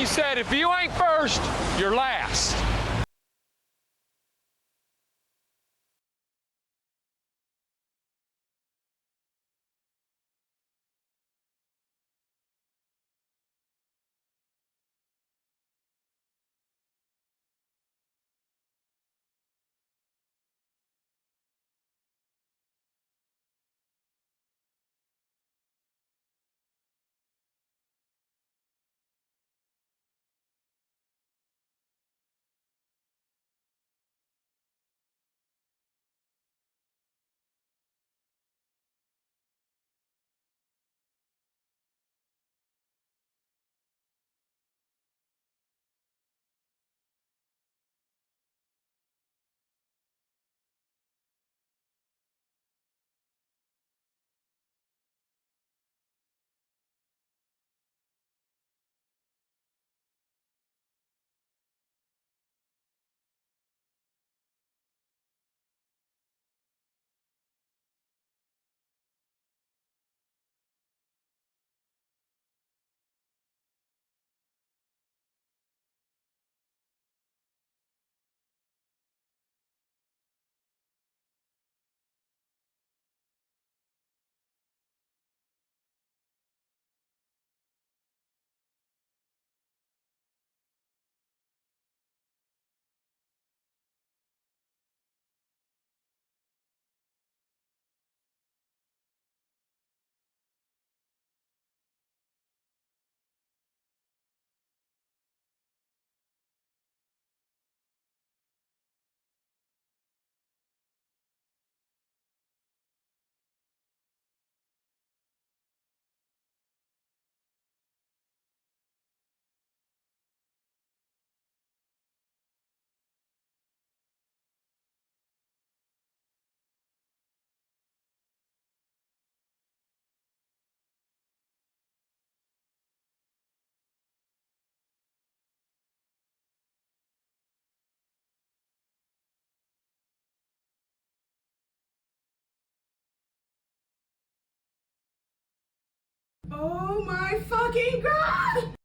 said, if you ain't first, you're last. Oh my fucking god!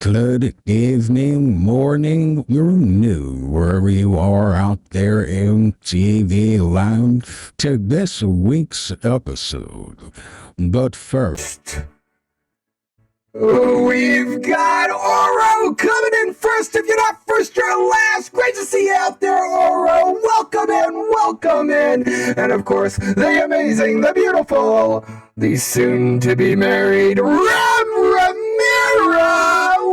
good evening, morning, you're new wherever you are out there in TV land to this week's episode. But first, we've got Oro coming in first. If you're not first, you're last. Great to see you out there, Oro. Welcome in, welcome in. And of course, the amazing, the beautiful, the soon-to-be married Ram Ramiro.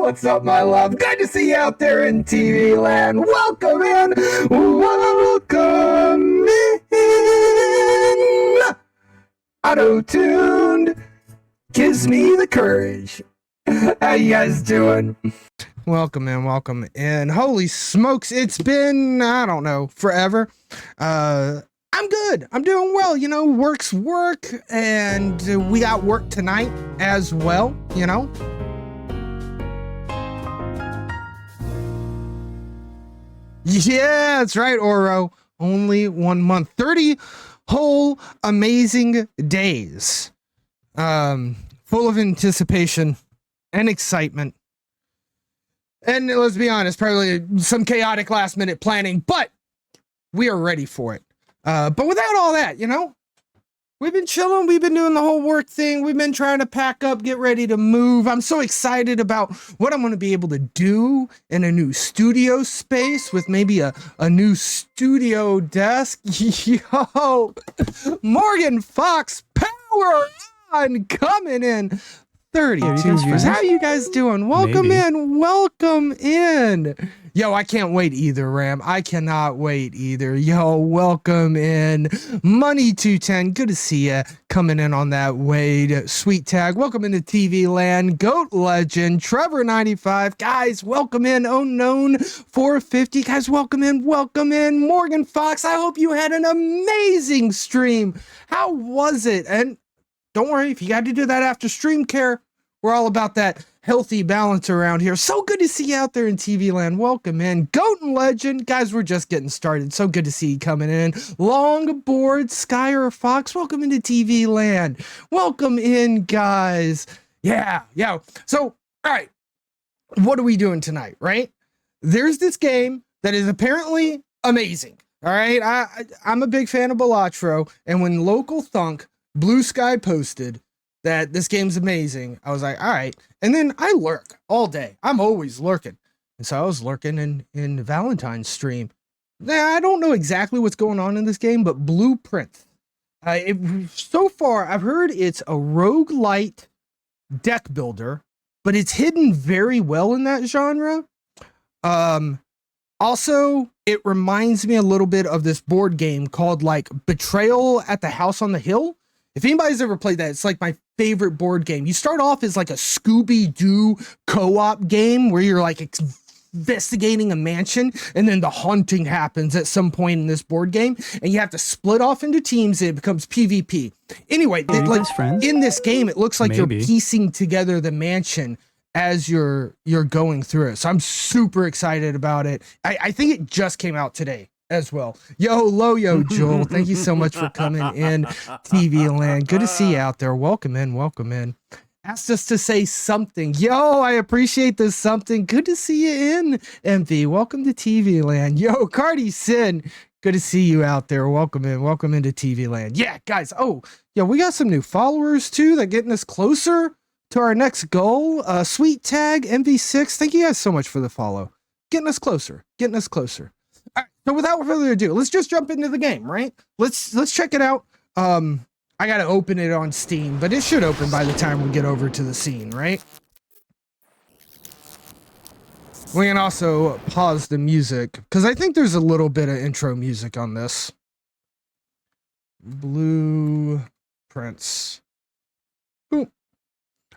What's up, my love? Good to see you out there in TV land. Welcome in, welcome in. Auto-tuned gives me the courage. How you guys doing? Welcome in. Holy smokes, it's been, I don't know, forever. I'm good. I'm doing well. You know, work's work, and we got work tonight as well, you know. Yeah, that's right, Oro. Only 1 month. 30 whole amazing days. Full of anticipation and excitement. And let's be honest, probably some chaotic last minute planning, but we are ready for it. But without all that, you know, we've been chilling. We've been doing the whole work thing. We've been trying to pack up, get ready to move. I'm so excited about what I'm going to be able to do in a new studio space with maybe a new studio desk. Yo, Morgan Fox, power on, coming in. 32 views. How you guys doing? Welcome in. Yo, I can't wait either, Ram. I cannot wait either. Yo, welcome in. Money 210. Good to see ya. Coming in on that Wade. Sweet Tag. Welcome into TV land. Goat Legend. Trevor 95. Guys, welcome in. Unknown 450. Guys, welcome in. Morgan Fox. I hope you had an amazing stream. How was it? And don't worry, if you got to do that after stream care, we're all about that healthy balance around here. So good to see you out there in TV land. Welcome in. Goat and Legend. Guys, we're just getting started. So good to see you coming in. Longboard, Skyer Fox. Welcome into TV land. Welcome in, guys. Yeah. So, all right. What are we doing tonight, right? There's this game that is apparently amazing. All right. I'm a big fan of Balatro. And when Local Thunk Blue Sky posted that this game's amazing, I was like, all right. And then I lurk all day. I'm always lurking. And so I was lurking in Valentine's stream. Now, I don't know exactly what's going on in this game, but Blueprint. So far, I've heard it's a roguelite deck builder, but it's hidden very well in that genre. Also, it reminds me a little bit of this board game called like Betrayal at the House on the Hill. If anybody's ever played that, it's like my favorite board game. You start off as like a Scooby-Doo co-op game where you're like investigating a mansion, and then the haunting happens at some point in this board game, and you have to split off into teams, and it becomes PvP. Anyway, like in this game, it looks like you're piecing together the mansion as you're going through it. So I'm super excited about it. I think it just came out today as well. Yo, Joel. Thank you so much for coming in, TV land. Good to see you out there. Welcome in. Asked us to say something. Yo, I appreciate this something. Good to see you in, MV. Welcome to TV land. Yo, Cardi Sin. Good to see you out there. Welcome into TV land. Yeah, guys. Oh, yeah, we got some new followers too that getting us closer to our next goal. Sweet Tag, MV6. Thank you guys so much for the follow. Getting us closer. All right, so without further ado, let's just jump into the game, right? Let's check it out. I gotta open it on Steam, but it should open by the time we get over to the scene, right? We can also pause the music, because I think there's a little bit of intro music on this. Blueprints. Boom.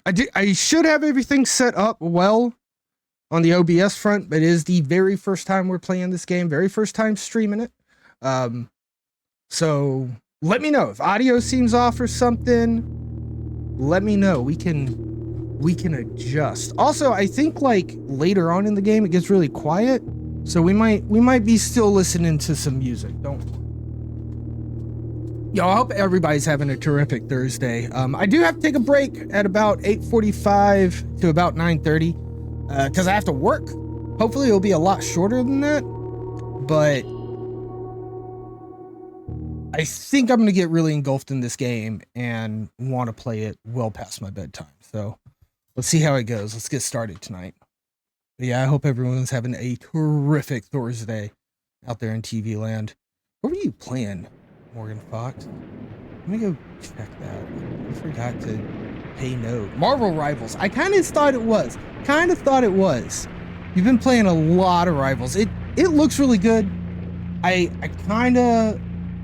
I should have everything set up well on the OBS front, but it is the very first time we're playing this game, very first time streaming it. So let me know if audio seems off or something. Let me know. We can adjust. Also, I think like later on in the game it gets really quiet, so we might be still listening to some music. Yo, I hope everybody's having a terrific Thursday. I do have to take a break at about 8:45 to about 9:30. because I have to work. Hopefully it'll be a lot shorter than that, but I think I'm going to get really engulfed in this game and want to play it well past my bedtime. So let's see how it goes. Let's get started tonight. But yeah, I hope everyone's having a terrific Thursday out there in TV land. What were you playing, Morgan Fox? Let me go check that. I forgot to pay note. Marvel Rivals. I kind of thought it was. You've been playing a lot of Rivals. It looks really good. I kind of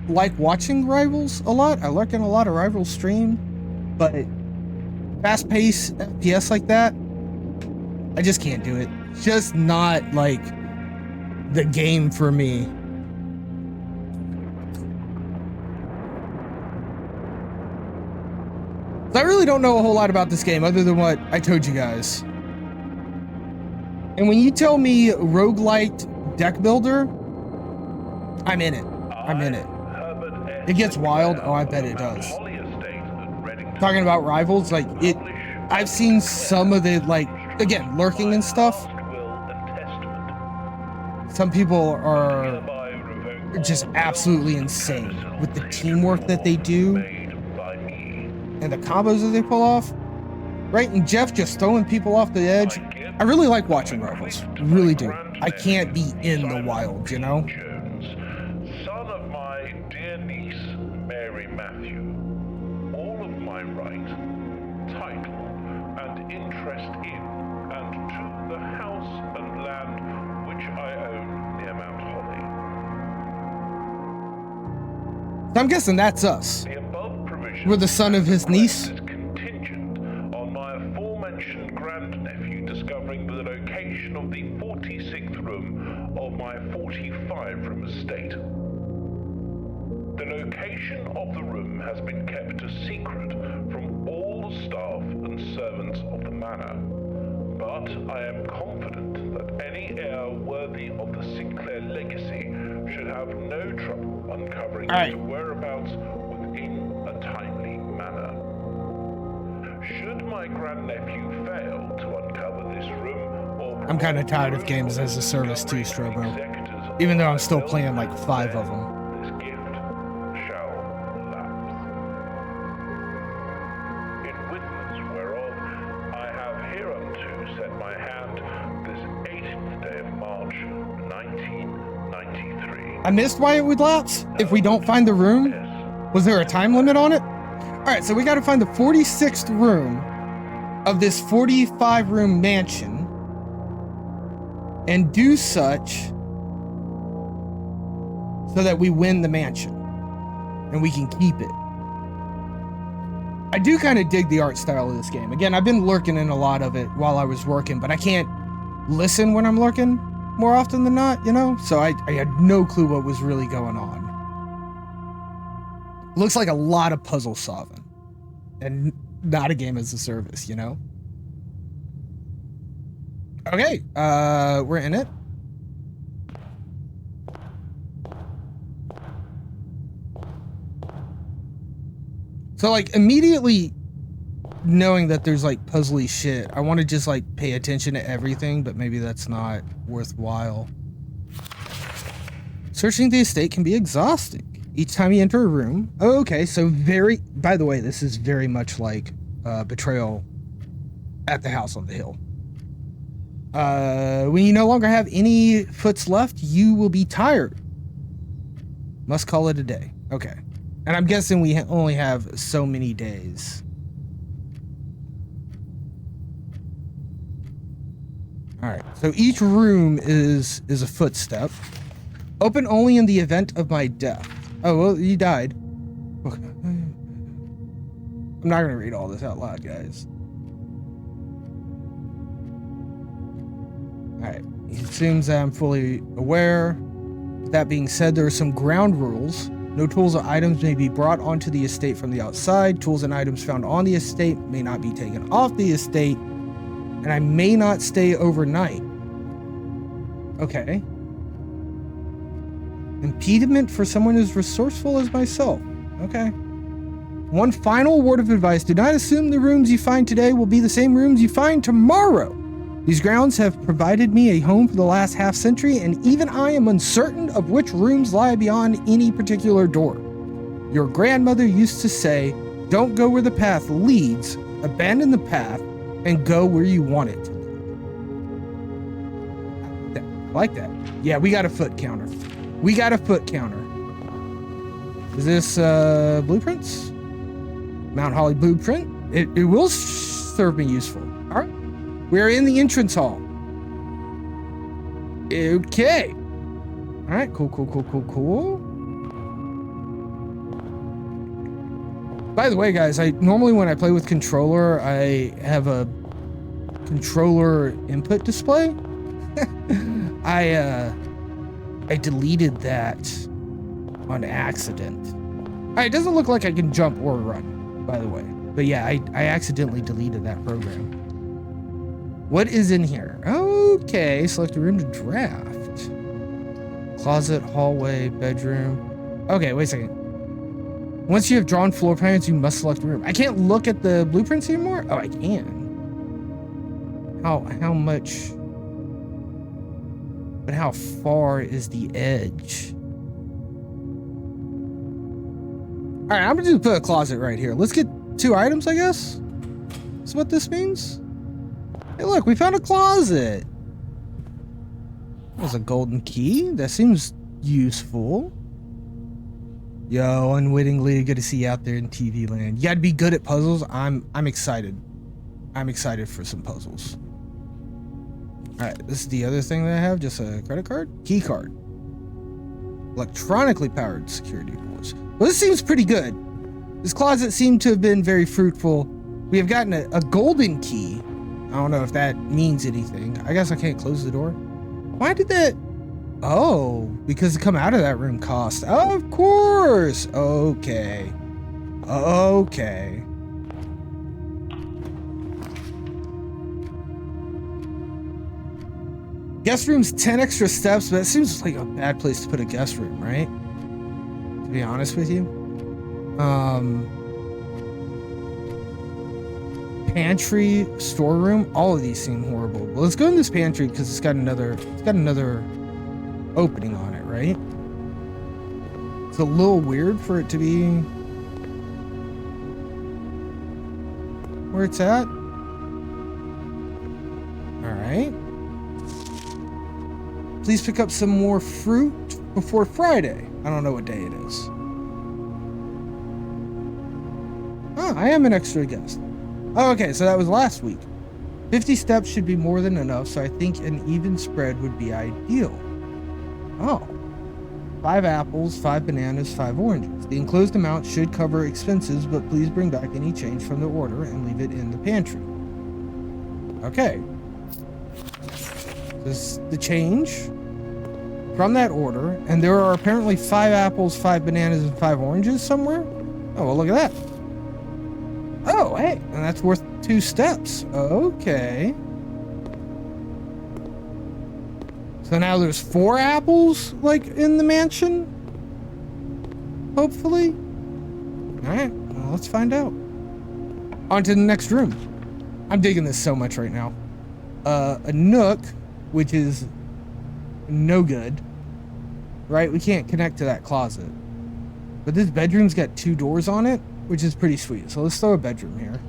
like watching Rivals a lot. I like in a lot of Rivals stream, but fast-paced FPS like that, I just can't do it. Just not like the game for me. So I really don't know a whole lot about this game other than what I told you guys. And when you tell me roguelite deck builder, I'm in it. It gets wild. Oh, I bet it does. Talking about Rivals, like it, I've seen some of the, like, again, lurking and stuff. Some people are just absolutely insane with the teamwork that they do and the combos that they pull off. Right? And Jeff just throwing people off the edge. I really like watching Rivals. Really do. I can't be in the wild, you know? Son of my dear niece, Mary Matthew, all of my right, title, and interest in and to the house and land which I own near Mount Holly. So I'm guessing that's us. The above provision We're the son of his niece. is contingent on my aforementioned grandnephew discovering the location of the 46th room of my 45-room estate. The location of the room has been kept a secret from all the staff and servants of the manor, but I am confident that any heir worthy of the Sinclair legacy should have no trouble uncovering its whereabouts within a timely manner. Should my grandnephew fail to uncover this room, or I'm kind of tired of games as a service too, Strobo. Even though I'm still playing like 5 of them. this gift shall lapse. In witness whereof I have hereunto set my hand this 18th day of March, 1993. I missed why it would lapse if we don't find the room. Was there a time limit on it? All right, so we got to find the 46th room of this 45-room mansion and do such so that we win the mansion and we can keep it. I do kind of dig the art style of this game. Again, I've been lurking in a lot of it while I was working, but I can't listen when I'm lurking more often than not, you know? So I had no clue what was really going on. Looks like a lot of puzzle solving and not a game as a service, you know? Okay, we're in it. So like immediately knowing that there's like puzzly shit, I want to just like pay attention to everything, but maybe that's not worthwhile. Searching the estate can be exhausting. Each time you enter a room. Oh, okay, so by the way, this is very much like Betrayal at the House on the Hill. When you no longer have any foots left, you will be tired. Must call it a day. Okay. And I'm guessing we only have so many days. All right, so each room is a footstep. Open only in the event of my death. Oh, well, you died. I'm not gonna read all this out loud, guys. Alright, he assumes that I'm fully aware. With that being said, there are some ground rules. No tools or items may be brought onto the estate from the outside. Tools and items found on the estate may not be taken off the estate. And I may not stay overnight. Okay. Impediment for someone as resourceful as myself. Okay. One final word of advice. Do not assume the rooms you find today will be the same rooms you find tomorrow. These grounds have provided me a home for the last half century, and even I am uncertain of which rooms lie beyond any particular door. Your grandmother used to say, don't go where the path leads, abandon the path, and go where you want it to lead. I like that. Yeah, we got a foot counter. We got a foot counter. Is this blueprints? Mount Holly blueprint? It will serve me useful. All right. We are in the entrance hall. Okay. All right, cool. By the way, guys, normally when I play with controller, I have a controller input display. I deleted that on accident. It doesn't look like I can jump or run, by the way. But yeah, I accidentally deleted that program. What is in here? Okay, select a room to draft. Closet, hallway, bedroom. Okay, wait a second. Once you have drawn floor plans, you must select a room. I can't look at the blueprints anymore? Oh, I can. How much? But how far is the edge? All right, I'm gonna just put a closet right here. Let's get 2 items, I guess. That's what this means. Hey, look, we found a closet. There's a golden key. That seems useful. Yo, unwittingly, good to see you out there in TV land. You gotta be good at puzzles. I'm excited. I'm excited for some puzzles. All right, this is the other thing that I have. Just a credit card, key card, electronically powered security doors. Well, this seems pretty good. This closet seemed to have been very fruitful. We have gotten a golden key. I don't know if that means anything. I guess I can't close the door. Why did that? Oh, because to come out of that room cost. Oh, of course. Okay. Okay. Guest room's 10 extra steps, but it seems like a bad place to put a guest room, right? To be honest with you. Pantry, storeroom, all of these seem horrible. Well, let's go in this pantry because it's got another opening on it, right? It's a little weird for it to be where it's at. All right. Please pick up some more fruit before Friday. I don't know what day it is. Oh, I am an extra guest. Oh, okay, so that was last week. 50 steps should be more than enough, so I think an even spread would be ideal. Oh. 5 apples, 5 bananas, 5 oranges. The enclosed amount should cover expenses, but please bring back any change from the order and leave it in the pantry. Okay. This is the change from that order, and there are apparently 5 apples, 5 bananas, and 5 oranges somewhere. Oh, well, look at that. Oh, hey, and that's worth 2 steps. Okay. So now there's 4 apples, like, in the mansion? Hopefully. All right, well, let's find out. On to the next room. I'm digging this so much right now. A nook, which is no good, right? We can't connect to that closet. But this bedroom's got 2 doors on it, which is pretty sweet. So let's throw a bedroom here.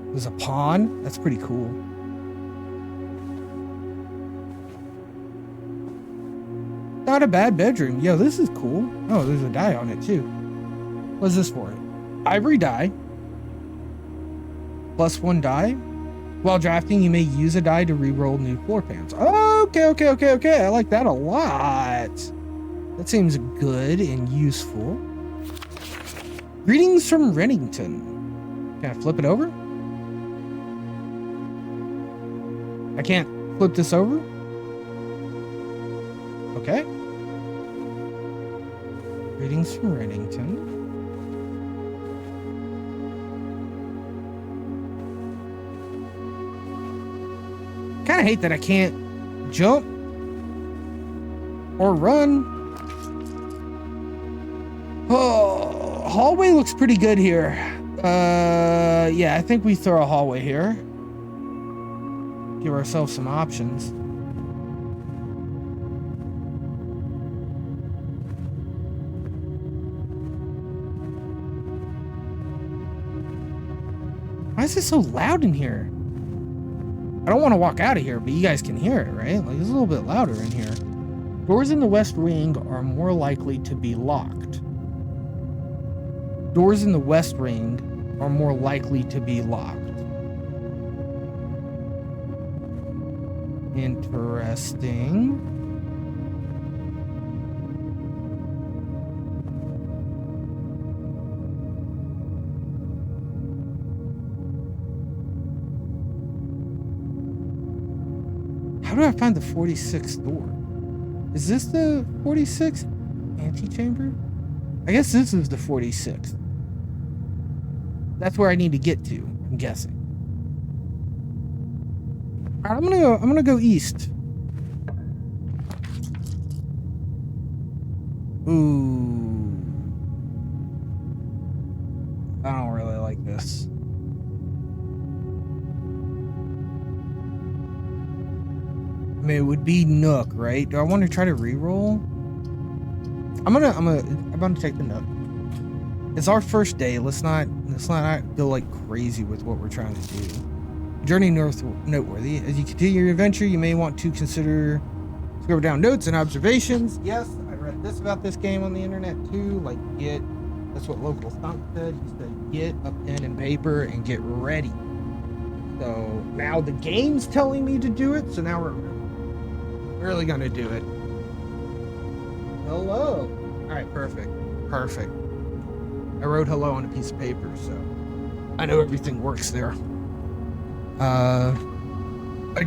There's a pawn. That's pretty cool. Not a bad bedroom. Yo, this is cool. Oh, there's a die on it too. What's this for? Ivory die. +1 die. While drafting, you may use a die to re-roll new floor plans. Oh, okay. I like that a lot. That seems good and useful. Greetings from Reddington. Can I flip it over? I can't flip this over? Okay. Greetings from Reddington. Kind of hate that I can't jump or run. Oh, hallway looks pretty good here. Yeah, I think we throw a hallway here. Give ourselves some options. Why is it so loud in here? I don't want to walk out of here, but you guys can hear it, right? Like, it's a little bit louder in here. Doors in the West Wing are more likely to be locked. Doors in the West Wing are more likely to be locked. Interesting. How do I find the 46th door? Is this the 46th antechamber? I guess this is the 46th. That's where I need to get to, I'm guessing. All right, I'm gonna go east. Ooh. I don't really like this. I mean, it would be Nook, right? Do I want to try to re-roll? I'm gonna take the Nook. It's our first day. Let's not go like crazy with what we're trying to do. Journey north noteworthy. As you continue your adventure, you may want to consider scribble down notes and observations. Yes, I read this about this game on the internet too. Like, that's what Local Stunk said. He said, get a pen and paper and get ready. So now the game's telling me to do it. So now we're really gonna do it. Hello. All right, perfect. I wrote hello on a piece of paper, so I know everything works there. A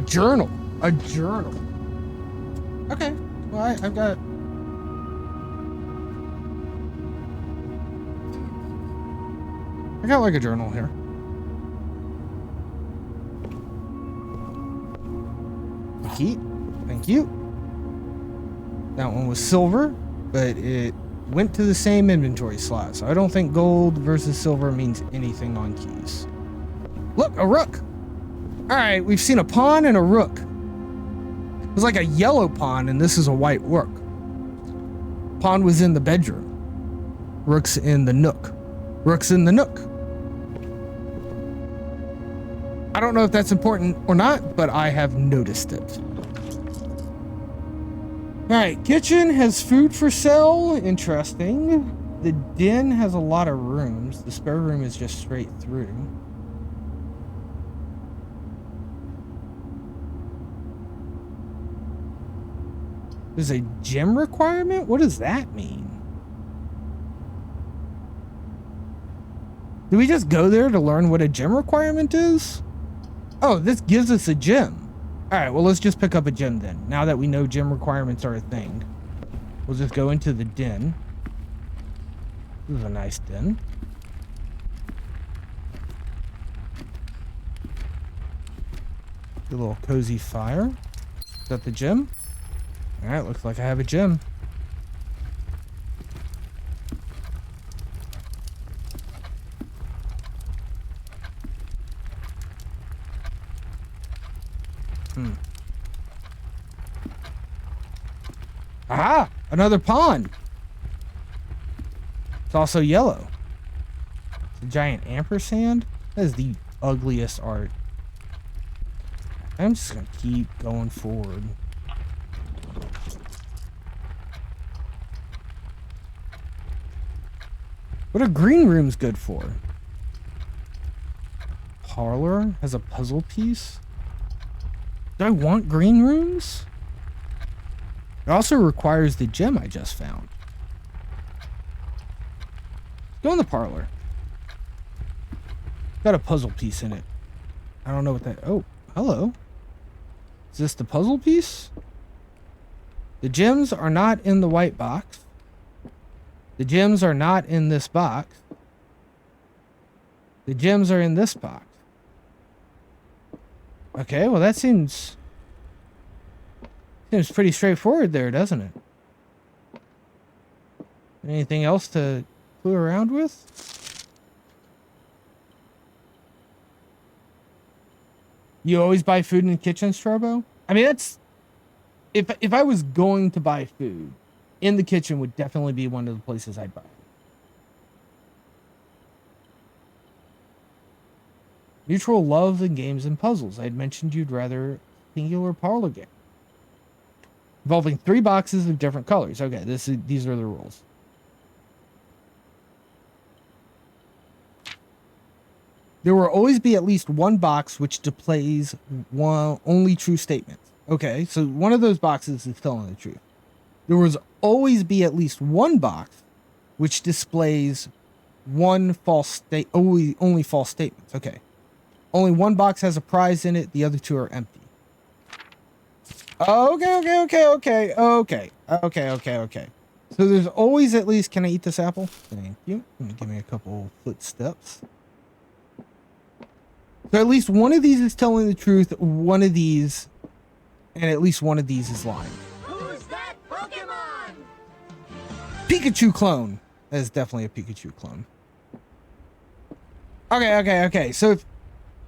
journal. Okay. Well, I've got. I got like a journal here. Thank you. That one was silver, but it went to the same inventory slot, so I don't think gold versus silver means anything on keys. Look, a rook. All right, we've seen a pawn and a rook. It was like a yellow pawn, and this is a white rook. Pawn was in the bedroom. Rook's in the nook. I don't know if that's important or not, but I have noticed it. All right, kitchen has food for sale. Interesting. The den has a lot of rooms. The spare room is just straight through. There's a gym requirement? What does that mean? Do we just go there to learn what a gym requirement is? Oh, this gives us a gym. All right, well, let's just pick up a gym then. Now that we know gym requirements are a thing, we'll just go into the den. This is a nice den. A little cozy fire. Is that the gym? All right, looks like I have a gym. Aha! Another pawn. It's also yellow. It's a giant ampersand. That is the ugliest art. I'm just gonna keep going forward. What are green rooms good for? Parlor has a puzzle piece. Do I want green rooms? It also requires the gem I just found. Go in the parlor. Got a puzzle piece in it. I don't know what that... Oh, hello. Is this the puzzle piece? The gems are not in the white box. The gems are not in this box. The gems are in this box. Okay, well that seems pretty straightforward there, doesn't it? Anything else to flew around with? You always buy food in the kitchen, Strobo? I mean, that's... If I was going to buy food, in the kitchen would definitely be one of the places I'd buy. Mutual love in games and puzzles. I had mentioned you'd rather singular parlor game. Involving 3 boxes of different colors. Okay, these are the rules. There will always be at least one box which displays only true statements. Okay, so one of those boxes is telling the truth. There will always be at least one box which displays only false statements. Okay. Only one box has a prize in it, the other 2 are empty. Okay. So there's always at least, can I eat this apple? Thank you. Give me a couple footsteps. So at least one of these is telling the truth, one of these, and at least one of these is lying. Who's that Pokemon? Pikachu clone. That is definitely a Pikachu clone. Okay. So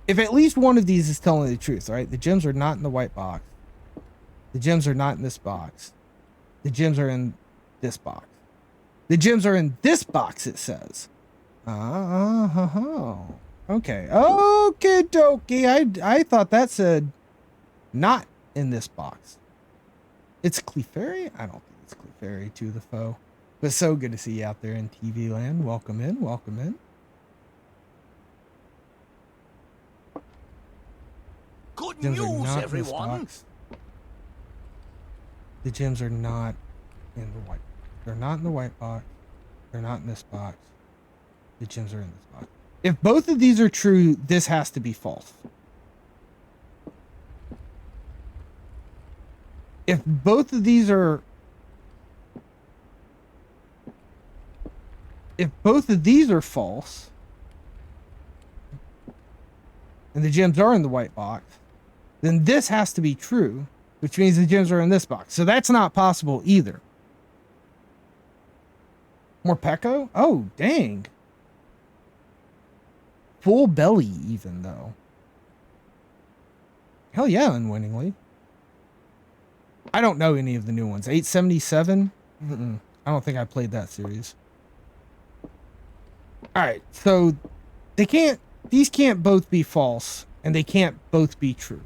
if at least one of these is telling the truth, right? The gems are not in the white box. The gems are not in this box. The gems are in this box. The gems are in this box, it says. Okay. Okay, dokie. I thought that said not in this box. It's Clefairy? I don't think it's Clefairy to the foe. But so good to see you out there in TV land. Welcome in. Welcome in. Good Gems are news, not in this everyone. box. The gems are not in the white. They're not in the white box. They're not in this box. The gems are in this box. If both of these are true, this has to be false. If both of these are... If both of these are false, and the gems are in the white box, then this has to be true, which means the gems are in this box. So that's not possible either. More Pecco? Oh, dang. Full belly even, though. Hell yeah, unwittingly. I don't know any of the new ones. 877? I don't think I played that series. Alright, so these can't both be false, and they can't both be true.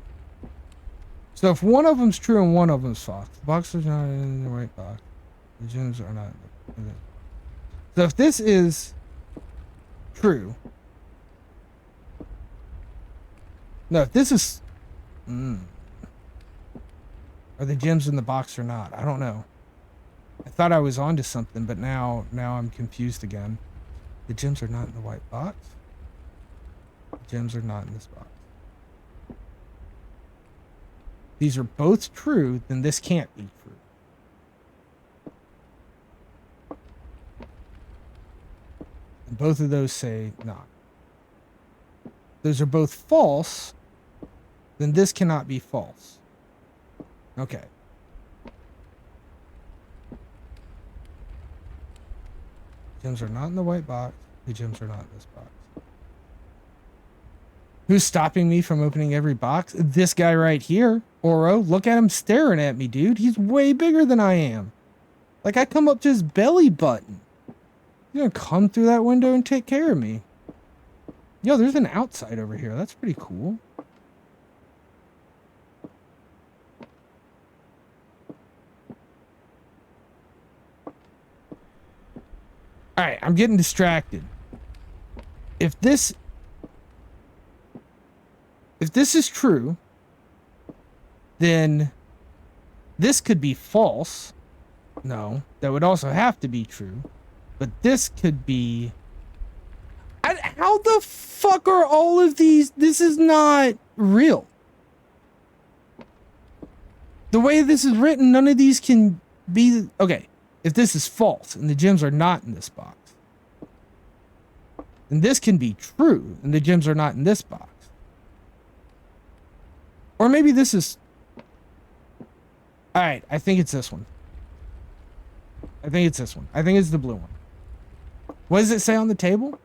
So if one of them's true and one of them's false, the box is not in the right box. The gems are not in the... So if this is true... No, if this is... Are the gems in the box or not? I don't know. I thought I was onto something, but now I'm confused again. The gems are not in the white box. The gems are not in this box. These are both true, then this can't be true. And both of those say not. Those are both false, then this cannot be false. Okay. Gems are not in the white box. The gems are not in this box. Who's stopping me from opening every box? This guy right here. Oro, look at him staring at me, dude. He's way bigger than I am. Like, I come up to his belly button. He's gonna come through that window and take care of me. Yo, there's an outside over here. That's pretty cool. Alright, I'm getting distracted. If this is true, then this could be false. No, that would also have to be true. But this could be... How the fuck are all of these? This is not real. The way this is written, none of these can be... Okay, if this is false and the gems are not in this box, then this can be true and the gems are not in this box. Or maybe this is... Alright, I think it's this one. I think it's this one. I think it's the blue one. What does it say on the table?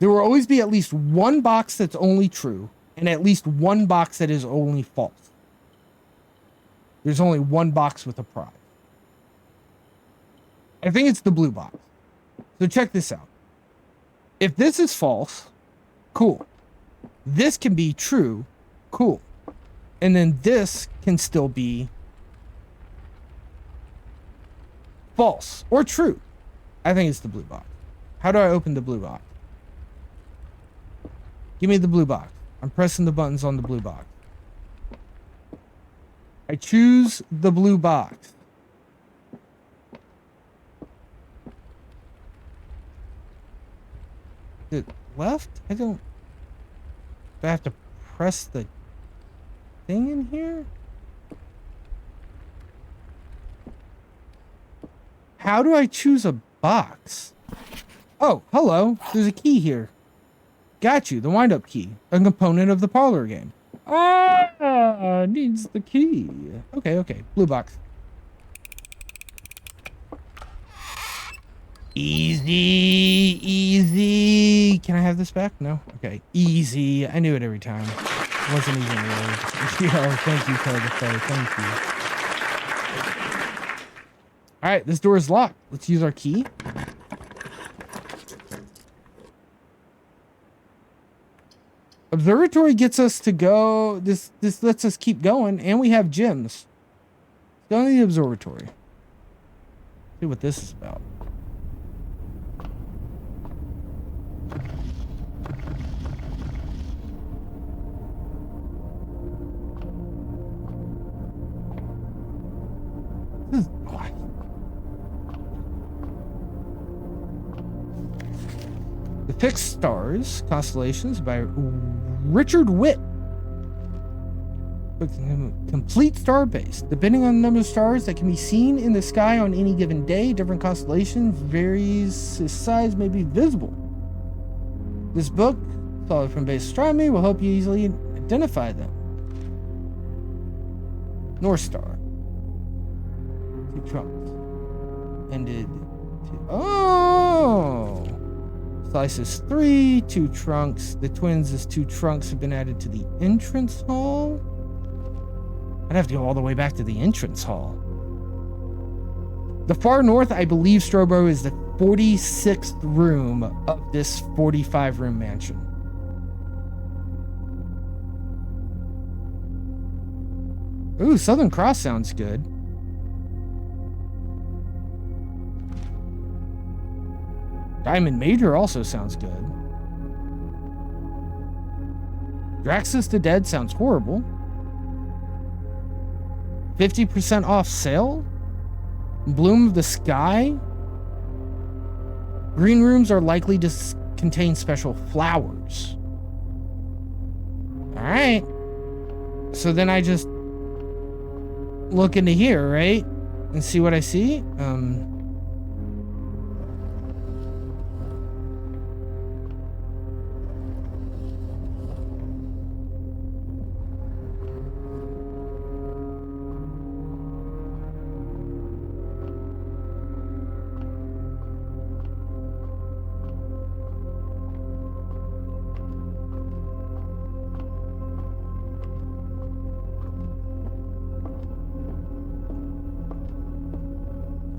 There will always be at least one box that's only true and at least one box that is only false. There's only one box with a prize. I think it's the blue box. So check this out. If this is false, cool. This can be true, cool. And then this can still be false or true. I think it's the blue box. How do I open the blue box? Give me the blue box. I'm pressing the buttons on the blue box. I choose the blue box. The left? Do I have to press the thing in here? How do I choose a box? Oh, hello. There's a key here. Got you. The wind-up key. A component of the parlor game. Ah, needs the key. Okay. Blue box. Easy. Can I have this back? No? Okay. Easy. I knew it every time. It wasn't even really. Yeah, thank you, Cobra. Thank you. Alright, this door is locked. Let's use our key. Observatory gets us to go. This lets us keep going, and we have gyms. Go to the observatory. See what this is about. This is black. The Fixed Stars Constellations by Richard Witt. Complete star base. Depending on the number of stars that can be seen in the sky on any given day, different constellations varies its size may be visible. This book, followed from base astronomy, will help you easily identify them. North Star. 2 trunks. Ended. Oh! Slice is 3, 2 trunks. The twins is 2 trunks have been added to the entrance hall. I'd have to go all the way back to the entrance hall. The far north, I believe, Strobo, is the 46th room of this 45-room mansion. Ooh, Southern Cross sounds good. Diamond Major also sounds good. Draxus the Dead sounds horrible. 50% off sale? Bloom of the Sky? Green rooms are likely to contain special flowers. Alright. So then I just look into here, right? And see what I see?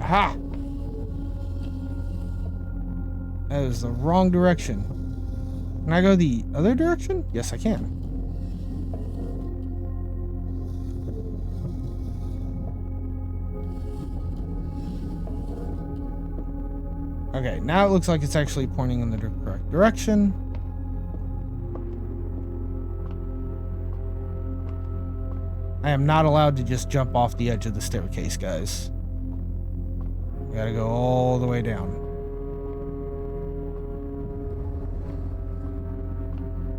Aha! That is the wrong direction. Can I go the other direction? Yes, I can. Okay, now it looks like it's actually pointing in the correct direction. I am not allowed to just jump off the edge of the staircase, guys. I gotta go all the way down.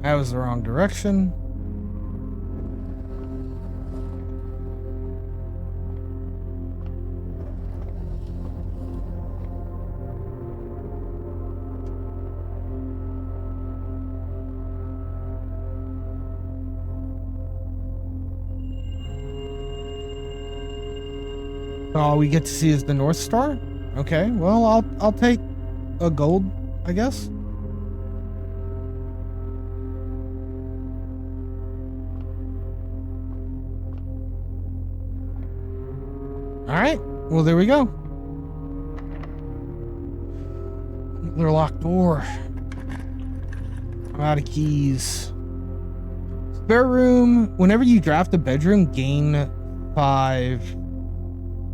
That was the wrong direction. All we get to see is the North Star? Okay, well, I'll take a gold, I guess. All right. Well, there we go. Another locked door. I'm out of keys. Spare room. Whenever you draft a bedroom, gain 5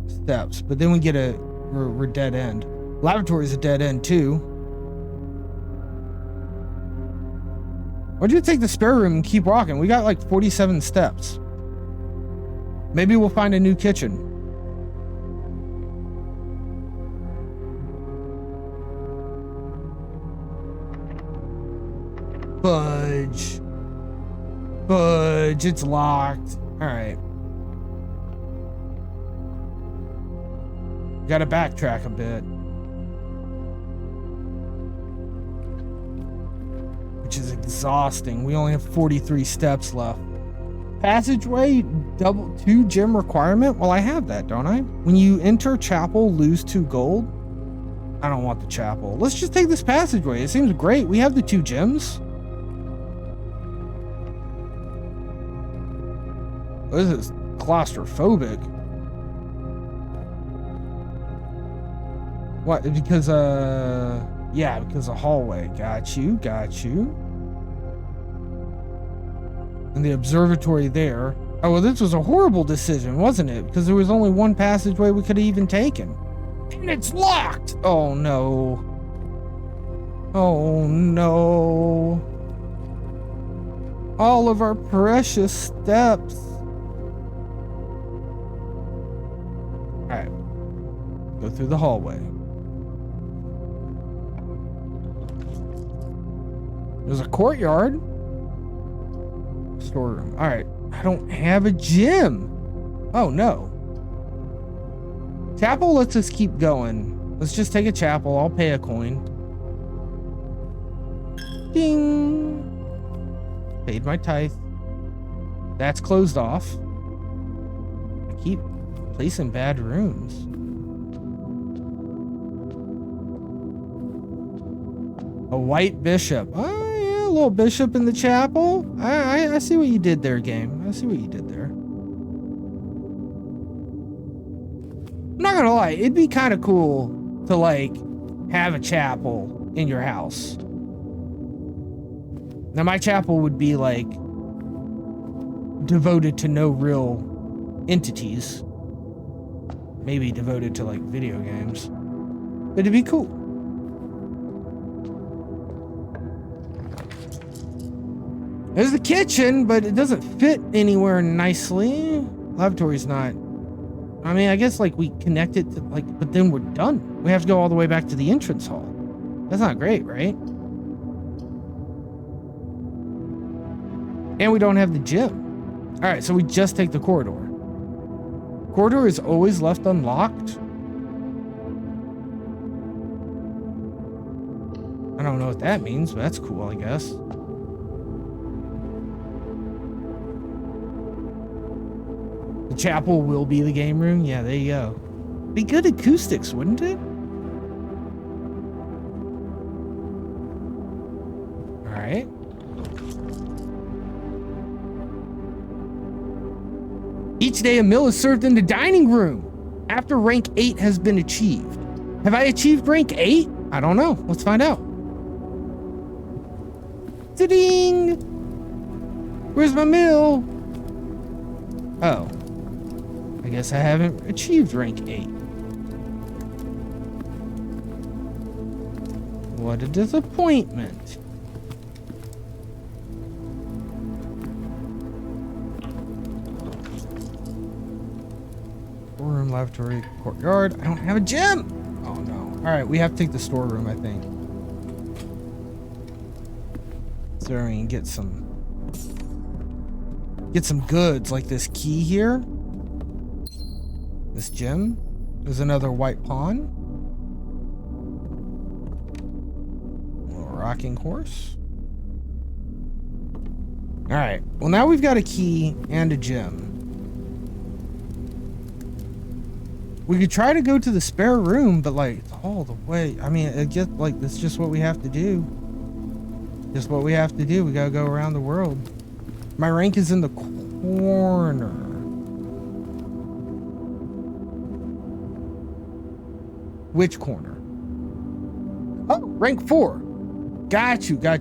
steps, but then we get we're dead end. Lavatory is a dead end too. Why don't you take the spare room and keep walking? We got like 47 steps. Maybe we'll find a new kitchen. Fudge. Fudge, it's locked. Alright. Gotta backtrack a bit. Which is exhausting. We only have 43 steps left. Passageway, double 2 gem requirement? Well, I have that, don't I? When you enter chapel, lose 2 gold? I don't want the chapel. Let's just take this passageway. It seems great. We have the 2 gems. This is claustrophobic. What? Because, yeah, because of hallway. Got you, got you. And the observatory there. Oh, well, this was a horrible decision, wasn't it? Because there was only one passageway we could have even taken. And it's locked! Oh, no. Oh, no. All of our precious steps. Alright. Go through the hallway. There's a courtyard. Storeroom. Alright. I don't have a gym. Oh, no. Chapel lets us keep going. Let's just take a chapel. I'll pay a coin. Ding. Paid my tithe. That's closed off. I keep placing bad rooms. A white bishop. Oh, yeah, a little bishop in the chapel. I see what you did there, game. I see what you did there. I'm not gonna lie, it'd be kind of cool to, like, have a chapel in your house. Now, my chapel would be, like, devoted to no real entities. Maybe devoted to, like, video games. But it'd be cool. There's the kitchen, but it doesn't fit anywhere nicely. Lavatory's not. I mean, I guess, like, we connect it to, like, but then we're done. We have to go all the way back to the entrance hall. That's not great, right? And we don't have the gym. All right, so we just take the corridor. Corridor is always left unlocked. I don't know what that means, but that's cool, I guess. The chapel will be the game room. Yeah, there you go. Be good acoustics, wouldn't it? All right. Each day a meal is served in the dining room after rank 8 has been achieved. Have I achieved rank 8? I don't know. Let's find out. Ta-ding! Where's my meal? Oh. I guess I haven't achieved rank 8. What a disappointment. Storeroom, lavatory, courtyard. I don't have a gym. Oh no. All right, we have to take the storeroom, I think. So we can get some goods like this key here. This gem. There's another white pawn. A little rocking horse. All right. Well, now we've got a key and a gem. We could try to go to the spare room, but like it's all the way. I mean, it just like that's just what we have to do. Just what we have to do. We gotta go around the world. My rank is in the corner. Which corner? Oh, rank 4. Got you. I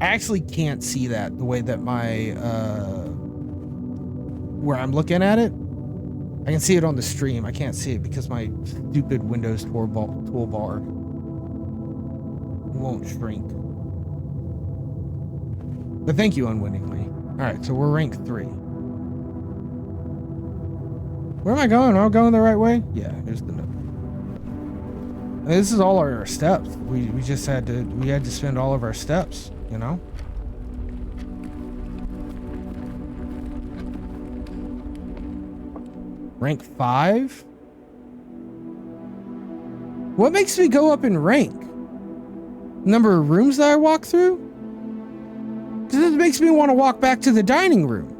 actually can't see that the way that my where I'm looking at it. I can see it on the stream. I can't see it because my stupid Windows toolbar won't shrink. But thank you unwittingly. Alright, so we're rank 3. Where am I going? Am I going the right way? Yeah, here's the note. This is all our steps. We just had to spend all of our steps, you know? Rank 5? What makes me go up in rank? Number of rooms that I walk through? Because this makes me want to walk back to the dining room.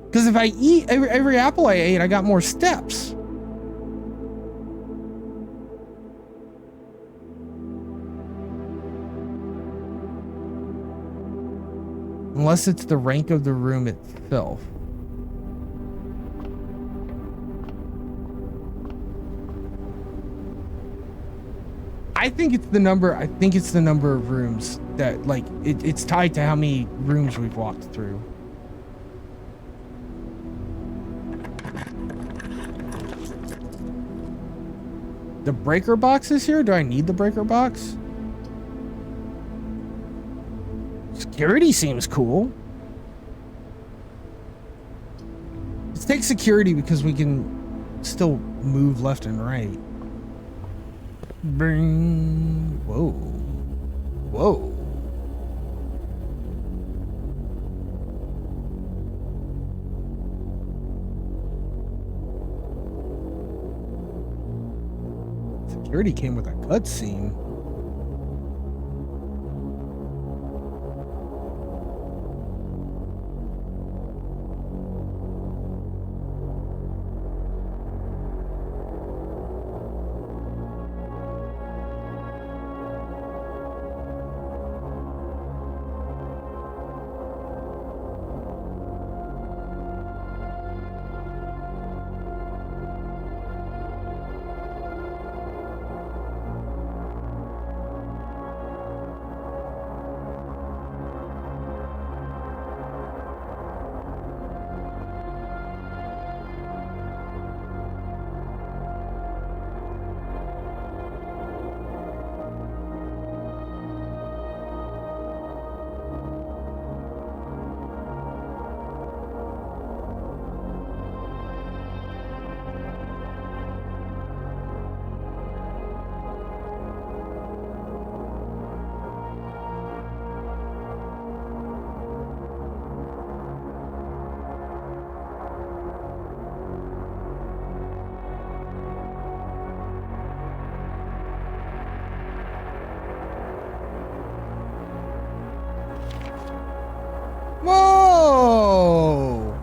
Because if I eat every apple I ate, I got more steps. Unless it's the rank of the room itself. I think it's the number of rooms that like it's tied to how many rooms we've walked through. The breaker box is here? Do I need the breaker box? Security seems cool. Let's take security because we can still move left and right. Bring. Whoa. Whoa. Security came with a cutscene. Whoa!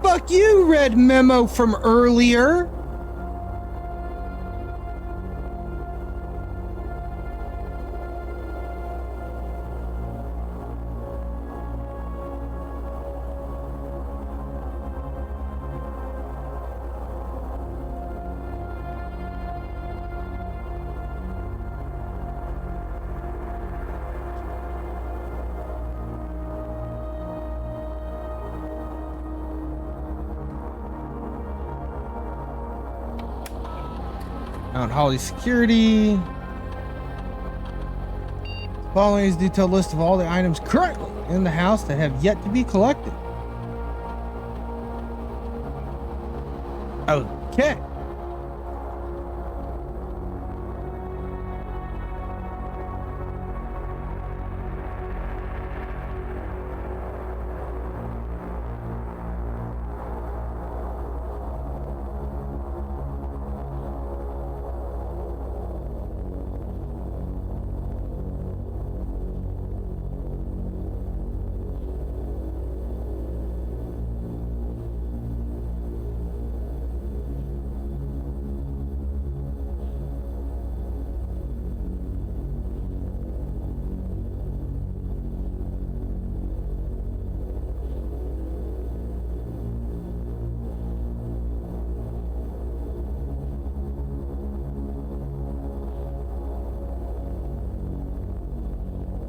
Fuck you, red memo from earlier. Mount Holly Security. Following is a detailed list of all the items currently in the house that have yet to be collected. Okay.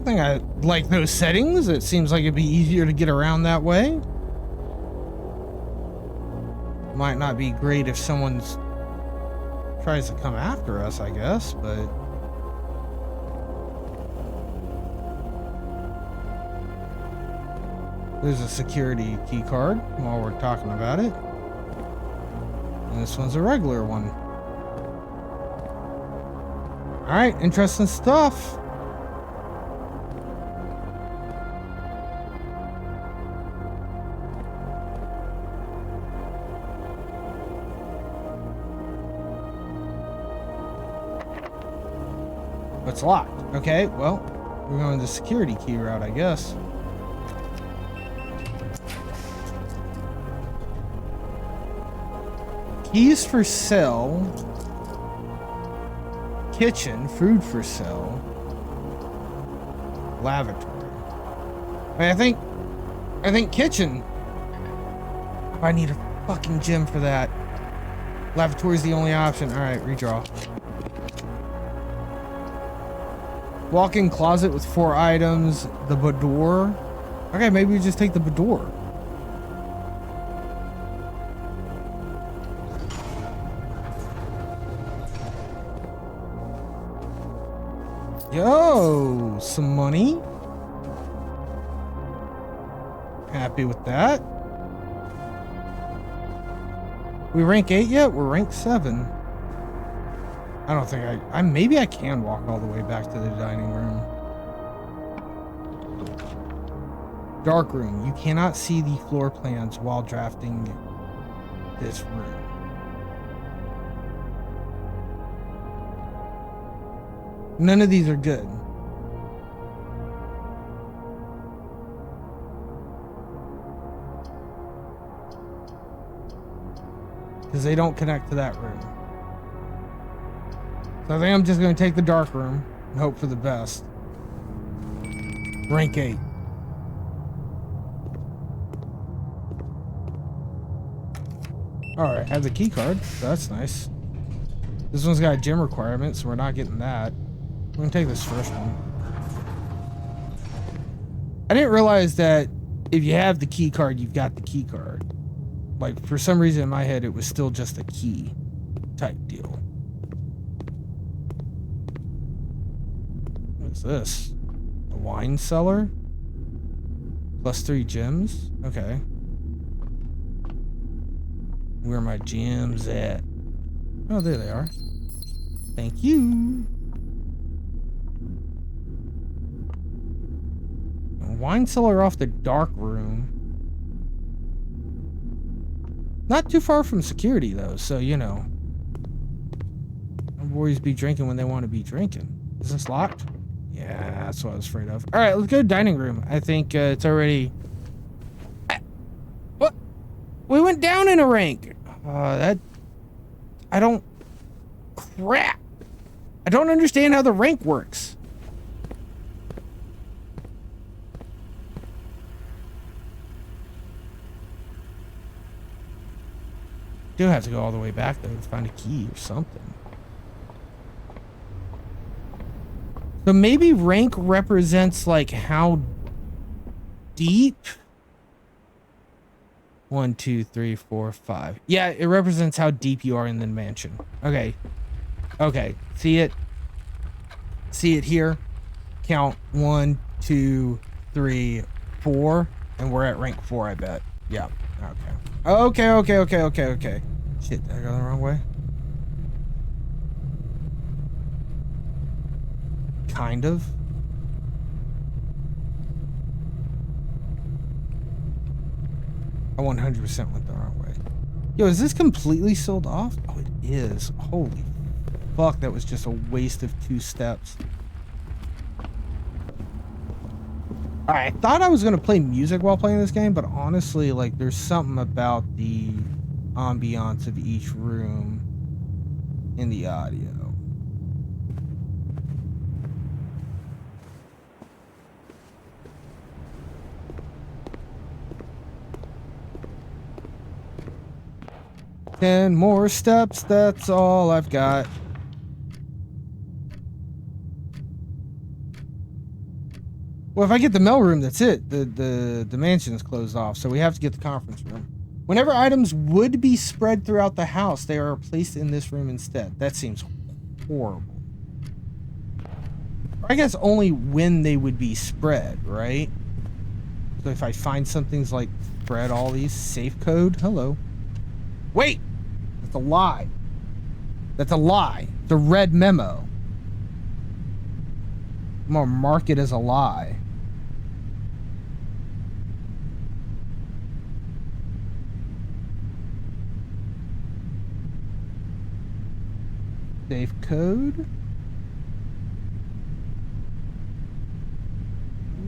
think I like those settings. It seems like it'd be easier to get around that way. Might not be great if someone's tries to come after us, I guess, but there's a security key card while we're talking about it. And this one's a regular one. All right, interesting stuff. It's locked. Okay, well, we're going the security key route, I guess. Keys for sale. Kitchen, food for sale. Lavatory. I think kitchen. I need a fucking gym for that. Lavatory is the only option. All right, redraw. Walk-in closet with 4 items. The boudoir. Okay, maybe we just take the boudoir. Yo, some money. Happy with that. We rank 8 yet? We're rank 7. I don't think I maybe I can walk all the way back to the dining room. Dark room. You cannot see the floor plans while drafting this room. None of these are good. Because they don't connect to that room. So I think I'm just going to take the dark room and hope for the best. Rank 8. Alright, have the key card. That's nice. This one's got a gym requirement, so we're not getting that. We're going to take this first one. I didn't realize that if you have the key card, you've got the key card. Like, for some reason in my head, it was still just a key type deal. What's this? A wine cellar? Plus 3 gems? Okay. Where are my gems at? Oh, there they are. Thank you. A wine cellar off the dark room. Not too far from security, though, so, you know. Boys be drinking when they want to be drinking. Is this locked? Yeah, that's what I was afraid of. All right, let's go to dining room. I think it's already... What? We went down in a rank. I don't... Crap. I don't understand how the rank works. Do have to go all the way back, though, to find a key or something. So maybe rank represents, like, how deep? 1, 2, 3, 4, 5. Yeah, it represents how deep you are in the mansion. Okay. Okay. See it? See it here? Count 1, 2, 3, 4. And we're at rank 4, I bet. Yeah. Okay. Shit, did I go the wrong way? Kind of. I 100% went the wrong way. Yo, is this completely sealed off? Oh, it is. Holy fuck, that was just a waste of 2 steps. Alright, I thought I was going to play music while playing this game, but honestly, like, there's something about the ambiance of each room in the audio. Ten more steps, that's all I've got. Well, if I get the mailroom, that's it. The mansion is closed off, so we have to get the conference room. Whenever items would be spread throughout the house, they are placed in this room instead. That seems horrible. I guess only when they would be spread, right? So if I find something's like spread all these, safe code, hello. Wait! That's a lie. That's a lie. It's a red memo. I'm gonna mark it as a lie. Safe code.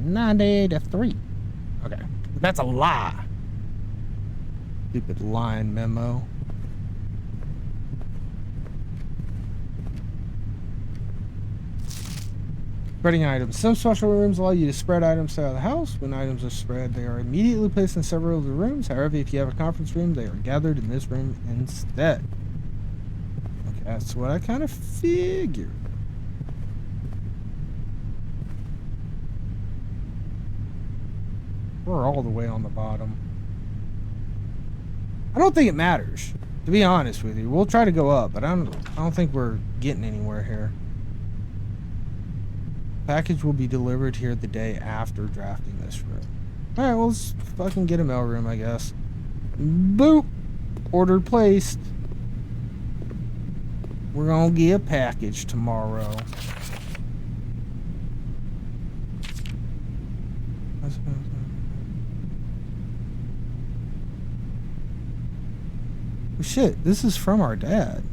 983. Okay. That's a lie. Stupid lying memo. Spreading items. Some special rooms allow you to spread items throughout the house. When items are spread, they are immediately placed in several of the rooms. However, if you have a conference room, they are gathered in this room instead. Okay, that's what I kind of figured. We're all the way on the bottom. I don't think it matters, to be honest with you. We'll try to go up, but I don't think we're getting anywhere here. Package will be delivered here the day after drafting this room. Alright, well, let's fucking get a mailroom, I guess. Boop! Order placed. We're gonna get a package tomorrow. Oh shit, this is from our dad.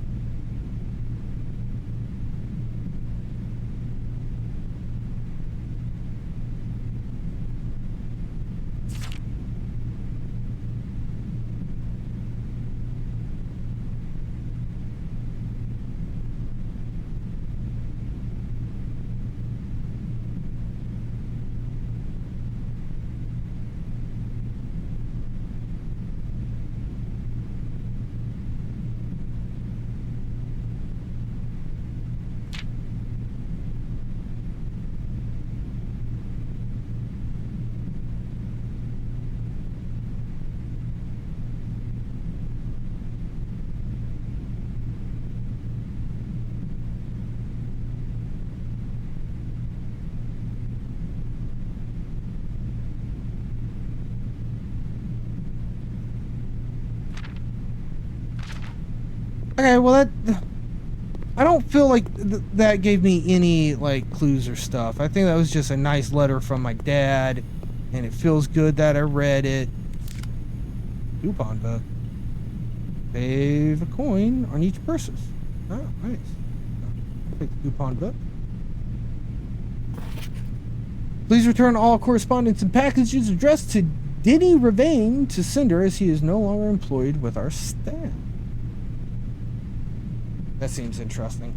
Okay, well I don't feel like that gave me any like clues or stuff. I think that was just a nice letter from my dad, and it feels good that I read it. Coupon book. Save a coin on each purchase. Oh, nice. I'll take the coupon book. Please return all correspondence and packages addressed to Denny Ravane to sender, as he is no longer employed with our staff. That seems interesting.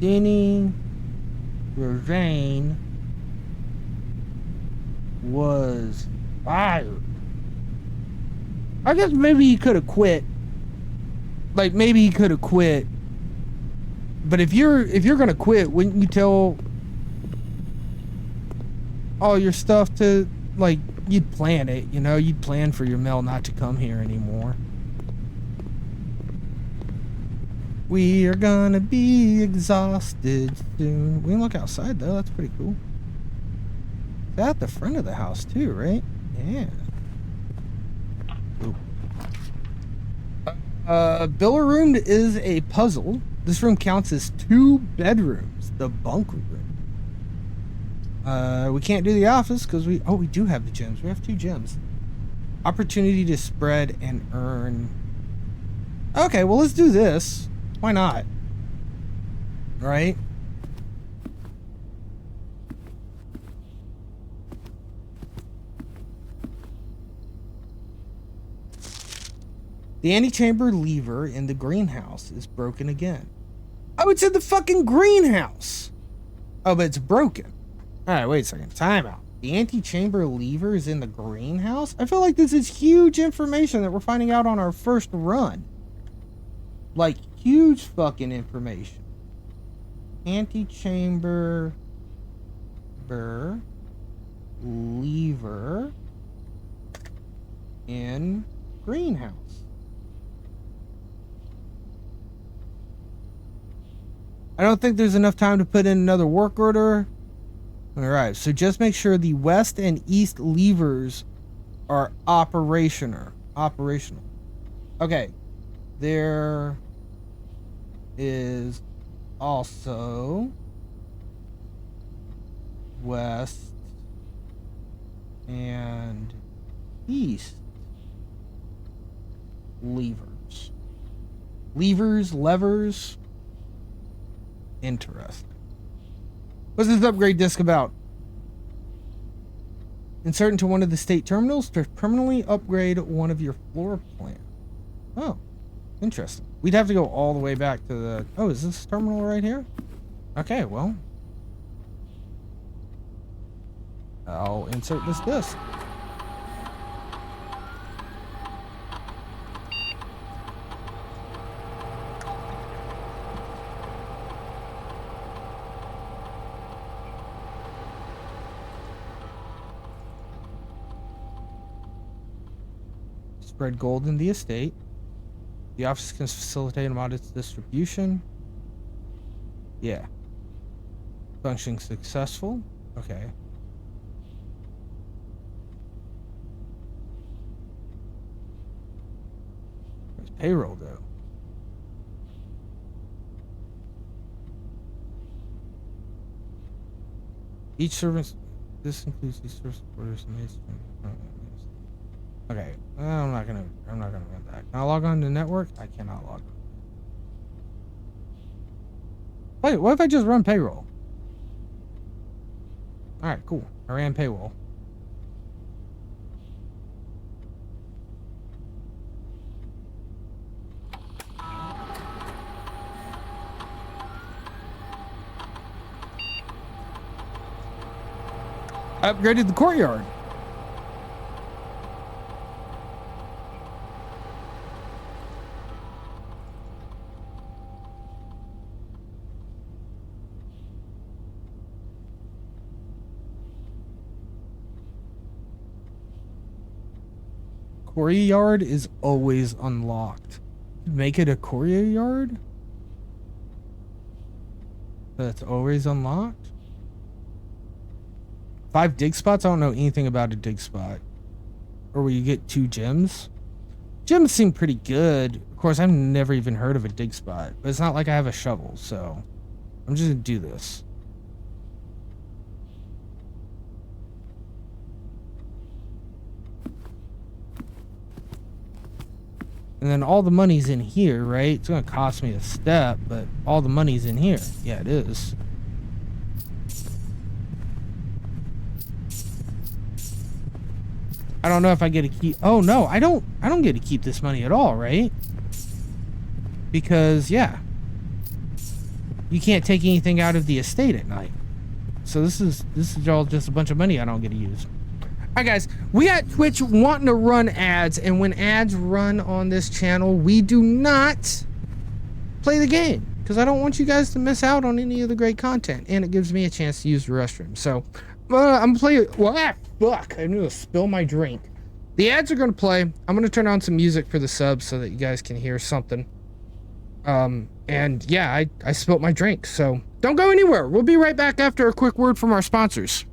Denny Ravane was fired. I guess maybe he could have quit. Like maybe he could have quit. But if you're gonna quit, wouldn't you tell all your stuff to, like, you'd plan it, you know, you'd plan for your mail not to come here anymore. We are gonna be exhausted soon. We can look outside though, that's pretty cool. It's at the front of the house too, right? Yeah. Ooh. Biller room is a puzzle. This room counts as 2 bedrooms, the bunk room. We can't do the office because we do have the gems. We have 2 gems. Opportunity to spread and earn. Okay, well, let's do this. Why not? Right? The antechamber lever in the greenhouse is broken again. Oh, it's in the fucking greenhouse! Oh, but it's broken. Alright, wait a second. Time out. The antechamber lever is in the greenhouse? I feel like this is huge information that we're finding out on our first run. Like, huge fucking information. Antechamber lever in greenhouse. I don't think there's enough time to put in another work order. Alright, so just make sure the west and east levers are operational. Okay. There is also west and east levers. Levers. Interesting. What's this upgrade disc about? Insert into one of the state terminals to permanently upgrade one of your floor plans. Oh, interesting. We'd have to go all the way back to the... Oh, is this terminal right here? Okay, well. I'll insert this disc. Spread gold in the estate. The office can facilitate and monitor its distribution. Yeah. Functioning successful. Okay. Where's payroll go? Each servant. This includes these service orders and maids. Okay, I'm not gonna run that. Can I log on to the network? I cannot log on. Wait, what if I just run payroll? Alright, cool. I ran payroll. I upgraded the courtyard. Courier yard is always unlocked. Make it a courier yard? That's always unlocked? 5 dig spots? I don't know anything about a dig spot. Or will you get 2 gems? Gems seem pretty good. Of course, I've never even heard of a dig spot. But it's not like I have a shovel, so... I'm just gonna do this. And then all the money's in here, right? It's gonna cost me a step, but all the money's in here. Yeah, it is. I don't know if I get to keep... Oh, no, I don't get to keep this money at all, right? Because, yeah. You can't take anything out of the estate at night. So this is all just a bunch of money I don't get to use. Alright guys, we got Twitch wanting to run ads, and when ads run on this channel, we do not play the game, because I don't want you guys to miss out on any of the great content, and it gives me a chance to use the restroom. So, I'm playing... Well, fuck, I'm gonna spill my drink. The ads are gonna play. I'm gonna turn on some music for the subs so that you guys can hear something. And yeah, I spilt my drink, so don't go anywhere. We'll be right back after a quick word from our sponsors.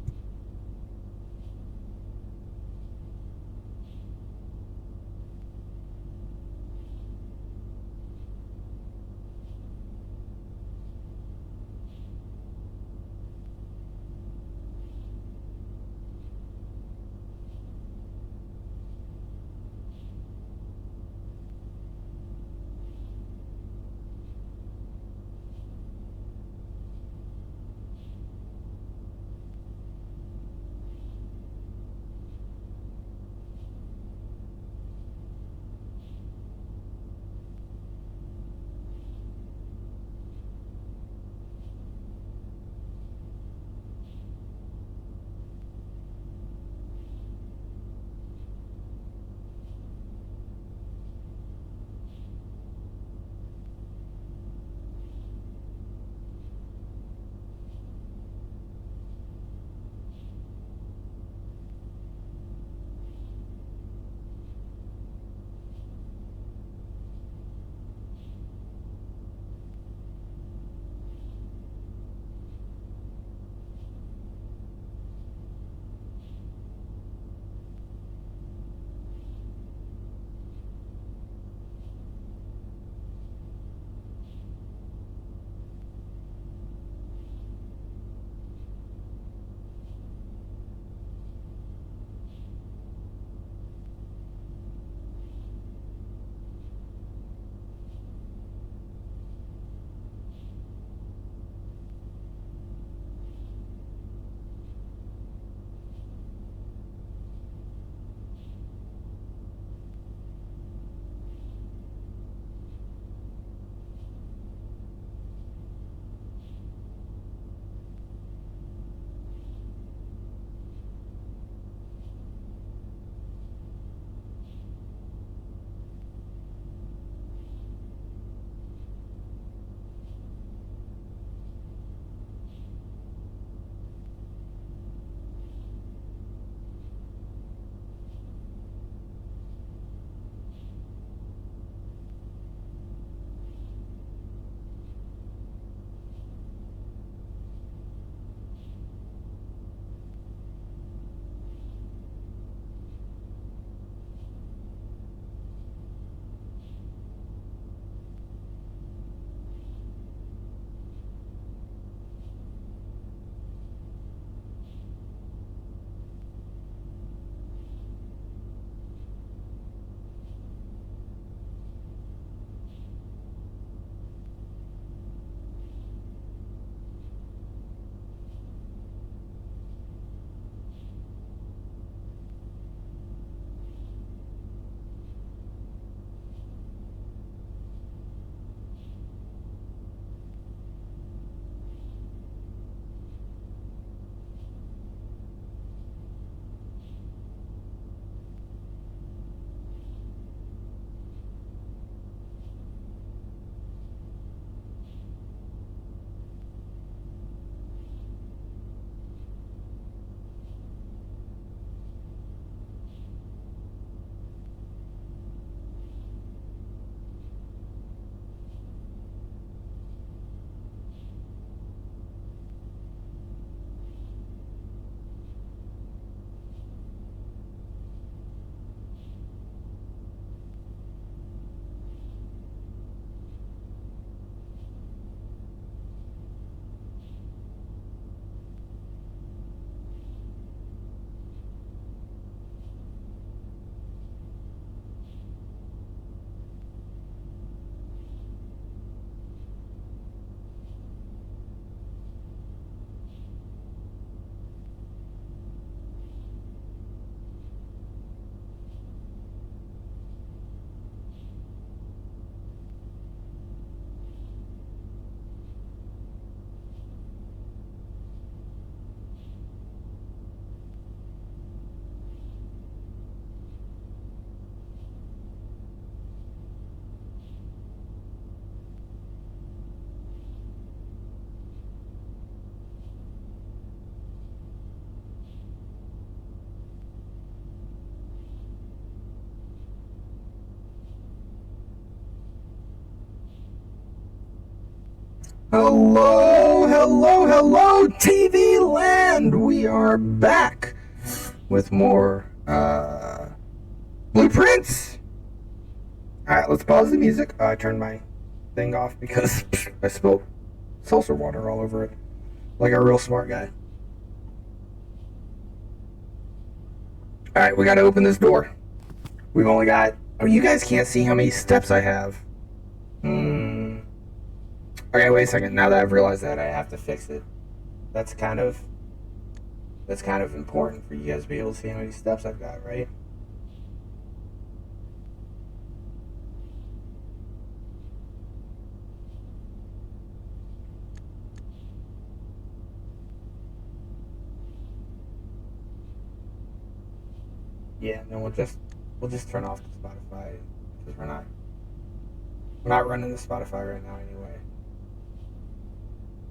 Hello, hello, hello, TV land! We are back with more, blueprints! Alright, let's pause the music. I turned my thing off because I spilled seltzer water all over it. Like a real smart guy. Alright, we gotta open this door. We've only got... Oh, you guys can't see how many steps I have. Okay, wait a second. Now that I've realized that, I have to fix it. That's kind of important for you guys to be able to see how many steps I've got, right? Yeah, no, we'll just turn off the Spotify because we're not running the Spotify right now anyway.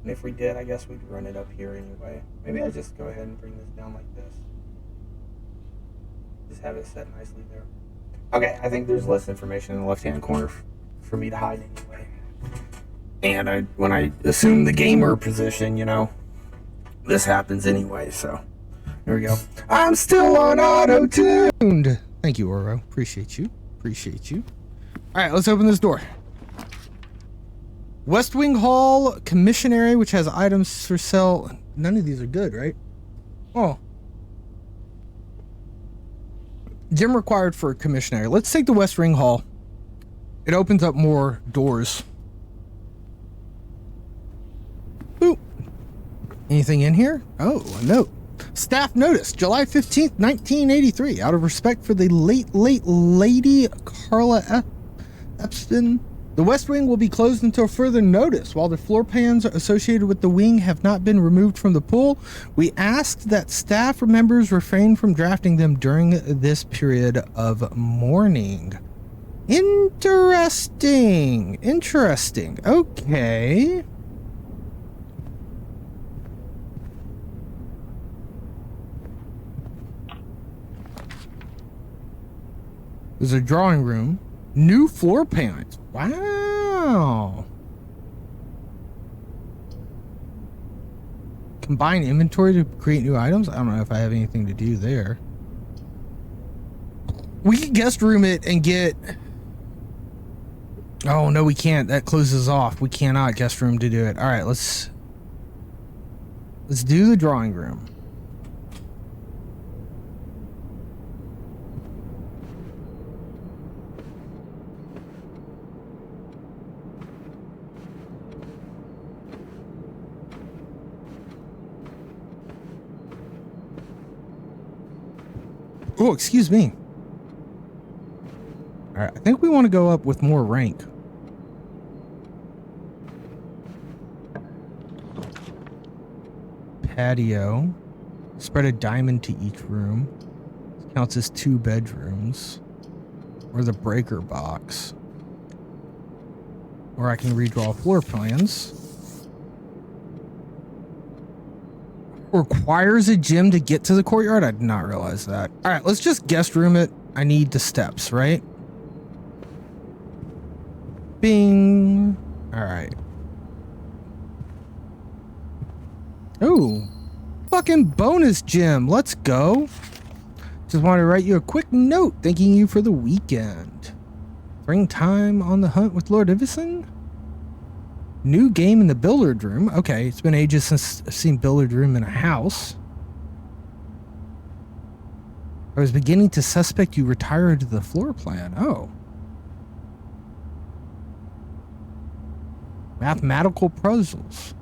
And if we did, I guess we'd run it up here anyway. Maybe I'll just go ahead and bring this down like this. Just have it set nicely there. Okay, I think there's less information in the left-hand corner for me to hide anyway. And when I assume the gamer position, you know, this happens anyway, so there we go. I'm still on auto-tune. Thank you, Oro. Appreciate you. All right, let's open this door. West Wing Hall Commissionary, which has items for sale. None of these are good, right? Oh. Gym required for a commissionary. Let's take the West Wing Hall. It opens up more doors. Boop. Anything in here? Oh, a note. Staff notice, July 15th, 1983. Out of respect for the late Lady Carla Epstein, the West Wing will be closed until further notice. While the floor pans associated with the wing have not been removed from the pool, we ask that staff members refrain from drafting them during this period of mourning. Interesting. Okay. There's a drawing room. New floor plans. Wow. Combine inventory to create new items. I don't know if I have anything to do there. We can guest room it and get... Oh, no, we can't. That closes off. We cannot guest room to do it. All right, let's do the drawing room. Oh, excuse me. All right, I think we want to go up with more rank. Patio. Spread a diamond to each room. This counts as 2 bedrooms. Or the breaker box. Or I can redraw floor plans. Requires a gym to get to the courtyard? I did not realize that. All right, let's just guest room it. I need the steps, right? Bing. All right. Oh, fucking bonus gym. Let's go. Just wanted to write you a quick note thanking you for the weekend. Spring time on the hunt with Lord Ivison? New game in the billiard room. Okay, it's been ages since I've seen billiard room in a house. I was beginning to suspect you retired the floor plan. Oh. Mathematical puzzles.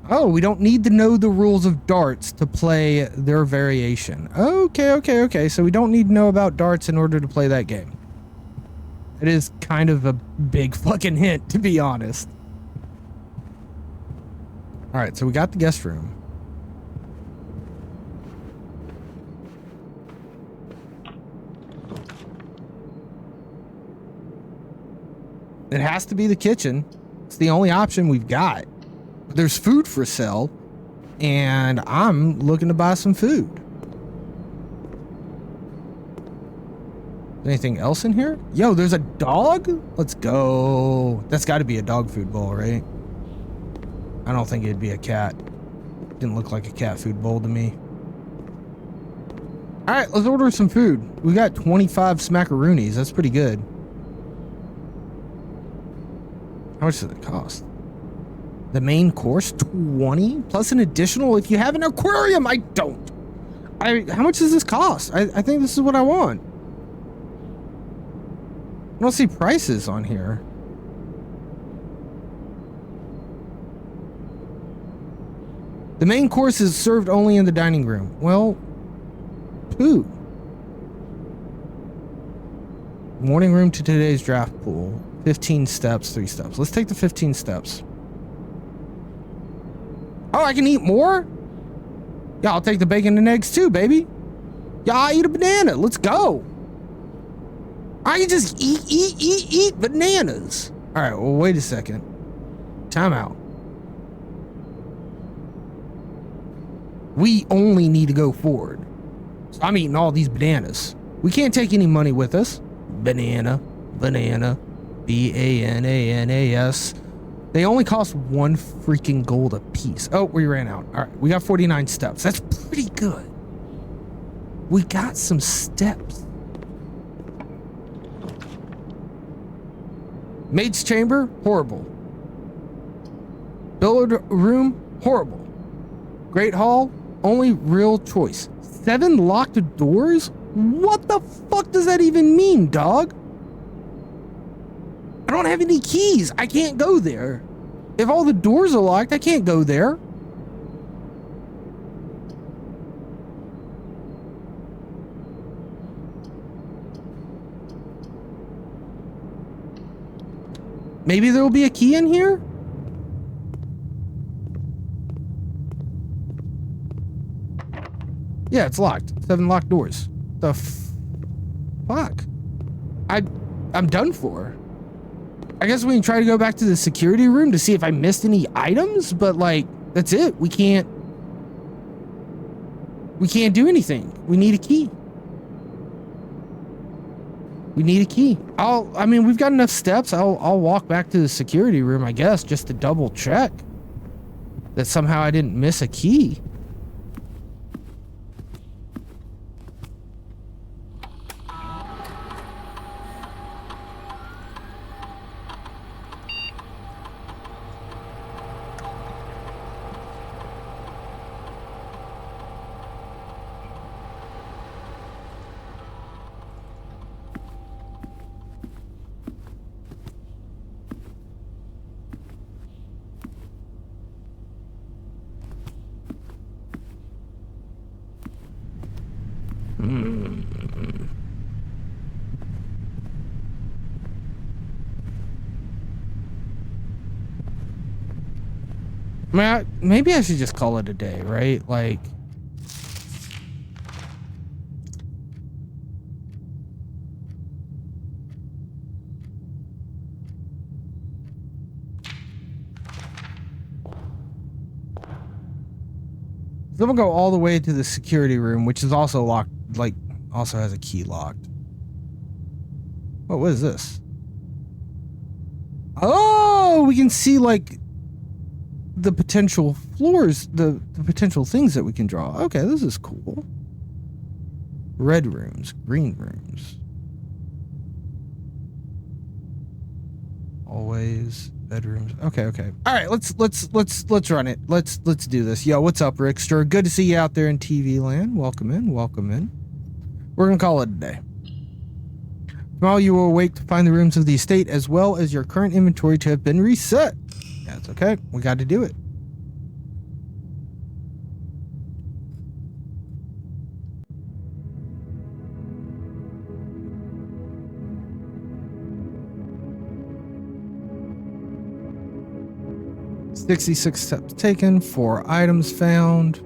Oh, we don't need to know the rules of darts to play their variation. Okay. So we don't need to know about darts in order to play that game. It is kind of a big fucking hint, to be honest. All right, so we got the guest room. It has to be the kitchen. It's the only option we've got. There's food for sale, and I'm looking to buy some food. Anything else in here? Yo, there's a dog? Let's go. That's got to be a dog food bowl, right? I don't think it'd be a cat. Didn't look like a cat food bowl to me. All right, let's order some food. We got 25 smackaroonies. That's pretty good. How much does it cost? The main course, 20 plus an additional if you have an aquarium. I don't. How much does this cost? I think this is what I want. I don't see prices on here. The main course is served only in the dining room. Well, poo. Morning room to today's draft pool. 15 steps, 3 steps. Let's take the 15 steps. Oh, I can eat more? Yeah, I'll take the bacon and eggs too, baby. Yeah, I'll eat a banana. Let's go. I can just eat bananas. All right, well, wait a second. Time out. We only need to go forward. So I'm eating all these bananas. We can't take any money with us. Banana. B-A-N-A-N-A-S. They only cost 1 freaking gold a piece. Oh, we ran out. All right, we got 49 steps. That's pretty good. We got some steps. Maid's chamber, horrible. Billiard room, horrible. Great hall, only real choice. 7 locked doors? What the fuck does that even mean, dog? I don't have any keys. I can't go there. If all the doors are locked, I can't go there. Maybe there will be a key in here? Yeah, it's locked. 7 locked doors. The fuck? I'm done for. I guess we can try to go back to the security room to see if I missed any items, but like, that's it. We can't do anything. We need a key. We need a key. I mean, we've got enough steps. I'll walk back to the security room, I guess, just to double check that somehow I didn't miss a key. Maybe I should just call it a day, right? Like, then we'll go all the way to the security room, which is also locked, like, also has a key locked. What is this? Oh, we can see, like, the potential floors, the potential things that we can draw. Okay, this is cool. Red rooms, green rooms. Always bedrooms. Okay. All right, let's run it. Let's do this. Yo, what's up, Rickster? Good to see you out there in TV land. Welcome in. We're gonna call it a day. Tomorrow you will awake to find the rooms of the estate as well as your current inventory to have been reset. That's okay. We got to do it. $66 steps taken, 4 items found.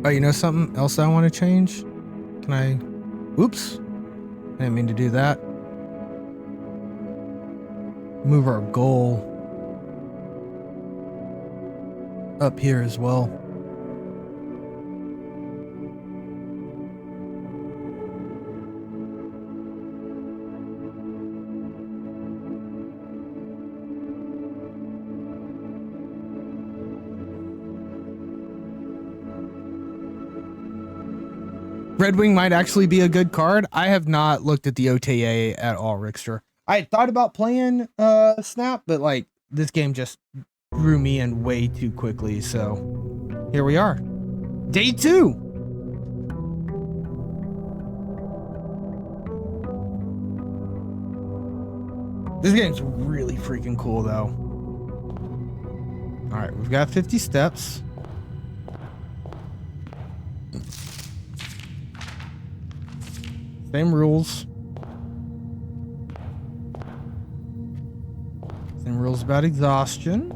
Oh, you know something else I want to change? Can I? Oops. I didn't mean to do that. Move our goal up here as well. Red Wing might actually be a good card. I have not looked at the OTA at all, Rickster. I had thought about playing Snap, but like this game just drew me in way too quickly. So here we are. Day 2. This game's really freaking cool though. All right, we've got 50 steps. Same rules. Same rules about exhaustion.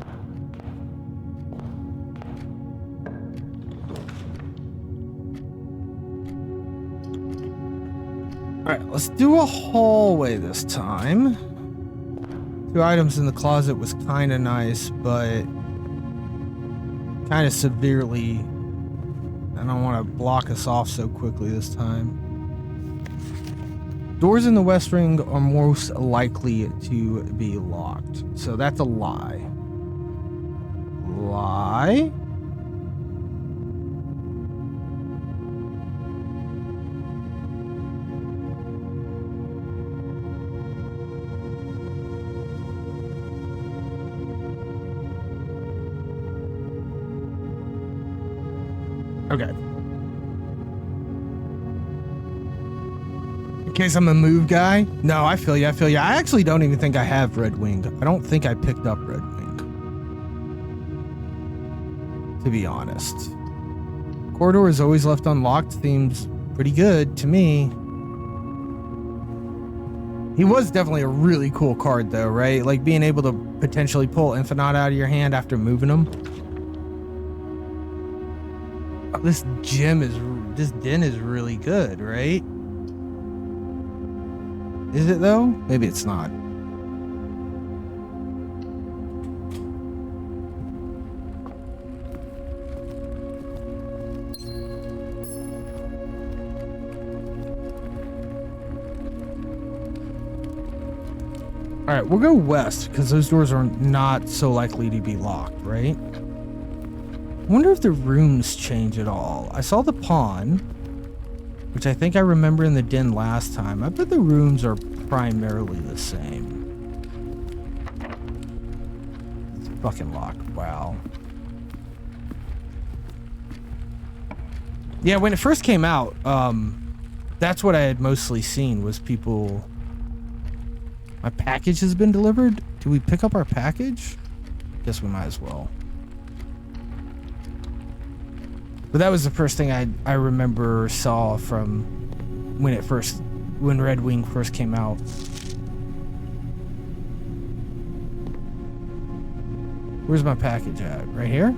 All right, let's do a hallway this time. 2 items in the closet was kind of nice, but kind of severely. I don't want to block us off so quickly this time. Doors in the West Ring are most likely to be locked. So that's a lie. Lie? Okay. In case I'm a move guy. No, I feel you. I feel you. I actually don't even think I have Red Wing. I don't think I picked up Red Wing. To be honest. Corridor is always left unlocked. Seems pretty good to me. He was definitely a really cool card though, right? Like being able to potentially pull Infinite out of your hand after moving him. This den is really good, right? Is it though? Maybe it's not. All right, we'll go west because those doors are not so likely to be locked, right? I wonder if the rooms change at all. I saw the pawn, which I think I remember in the den last time. I bet the rooms are primarily the same. It's fucking locked. Wow. Yeah, when it first came out, that's what I had mostly seen was people... My package has been delivered? Do we pick up our package? Guess we might as well. But that was the first thing I remember saw from when Red Wing first came out. Where's my package at? Right here?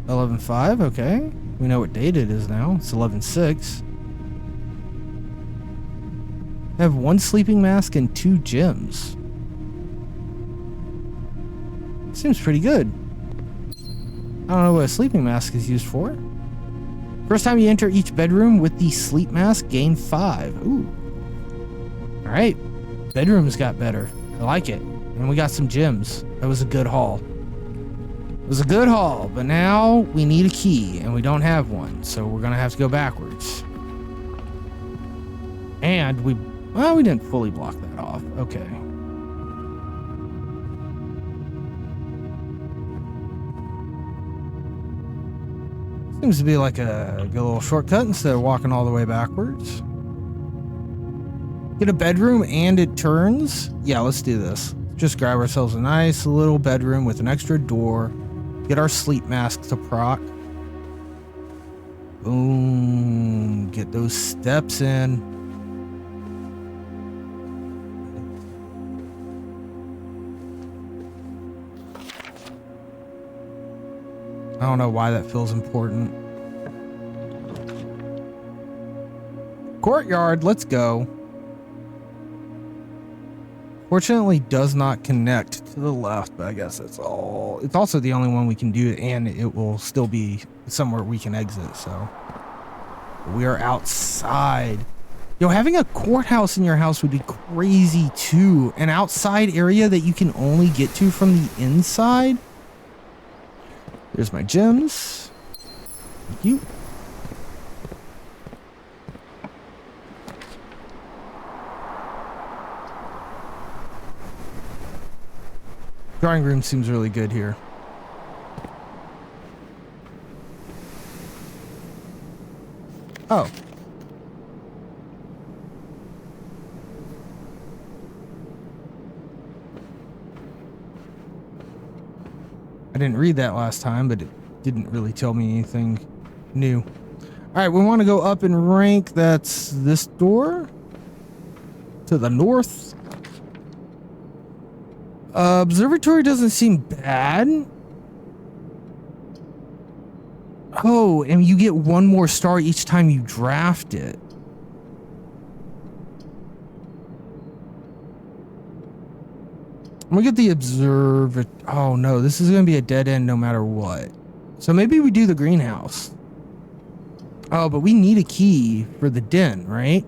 11.5, okay. We know what date it is now. It's 11.6. I have 1 sleeping mask and 2 gems. Seems pretty good. I don't know what a sleeping mask is used for. First time you enter each bedroom with the sleep mask, gain 5. Ooh. Alright. Bedrooms got better. I like it. And we got some gems. That was a good haul. It was a good haul, but now we need a key, and we don't have one, so we're gonna have to go backwards. And we didn't fully block that off. Okay. Seems to be like a good little shortcut instead of walking all the way backwards. Get a bedroom and it turns. Yeah, let's do this. Just grab ourselves a nice little bedroom with an extra door. Get our sleep mask to proc. Boom. Get those steps in. I don't know why that feels important. Courtyard, let's go. Fortunately, does not connect to the left, but I guess that's all. It's also the only one we can do, and it will still be somewhere we can exit, so. We are outside. Yo, having a courthouse in your house would be crazy, too. An outside area that you can only get to from the inside. There's my gems. Thank you. Drawing room seems really good here. Oh. I didn't read that last time, but it didn't really tell me anything new. All right, we want to go up in rank. That's this door to the north. Observatory doesn't seem bad. Oh, and you get one more star each time you draft it. I'm gonna get the observer. Oh no, this is gonna be a dead end no matter what. So maybe we do the greenhouse. Oh, but we need a key for the den, right?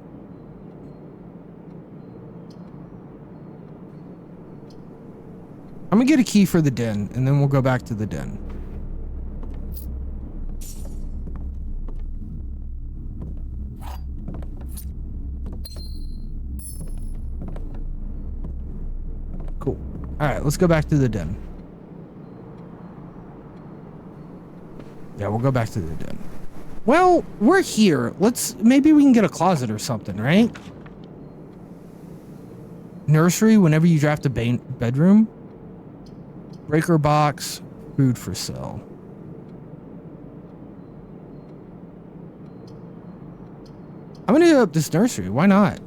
I'm gonna get a key for the den, and then we'll go back to the den. Cool. All right, let's go back to the den. Yeah, we'll go back to the den. Well, we're here. Maybe we can get a closet or something, right? Nursery, whenever you draft a bedroom. Breaker box, food for sale. I'm gonna hit up this nursery. Why not?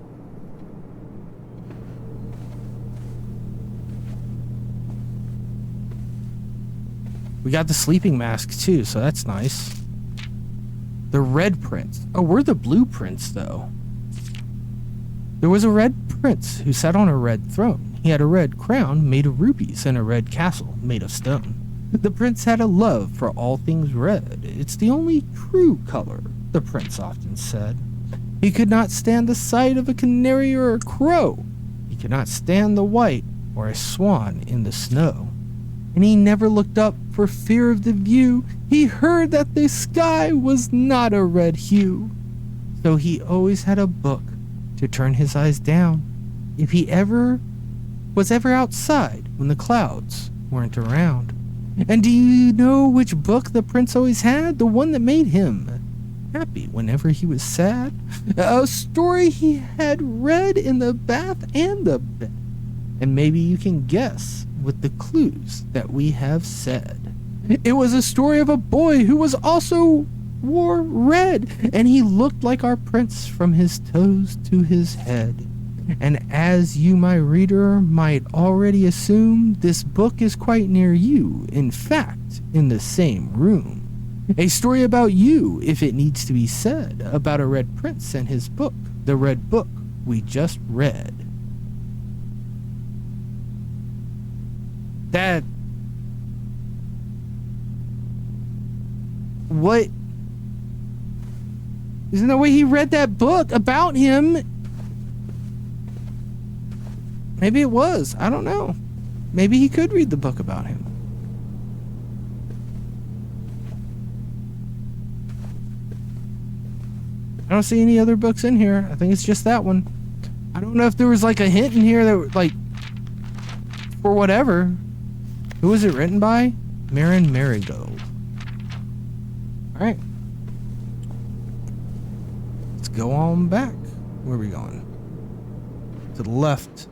We got the sleeping mask too, so that's nice. The red prince. Oh, we're the blueprints though. There was a red prince who sat on a red throne. He had a red crown made of rubies and a red castle made of stone. The prince had a love for all things red. It's the only true color, the prince often said. He could not stand the sight of a canary or a crow. He could not stand the white or a swan in the snow. And he never looked up for fear of the view. He heard that the sky was not a red hue. So he always had a book to turn his eyes down if he was ever outside when the clouds weren't around. And do you know which book the prince always had? The one that made him happy whenever he was sad. A story he had read in the bath and the bed. And maybe you can guess with the clues that we have said. It was a story of a boy who was also wore red, and he looked like our prince from his toes to his head. And as you, my reader, might already assume, this book is quite near you, in fact, in the same room. A story about you, if it needs to be said, about a red prince and his book, the red book we just read. What? Isn't that way he read that book about him? Maybe it was. I don't know. Maybe he could read the book about him. I don't see any other books in here. I think it's just that one. I don't know if there was like a hint in here that like for whatever. Who was it written by? Marin Marigold. All right. Let's go on back. Where are we going? To the left.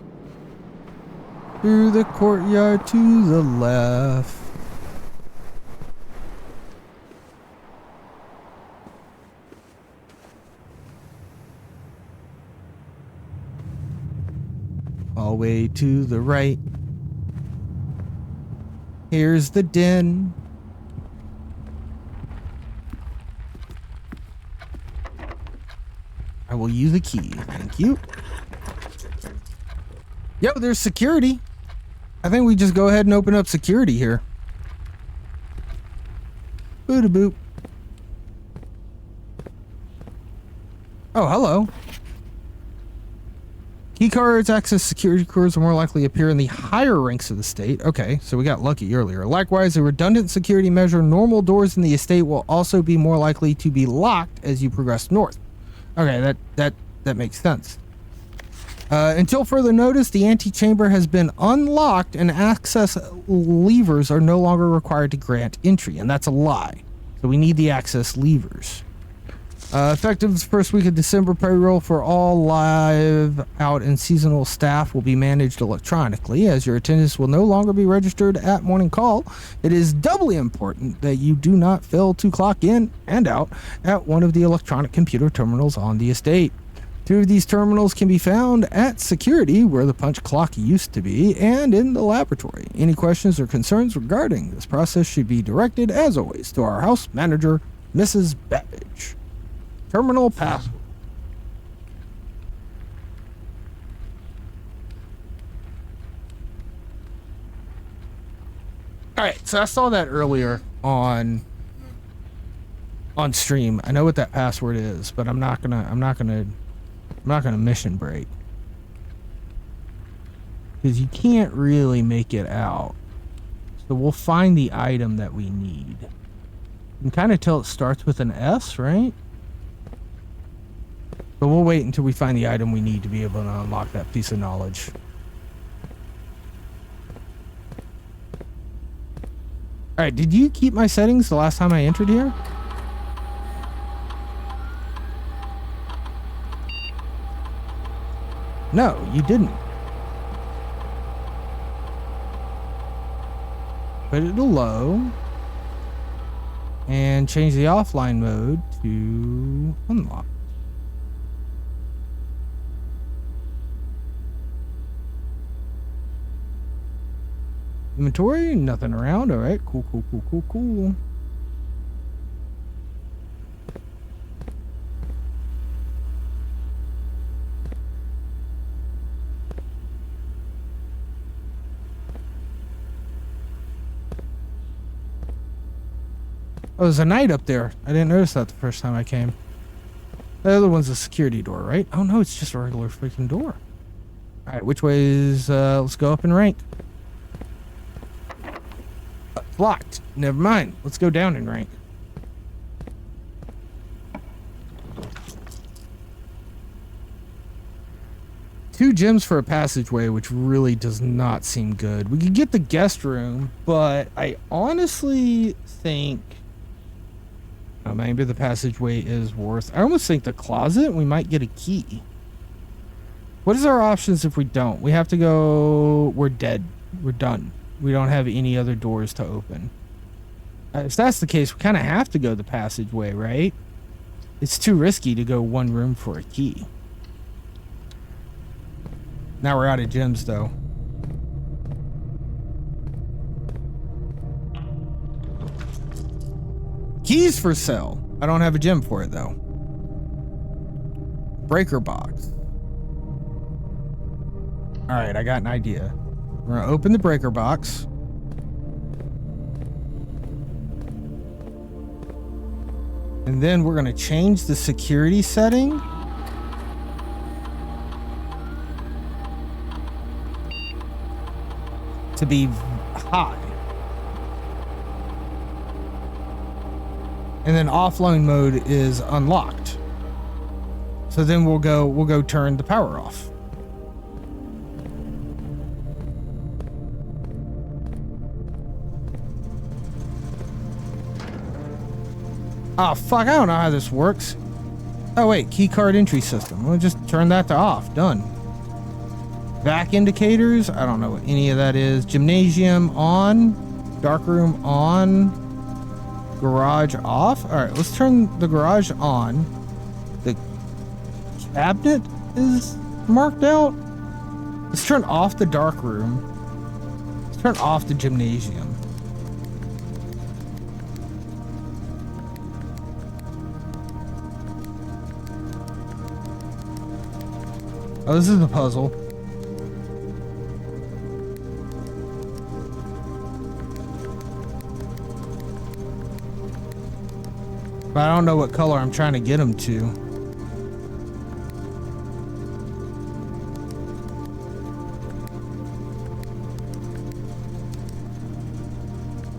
Through the courtyard to the left. All the way to the right. Here's the den. I will use a key. Thank you. Yo, there's security. I think we just go ahead and open up security here. Boop boop. Oh, hello. Key cards, access security cards are more likely to appear in the higher ranks of the state. Okay, so we got lucky earlier. Likewise, a redundant security measure, normal doors in the estate will also be more likely to be locked as you progress north. Okay, that makes sense. Until further notice, the antechamber has been unlocked and access levers are no longer required to grant entry, and that's a lie. So we need the access levers. Effective the first week of December, payroll for all live, out, and seasonal staff will be managed electronically, as your attendance will no longer be registered at morning call. It is doubly important that you do not fail to clock in and out at one of the electronic computer terminals on the estate. 2 of these terminals can be found at security, where the punch clock used to be, and in the laboratory. Any questions or concerns regarding this process should be directed, as always, to our house manager, Mrs. Babbage. Terminal password. All right, so I saw that earlier on stream. I know what that password is, but I'm not gonna mission break, because you can't really make it out. So we'll find the item that we need. You can kind of tell it starts with an S, right? But we'll wait until we find the item we need to be able to unlock that piece of knowledge. Alright, did you keep my settings the last time I entered here? No, you didn't. Put it to low. And change the offline mode to unlock. Inventory, nothing around. All right, cool. Oh, there's a knight up there. I didn't notice that the first time I came. The other one's a security door, right? Oh no, it's just a regular freaking door. All right, which way is? Let's go up in rank. Locked. Never mind. Let's go down in rank. Two gems for a passageway, which really does not seem good. We could get the guest room, but I honestly think maybe the passageway is worth. I almost think the closet, we might get a key. What is our options if we don't? We have to go. We're dead. We're done. We don't have any other doors to open. If that's the case, we kind of have to go the passageway, right? It's too risky to go one room for a key. Now we're out of gems, though. Keys for sale. I don't have a gem for it, though. Breaker box. All right, I got an idea. We're gonna open the breaker box. And then we're gonna change the security setting to be high. And then offline mode is unlocked. So then we'll go turn the power off. Oh, fuck, I don't know how this works. Oh, wait, key card entry system. We'll just turn that to off. Done. Back indicators. I don't know what any of that is. Gymnasium on. Darkroom on. Garage off. All right, let's turn the garage on. The cabinet is marked out. Let's turn off the darkroom. Let's turn off the gymnasium. Oh, this is the puzzle. But I don't know what color I'm trying to get them to.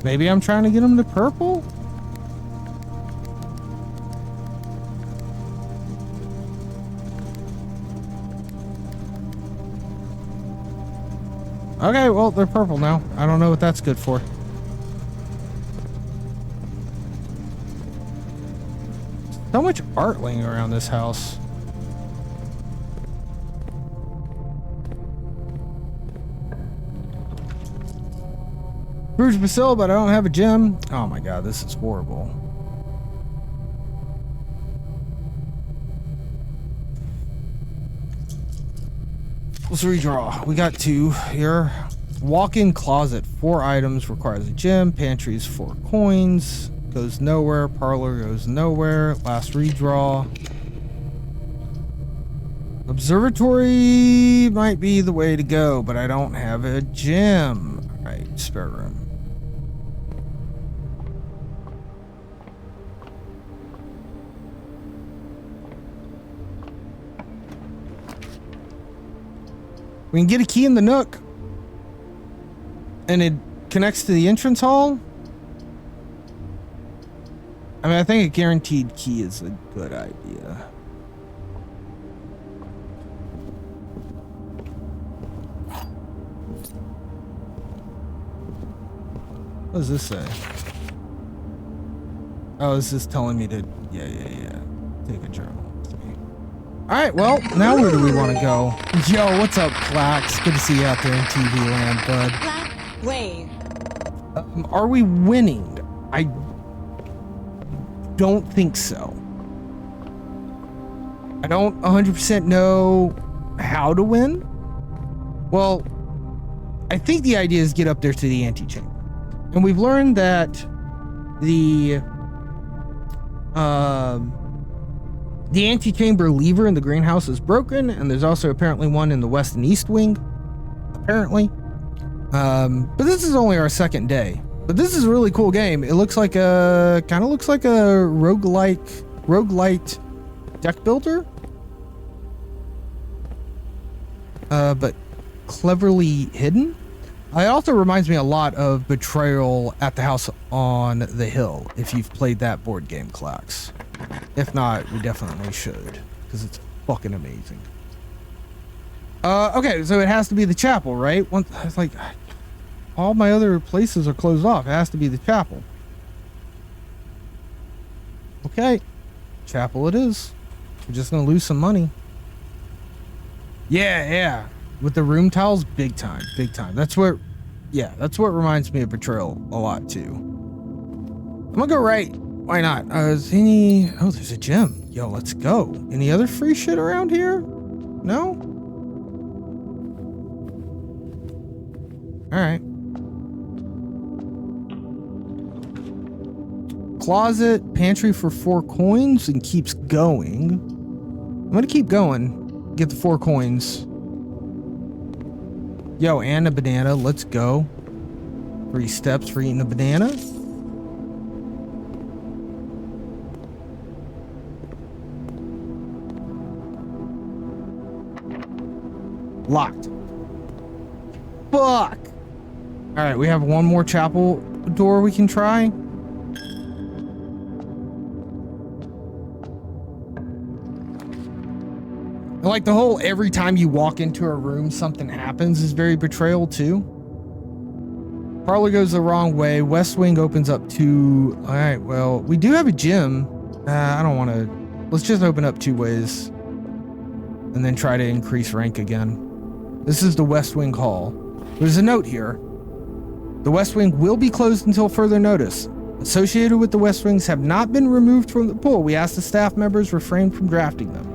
Maybe I'm trying to get them to purple? Okay, well, they're purple now. I don't know what that's good for. So much art laying around this house. Rouge Basil, but I don't have a gem. Oh my god, this is horrible. Let's redraw. We got 2 here. Walk-in closet, 4 items, requires a gem. Pantries, 4 coins. Goes nowhere. Parlor goes nowhere. Last redraw. Observatory might be the way to go, but I don't have a gem. Alright, spare room. We can get a key in the nook. And it connects to the entrance hall. I mean, I think a guaranteed key is a good idea. What does this say? Oh, this is telling me to, yeah. Take a journal. All right, well, now where do we want to go? Yo, what's up, Plax? Good to see you out there in TV land, bud. Black wave. Are we winning? I don't think so. I don't 100% know how to win. Well, I think the idea is get up there to the antechamber. And we've learned that the antechamber lever in the greenhouse is broken, and there's also apparently one in the west and east wing. Apparently. But this is only our second day. But this is a really cool game. It looks like a kind of looks like a roguelite deck builder. But cleverly hidden. It also reminds me a lot of Betrayal at the House on the Hill, if you've played that board game, Clax. If not, we definitely should, because it's fucking amazing. Okay, so it has to be the chapel, right? It's like, all my other places are closed off. It has to be the chapel. Okay, chapel it is. We're just gonna lose some money. Yeah. With the room tiles, big time. That's what reminds me of Betrayal a lot too. I'm gonna go right. Why not? Is any? Oh, there's a gem. Yo, let's go. Any other free shit around here? No. All right. Closet, pantry for 4 coins, and keeps going. I'm gonna keep going. Get the 4 coins. Yo, and a banana. Let's go. 3 steps for eating a banana. Locked. Fuck. All right, we have one more chapel door we can try. Like the whole every time you walk into a room something happens is very Betrayal too. Parlor goes the wrong way. West wing opens up 2. All right, well, we do have a gym. I don't want to. Let's just open up 2 ways and then try to increase rank again. This is the West Wing Hall. There's a note here. The West Wing will be closed until further notice. Associated with the West Wings have not been removed from the pool. We ask the staff members refrain from drafting them.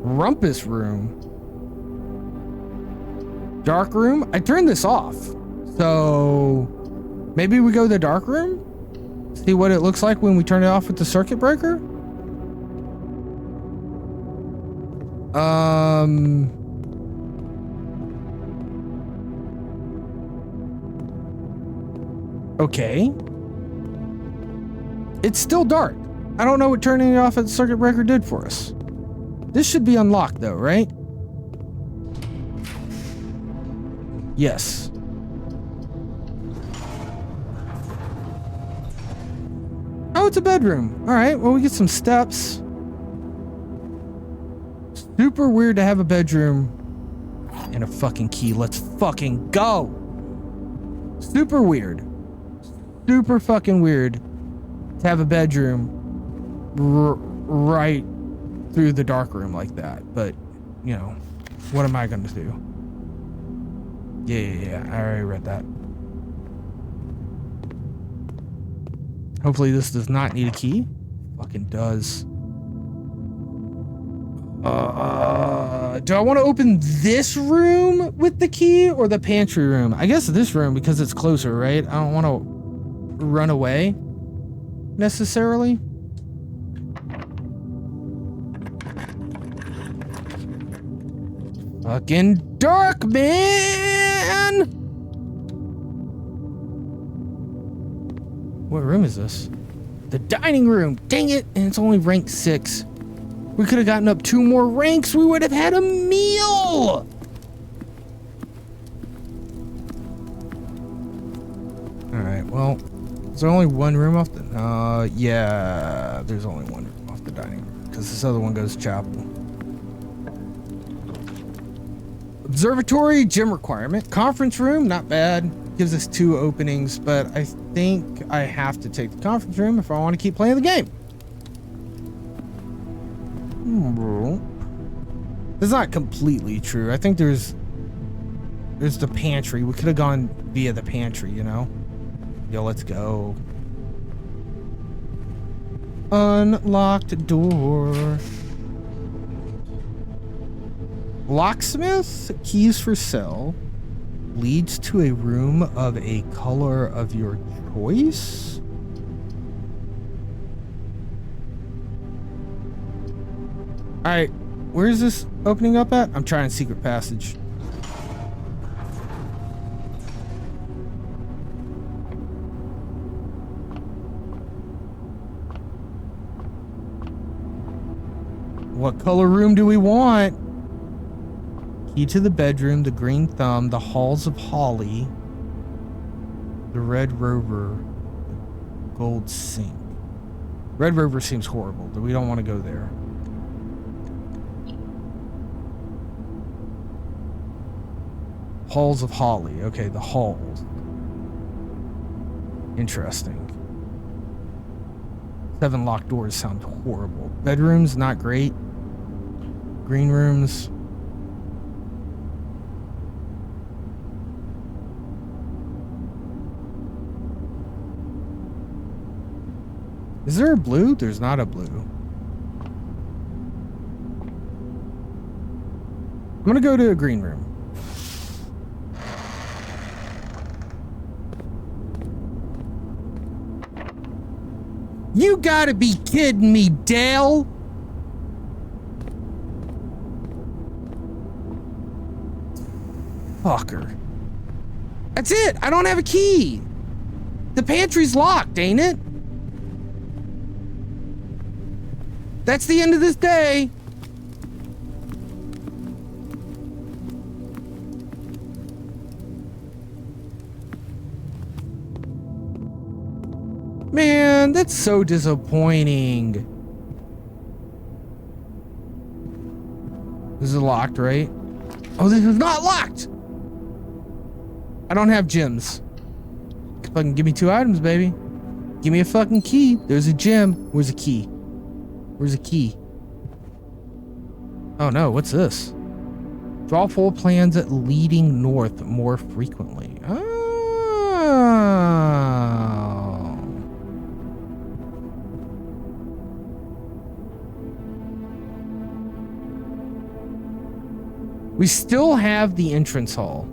Rumpus room. Dark room. I turned this off. So maybe we go to the dark room? See what it looks like when we turn it off with the circuit breaker? Okay. It's still dark. I don't know what turning it off at the circuit breaker did for us. This should be unlocked though, right? Yes. Oh, it's a bedroom. All right, well, we get some steps. Super weird to have a bedroom and a fucking key. Let's fucking go. Super weird. Super fucking weird to have a bedroom right through the dark room like that. But, you know, what am I going to do? Yeah. I already read that. Hopefully this does not need a key. Fucking does. Do I want to open this room with the key or the pantry room? I guess this room because it's closer, right? I don't want to run away necessarily. Fucking dark, man! What room is this? The dining room. Dang it. And it's only rank 6. We could have gotten up 2 more ranks. We would have had a meal. All right. Well, is there only one room off the... yeah. There's only one room off the dining room because this other one goes to chapel. Observatory, gym requirement. Conference room, not bad. Gives us 2 openings, but I think I have to take the conference room if I want to keep playing the game. That's not completely true. I think there's the pantry. We could have gone via the pantry, you know? Yo, let's go. Unlocked door. Locksmith, keys for sale. Leads to a room of a color of your choice. All right, where is this opening up at? I'm trying secret passage. What color room do we want? Key to the bedroom, the green thumb, the halls of holly, the red rover, gold sink. Red rover seems horrible, but we don't want to go there. Halls of holly. Okay, the halls. Interesting. 7 locked doors sound horrible. Bedrooms, not great. Green rooms. Is there a blue? There's not a blue. I'm gonna go to a green room. You gotta be kidding me, Dale! Fucker. That's it! I don't have a key! The pantry's locked, ain't it? That's the end of this day. Man, that's so disappointing. This is locked, right? Oh, this is not locked. I don't have gems. Fucking give me 2 items, baby. Give me a fucking key. There's a gem. Where's a key? Where's a key? Oh no, what's this? Draw full plans leading north more frequently. Oh. We still have the entrance hall.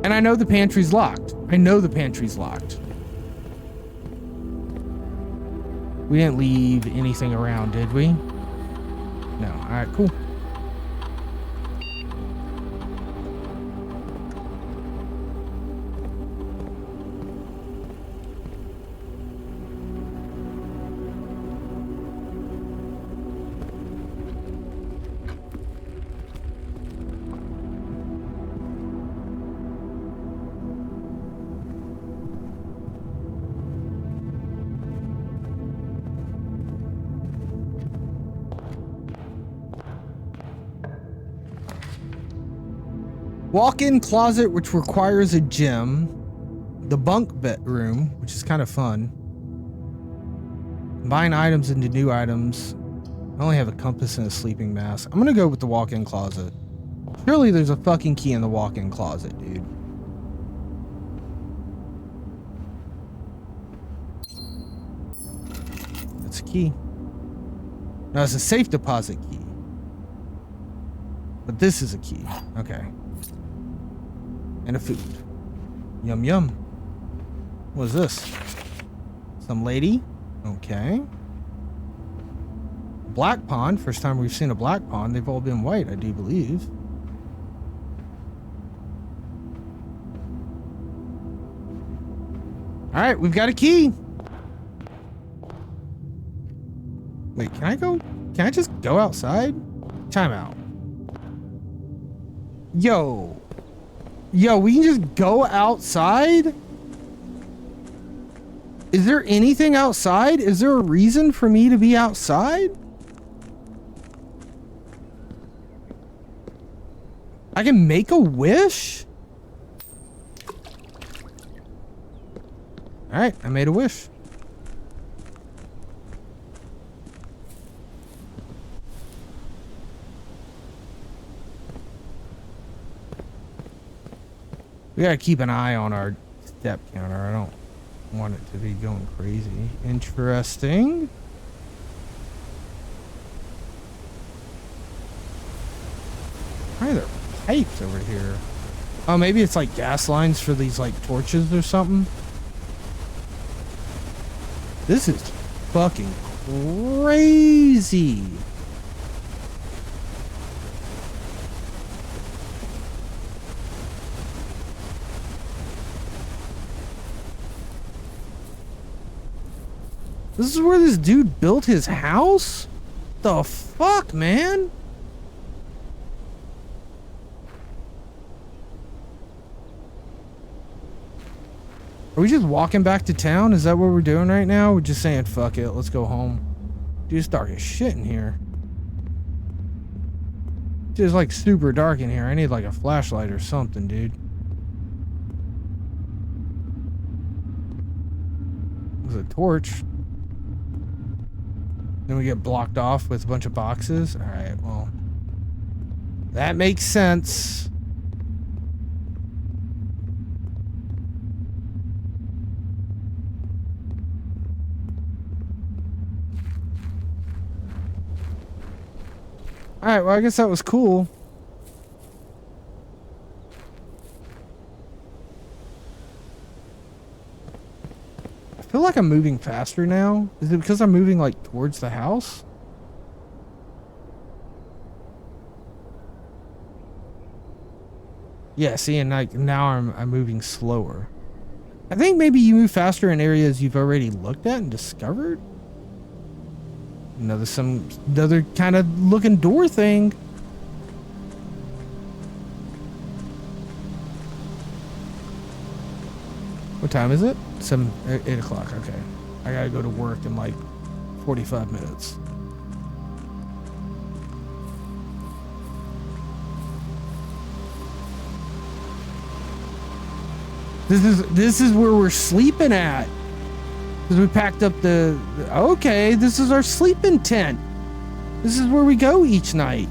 And I know the pantry's locked. I know the pantry's locked. We didn't leave anything around, did we? No. All right, cool. Walk-in closet, which requires a gym. The bunk bedroom, which is kind of fun. Combine items into new items. I only have a compass and a sleeping mask. I'm gonna go with the walk-in closet. Surely there's a fucking key in the walk-in closet, dude. That's a key. No, it's a safe deposit key. But this is a key. Okay. And a food. Yum yum. What is this? Some lady? Okay. Black pond. First time we've seen a black pond. They've all been white, I do believe. Alright, we've got a key. Wait, can I go? Can I just go outside? Time out. Yo, we can just go outside? Is there anything outside? Is there a reason for me to be outside? I can make a wish? All right, I made a wish. We gotta keep an eye on our step counter. I don't want it to be going crazy. Interesting. Why are there pipes over here? Oh, maybe it's like gas lines for these like torches or something. This is fucking crazy. This is where this dude built his house? The fuck, man? Are we just walking back to town? Is that what we're doing right now? We're just saying, fuck it, let's go home. Dude, it's dark as shit in here. Dude, it's like super dark in here. I need like a flashlight or something, dude. There's a torch. Then we get blocked off with a bunch of boxes. All right, well, that makes sense. All right, well, I guess that was cool. I feel like I'm moving faster now. Is it because I'm moving like towards the house? Yeah, see, and like now I'm moving slower. I think maybe you move faster in areas you've already looked at and discovered. You know, there's some other kind of looking door thing. What time is it? 8 o'clock. Okay. I gotta go to work in like 45 minutes. This is where we're sleeping at. Because we packed up okay, this is our sleeping tent. This is where we go each night.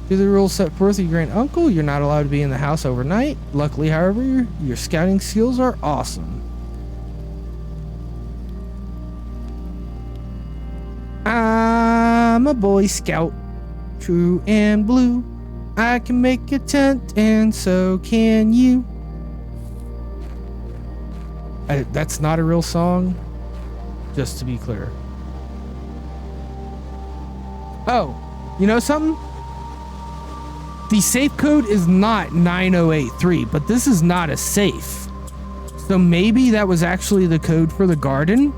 Do the rules set forth with your grand uncle. You're not allowed to be in the house overnight. Luckily, however, your scouting skills are awesome. I'm a Boy Scout, true and blue. I can make a tent, and so can you. That's not a real song, just to be clear. Oh, you know something? The safe code is not 9083, but this is not a safe. So maybe that was actually the code for the garden?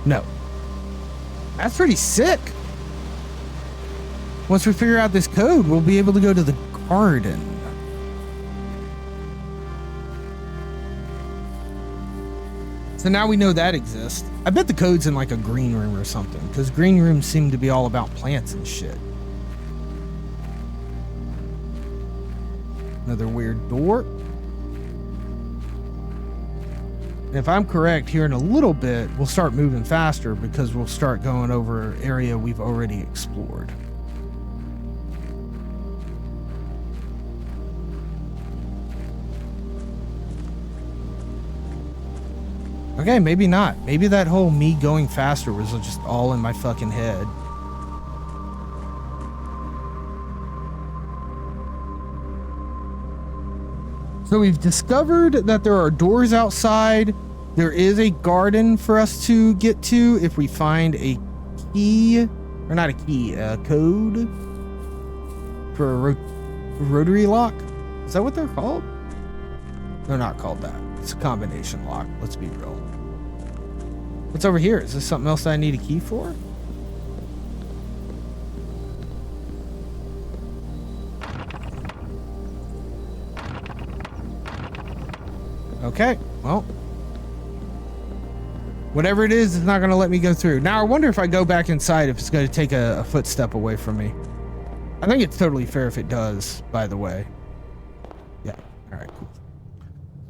No. That's pretty sick. Once we figure out this code, we'll be able to go to the garden. So now we know that exists. I bet the code's in like a green room or something, because green rooms seem to be all about plants and shit. Another weird door. And if I'm correct, here in a little bit, we'll start moving faster because we'll start going over an area we've already explored. Okay, maybe not. Maybe that whole me going faster was just all in my fucking head. So we've discovered that there are doors outside. There is a garden for us to get to if we find a key, or not a key, a code for a rotary lock. Is that what they're called? They're not called that. It's a combination lock. Let's be real. What's over here? Is this something else that I need a key for? Okay, well, whatever it is, it's not going to let me go through. Now, I wonder if I go back inside, if it's going to take a footstep away from me. I think it's totally fair if it does, by the way. Yeah, all right, cool.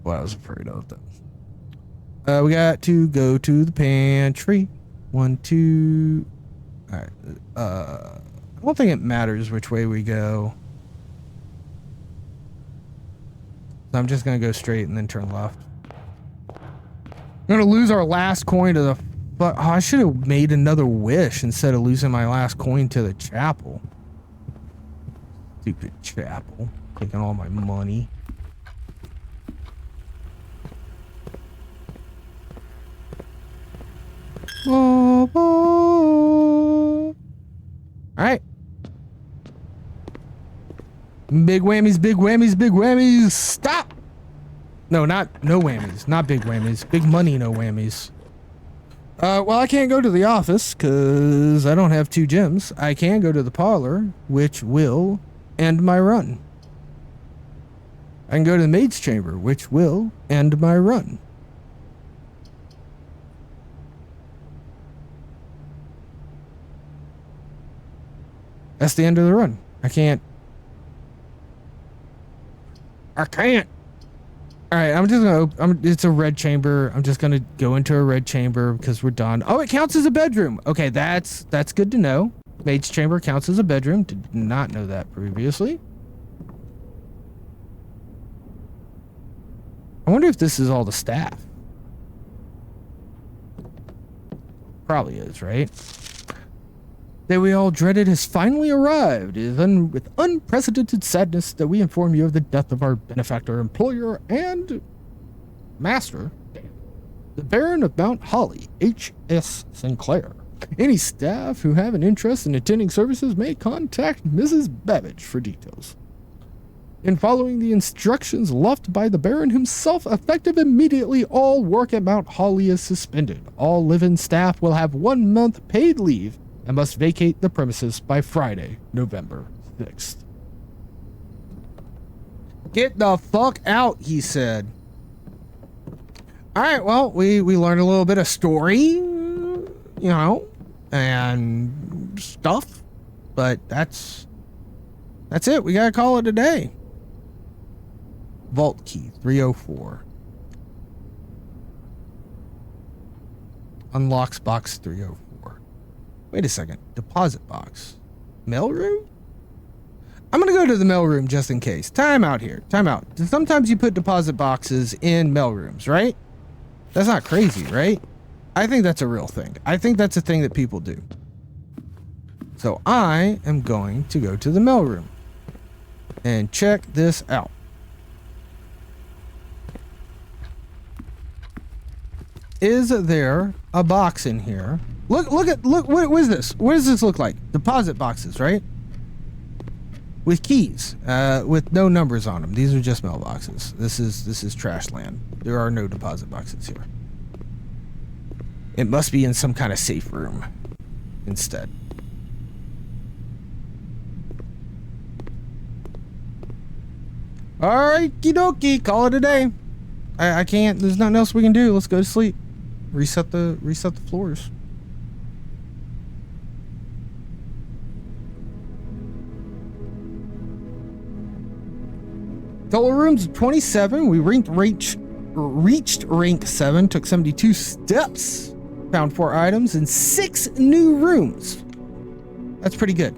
What I was afraid of, though. We got to go to the pantry. 1, 2. All right. I don't think it matters which way we go. I'm just going to go straight and then turn left. We're going to lose our last coin to the... But oh, I should have made another wish instead of losing my last coin to the chapel. Stupid chapel. Taking all my money. All right. Big whammies, big whammies, big whammies. Stop. No whammies. Not big whammies. Big money, no whammies. Well, I can't go to the office because I don't have 2 gems. I can go to the parlor, which will end my run. I can go to the maid's chamber, which will end my run. That's the end of the run. I can't. All right, I'm just gonna. It's a red chamber. I'm just gonna go into a red chamber because we're done. Oh, it counts as a bedroom. Okay, that's good to know. Maid's chamber counts as a bedroom. Did not know that previously. I wonder if this is all the staff. Probably is, right? Day we all dreaded has finally arrived. It is with unprecedented sadness that we inform you of the death of our benefactor, employer, and master, the Baron of Mount Holly, H.S. Sinclair. Any staff who have an interest in attending services may contact Mrs. Babbage for details. In following the instructions left by the Baron himself, effective immediately, all work at Mount Holly is suspended. All live-in staff will have 1 month paid leave and must vacate the premises by Friday, November 6th. Get the fuck out, he said. All right, well, we learned a little bit of story, you know, and stuff, but that's it. We gotta call it a day. Vault key 304. Unlocks box 304. Wait a second. Deposit box. Mailroom? I'm going to go to the mailroom just in case. Time out here. Time out. Sometimes you put deposit boxes in mailrooms, right? That's not crazy, right? I think that's a real thing. I think that's a thing that people do. So I am going to go to the mailroom and check this out. Is there a box in here? Look, what is this? What does this look like? Deposit boxes, right? With keys, with no numbers on them. These are just mailboxes. This is trash land. There are no deposit boxes here. It must be in some kind of safe room instead. Alright, dokie, call it a day. I can't, there's nothing else we can do. Let's go to sleep. Reset the floors. Total rooms 27. We reached rank 7, took 72 steps, found 4 items and 6 new rooms. That's pretty good.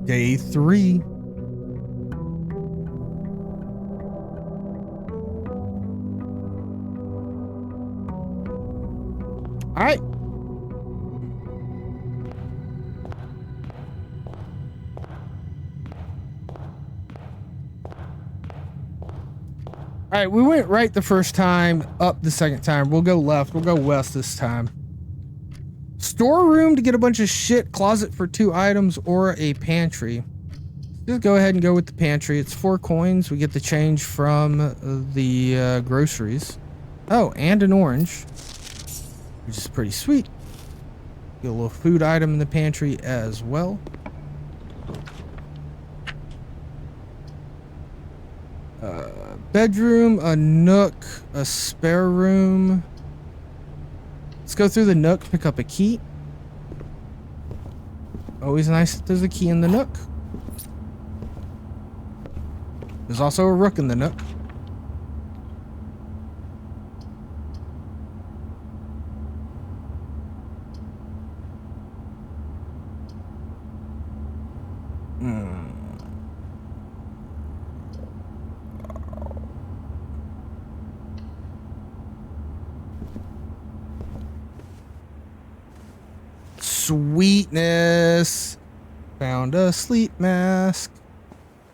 Day 3. All right. All right, we went right the first time, up the second time. We'll go left. We'll go west this time. Storeroom to get a bunch of shit, closet for 2 items, or a pantry. Just go ahead and go with the pantry. It's 4 coins. We get the change from the groceries. Oh, and an orange, which is pretty sweet. Get a little food item in the pantry as well. Bedroom, a nook, a spare room. Let's go through the nook, pick up a key. Always nice that there's a key in the nook. There's also a rook in the nook. Sweetness. Found a sleep mask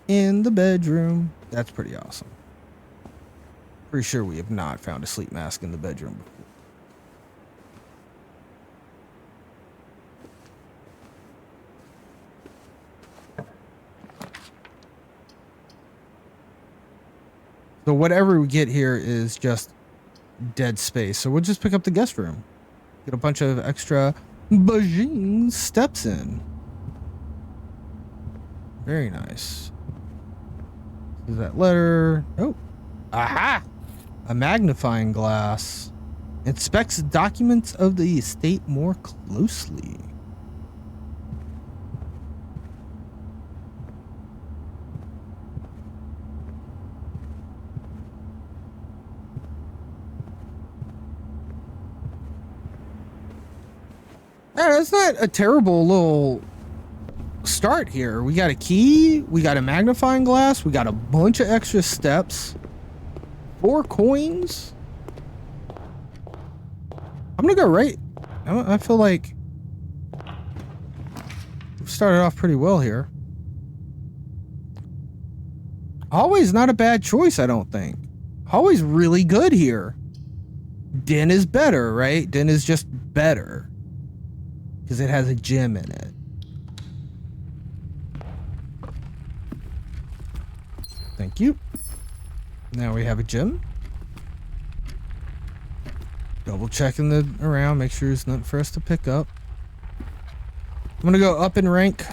in the bedroom. That's pretty awesome. Pretty sure we have not found a sleep mask in the bedroom before. So whatever we get here is just dead space. So we'll just pick up the guest room. Get a bunch of extra bajing steps in. Very nice. Is that letter? Oh. Aha! A magnifying glass. Inspects documents of the estate more closely. Yeah, that's not a terrible little start here. We got a key, we got a magnifying glass, we got a bunch of extra steps, 4 coins. I'm gonna go right. I feel like we've started off pretty well here. Hallway's not a bad choice, I don't think. Hallway's really good here. Den is better, right? Den is just better because it has a gym in it. Thank you. Now we have a gym. Double checking the around, make sure there's nothing for us to pick up. I'm gonna go up in rank.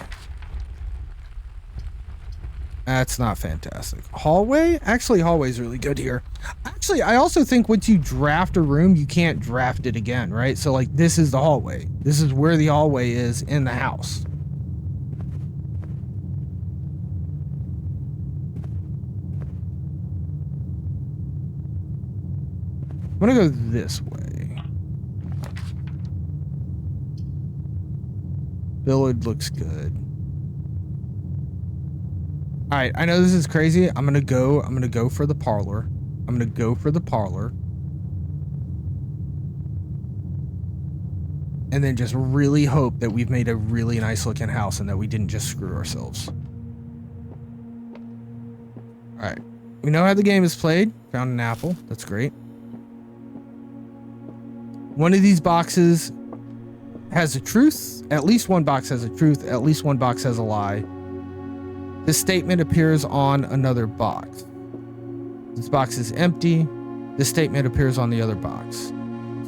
That's not fantastic. Hallway? Actually, hallway's really good here. Actually, I also think once you draft a room, you can't draft it again, right? So like this is the hallway. This is where the hallway is in the house. I'm gonna go this way. Village looks good. All right, I know this is crazy. I'm gonna go for the parlor. I'm gonna go for the parlor. And then just really hope that we've made a really nice looking house and that we didn't just screw ourselves. All right, we know how the game is played. Found an apple, that's great. One of these boxes has a truth. At least one box has a truth. At least one box has a lie. This statement appears on another box. This box is empty. This statement appears on the other box.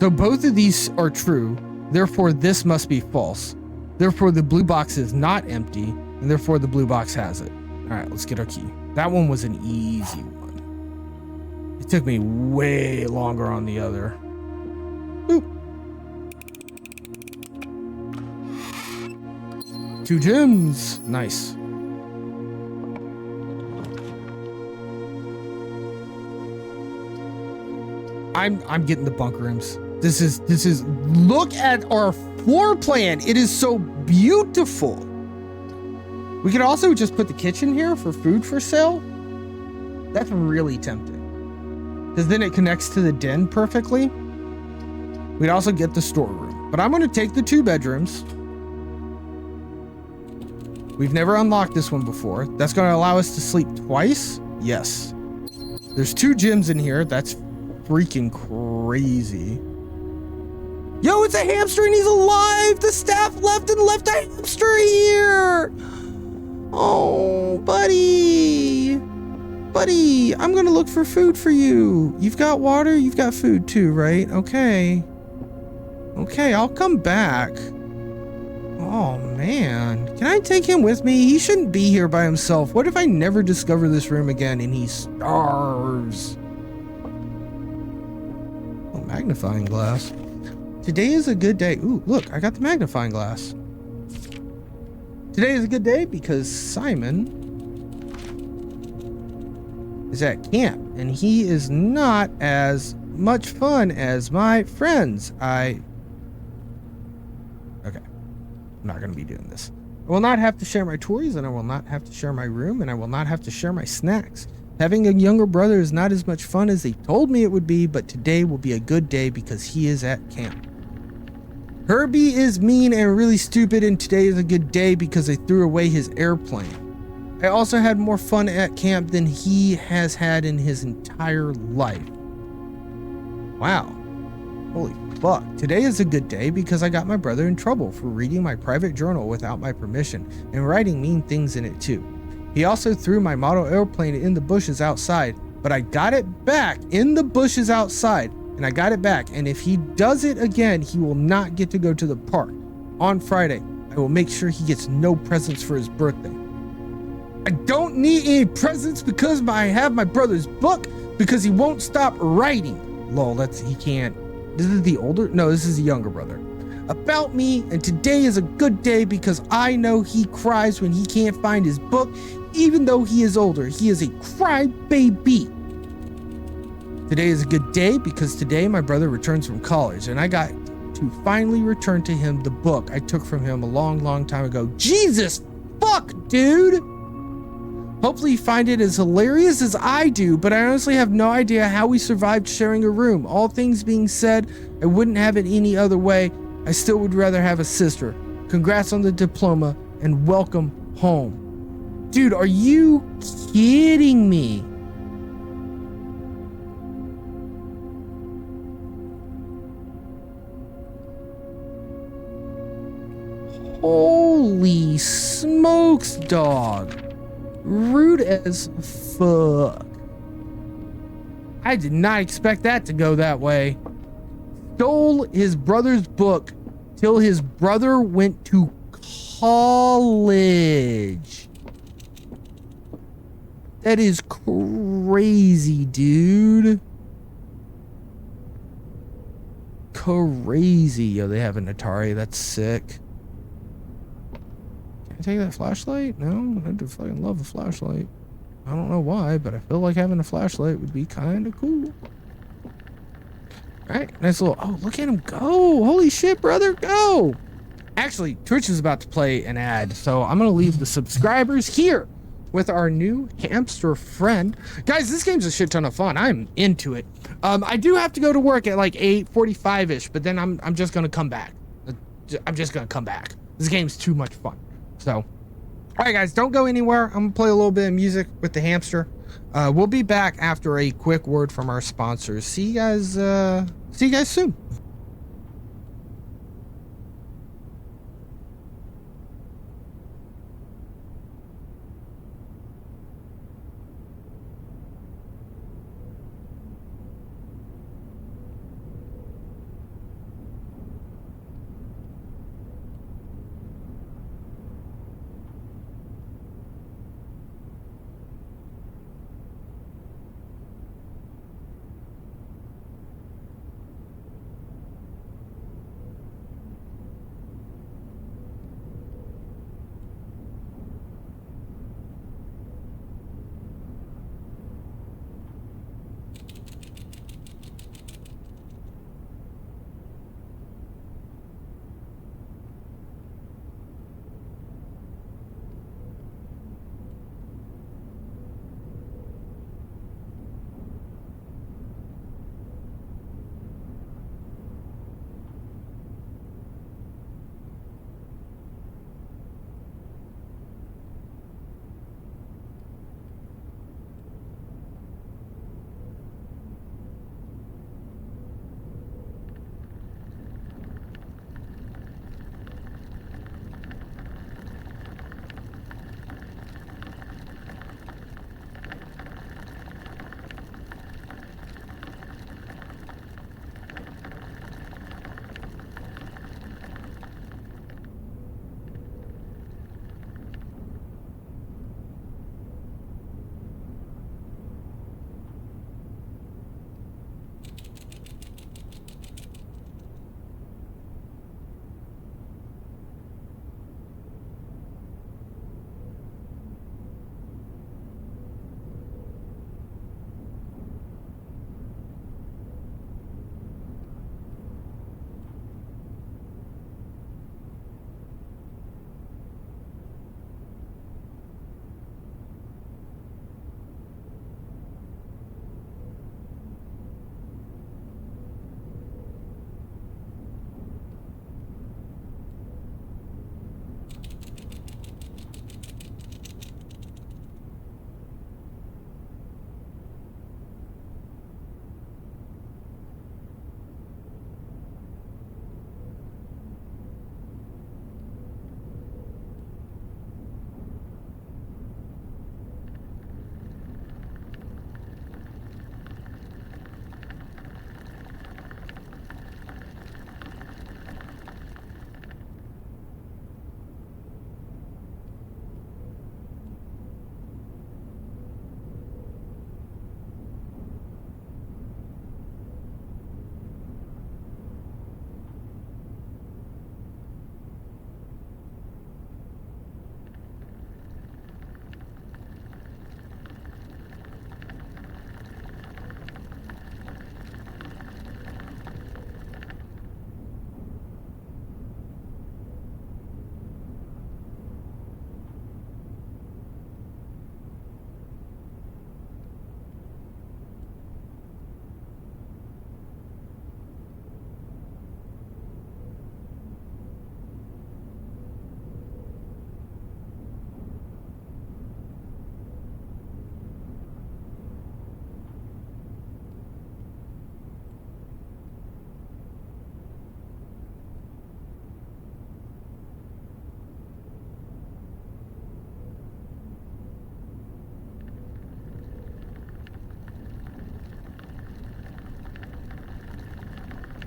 So both of these are true. Therefore, this must be false. Therefore, the blue box is not empty. And therefore, the blue box has it. All right, let's get our key. That one was an easy one. Took me way longer on the other. Boop. 2 gems. Nice. I'm getting the bunk rooms. This is look at our floor plan. It is so beautiful. We could also just put the kitchen here for food for sale. That's really tempting, because then it connects to the den perfectly. We'd also get the storeroom, but I'm going to take the 2 bedrooms. We've never unlocked this one before. That's going to allow us to sleep twice. Yes. There's 2 gyms in here. That's freaking crazy. Yo, it's a hamster and he's alive. The staff left and left a hamster here. Oh, buddy. Buddy, I'm gonna look for food for you. You've got water, you've got food too, right? Okay. Okay, I'll come back. Oh, man. Can I take him with me? He shouldn't be here by himself. What if I never discover this room again and he starves? Oh, magnifying glass. Today is a good day. Ooh, look, I got the magnifying glass. Today is a good day because Simon is at camp and he is not as much fun as my friends. Okay. I'm not going to be doing this. I will not have to share my toys, and I will not have to share my room, and I will not have to share my snacks. Having a younger brother is not as much fun as they told me it would be, but today will be a good day because he is at camp. Herbie is mean and really stupid, and today is a good day because I threw away his airplane. I also had more fun at camp than he has had in his entire life. Wow. Holy fuck. Today is a good day because I got my brother in trouble for reading my private journal without my permission and writing mean things in it too. He also threw my model airplane in the bushes outside, but I got it back in the bushes outside, and I got it back, and if he does it again, he will not get to go to the park. On Friday, I will make sure he gets no presents for his birthday. I don't need any presents because I have my brother's book because he won't stop writing. Lol, he can't. This is the older? No, this is the younger brother. About me, and today is a good day because I know he cries when he can't find his book, even though he is older. He is a crybaby. Today is a good day because today my brother returns from college, and I got to finally return to him the book I took from him a long, long time ago. Jesus fuck, dude! Hopefully you find it as hilarious as I do, but I honestly have no idea how we survived sharing a room. All things being said, I wouldn't have it any other way. I still would rather have a sister. Congrats on the diploma and welcome home. Dude, are you kidding me? Holy smokes, dog. Rude as fuck. I did not expect that to go that way. Stole his brother's book till his brother went to college. That is crazy, dude. Crazy. Yo, they have an Atari. That's sick. Can I take that flashlight? No, I do fucking love a flashlight. I don't know why, but I feel like having a flashlight would be kind of cool. All right, nice little. Oh, look at him go! Holy shit, brother, go! Actually, Twitch is about to play an ad, so I'm gonna leave the subscribers here with our new hamster friend. Guys, this game's a shit ton of fun. I'm into it. I do have to go to work at like 8:45ish, but then I'm just gonna come back. I'm just gonna come back. This game's too much fun. So, all right, guys, don't go anywhere. I'm gonna play a little bit of music with the hamster. We'll be back after a quick word from our sponsors. See you guys soon.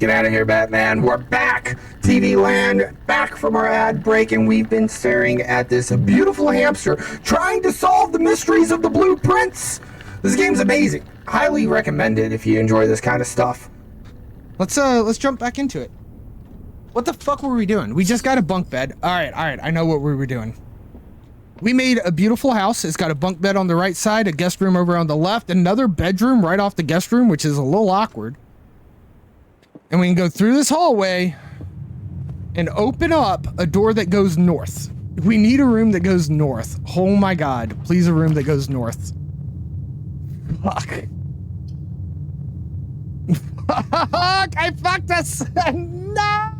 Get out of here, Batman. We're back. TV Land, back from our ad break, and we've been staring at this beautiful hamster trying to solve the mysteries of the blueprints. This game's amazing. Highly recommended if you enjoy this kind of stuff. Let's jump back into it. What the fuck were we doing? We just got a bunk bed. All right. I know what we were doing. We made a beautiful house. It's got a bunk bed on the right side, a guest room over on the left, another bedroom right off the guest room, which is a little awkward. And we can go through this hallway and open up a door that goes north. We need a room that goes north. Oh my God, please a room that goes north. Fuck. Fuck, I fucked us. No.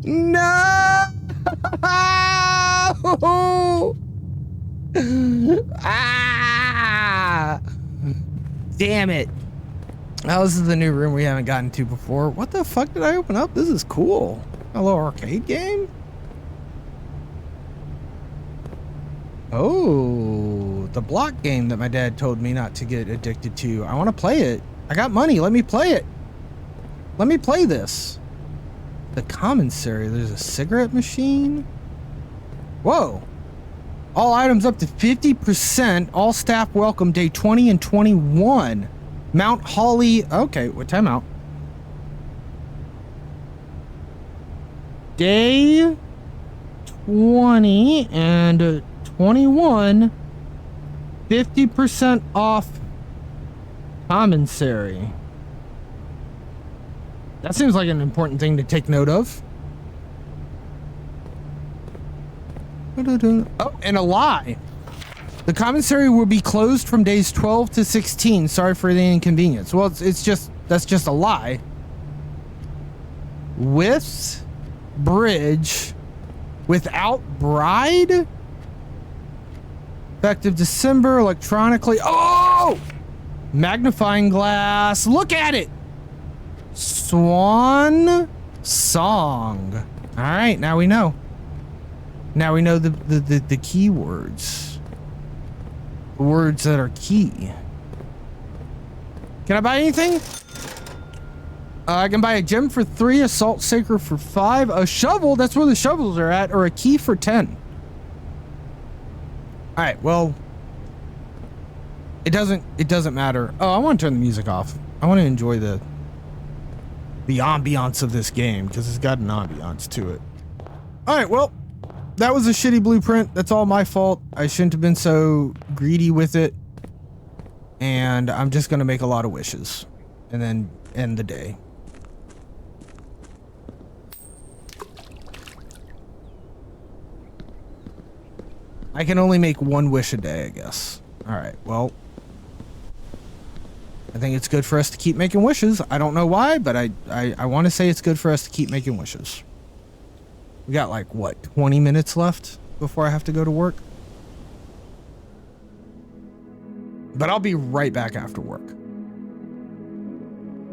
No. Ah. Damn it. Oh, this is the new room we haven't gotten to before. What the fuck did I open up? This is cool. A little arcade game? Oh, the block game that my dad told me not to get addicted to. I want to play it. I got money. Let me play it. Let me play this. The commissary. There's a cigarette machine. Whoa. All items up to 50%. All staff welcome day 20 and 21. Mount Holly. Okay, what time out? Day 20 and 21. 50% off commissary. That seems like an important thing to take note of. Oh, and a lie. The commissary will be closed from days 12 to 16. Sorry for the inconvenience. Well, that's just a lie. With bridge, without bride. Effective December, electronically. Oh! Magnifying glass. Look at it. Swan song. All right, now we know. Now we know the keywords. Words that are key. Can I buy anything? I can buy a gem for 3, a salt shaker for 5, a shovel, that's where the shovels are at, or a key for 10. Alright, well, it doesn't matter. Oh, I want to turn the music off. I want to enjoy the ambiance of this game, because it's got an ambiance to it. Alright, well, that was a shitty blueprint. That's all my fault. I shouldn't have been so greedy with it. And I'm just going to make a lot of wishes. And then end the day. I can only make one wish a day, I guess. Alright, well. I think it's good for us to keep making wishes. I don't know why, but I want to say it's good for us to keep making wishes. We got like, what, 20 minutes left before I have to go to work? But I'll be right back after work.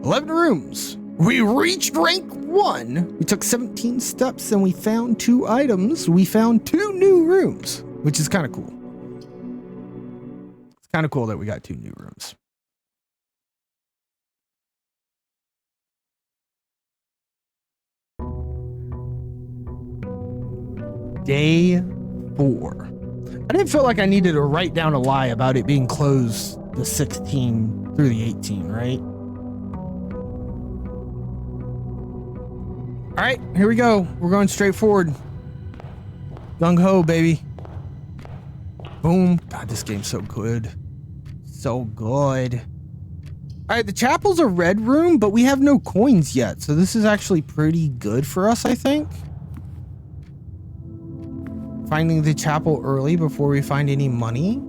11 rooms. We reached rank 1. We took 17 steps and we found 2 items. We found 2 new rooms, which is kind of cool. It's kind of cool that we got 2 new rooms. Day 4. I didn't feel like I needed to write down a lie about it being closed the 16 through the 18, right? All right, here we go. We're going straight forward. Gung ho, baby. Boom. God, this game's so good. So good. All right, the chapel's a red room, but we have no coins yet. So this is actually pretty good for us, I think. Finding the chapel early before we find any money.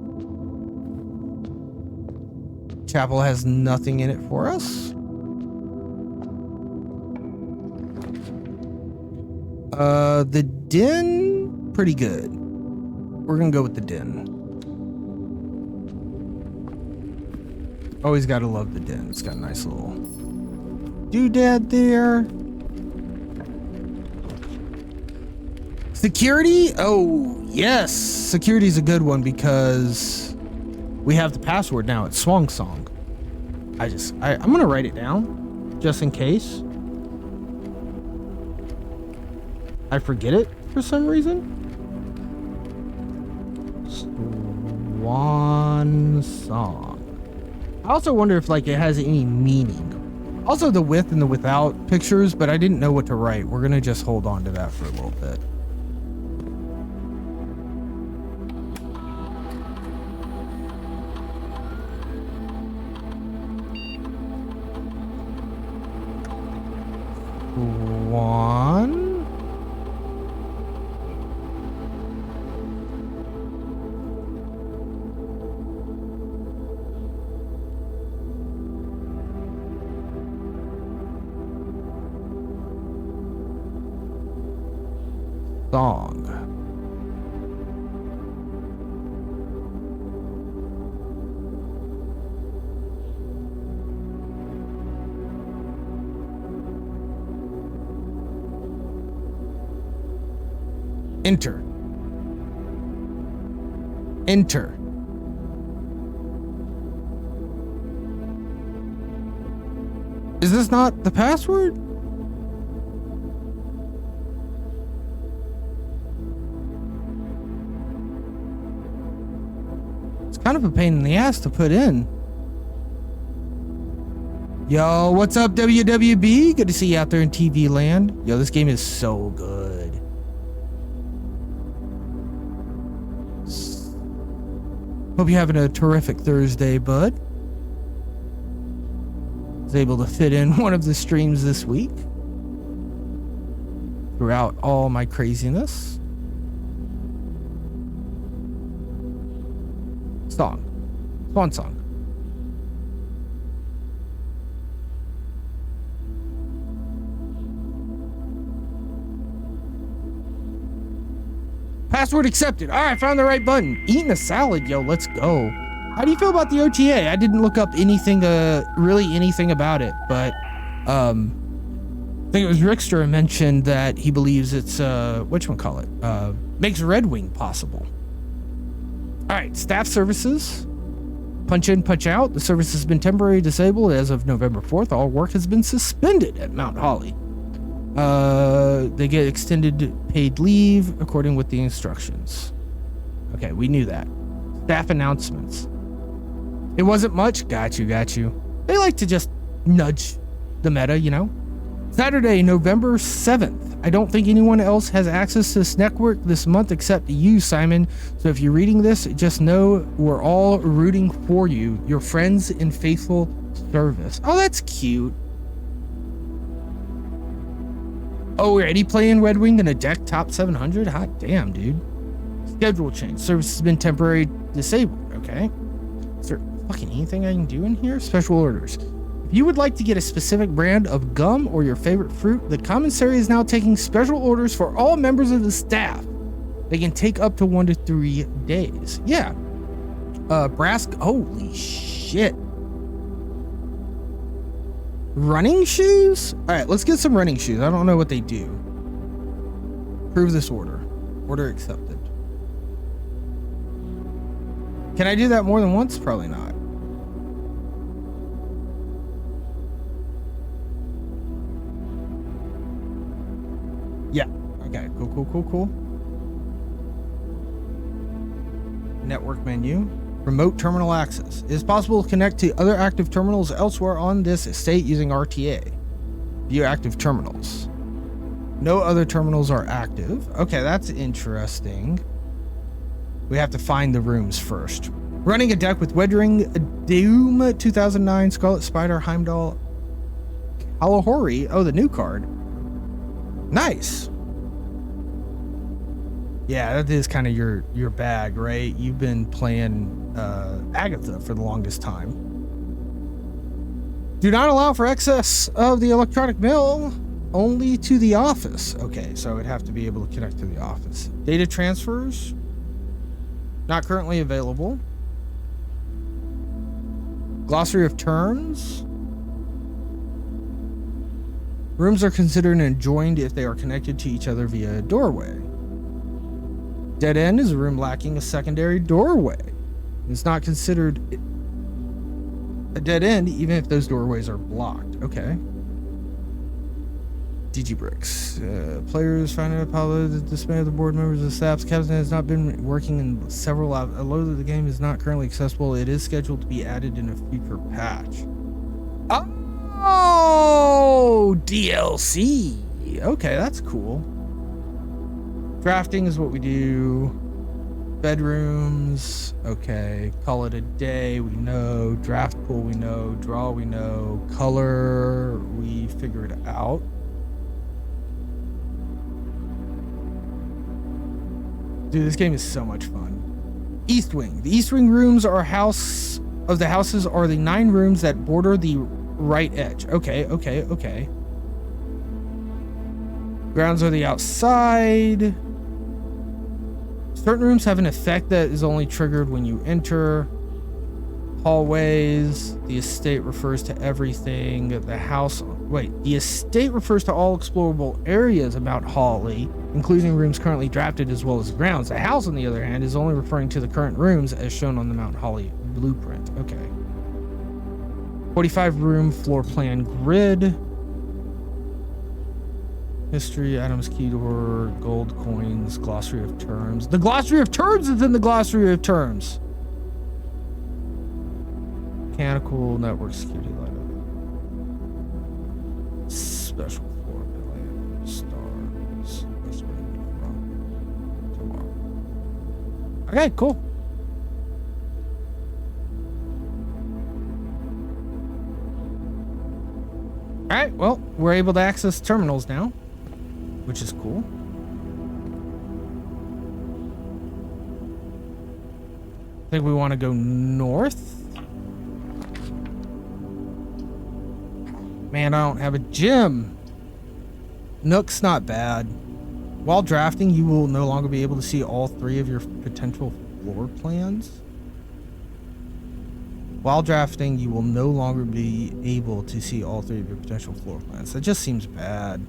Chapel has nothing in it for us. The den, pretty good. We're gonna go with the den. Always gotta love the den. It's got a nice little doodad there. Security? Oh, yes. Security is a good one because we have the password now. It's Swang Song. I'm going to write it down. just in case I forget it for some reason. Swan song. I also wonder if like it has any meaning. Also the with and the without pictures, but I didn't know what to write. We're gonna just hold on to that for a little bit. One. Song. Enter. Enter. Is this not the password? It's kind of a pain in the ass to put in. Yo, what's up, WWB? Good to see you out there in TV land. Yo, this game is so good. Hope you're having a terrific Thursday, bud. Was able to fit in one of the streams this week throughout all my craziness. Song. Swan song. Password accepted. All right, found the right button. Eating a salad, yo. Let's go. How do you feel about the OTA? I didn't look up anything, really anything about it, but I think it was Rickster mentioned that he believes it's whatchamacallit, makes Red Wing possible. All right, staff services. Punch in, punch out. The service has been temporarily disabled as of November 4th. All work has been suspended at Mount Holly. They get extended paid leave according with the instructions. Okay, we knew that. Staff announcements. It wasn't much. Got you. They like to just nudge the meta, you know? Saturday, November 7th. I don't think anyone else has access to this network this month except you, Simon. So if you're reading this, just know we're all rooting for you. Your friends in faithful service. Oh, that's cute. Oh, we're already playing Red Wing in a deck top 700? Hot damn, dude. Schedule change. Service has been temporarily disabled. Okay. Is there fucking anything I can do in here? Special orders. If you would like to get a specific brand of gum or your favorite fruit, the commissary is now taking special orders for all members of the staff. They can take up to 1 to 3 days. Yeah. Brass. Holy shit. Running shoes? All right, let's get some running shoes. I don't know what they do. Approve this order. Order accepted. Can I do that more than once? Probably not. Yeah. Okay. Cool. Network menu. Remote terminal access. It is possible to connect to other active terminals elsewhere on this estate using RTA. View active terminals. No other terminals are active. Okay, that's interesting. We have to find the rooms first. Running a deck with Wedring, Doom 2009, Scarlet Spider, Heimdall, Kalahari. Oh, the new card. Nice. Yeah, that is kind of your bag, right? You've been playing Agatha for the longest time. Do not allow for excess of the electronic mail, only to the office. Okay, so it'd have to be able to connect to the office. Data transfers, not currently available. Glossary of terms. Rooms are considered adjoined if they are connected to each other via a doorway. Dead end is a room lacking a secondary doorway. It's not considered a dead end even if those doorways are blocked. Okay. Digibricks. Players find out how the dismay of the board members of staff. Captain has not been working in several hours. Although the game is not currently accessible, it is scheduled to be added in a future patch. Oh, DLC. Okay, that's cool. Drafting is what we do. Bedrooms. Okay, call it a day. We know. Draft pool. We know. Draw. We know. Color. We figured out. Dude, this game is so much fun. East Wing. The East Wing rooms are the houses are the 9 rooms that border the right edge. Okay. Grounds are the outside. Certain rooms have an effect that is only triggered when you enter. Hallways. The estate refers to everything. The estate refers to all explorable areas about Holly, including rooms currently drafted as well as the grounds. The house, on the other hand, is only referring to the current rooms as shown on the Mount Holly blueprint. Okay. 45 room floor plan grid. History, items, key door, gold coins, glossary of terms. The glossary of terms is in the glossary of terms. Mechanical network security light. Special floor plan stars. That's what I need from tomorrow. Okay, cool. All right, well, we're able to access terminals now, which is cool. I think we want to go north. Man, I don't have a gym. Nook's not bad. While drafting, you will no longer be able to see all 3 of your potential floor plans. While drafting, you will no longer be able to see all 3 of your potential floor plans. That just seems bad.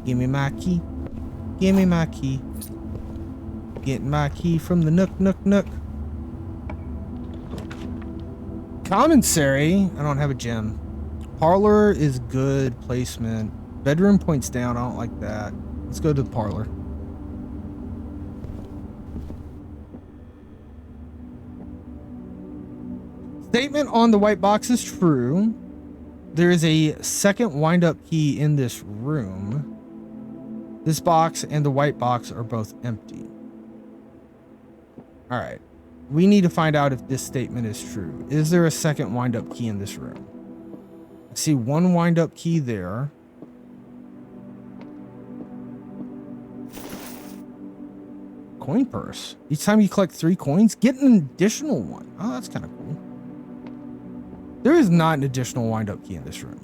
Give me my key. Give me my key. Getting my key from the Nook. Commissary. I don't have a gym. Parlor is good placement. Bedroom points down. I don't like that. Let's go to the parlor. Statement on the white box is true. There is a second wind-up key in this room. This box and the white box are both empty. All right. We need to find out if this statement is true. Is there a second wind-up key in this room? I see one wind-up key there. Coin purse. Each time you collect 3 coins, get an additional one. Oh, that's kind of cool. There is not an additional wind-up key in this room.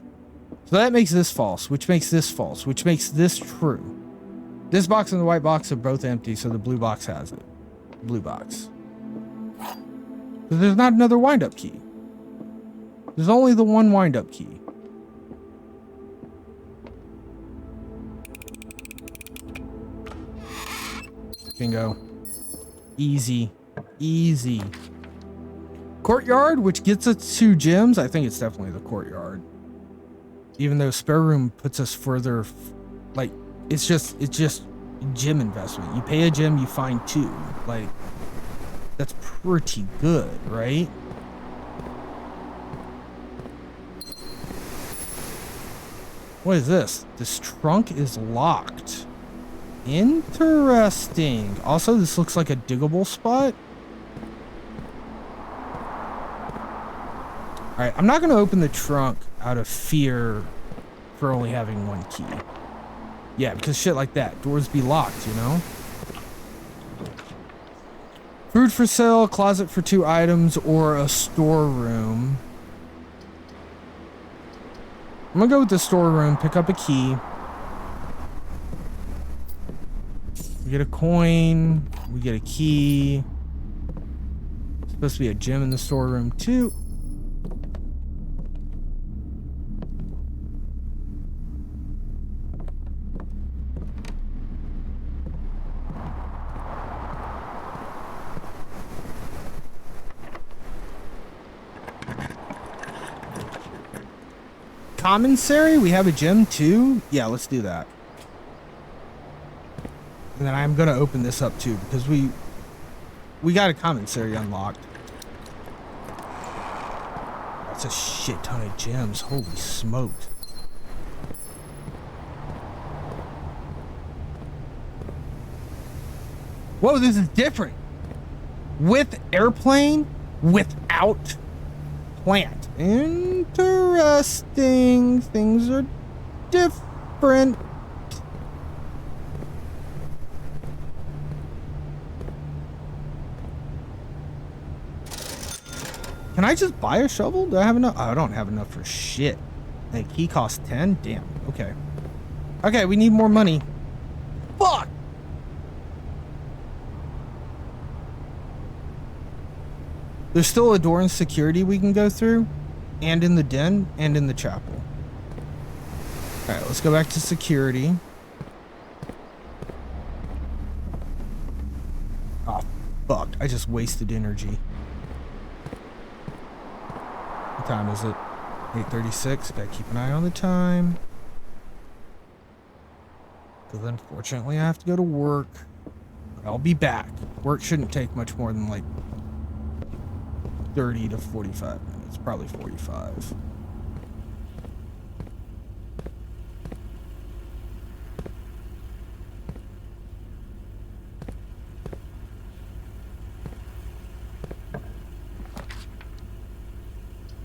So that makes this false, which makes this false, which makes this true. This box and the white box are both empty, so the blue box has it. Blue box. So there's not another wind-up key. There's only the one wind-up key. Bingo. Easy. Easy. Courtyard, which gets us 2 gems. I think it's definitely the courtyard. Even though spare room puts us further, like, it's just gem investment. You pay a gem, you find 2. Like, that's pretty good, right? What is this? This trunk is locked. Interesting. Also, this looks like a diggable spot. All right, I'm not going to open the trunk out of fear for only having 1 key. Yeah, because shit like that. Doors be locked, you know? Food for sale, closet for 2 items, or a storeroom. I'm going to go with the storeroom, pick up a key. We get a coin. We get a key. There's supposed to be a gem in the storeroom, too. commissary, we have a gym too. Yeah, let's do that. And then I'm gonna open this up too because we got a commissary unlocked. That's a shit ton of gems. Holy smokes. Whoa, this is different. With airplane, without plant. Interesting. Things are different. Can I just buy a shovel? Do I have enough? Oh, I don't have enough for shit. The key costs 10? Damn. Okay. Okay, we need more money. Fuck! There's still a door in security we can go through, and in the den, and in the chapel. Alright, let's go back to security. Oh, fuck. I just wasted energy. What time is it? 8:36. Gotta keep an eye on the time. Because unfortunately I have to go to work. I'll be back. Work shouldn't take much more than like 30 to 45 minutes, probably 45.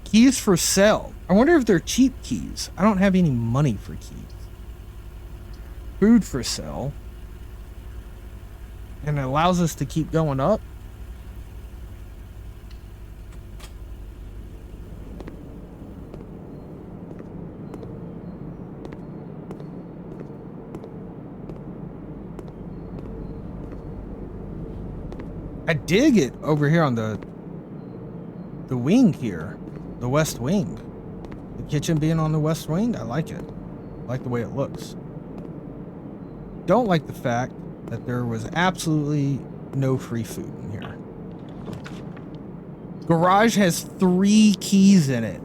Keys for sale. I wonder if they're cheap keys. I don't have any money for keys. Food for sale. And it allows us to keep going up. I dig it over here on the wing here, the west wing. The kitchen being on the west wing, I like it. I like the way it looks. Don't like the fact that there was absolutely no free food in here. Garage has 3 keys in it.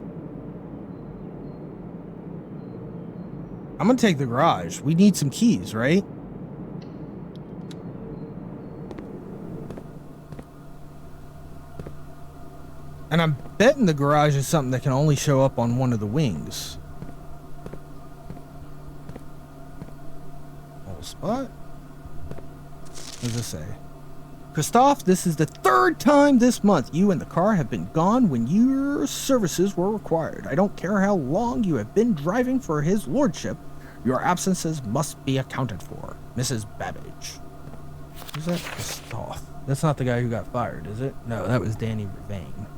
I'm gonna take the garage. We need some keys, right? And I'm betting the garage is something that can only show up on one of the wings. Whole spot. What does this say? Christoph, this is the 3rd time this month you and the car have been gone when your services were required. I don't care how long you have been driving for his lordship. Your absences must be accounted for. Mrs. Babbage. Who's that? Christoph. That's not the guy who got fired, is it? No, that was Danny Revane.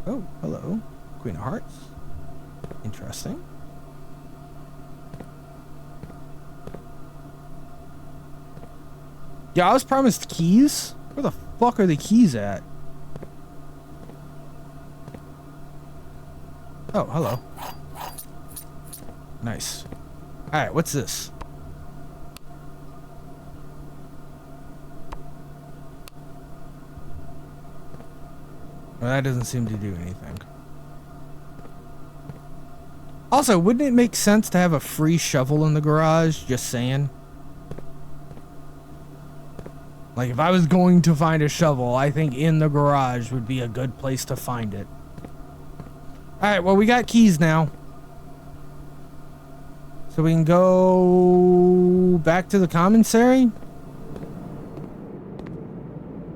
Oh, hello. Queen of Hearts. Interesting. Yeah, I was promised keys. Where the fuck are the keys at? Oh, hello. Nice. Alright, what's this? Well, that doesn't seem to do anything. Also, wouldn't it make sense to have a free shovel in the garage? Just saying. Like, if I was going to find a shovel, I think in the garage would be a good place to find it. Alright, well, we got keys now. So we can go back to the commissary.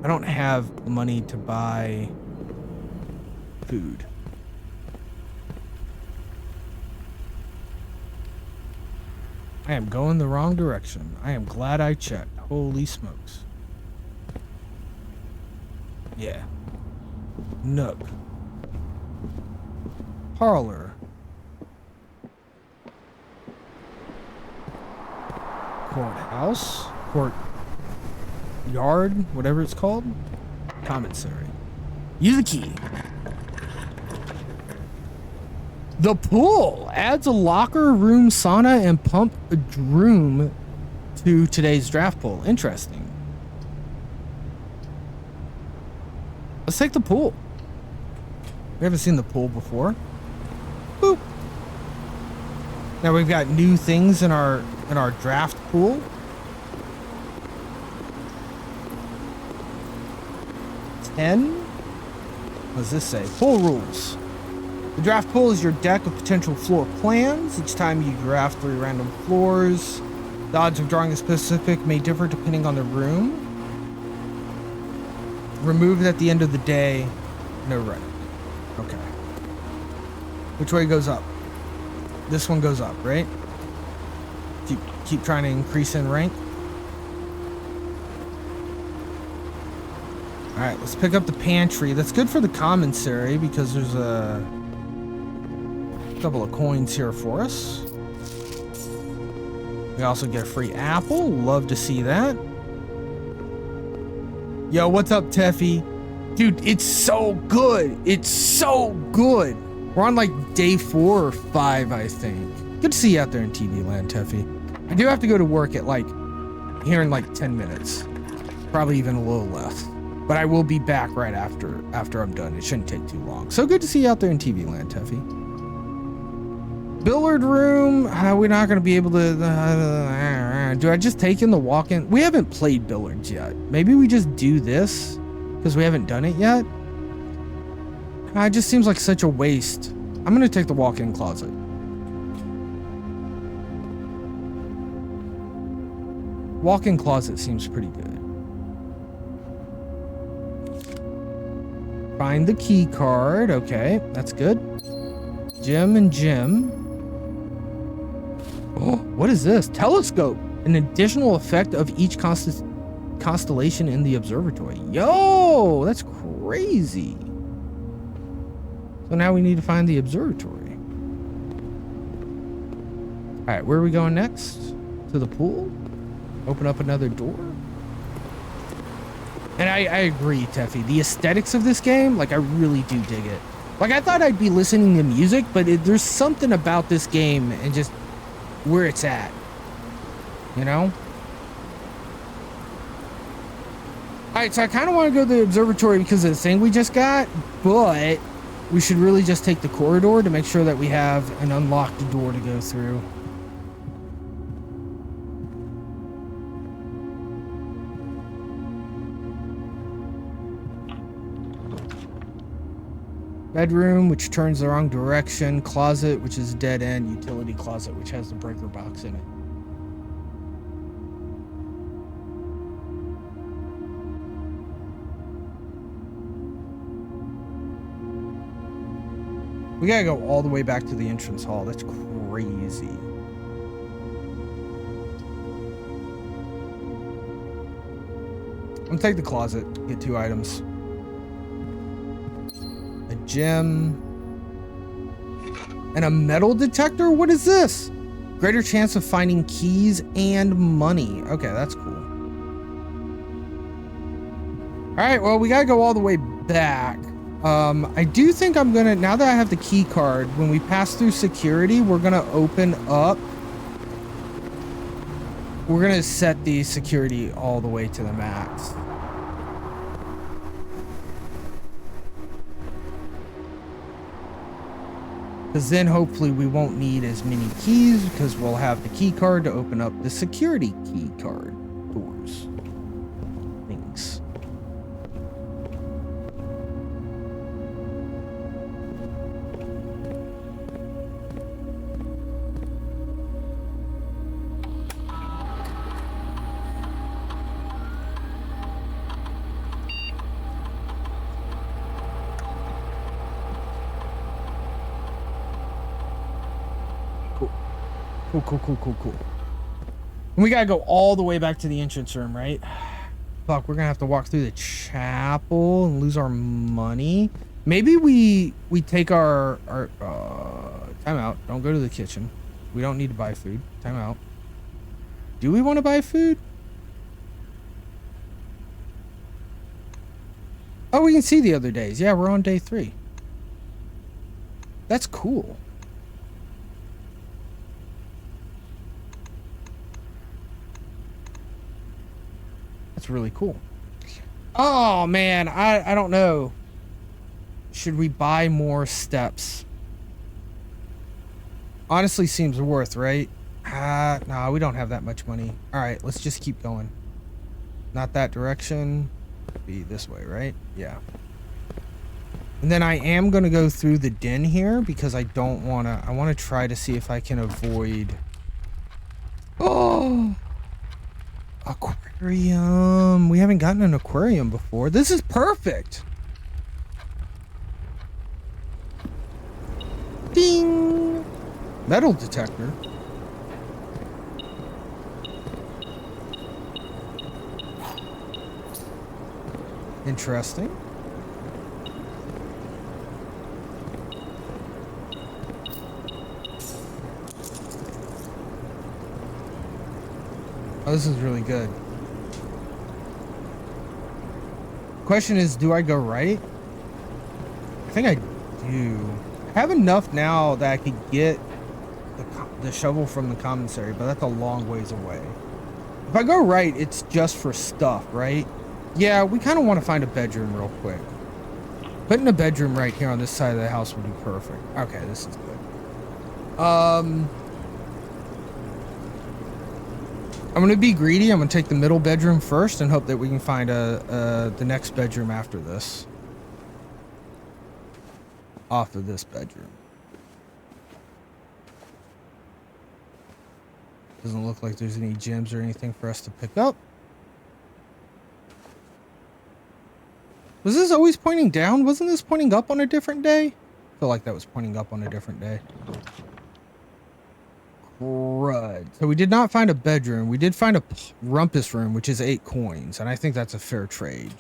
I don't have money to buy food. I am going the wrong direction. I am glad I checked. Holy smokes. Yeah. Nook. Parlor. Courthouse. Court yard, whatever it's called. Commissary. Use the key. The pool adds a locker room, sauna, and pump room to today's draft pool. Interesting. Let's take the pool. We haven't seen the pool before. Boop. Now we've got new things in our draft pool. What does this say? Pool rules. The draft pool is your deck of potential floor plans. Each time you draft 3 random floors, the odds of drawing a specific may differ depending on the room. Removed at the end of the day. No right. Okay. Which way goes up? This one goes up, right? Keep trying to increase in rank. All right, let's pick up the pantry. That's good for the commissary because there's a couple of coins here for us. We also get a free apple. Love to see that. Yo, what's up, Teffy? Dude, it's so good. It's so good. We're on like day 4 or 5, I think. Good to see you out there in TV land, Teffy. I do have to go to work at like here in like 10 minutes. Probably even a little less. But I will be back right after I'm done. It shouldn't take too long. So good to see you out there in TV land, Teffy. Billiard room. We're not going to be able to... do I just take in the walk-in? We haven't played billiards yet. Maybe we just do this because we haven't done it yet. It just seems like such a waste. I'm going to take the walk-in closet. Walk-in closet seems pretty good. Find the key card. Okay, that's good. Gym and gym. Oh, what is this? Telescope. An additional effect of each constellation in the observatory. Yo, that's crazy. So now we need to find the observatory. All right, where are we going next? To the pool? Open up another door? And I agree, Teffy. The aesthetics of this game, like, I really do dig it. Like, I thought I'd be listening to music, but there's something about this game and just where it's at. You know? Alright, so I kind of want to go to the observatory because of the thing we just got, but we should really just take the corridor to make sure that we have an unlocked door to go through. Bedroom, which turns the wrong direction. Closet, which is dead end. Utility closet, which has the breaker box in it. We gotta go all the way back to the entrance hall. That's crazy. I'm gonna take the closet, get 2 items. A gem. And a metal detector? What is this? Greater chance of finding keys and money. Okay, that's cool. Alright, well, we gotta go all the way back. I do think I'm gonna, now that I have the key card, when we pass through security, we're gonna open up. We're gonna set the security all the way to the max. Because then hopefully we won't need as many keys because we'll have the key card to open up the security key card doors. Things. Cool. And we gotta go all the way back to the entrance room, right? Fuck, we're gonna have to walk through the chapel and lose our money. Maybe we take our time out. Don't go to the kitchen. We don't need to buy food. Time out. Do we want to buy food? Oh, we can see the other days. Yeah, we're on day 3. That's cool. That's really cool. Oh man, I don't know. Should we buy more steps? Honestly seems worth, right? Nah, we don't have that much money. All right, let's just keep going. Not that direction. Be this way, right? Yeah. And then I am going to go through the den here because I don't want to... I want to try to see if I can avoid... Oh! Aquarium. We haven't gotten an aquarium before. This is perfect. Ding! Metal detector. Interesting. Oh, this is really good. Question is, do I go right? I think I do. I have enough now that I could get the shovel from the commissary, but that's a long ways away. If I go right, it's just for stuff, right? Yeah, we kind of want to find a bedroom real quick. Putting a bedroom right here on this side of the house would be perfect. Okay, this is good. I'm going to be greedy. I'm going to take the middle bedroom first and hope that we can find the next bedroom after this. Off of this bedroom. Doesn't look like there's any gems or anything for us to pick up. Was this always pointing down? Wasn't this pointing up on a different day? I feel like that was pointing up on a different day. Crud. So we did not find a bedroom. We did find a rumpus room, which is 8 coins, and I think that's a fair trade.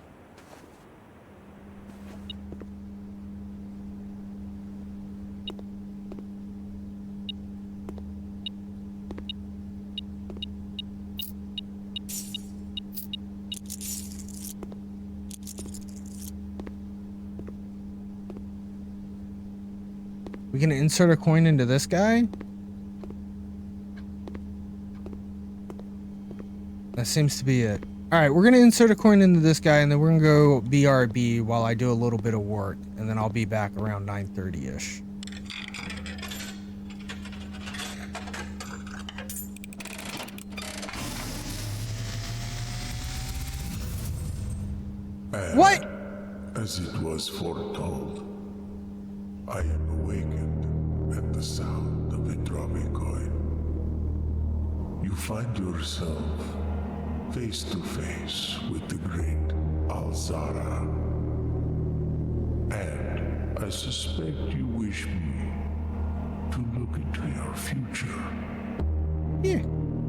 We can insert a coin into this guy. That seems to be it. All right, we're going to insert a coin into this guy, and then we're going to go BRB while I do a little bit of work, and then I'll be back around 9:30-ish. What? As it was foretold, I am awakened at the sound of a dropping coin. You find yourself face to face with the great Alzara. And I suspect you wish me to look into your future. Yeah,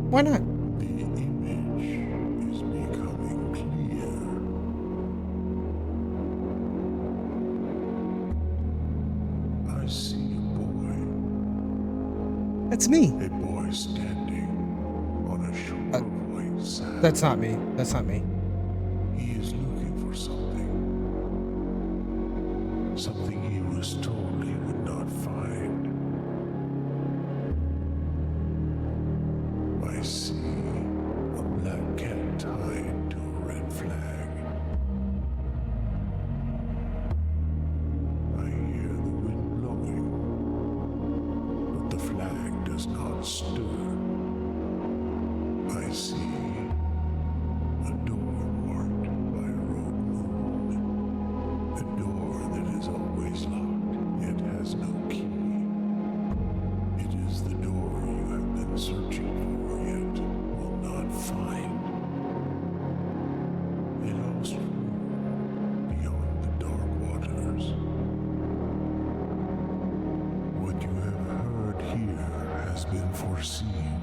why not? The image is becoming clear. I see a boy. That's me. A boy standing on a shore of white sand. That's not me. That's not me. He is looking for something. Something he was told he would not find. I see a black cat tied to a red flag. I hear the wind blowing, but the flag does not stir. I see a door marked by a road moon. A door that is always locked, yet has no key. It is the door you have been searching for, yet will not find. A lost room beyond the dark waters. What you have heard here has been foreseen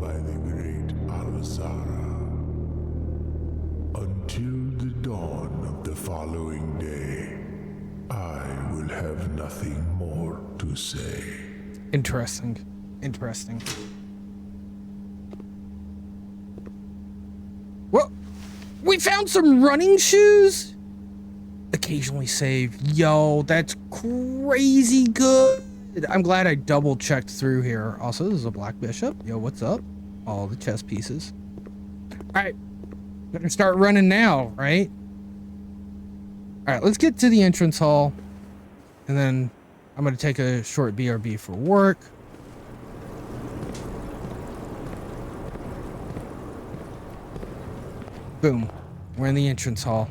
by the great Alzara. Until the dawn of the following day, I will have nothing more to say. Interesting. Interesting. Well, we found some running shoes. Occasionally save. Yo, that's crazy good. I'm glad I double checked through here. Also, this is a black bishop. Yo, what's up? All the chess pieces. All right. Better start running now, right? All right, let's get to the entrance hall. And then I'm going to take a short BRB for work. Boom. We're in the entrance hall.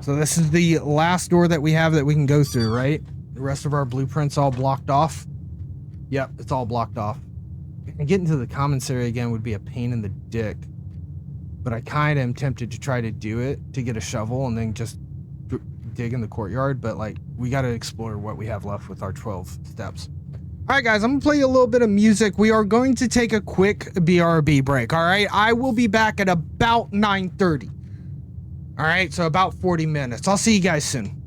So this is the last door that we have that we can go through, right? The rest of our blueprint's all blocked off. Yep, it's all blocked off. And getting to the commissary again would be a pain in the dick. But I kind of am tempted to try to do it, to get a shovel and then just dig in the courtyard. But like, we got to explore what we have left with our 12 steps. All right, guys, I'm gonna play you a little bit of music. We are going to take a quick BRB break. All right, I will be back at about 9:30. All right, so about 40 minutes. I'll see you guys soon.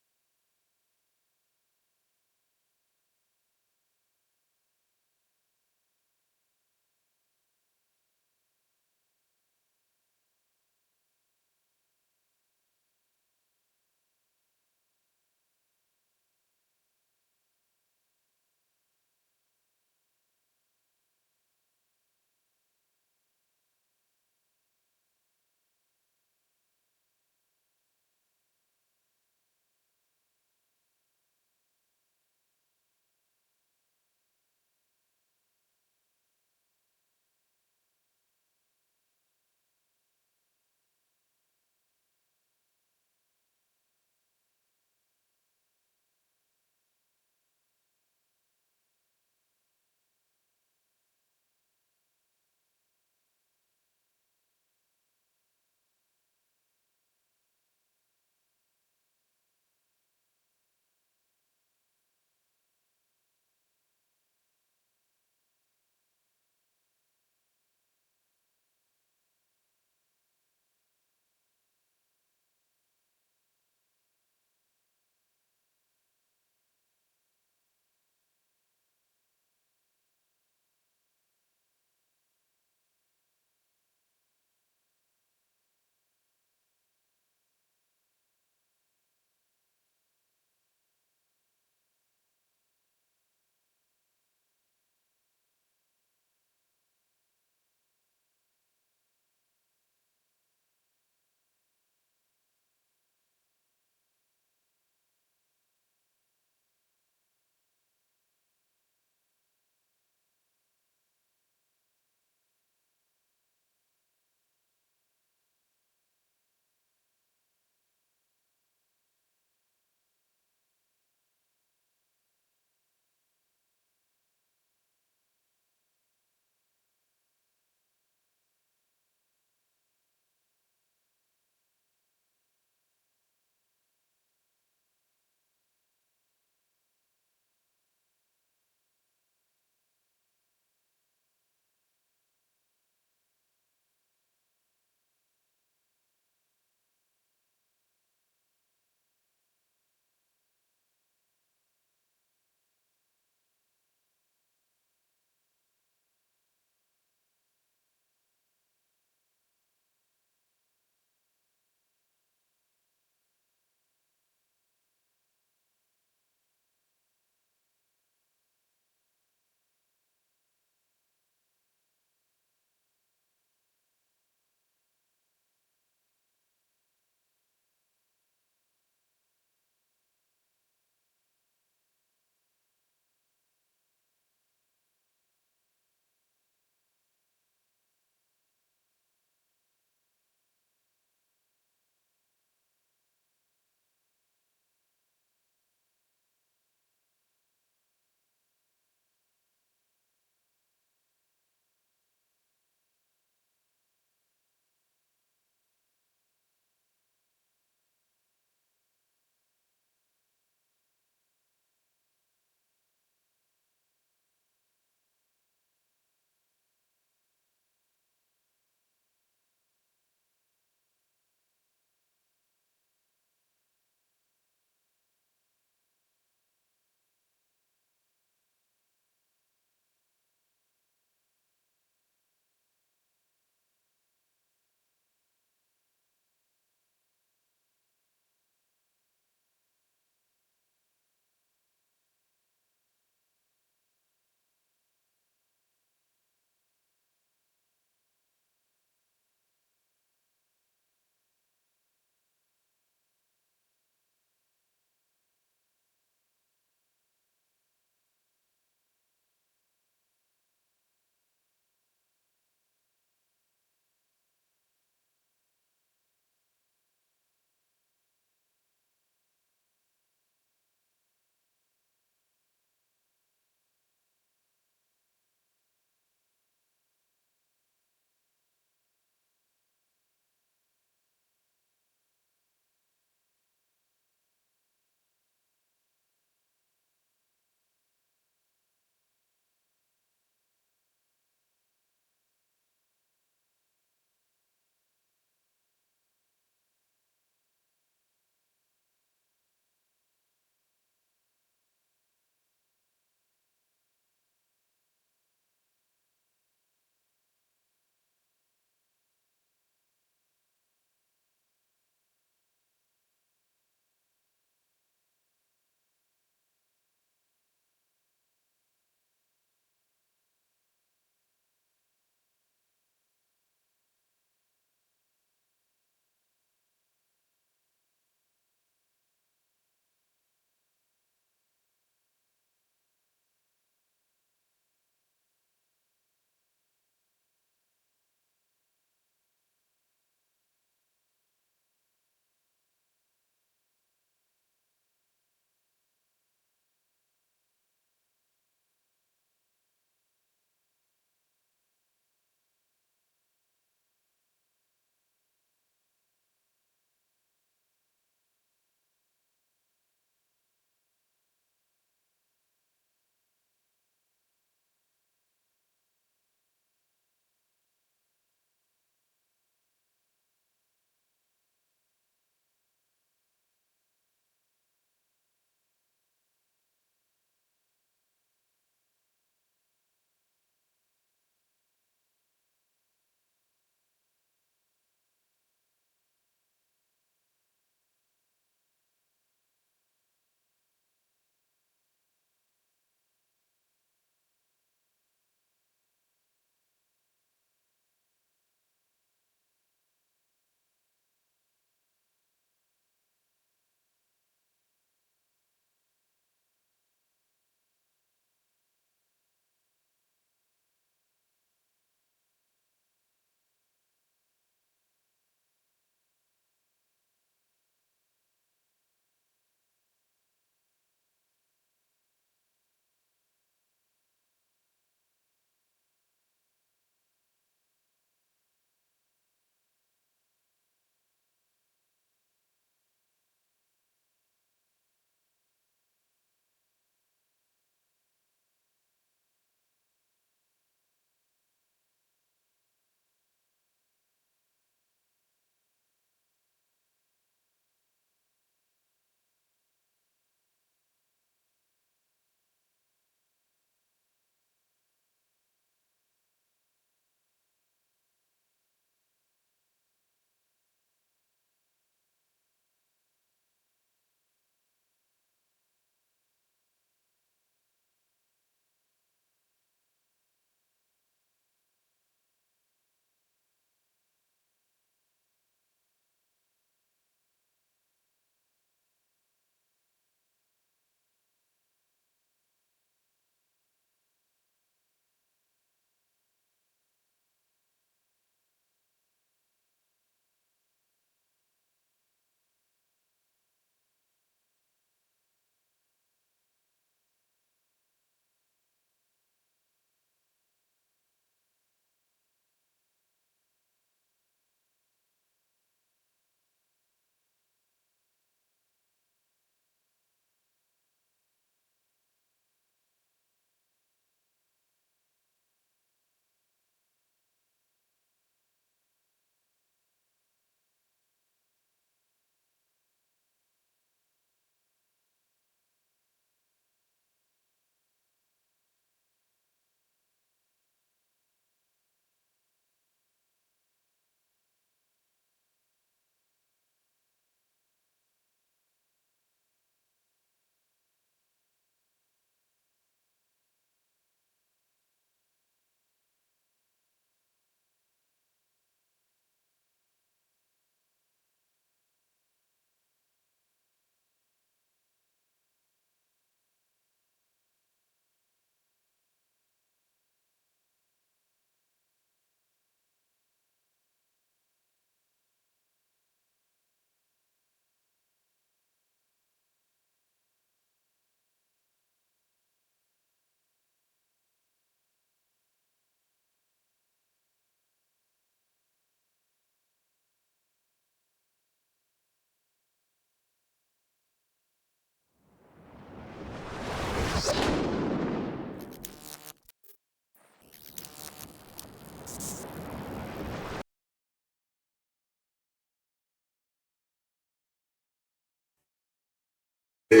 Yo,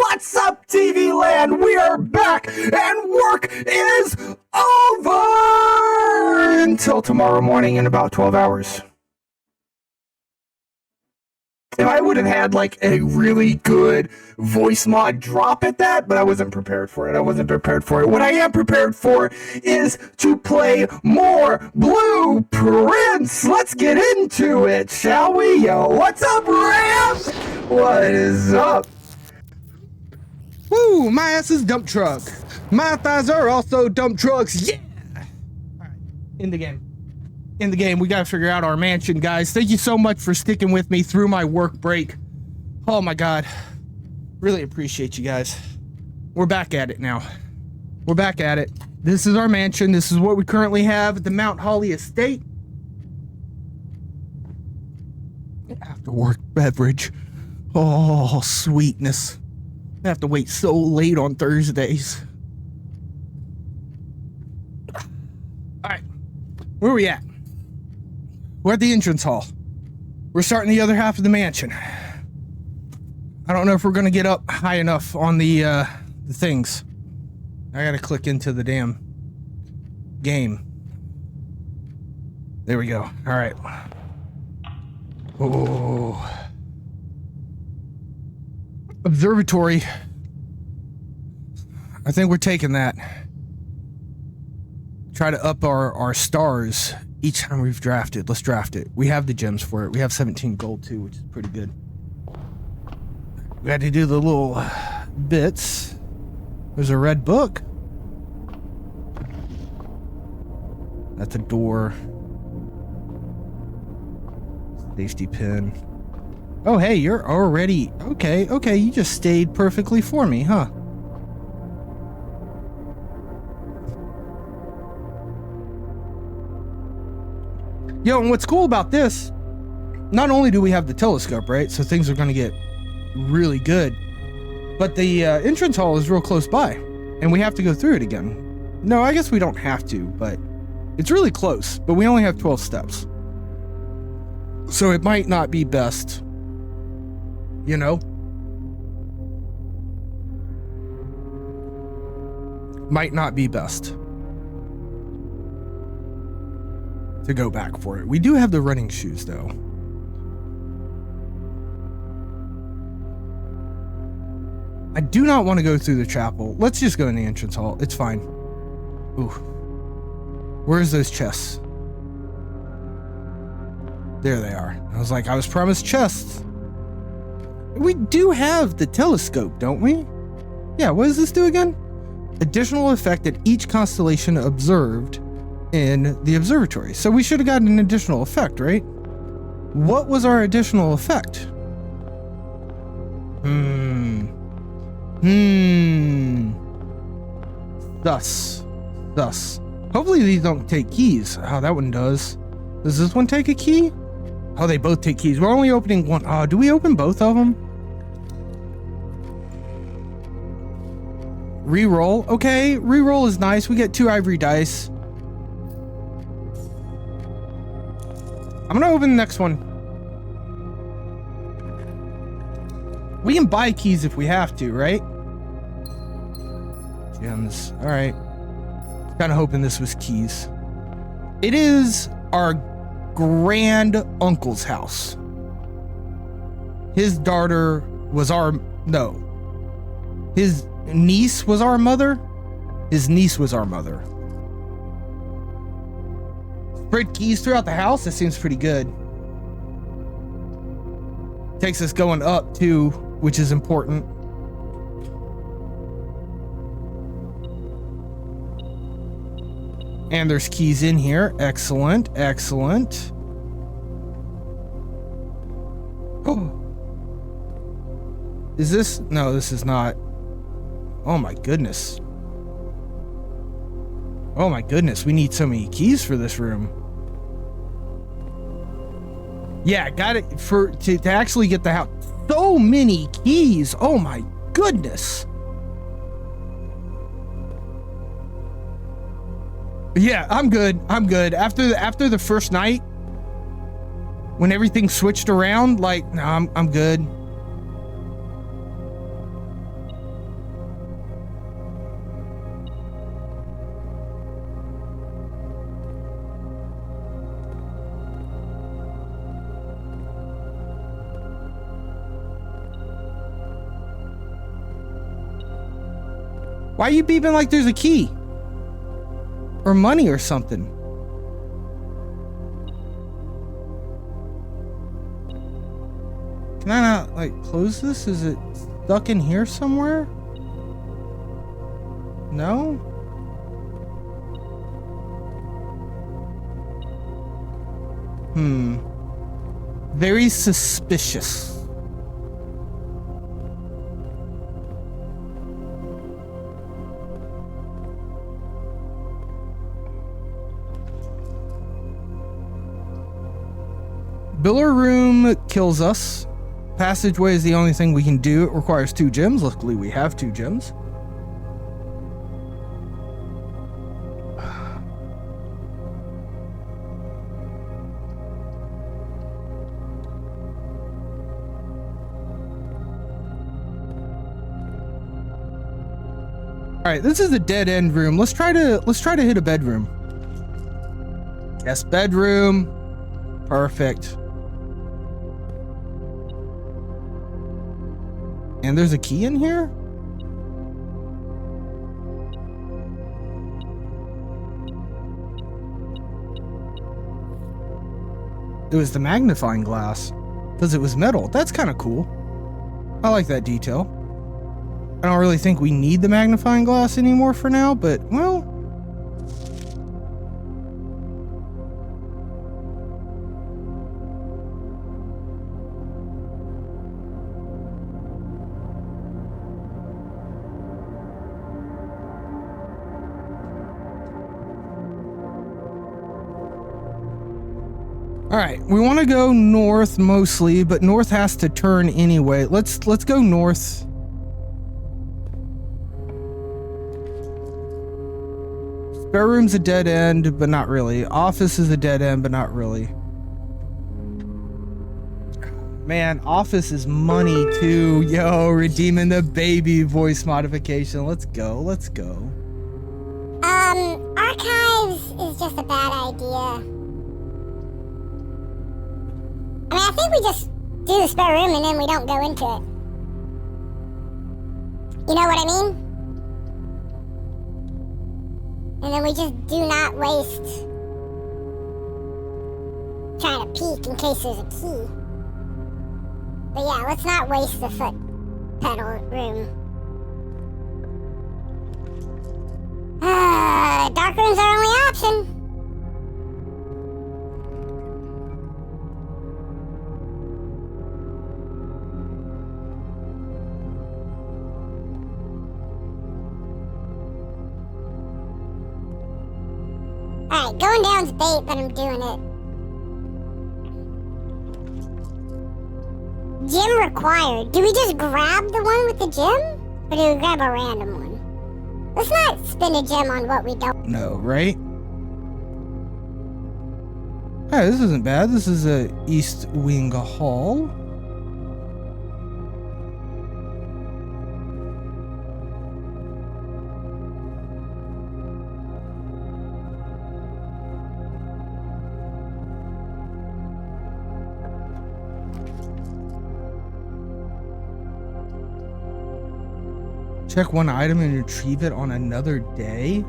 what's up, TV land? We are back, and work is over until tomorrow morning in about 12 hours. And I would have had like a really good voice mod drop at that, but I wasn't prepared for it. What I am prepared for is to play more Blueprints. Let's get into it, shall we? Yo, what's up, Rams? What is up? Woo, my ass is dump truck. My thighs are also dump trucks. Yeah. All right, in the game. We gotta figure out our mansion, guys. Thank you so much for sticking with me through my work break. Oh my god, really appreciate you guys. We're back at it now. This is our mansion. This is what we currently have at the Mount Holly estate. After work beverage. Oh, sweetness. I have to wait so late on Thursdays. All right, where are we at? We're at the entrance hall. We're starting the other half of the mansion. I don't know if we're gonna get up high enough on the things. I gotta click into the damn game. There we go. All right. Oh. Observatory. I think we're taking that. Try to up our stars each time we've drafted. Let's draft it. We have the gems for it. We have 17 gold too, which is pretty good. We had to do the little bits. There's a red book. That's a door. Safety pin. Oh, hey, you're already... Okay, you just stayed perfectly for me, huh? Yo, and what's cool about this, not only do we have the telescope, right? So things are going to get really good. But the entrance hall is real close by. And we have to go through it again. No, I guess we don't have to, but it's really close. But we only have 12 steps. So it might not be best. You know? Might not be best to go back for it. We do have the running shoes, though. I do not want to go through the chapel. Let's just go in the entrance hall. It's fine. Ooh. Where's those chests? There they are. I was promised chests. We do have the telescope, don't we? Yeah, what does this do again? Additional effect at each constellation observed in the observatory. So we should have gotten an additional effect, right? What was our additional effect? Thus. Hopefully these don't take keys. Oh, that one does. Does this one take a key? Oh, they both take keys. We're only opening one. Oh, do we open both of them? Reroll. Okay, reroll is nice. We get 2 ivory dice. I'm gonna open the next one. We can buy keys if we have to, right? Gems. All right. Kind of hoping this was keys. It is our grand uncle's house. His daughter was his niece was our mother. His niece was our mother. Spread keys throughout the house. That seems pretty good. Takes us going up too, which is important. And there's keys in here. Excellent. Oh. Is this? No, this is not. Oh my goodness. Oh my goodness. We need so many keys for this room. Yeah, got it to actually get the house. So many keys. Oh my goodness. Yeah, I'm good. After the first night, when everything switched around, like, no, I'm good. Why are you beeping like there's a key? Or money or something? Can I not, like, close this? Is it stuck in here somewhere? No? Very suspicious. Biller room kills us. Passageway is the only thing we can do. It requires 2 gems. Luckily, we have 2 gems. All right, this is a dead end room. Let's try to hit a bedroom. Yes, bedroom. Perfect. And there's a key in here? It was the magnifying glass because it was metal. That's kind of cool. I like that detail. I don't really think we need the magnifying glass anymore for now, but, well. All right, we want to go north mostly, but north has to turn anyway. Let's go north. Spare room's a dead end, but not really. Office is a dead end, but not really. Man, office is money too. Yo, redeeming the baby voice modification. Let's go, let's go. Archives is just a bad idea. I mean, I think we just do the spare room and then we don't go into it. You know what I mean? And then we just do not waste trying to peek in case there's a key. But yeah, let's not waste the foot pedal room. Dark room's our only option. Alright, going down's bait, but I'm doing it. Gem required. Do we just grab the one with the gem? Or do we grab a random one? Let's not spend a gem on what we don't know, right? Hey, this isn't bad. This is a East Wing Hall. Check one item and retrieve it on another day?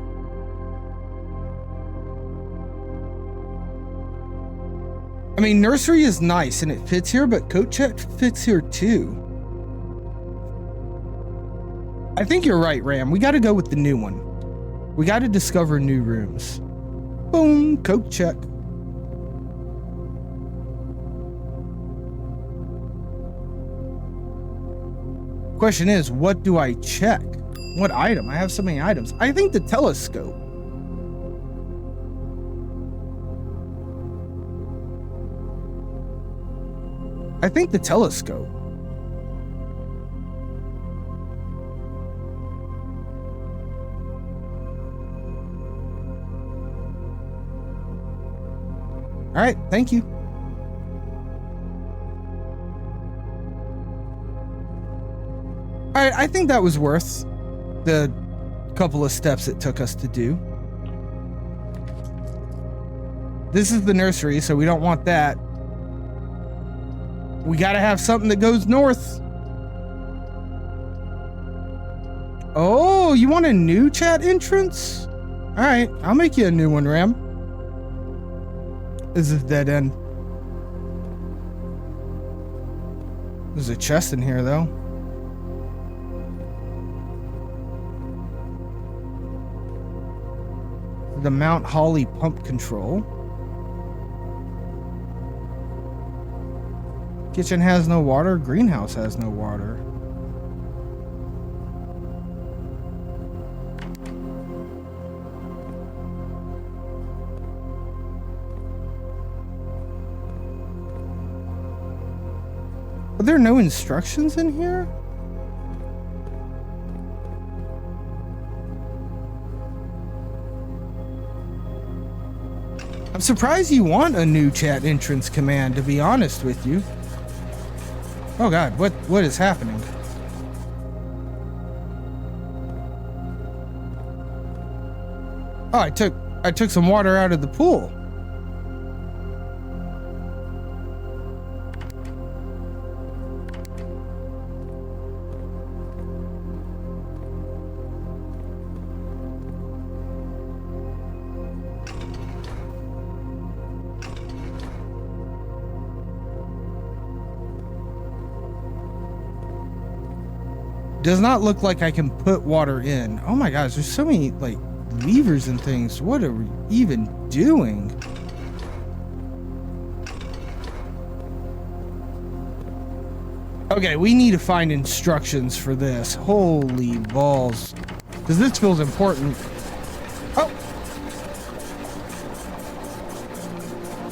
I mean, nursery is nice and it fits here, but coat check fits here too. I think you're right, Ram. We got to go with the new one. We got to discover new rooms. Boom, coat check. Question is, what do I check? What item? I have so many items. I think the telescope. I think the telescope. All right, thank you. I think that was worth the couple of steps it took us to do. This is the nursery, so we don't want that. We gotta have something that goes north. Oh, Oh, you want a new chat entrance? All right, I'll make you a new one, Ram. This is a dead end. There's a chest in here, though. The Mount Holly pump control. Kitchen has no water. Greenhouse has no water. Are there no instructions in here? I'm surprised you want a new chat entrance command, to be honest with you. Oh god, what is happening? Oh, I took some water out of the pool. Does not look like I can put water in. Oh my gosh, there's so many like levers and things. What are we even doing? Okay, we need to find instructions for this. Holy balls. Because this feels important. Oh!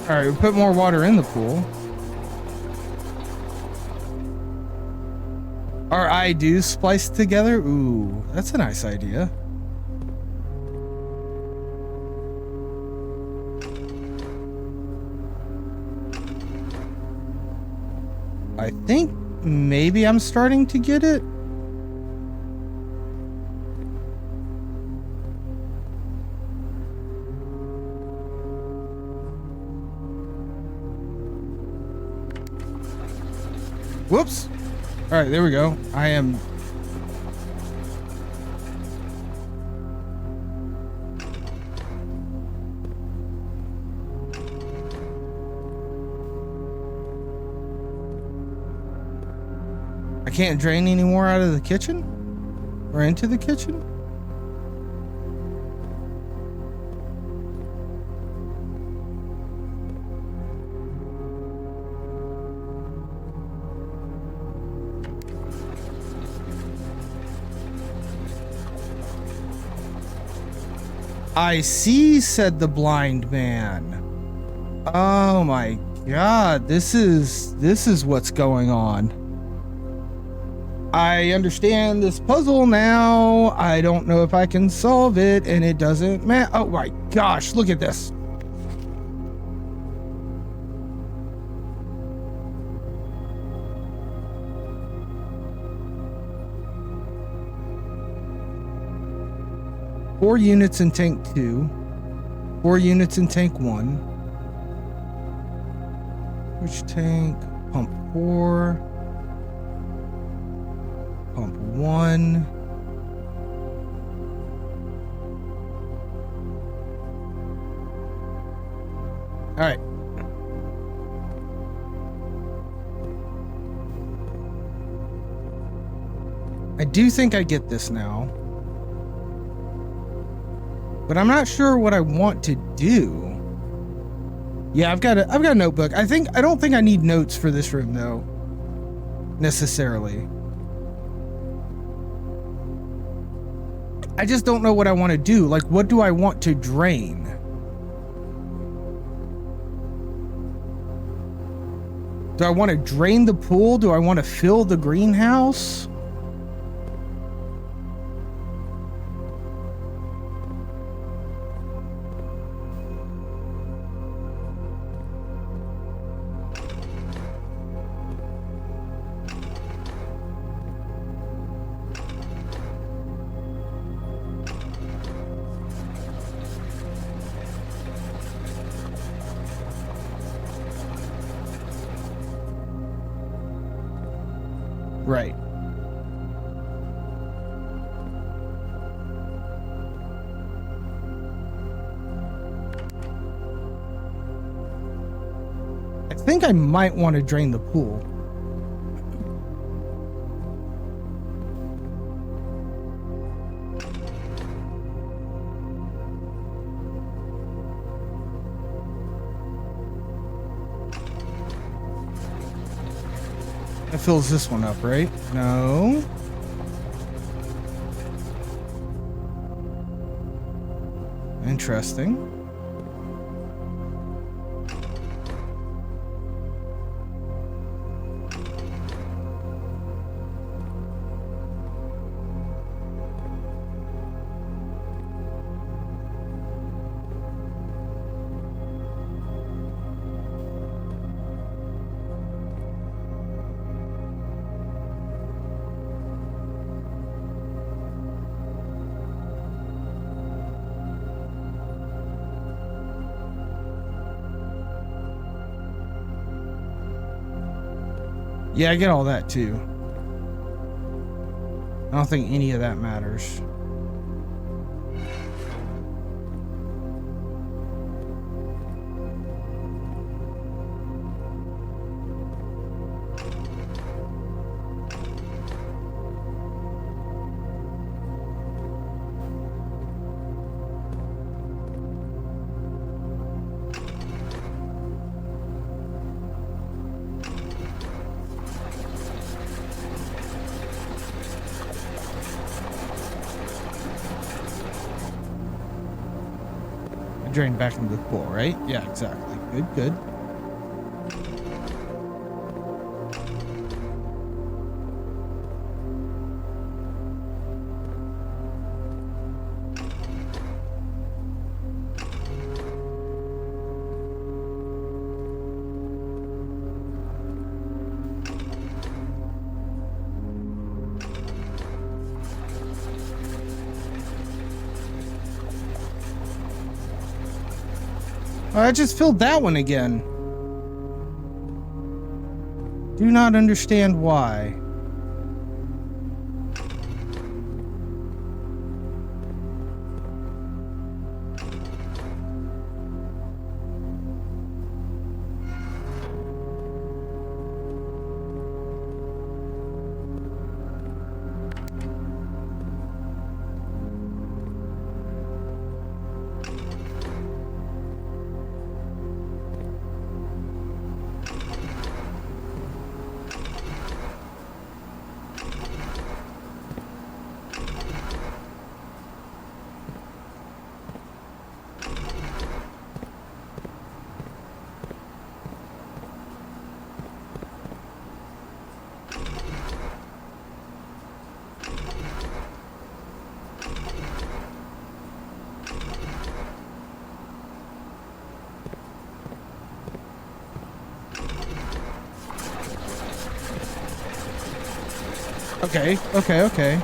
Alright, we put more water in the pool. Our I-dos spliced together? Ooh, that's a nice idea. I think maybe I'm starting to get it. Whoops. All right, there we go. I can't drain any more out of the kitchen or into the kitchen. I see, said the blind man. Oh my god, this is what's going on. I understand this puzzle now. I don't know if I can solve it, and it doesn't matter. Oh my gosh, look at this. Four units in tank 2, 4 units in tank 1. Which tank? Pump 4. Pump 1. All right. I do think I get this now. But I'm not sure what I want to do. Yeah, I've got a notebook. I don't think I need notes for this room though. Necessarily. I just don't know what I want to do. Like, what do I want to drain? Do I want to drain the pool? Do I want to fill the greenhouse? Right. think I might want to drain the pool. That fills this one up, right? No. Interesting. Yeah, I get all that too. I don't think any of that matters. Drain back into the pool, right? Yeah, exactly. Good, good. I just filled that one again. Do not understand why. Okay, okay, okay. I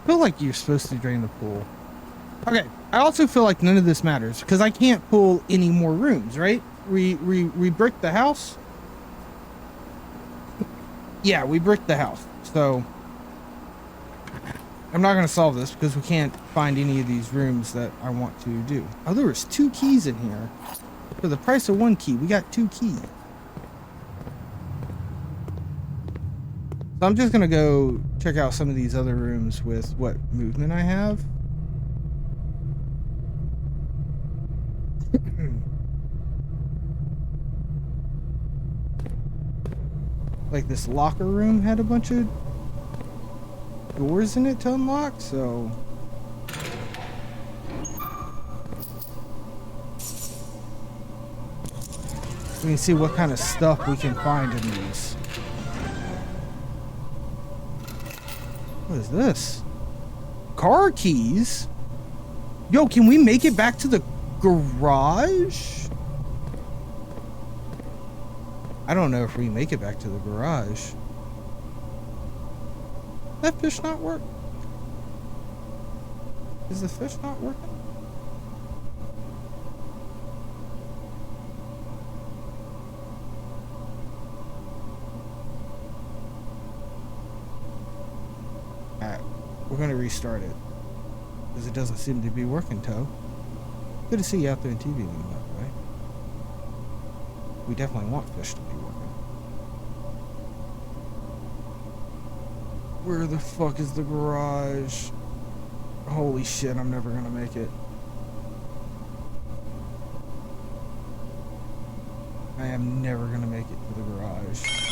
feel like you're supposed to drain the pool. Okay, I also feel like none of this matters because I can't pull any more rooms, right? We bricked the house. Yeah, we bricked the house. So I'm not going to solve this because we can't find any of these rooms that I want to do. Oh, there was 2 keys in here. For the price of 1 key, we got 2 keys. So I'm just going to go check out some of these other rooms with what movement I have. Like this locker room had a bunch of doors in it to unlock, so we can see what kind of stuff we can find in these. What is this? Car keys? Yo, can we make it back to the garage? I don't know if we make it back to the garage. That fish not work? Is the fish not working? We're gonna restart it. Because it doesn't seem to be working, Toe. Good to see you out there in TV land, by the way. We definitely want fish to be working. Where the fuck is the garage? Holy shit, I'm never gonna make it. I am never gonna make it to the garage.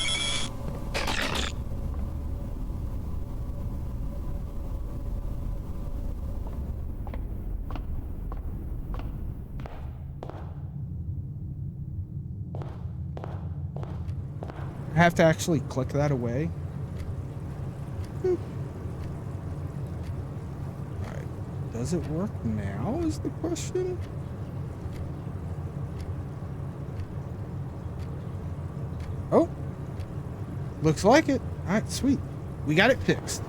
I have to actually click that away. Boop. Alright. Does it work now is the question? Oh. Looks like it. Alright, sweet. We got it fixed.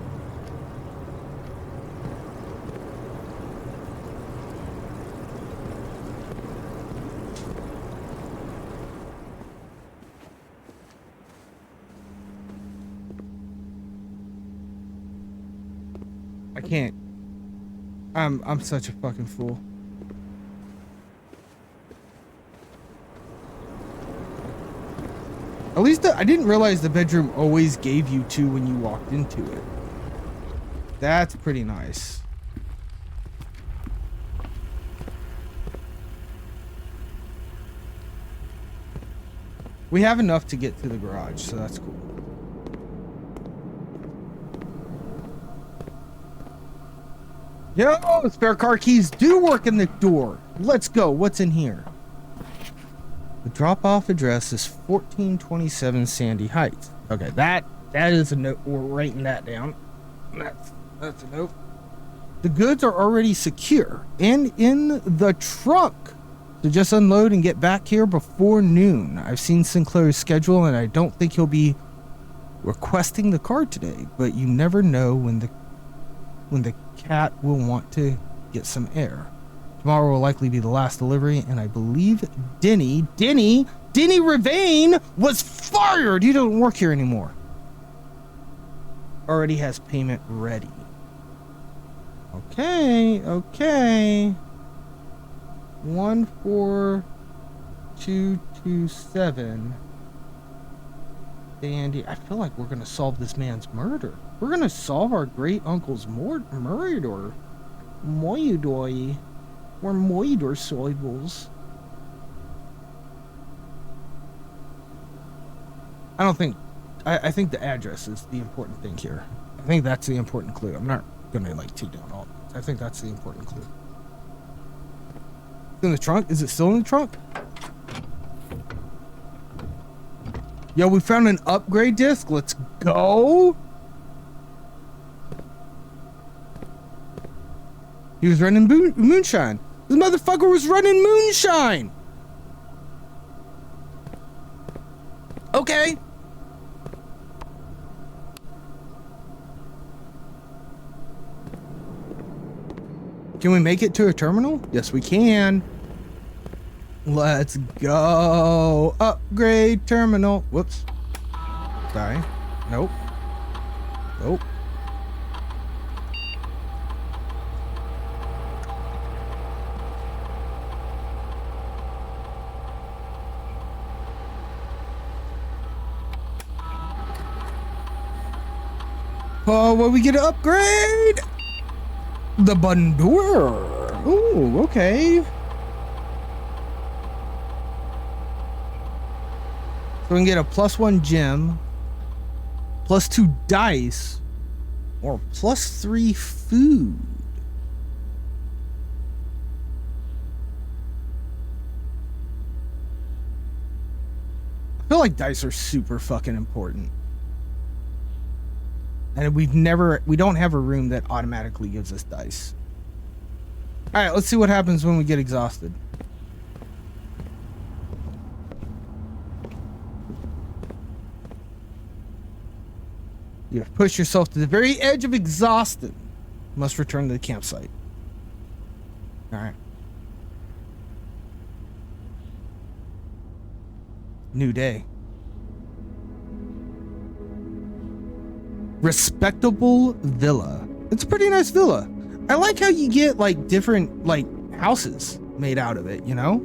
I can't. I'm such a fucking fool. At least I didn't realize the bedroom always gave you two when you walked into it. That's pretty nice. We have enough to get to the garage, so that's cool. Yo, spare car keys do work in the door. Let's go. What's in here? The drop-off address is 1427 Sandy Heights. Okay, that is a note. We're writing that down. That's a note. The goods are already secure and in the trunk. So just unload and get back here before noon. I've seen Sinclair's schedule and I don't think he'll be requesting the car today, but you never know when the cat will want to get some air. Tomorrow will likely be the last delivery, and I believe Denny Revane was fired. You don't work here anymore. Already has payment ready. Okay. 14227. Dandy. I feel like we're gonna solve this man's murder. We're gonna solve our great uncle's murder. Moidoi. Or Moidor soibles. I think the address is the important thing here. I think that's the important clue. I'm not gonna like take down all. I think that's the important clue. It's in the trunk? Is it still in the trunk? Yo, we found an upgrade disc. Let's go. He was running moonshine. This motherfucker was running moonshine. Okay. Can we make it to a terminal? Yes, we can. Let's go. Upgrade terminal. Whoops. Sorry. Nope. Oh, well, we get an upgrade. The Bondour. Ooh, okay. So we can get a +1 gem, +2 dice, or +3 food. I feel like dice are super fucking important. And we don't have a room that automatically gives us dice. All right, let's see what happens when we get exhausted. You have pushed yourself to the very edge of exhausted. Must return to the campsite. All right. New day. Respectable villa. It's a pretty nice villa. I like how you get like different like houses made out of it, you know?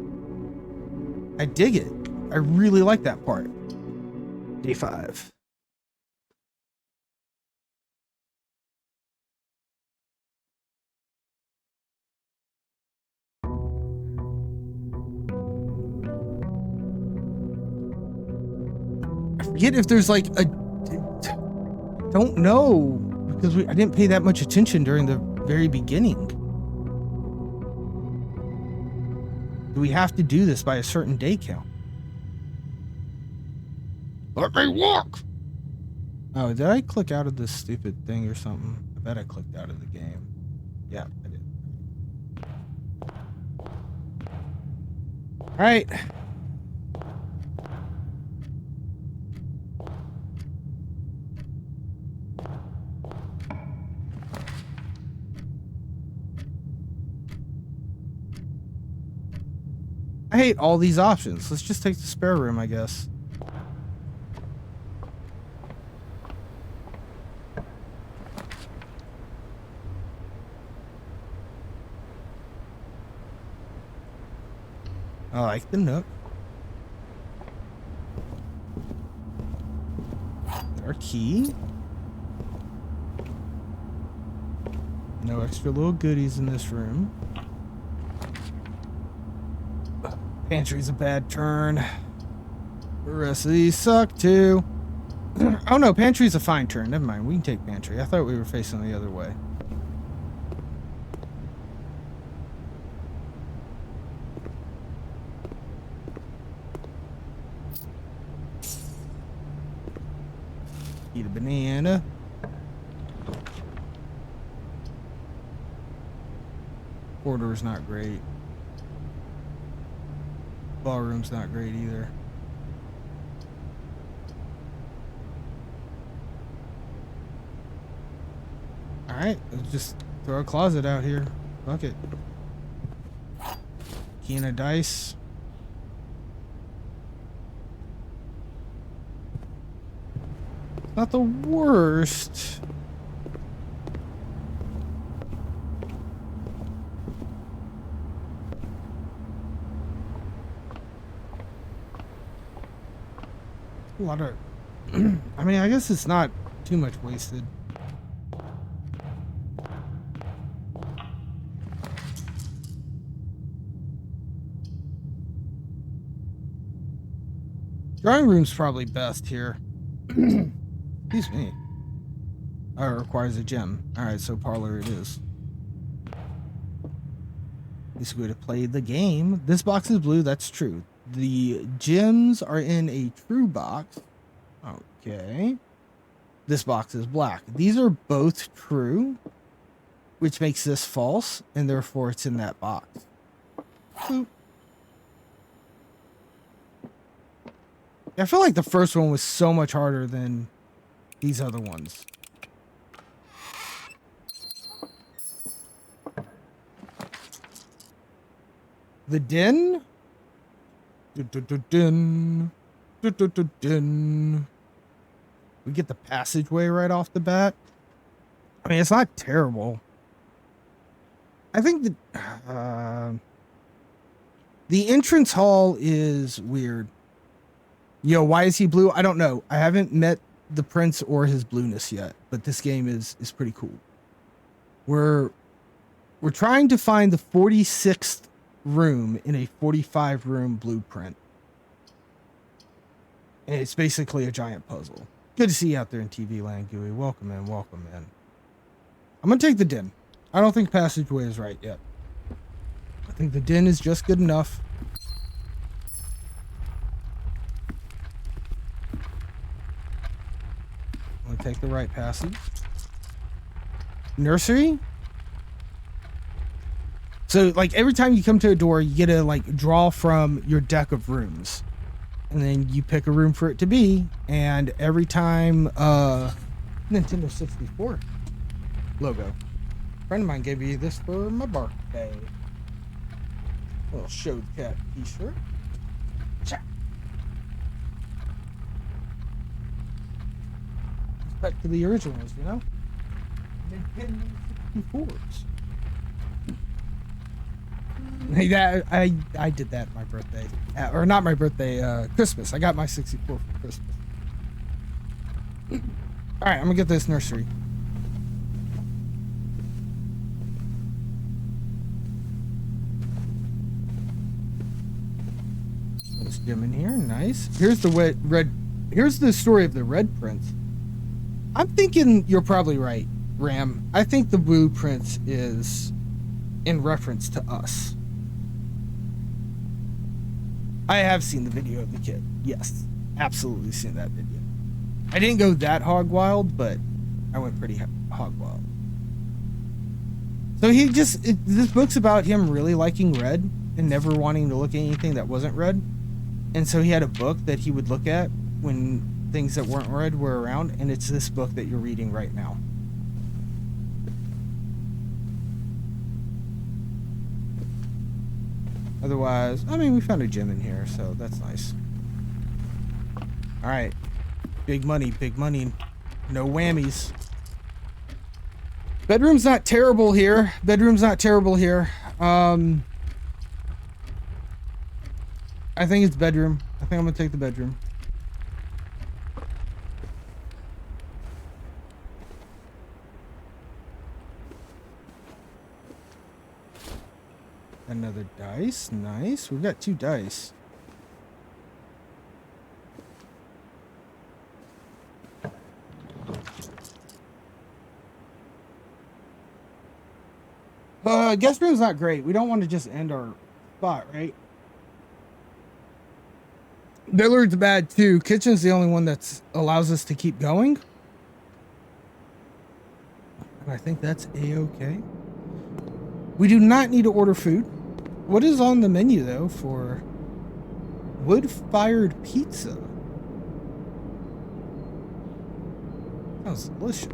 I dig it. I really like that part. Day 5. I forget if there's like a... Don't know, because I didn't pay that much attention during the very beginning. Do we have to do this by a certain day count? Let me walk! Oh, did I click out of this stupid thing or something? I bet I clicked out of the game. Yeah, I did. Alright. I hate all these options. Let's just take the spare room, I guess. I like the nook. Our key. No extra little goodies in this room. Pantry's a bad turn. The rest of these suck too. Oh no, pantry's a fine turn. Never mind, we can take pantry. I thought we were facing the other way. Eat a banana. Corridor's not great. Ballroom's not great either. Alright, let's just throw a closet out here. Fuck it. Key and a dice. Not the worst. A lot of... I mean, I guess it's not too much wasted. Drawing room's probably best here. Excuse me. Oh, it requires a gem. Alright, so parlor it is. This way to play the game. This box is blue, that's true. The gems are in a true box. Okay. This box is black. These are both true, which makes this false, and therefore it's in that box. Boop. I feel like the first one was so much harder than these other ones. The den? Dun. We get the passageway right off the bat. I mean, it's not terrible. I think the entrance hall is weird. Yo, why is he blue? I don't know. I haven't met the prince or his blueness yet, but this game is pretty cool. We're trying to find the 46th room in a 45 room blueprint. And it's basically a giant puzzle. Good to see you out there in TV land, Gooey. Welcome in, welcome in. I'm gonna take the den. I don't think passageway is right yet. I think the den is just good enough. I'm gonna take the right passage. Nursery? So, like, every time you come to a door, you get to, like, draw from your deck of rooms. And then you pick a room for it to be. And every time, Nintendo 64 logo. A friend of mine gave me this for my birthday. Little Showed Cat t-shirt. Check. Back to the originals, you know? Hey, that I did that my birthday, or not my birthday, Christmas. I got my 64 for Christmas. All right, I'm gonna get this nursery. This gym in here, nice. Here's the red. Here's the story of the Red Prince. I'm thinking you're probably right, Ram. I think the Blue Prince is in reference to us. I have seen the video of the kid. Yes, absolutely seen that video. I didn't go that hog wild, but I went pretty hog wild. So this book's about him really liking red and never wanting to look at anything that wasn't red. And so he had a book that he would look at when things that weren't red were around, and it's this book that you're reading right now. Otherwise, I mean, we found a gym in here, so that's nice. All right. Big money, no whammies. Bedroom's not terrible here. I think it's bedroom. I think I'm gonna take the bedroom. Another dice, nice. We've got 2 dice. Guest room's not great. We don't want to just end our spot, right? Billiard's bad too. Kitchen's the only one that allows us to keep going. And I think that's a-okay. We do not need to order food. What is on the menu though for wood-fired pizza? Sounds delicious.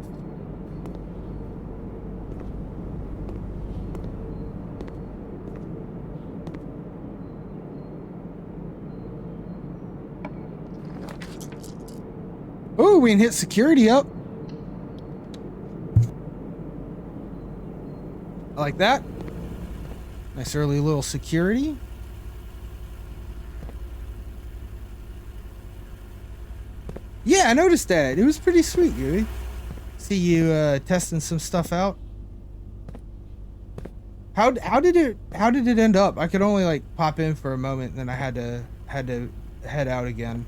Oh, we can hit security up. I like that. Nice early little security. Yeah, I noticed that. It was pretty sweet, Gooey. See you testing some stuff out. How did it end up? I could only like pop in for a moment, and then I had to head out again,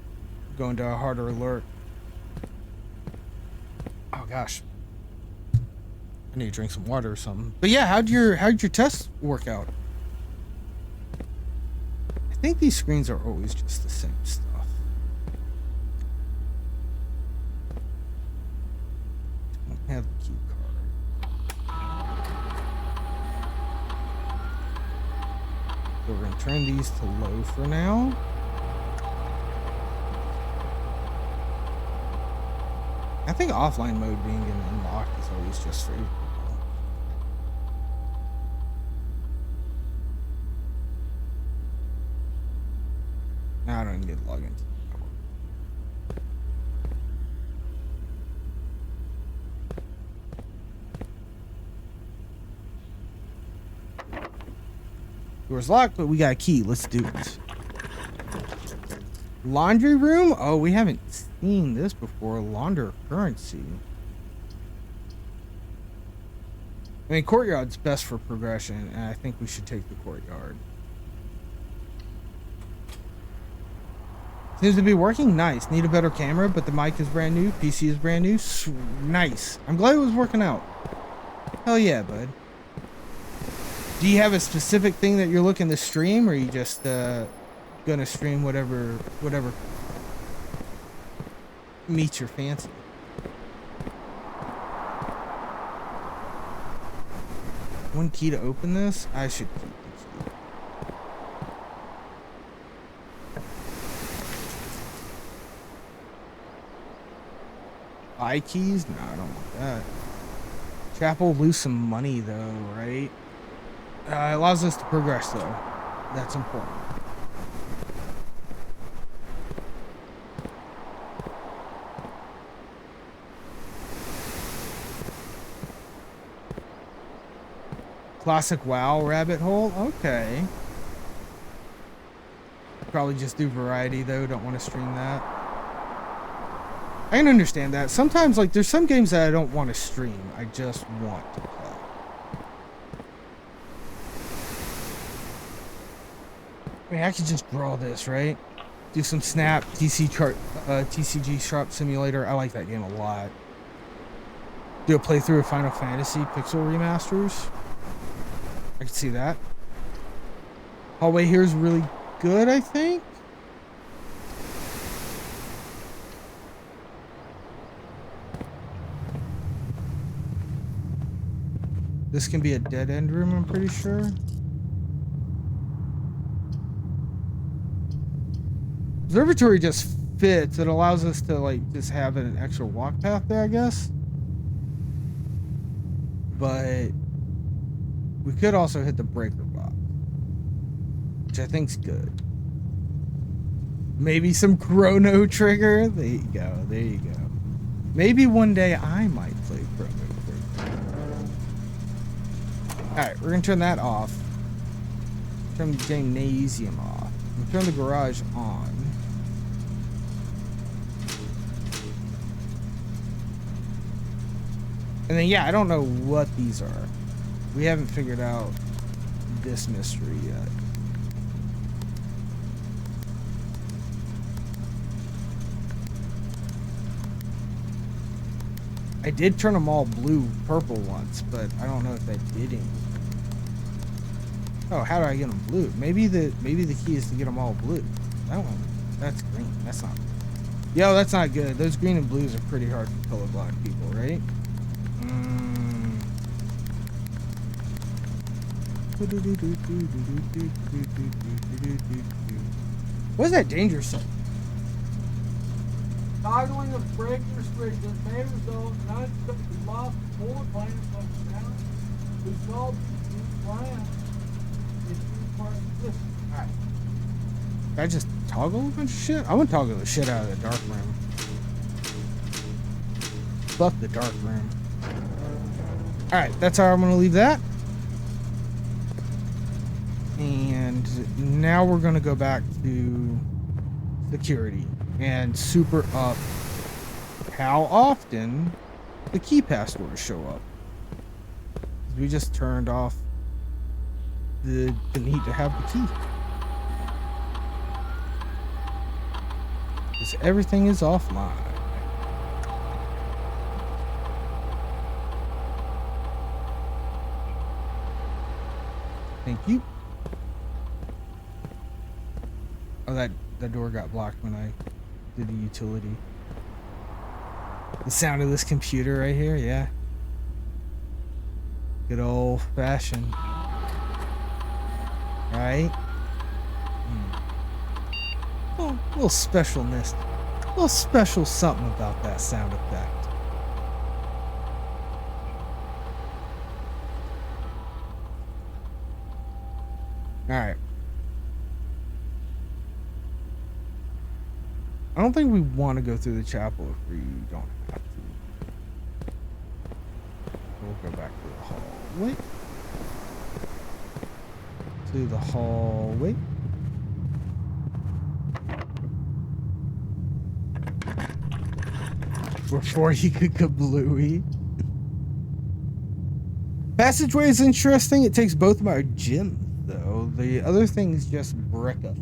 go into a harder alert. Oh gosh, I need to drink some water or something. But yeah, how'd your test work out? I think these screens are always just the same stuff. Don't have the key card. So we're gonna turn these to low for now. I think offline mode being unlocked is always just for you. Now I don't need to log into the network. Door's locked, but we got a key. Let's do it. Laundry room? Oh, we haven't seen this before. Launder currency. I mean, courtyard's best for progression, and I think we should take the courtyard. Seems to be working. Nice. Need a better camera, but the mic is brand new. PC is brand new. Nice. I'm glad it was working out. Hell yeah, bud. Do you have a specific thing that you're looking to stream, or are you just gonna stream whatever meets your fancy? One key to open this? I should keep the key. Buy keys? No, I don't want that. Chapel lose some money though, right? It allows us to progress though. That's important. Classic WoW rabbit hole? Okay. Probably just do variety though, don't want to stream that. I can understand that. Sometimes, like, there's some games that I don't want to stream. I just want to play. I mean, I could just draw this, right? Do some Snap, TCG Sharp Simulator. I like that game a lot. Do a playthrough of Final Fantasy Pixel Remasters. I can see that. Hallway here is really good, I think. This can be a dead end room, I'm pretty sure. Observatory just fits. It allows us to, like, just have an extra walk path there, I guess. But we could also hit the breaker box, which I think's good. Maybe some Chrono Trigger. There you go. There you go. Maybe one day I might play Chrono Trigger. Alright, we're gonna turn that off. Turn the gymnasium off. And turn the garage on. And then, yeah, I don't know what these are. We haven't figured out this mystery yet. I did turn them all purple once, but I don't know if that did anything. Oh, how do I get them blue? Maybe the key is to get them all blue. That one, that's green. That's not. Yo, that's not good. Those green and blues are pretty hard for colorblind people, right? What's that danger zone? Toggling of breaker switches may result in unexpected loss of forward plan functionality. Resolve the plan is part of this. Alright. Did I just toggle a bunch of shit? I want to toggle the shit out of the dark room. Fuck the dark room. Alright, that's how I'm going to leave that. And now we're going to go back to security and super up how often the key passwords show up. We just turned off the need to have the key. Because everything is offline. Thank you. Oh, that door got blocked when I did the utility. The sound of this computer right here, yeah. Good old fashioned. Right? Oh, a little specialness. A little special something about that sound effect. Alright. I don't think we want to go through the chapel if we don't have to. We'll go back to the hallway. To the hallway. Before he could kablooey. Passageway is interesting. It takes both of my gyms, though. The other thing's just brick up.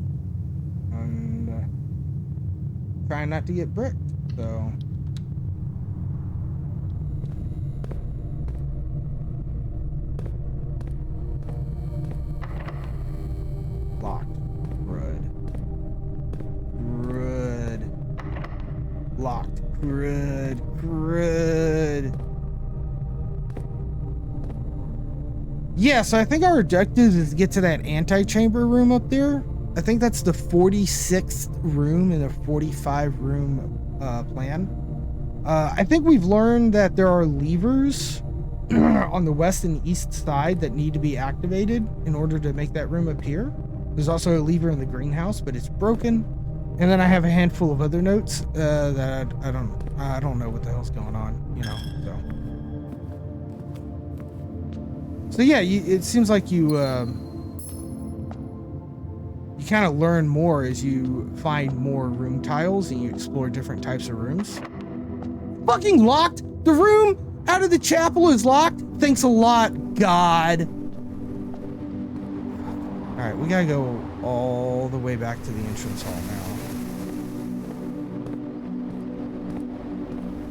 Trying not to get bricked, so. Locked. Crud. Locked. Crud. Yeah, so I think our objective is to get to that antechamber room up there. I think that's the 46th room in a 45 room plan. I think we've learned that there are levers on the west and east side that need to be activated in order to make that room appear. There's also a lever in the greenhouse, but it's broken. And then I have a handful of other notes that I don't know what the hell's going on, you know. So yeah, it seems like you kind of learn more as you find more room tiles and you explore different types of rooms. Fucking locked! The room out of the chapel is locked? Thanks a lot, God. Alright, we gotta go all the way back to the entrance hall now.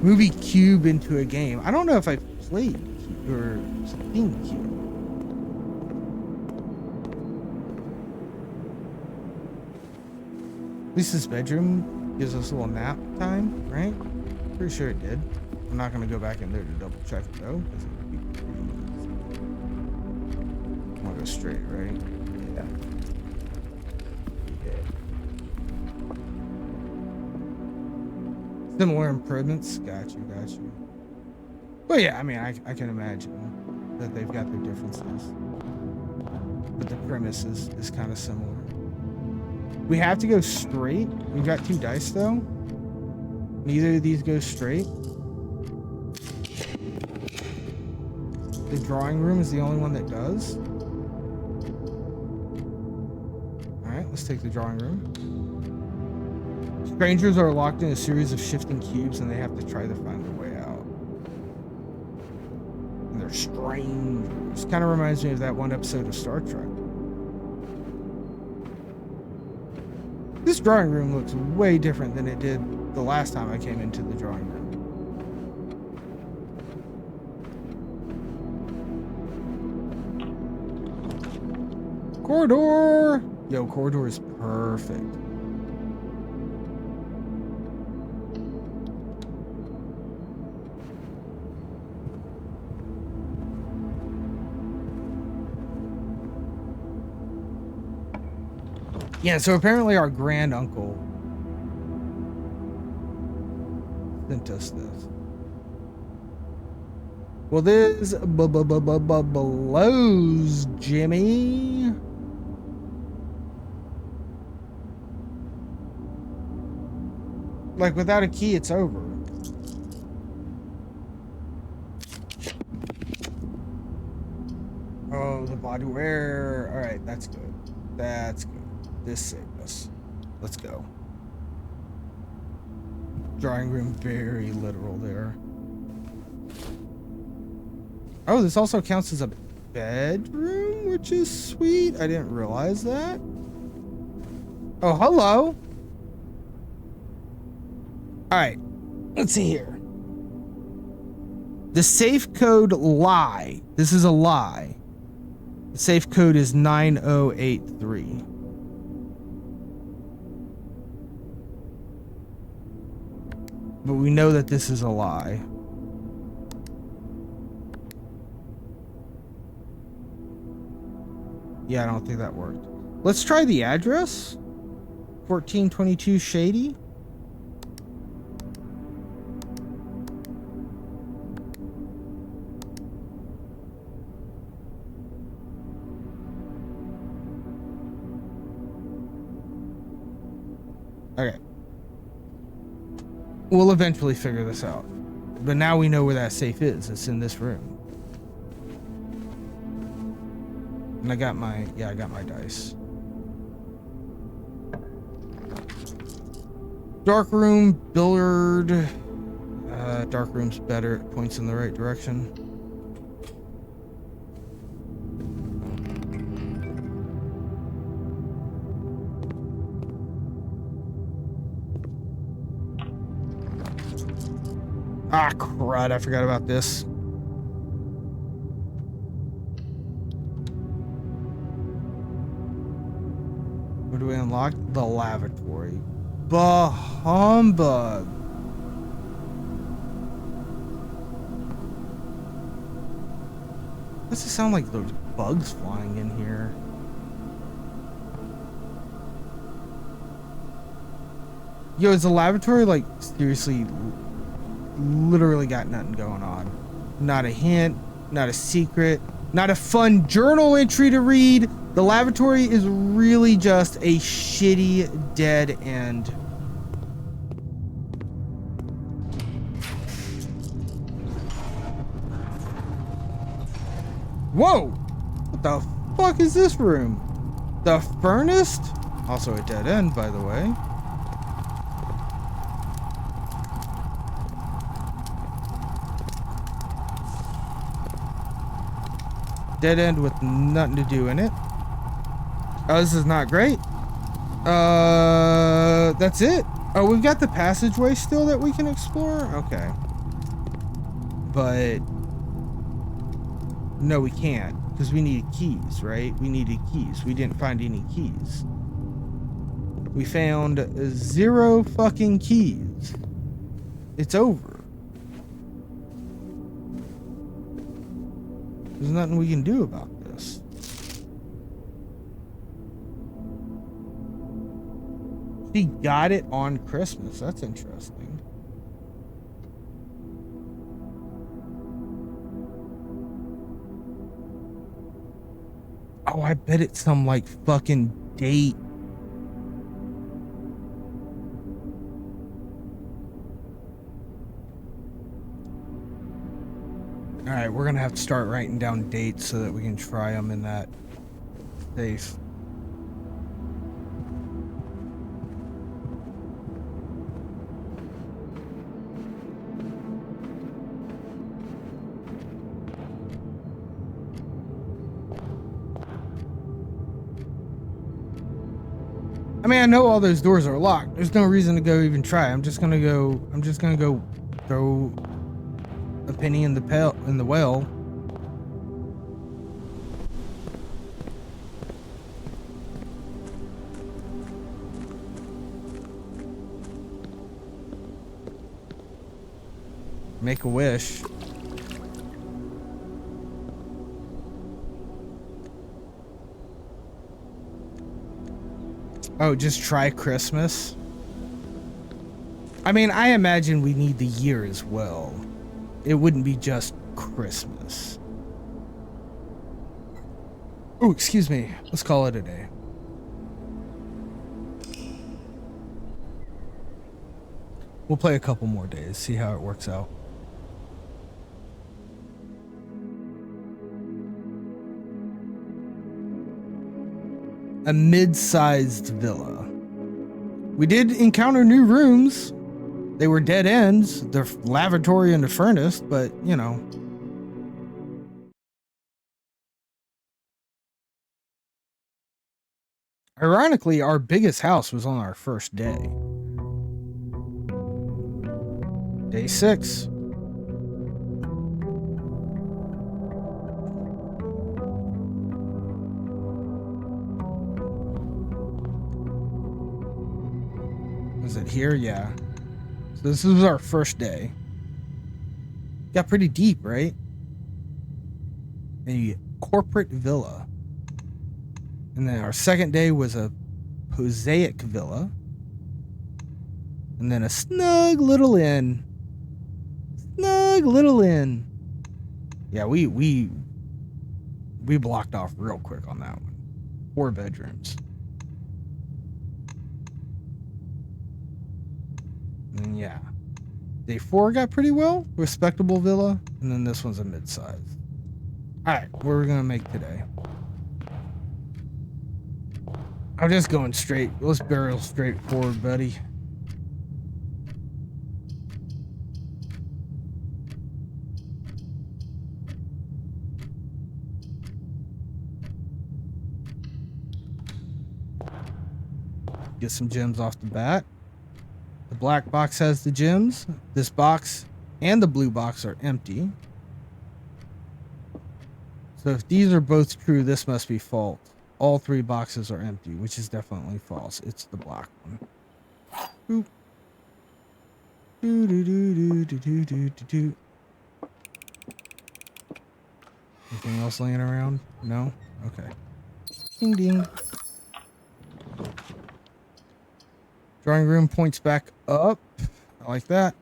Movie Cube into a game. I don't know if I played Cube or seen Cube. At least this bedroom gives us a little nap time, right? Pretty sure it did. I'm not gonna go back in there to double check it though, because it would be pretty easy. I'm gonna go straight, right? Yeah. Similar improvements. Got you. Well, yeah, I mean, I can imagine that they've got their differences. But the premise is kind of similar. We have to go straight. We've got 2 dice, though. Neither of these go straight. The drawing room is the only one that does. Alright, let's take the drawing room. Strangers are locked in a series of shifting cubes and they have to try to find their way out. And they're strangers. Kind of reminds me of that one episode of Star Trek. This drawing room looks way different than it did the last time I came into the drawing room. Corridor! Yo, corridor is perfect. Yeah, so apparently our grand uncle sent us this. Well, this blows, Jimmy. Like, without a key, it's over. Oh, the body wear. All right, that's good. That's good. This saved us. Let's go. Drawing room, very literal there. Oh, this also counts as a bedroom, which is sweet. I didn't realize that. Oh, hello. All right, let's see here. The safe code lie. This is a lie. The safe code is 9083. But we know that this is a lie. Yeah, I don't think that worked. Let's try the address. 1422 Shady. Okay. We'll eventually figure this out. But now we know where that safe is. It's in this room. And I got my dice. Dark room, billiard. Dark room's better. It points in the right direction. Ah, crud, I forgot about this. What do we unlock? The lavatory. Bah humbug. Does it sound like there's bugs flying in here? Yo, is the lavatory like seriously literally got nothing going on? Not a hint, not a secret, not a fun journal entry to read. The lavatory is really just a shitty dead end. Whoa! What the fuck is this room? The furnace? Also a dead end, by the way. Dead end with nothing to do in it. Oh, this is not great. That's it. Oh, we've got the passageway still that we can explore? Okay. But no, we can't, because we needed keys, right? We needed keys. We didn't find any keys. We found 0 fucking keys. It's over. There's nothing we can do about this. She got it on Christmas. That's interesting. Oh, I bet it's some like fucking date. All right, we're gonna have to start writing down dates so that we can try them in that safe. I mean, I know all those doors are locked. There's no reason to go even try. I'm just gonna go throw a penny in the well. Make a wish. Oh, just try Christmas? I mean, I imagine we need the year as well. It wouldn't be just Christmas. Oh, excuse me. Let's call it a day. We'll play a couple more days, see how it works out. A mid-sized villa. We did encounter new rooms. They were dead ends, the lavatory and the furnace, but you know. Ironically, our biggest house was on our first day. Day 6. Is it here? Yeah. So this was our first day. Got pretty deep, right? A corporate villa. And then our second day was a prosaic villa. And then a snug little inn. Snug little inn. Yeah, we blocked off real quick on that one. 4 bedrooms. And yeah, day 4 got pretty well, respectable villa, and then this one's a mid-size. All right, what are we gonna make today? I'm just going straight. Let's barrel straight forward, buddy. Get some gems off the bat. The black box has the gems. This box and the blue box are empty. So if these are both true, this must be false. All 3 boxes are empty, which is definitely false. It's the black one. Boop. Do do do do do do do do do. Anything else laying around? No? Okay. Ding ding. Drawing room points back up. I like that.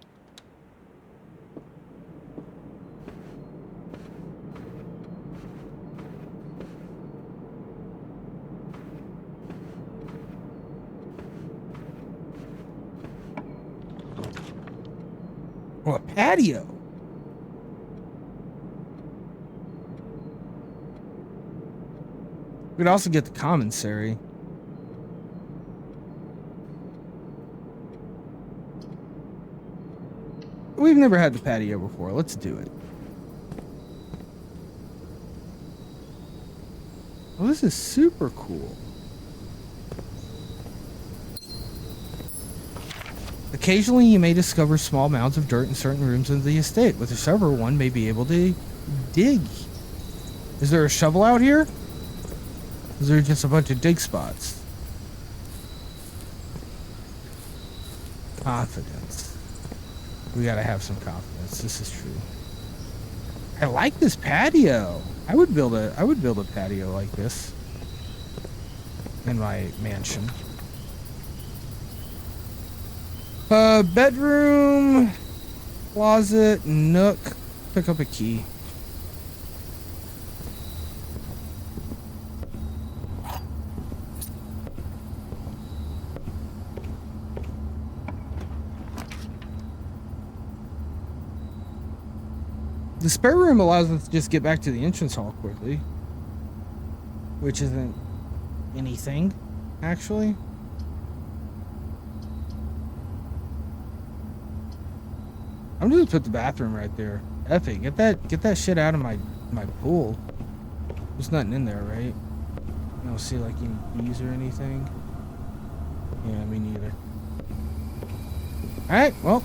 Oh, a patio. We could also get the commissary. We've never had the patio before. Let's do it. Well, this is super cool. Occasionally, you may discover small mounds of dirt in certain rooms of the estate. With a shovel, one may be able to dig. Is there a shovel out here? Is there just a bunch of dig spots? Confidence. We gotta have some confidence. This is true. I like this patio. I would build a patio like this in my mansion. Bedroom, closet, nook. Pick up a key. The spare room allows us to just get back to the entrance hall quickly, which isn't anything, actually. I'm just gonna put the bathroom right there. F it. Get that shit out of my pool. There's nothing in there, right? I don't see like any bees or anything. Yeah, me neither. Alright, well.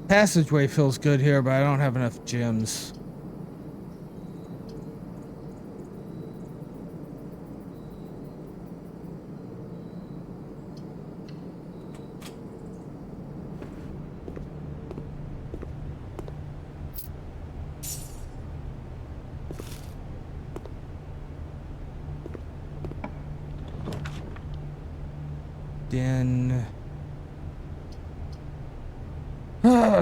Passageway feels good here, but I don't have enough gems. Then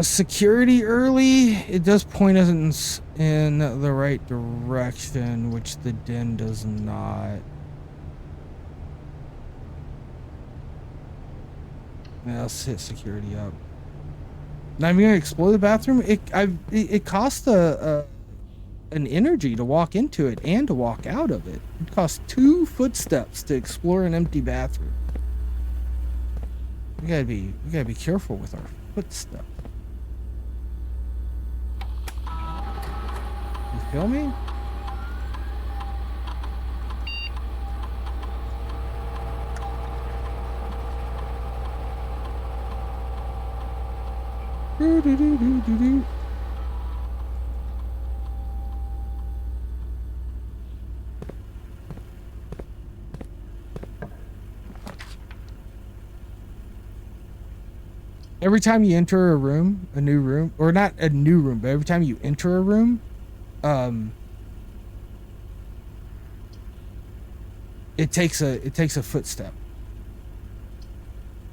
security early. It does point us in the right direction, which the den does not. Yeah, let's hit security up. Now I'm gonna explore the bathroom. It costs an energy to walk into it and to walk out of it. It costs 2 footsteps to explore an empty bathroom. We gotta be careful with our footsteps. You feel me? Do. Every time you enter a room, a new room, or not a new room, but every time you enter a room, it takes a footstep.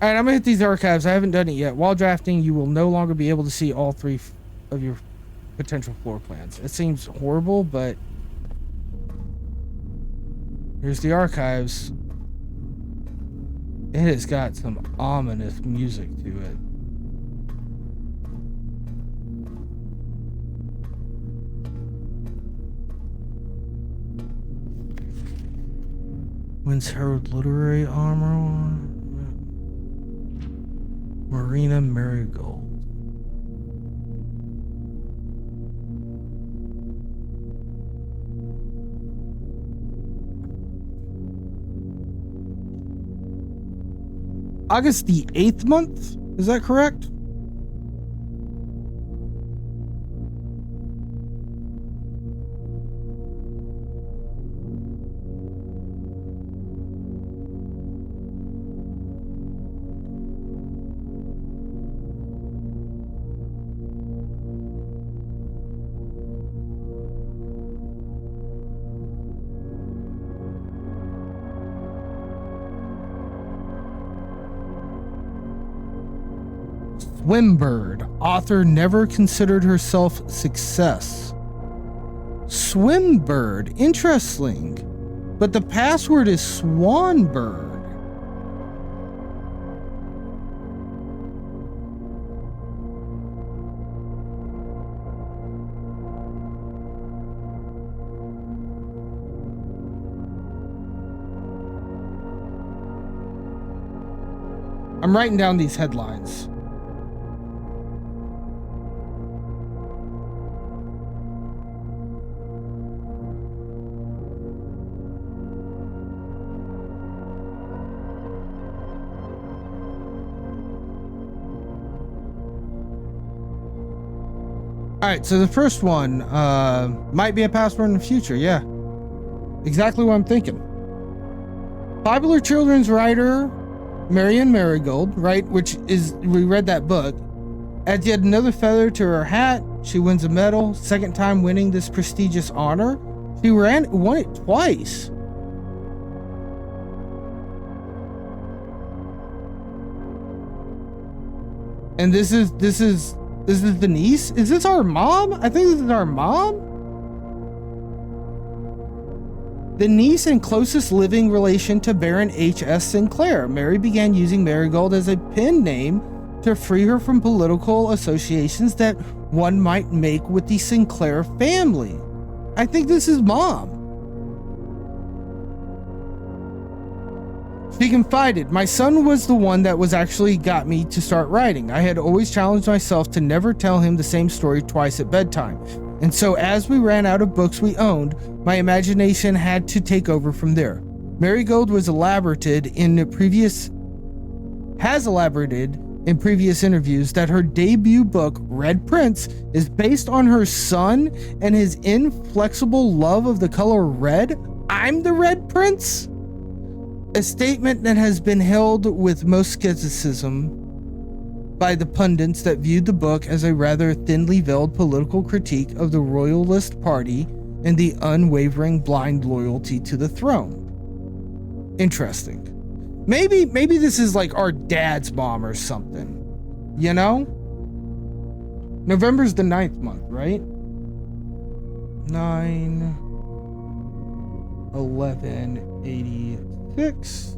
All right, I'm gonna hit these archives. I haven't done it yet. While drafting, you will no longer be able to see all 3 of your potential floor plans. It seems horrible, but here's the archives. It has got some ominous music to it. Wins Herald Literary Armor. Marina Marigold. August the 8th month? Is that correct? Swimbird, author never considered herself success. Swimbird. Interesting. But the password is Swanbird. I'm writing down these headlines. All right, so the first one might be a password in the future. Yeah, exactly what I'm thinking. Popular children's writer Marion Marigold, right, which is, we read that book, adds yet another feather to her hat. She wins a medal, second time winning this prestigious honor. She won it twice. And this is the niece? Is this our mom? I think this is our mom. The niece and closest living relation to Baron H.S. Sinclair, Mary began using Marigold as a pen name to free her from political associations that one might make with the Sinclair family. I think this is mom. She confided, my son was the one that was actually got me to start writing. I had always challenged myself to never tell him the same story twice at bedtime. And so as we ran out of books we owned, my imagination had to take over from there. Marigold has elaborated in previous interviews that her debut book, Red Prince, is based on her son and his inflexible love of the color red. I'm the Red Prince? A statement that has been held with most skepticism by the pundits that viewed the book as a rather thinly veiled political critique of the Royalist Party and the unwavering blind loyalty to the throne. Interesting. Maybe this is like our dad's mom or something, you know? November's the 9th month, right? 9/11/86.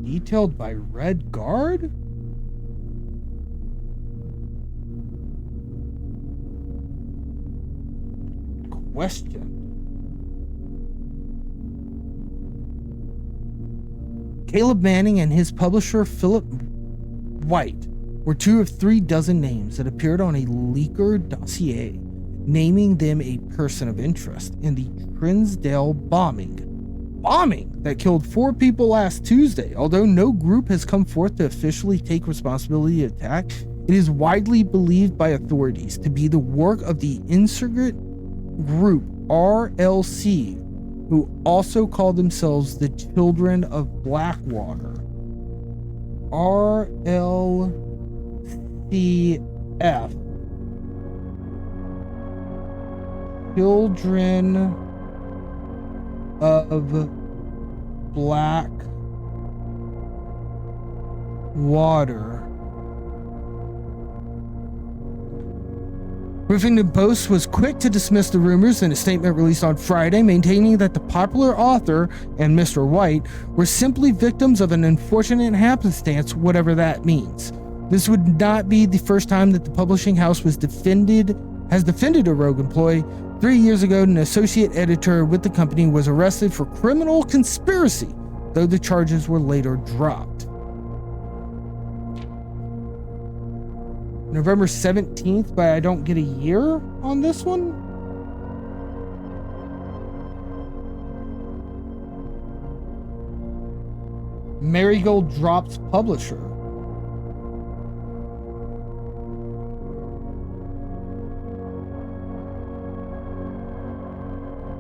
Detailed by Red Guard? Question. Caleb Manning and his publisher Philip White were 2 of 3 dozen names that appeared on a leaker dossier, naming them a person of interest in the Trinsdale bombing that killed 4 people last Tuesday. Although no group has come forth to officially take responsibility of the attack, it is widely believed by authorities to be the work of the insurgent group RLC, who also call themselves the Children of Blackwater. RLCF. Children of Blackwater. Huffington Post was quick to dismiss the rumors in a statement released on Friday, maintaining that the popular author and Mr. White were simply victims of an unfortunate happenstance, whatever that means. This would not be the first time that the publishing house has defended a rogue employee. 3 years ago, an associate editor with the company was arrested for criminal conspiracy, though the charges were later dropped. November 17th, but I don't get a year on this one. Marigold drops publisher.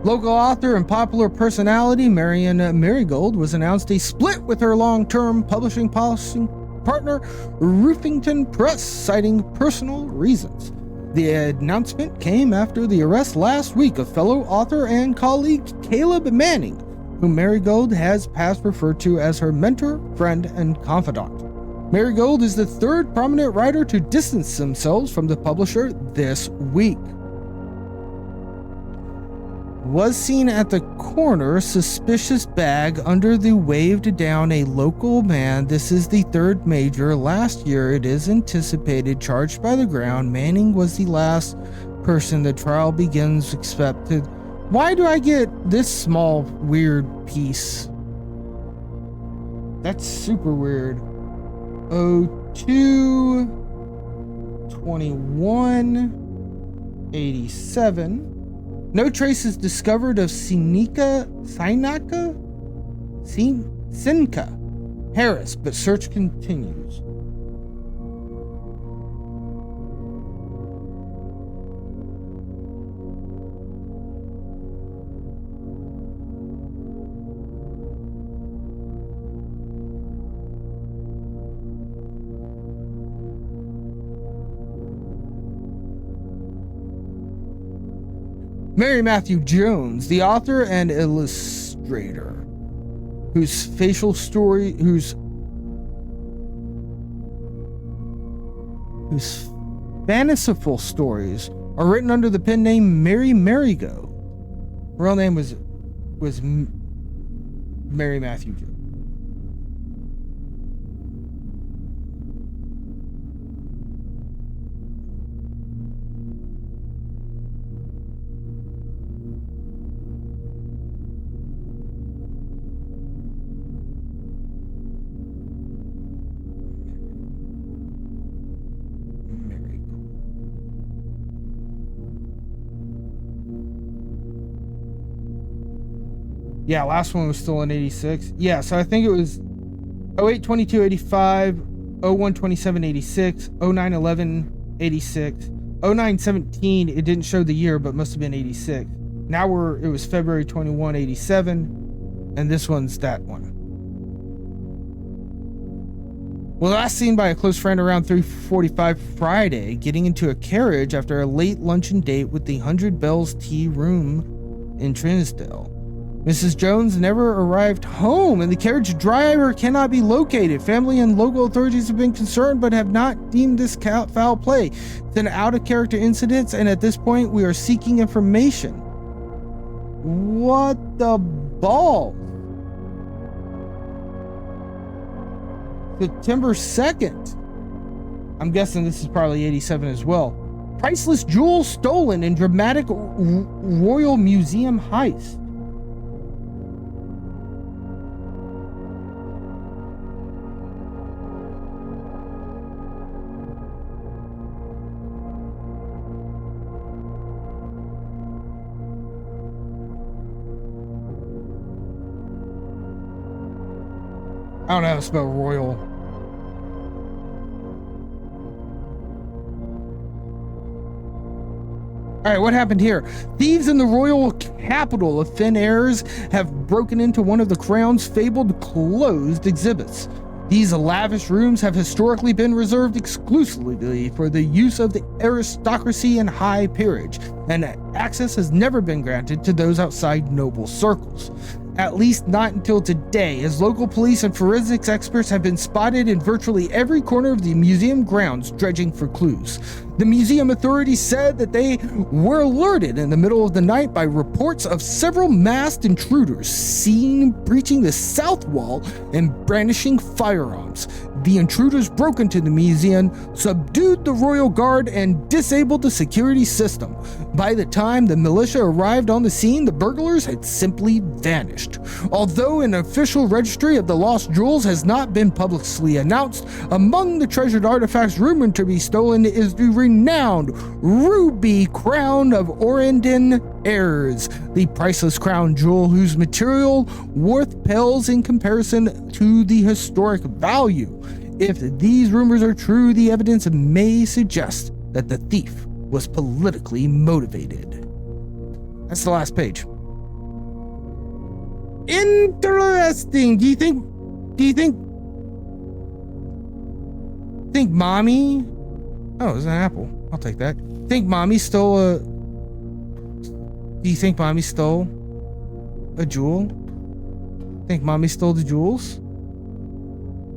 Local author and popular personality Marion Marigold was announced a split with her long-term publishing partner, Roofington Press, citing personal reasons. The announcement came after the arrest last week of fellow author and colleague Caleb Manning, whom Marigold has past referred to as her mentor, friend, and confidant. Marigold is the third prominent writer to distance themselves from the publisher this week. Was seen at the corner, suspicious bag under the waved down a local man. This is the third major. Last year, it is anticipated, charged by the ground. Manning was the last person the trial begins expected. Why do I get this small weird piece? That's super weird. 02 21 87. No traces discovered of Sinka Harris, but search continues. Mary Matthew Jones, the author and illustrator, whose fanciful stories are written under the pen name Mary Marigold. Her real name was Mary Matthew Jones. Yeah, last one was still in 86. Yeah, so I think it was 08 22 85, 01 27 86, 09 11 86, 09 17. It didn't show the year, but must have been 86. Now it was February 21 87, and this one's that one. Well, last seen by a close friend around 3:45 Friday, getting into a carriage after a late luncheon date with the 100 Bells Tea Room in Trinsdale. Mrs. Jones never arrived home, and the carriage driver cannot be located. Family and local authorities have been concerned, but have not deemed this foul play. It's an out-of-character incident, and at this point, we are seeking information. What the ball? September 2nd. I'm guessing this is probably 87 as well. Priceless jewels stolen in dramatic Royal Museum heist. I don't know how to spell royal. All right, what happened here? Thieves in the royal capital of Thin Airs have broken into one of the crown's fabled closed exhibits. These lavish rooms have historically been reserved exclusively for the use of the aristocracy and high peerage, and access has never been granted to those outside noble circles. At least not until today, as local police and forensics experts have been spotted in virtually every corner of the museum grounds dredging for clues. The museum authorities said that they were alerted in the middle of the night by reports of several masked intruders seen breaching the south wall and brandishing firearms. The intruders broke into the museum, subdued the royal guard, and disabled the security system. By the time the militia arrived on the scene, the burglars had simply vanished. Although an official registry of the lost jewels has not been publicly announced, among the treasured artifacts rumored to be stolen is the renowned ruby crown of Orendon Heirs, the priceless crown jewel whose material worth pales in comparison to the historic value. If these rumors are true, the evidence may suggest that the thief was politically motivated. That's the last page. Interesting. Do you think mommy? Oh, it's an apple. I'll take that. Do you think mommy stole a jewel? think mommy stole the jewels.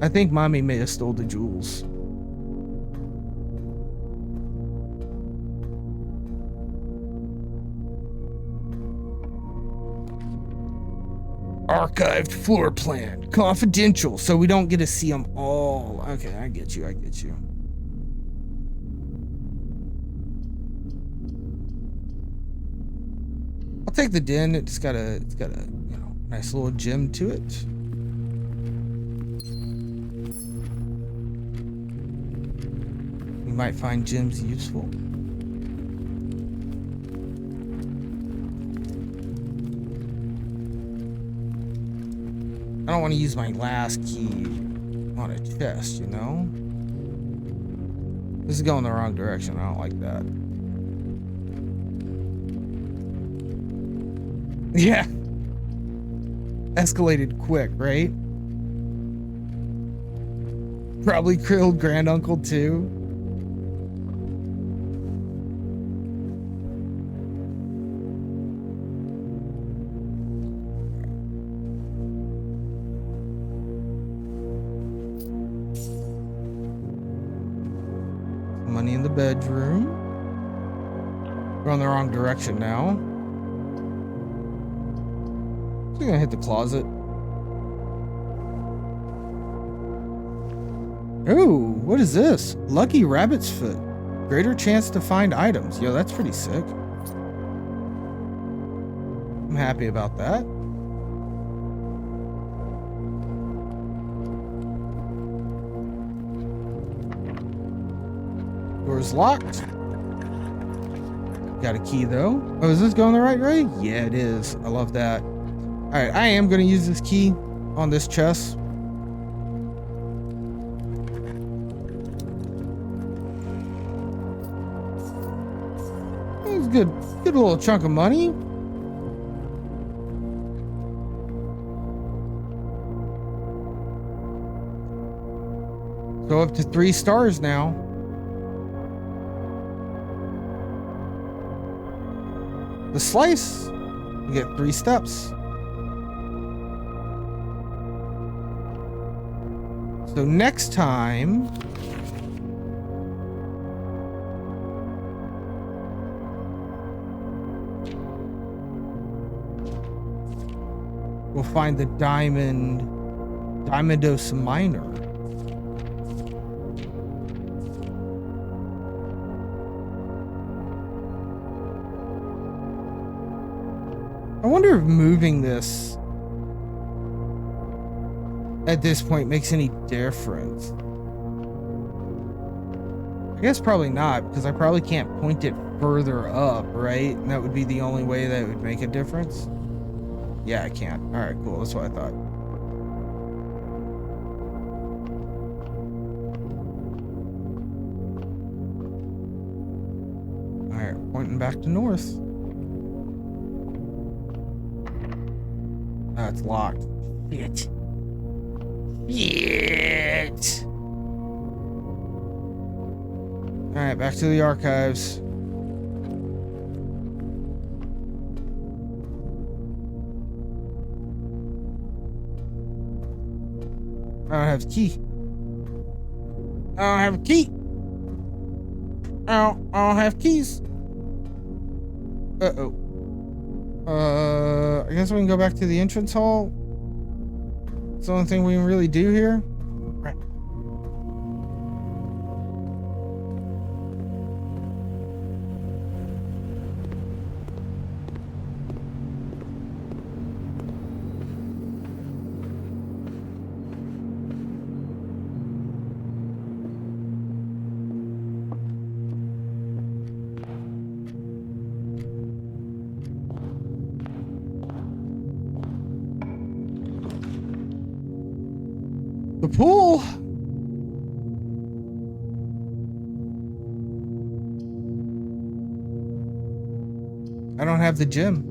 I think mommy may have stole the jewels. Archived floor plan, confidential, so we don't get to see them all. Okay, I get you. I get you. I'll take the den. It's got a you know, nice little gem to it. We might find gems useful. I don't want to use my last key on a chest, you know? This is going the wrong direction. I don't like that. Yeah. Escalated quick, right? Probably killed granduncle too. Money in the bedroom. We're on the wrong direction now. So we're gonna hit the closet. Ooh, what is this? Lucky rabbit's foot. Greater chance to find items. Yo, that's pretty sick. I'm happy about that. Door's locked. Got a key though. Oh, is this going the right way? Yeah, it is. I love that. All right, I am going to use this key on this chest. It's good. Good little chunk of money. Go up to 3 stars now. The slice, you get 3 steps. So next time, we'll find the Diamondos Minor. I wonder if moving this at this point makes any difference. I guess probably not, because I probably can't point it further up, right? And that would be the only way that it would make a difference. Yeah, I can't. All right, cool. That's what I thought. All right, pointing back to north. Oh, it's locked. Shit. Shit. All right, back to the archives. I don't have a key. I don't have a key. I don't have keys. Uh-oh. I guess we can go back to the entrance hall. It's the only thing we can really do here. Right. The pool. I don't have the gym.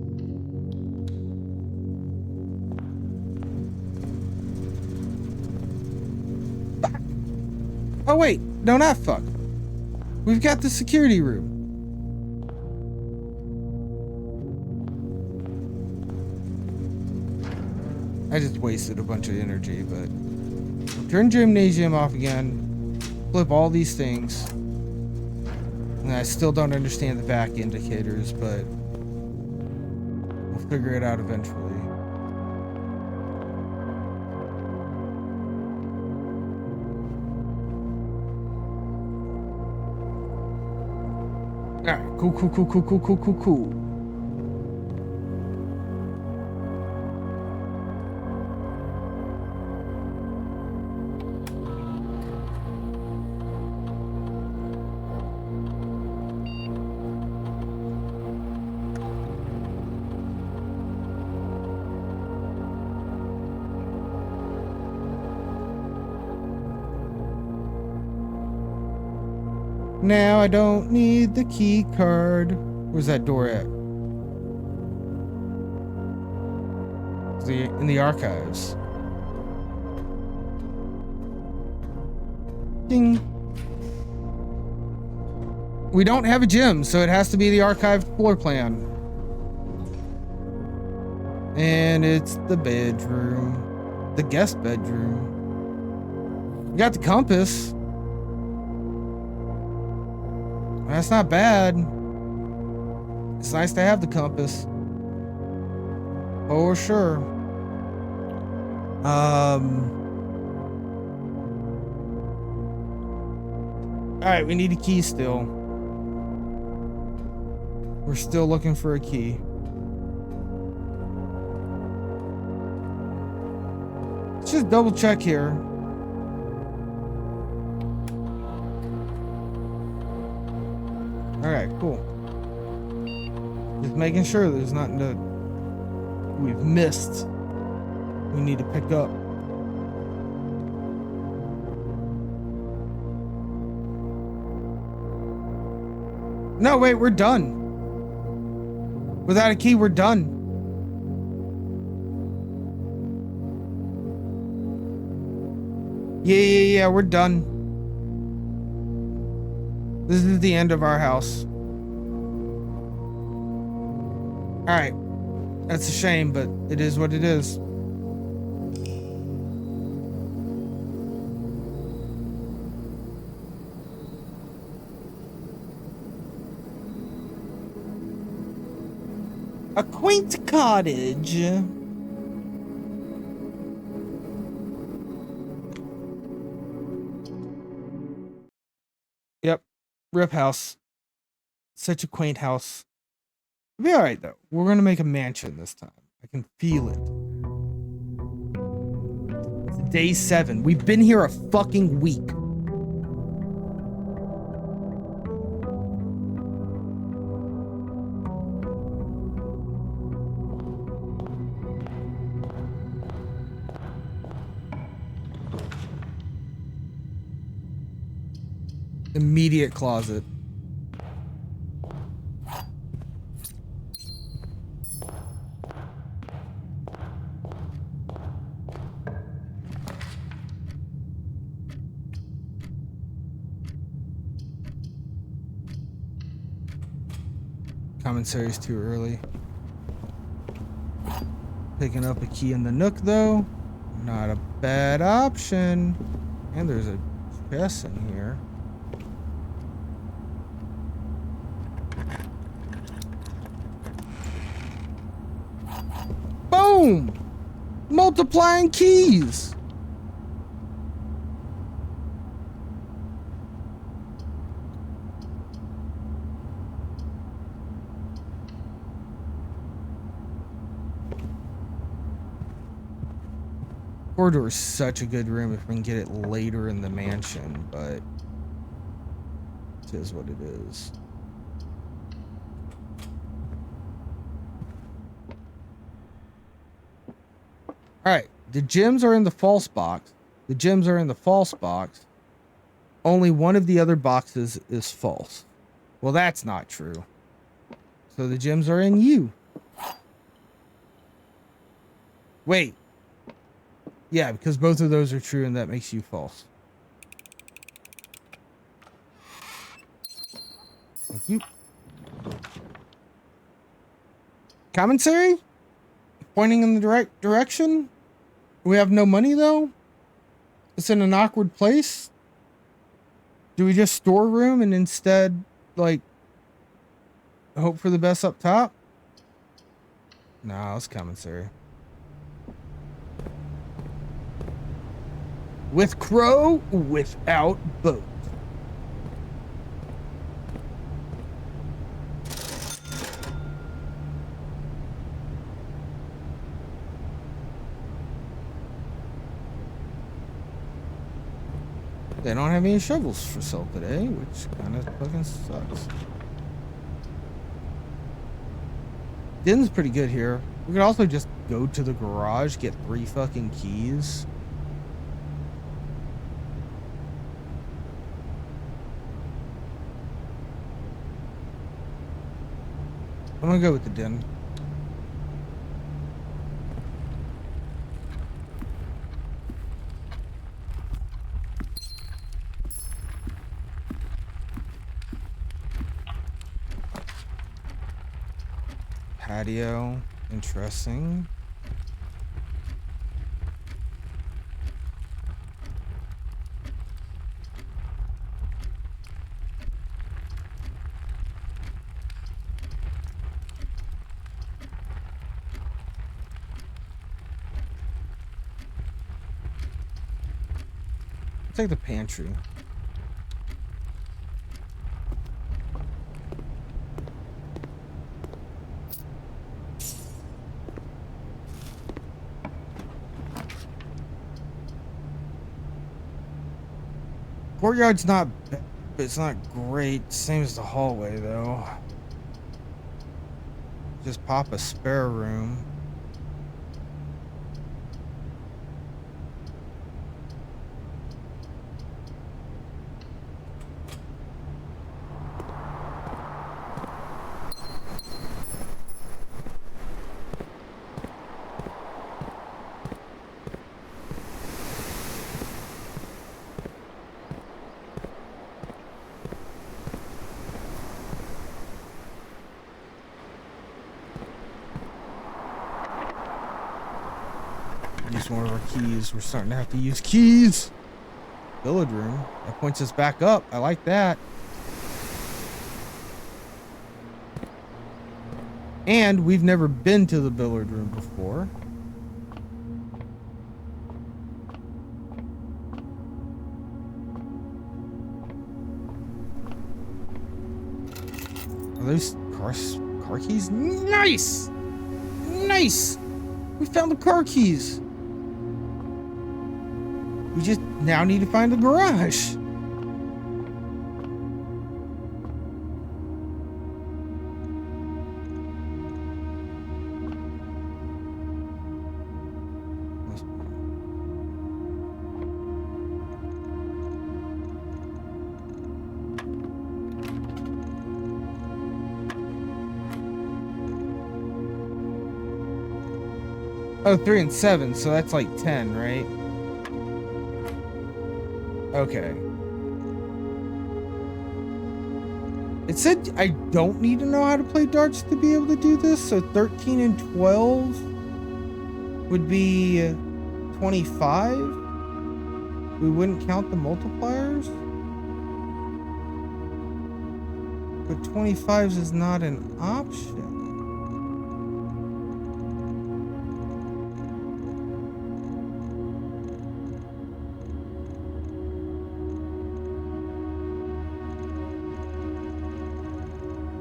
Oh wait, no, not fuck. We've got the security room. I just wasted a bunch of energy, but turn gymnasium off again. Flip all these things. And I still don't understand the back indicators, but we'll figure it out eventually. Alright, cool. Now I don't need the key card. Where's that door at? In the archives. Ding. We don't have a gym, so it has to be the archived floor plan. And it's the bedroom. The guest bedroom. We got the compass. That's not bad. It's nice to have the compass. For sure. Alright, we need a key still. We're still looking for a key. Let's just double check here. Alright, cool. Just making sure there's nothing that we've missed. We need to pick up. No, wait, we're done. Without a key, we're done. Yeah, we're done. This is the end of our house. Alright. That's a shame, but it is what it is. A quaint cottage. Yep. Rip house. Such a quaint house. It'll be alright though. We're gonna make a mansion this time. I can feel it. It's day 7. We've been here a fucking week. Immediate closet. Commissary's too early. Picking up a key in the nook though. Not a bad option. And there's a chest in here. Boom! Multiplying keys! Corridor is such a good room if we can get it later in the mansion, but it is what it is. Alright, the gems are in the false box. The gems are in the false box. Only one of the other boxes is false. Well, that's not true. So the gems are in you. Wait. Yeah, because both of those are true and that makes you false. Thank you. Commentary? Pointing in the direction? We have no money though? It's in an awkward place? Do we just store room and instead, like, hope for the best up top? Nah, it's coming, sir. With crow, without boat. They don't have any shovels for sale today, which kind of fucking sucks. Din's pretty good here. We could also just go to the garage, get 3 fucking keys. I'm gonna go with the den. Patio, interesting. I'll take the pantry. Courtyard's not, it's not great. Same as the hallway though. Just pop a spare room. Use more of our keys. We're starting to have to use keys. Billiard room. That points us back up. I like that. And we've never been to the billiard room before. Are those car keys? Nice! Nice! We found the car keys. We just now need to find the garage. Oh, 3 and 7, so that's like 10, right? Okay. It said I don't need to know how to play darts to be able to do this, so 13 and 12 would be 25. We wouldn't count the multipliers. But 25s is not an option.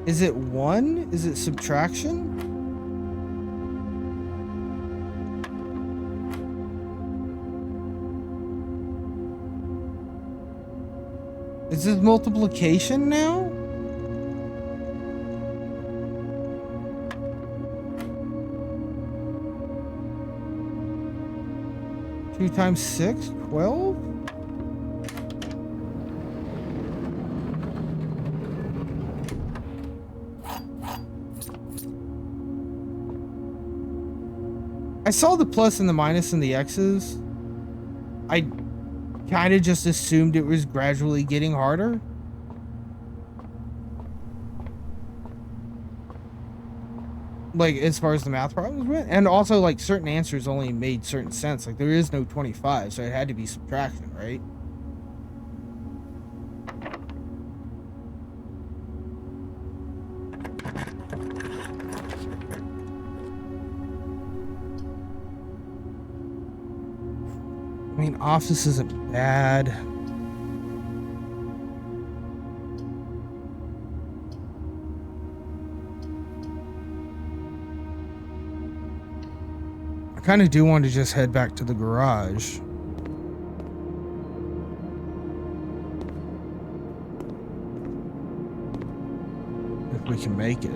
Is it 1? Is it subtraction? Is this multiplication now? Two times 6, 12? I saw the plus and the minus and the X's. I kind of just assumed it was gradually getting harder. like as far as the math problems went, and also like certain answers only made certain sense. Like there is no 25, so it had to be subtraction, right? I mean, office isn't bad. I kind of do want to just head back to the garage. If we can make it.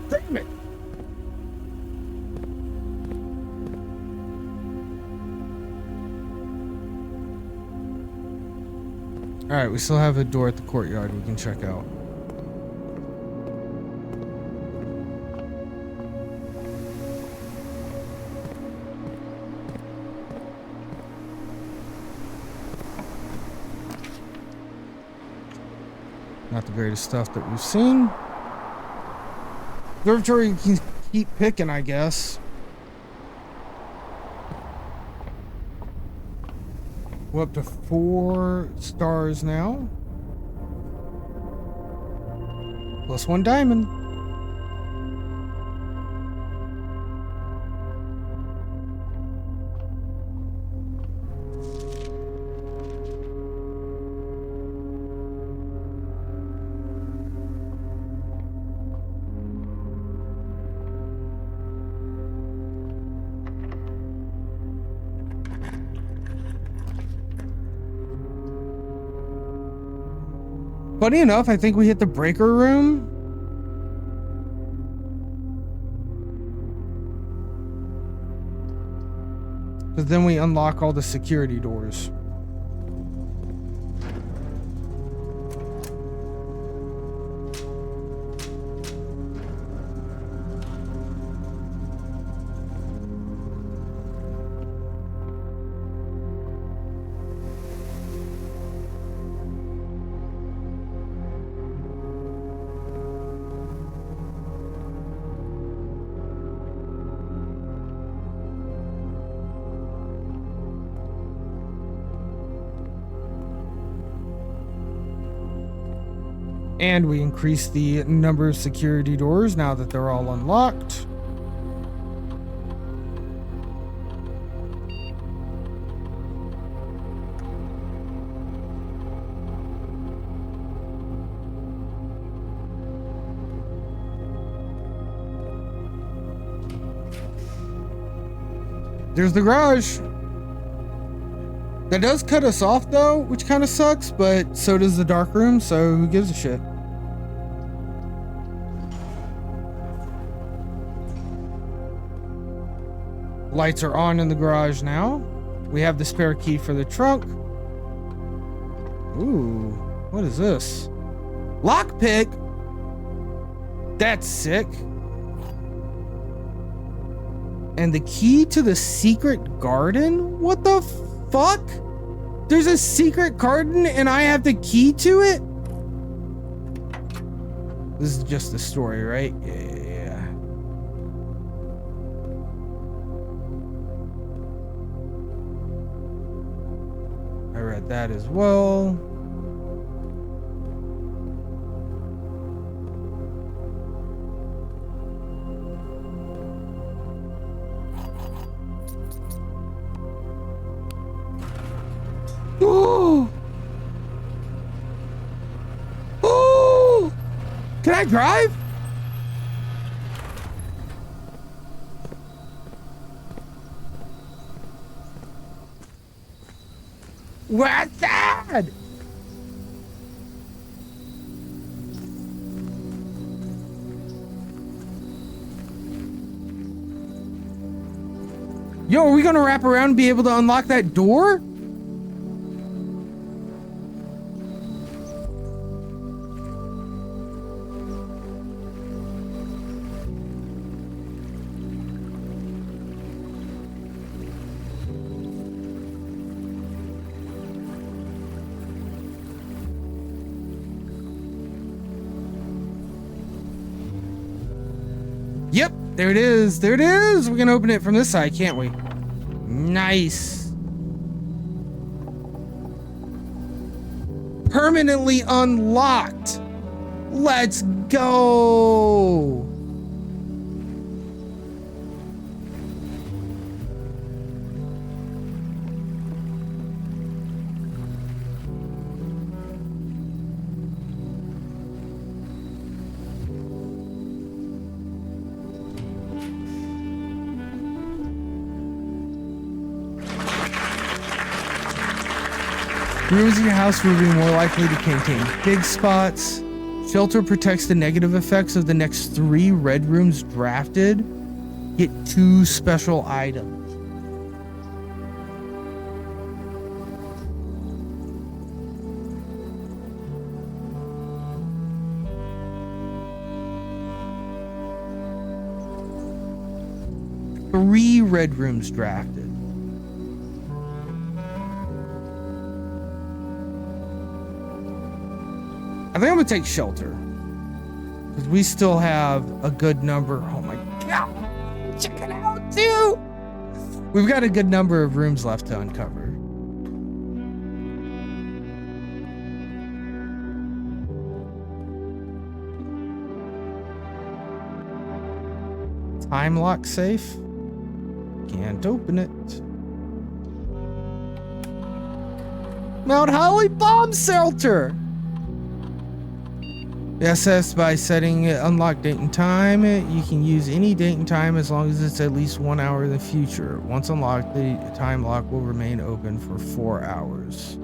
Damn it. All right, we still have a door at the courtyard we can check out. Not the greatest stuff that we've seen. Observatory can keep picking, I guess. We're up to 4 stars now. Plus 1 diamond. Funny enough, I think we hit the breaker room. Because then we unlock all the security doors. And we increase the number of security doors now that they're all unlocked. There's the garage. That does cut us off though, which kind of sucks, but so does the dark room, so who gives a shit? Lights are on in the garage now. We have the spare key for the trunk. Ooh, what is this? Lockpick? That's sick. And the key to the secret garden? What the fuck? There's a secret garden and I have the key to it? This is just the story, right? Yeah. I read that as well. Oh! Oh! Can I drive? What's that? Yo, are we gonna wrap around and be able to unlock that door? Yep, there it is. There it is. We can open it from this side, can't we? Nice. Permanently unlocked. Let's go. Rooms in your house will be more likely to contain big spots. Shelter protects the negative effects of the next 3 red rooms drafted. Get 2 special items. Three red rooms drafted. I think I'm gonna take shelter because we still have a good number. Oh my god, check it out, too. We've got a good number of rooms left to uncover. Time lock safe. Can't open it. Mount Holly bomb shelter. Access by setting it unlock date and time. You can use any date and time as long as it's at least 1 hour in the future. Once unlocked, the time lock will remain open for 4 hours.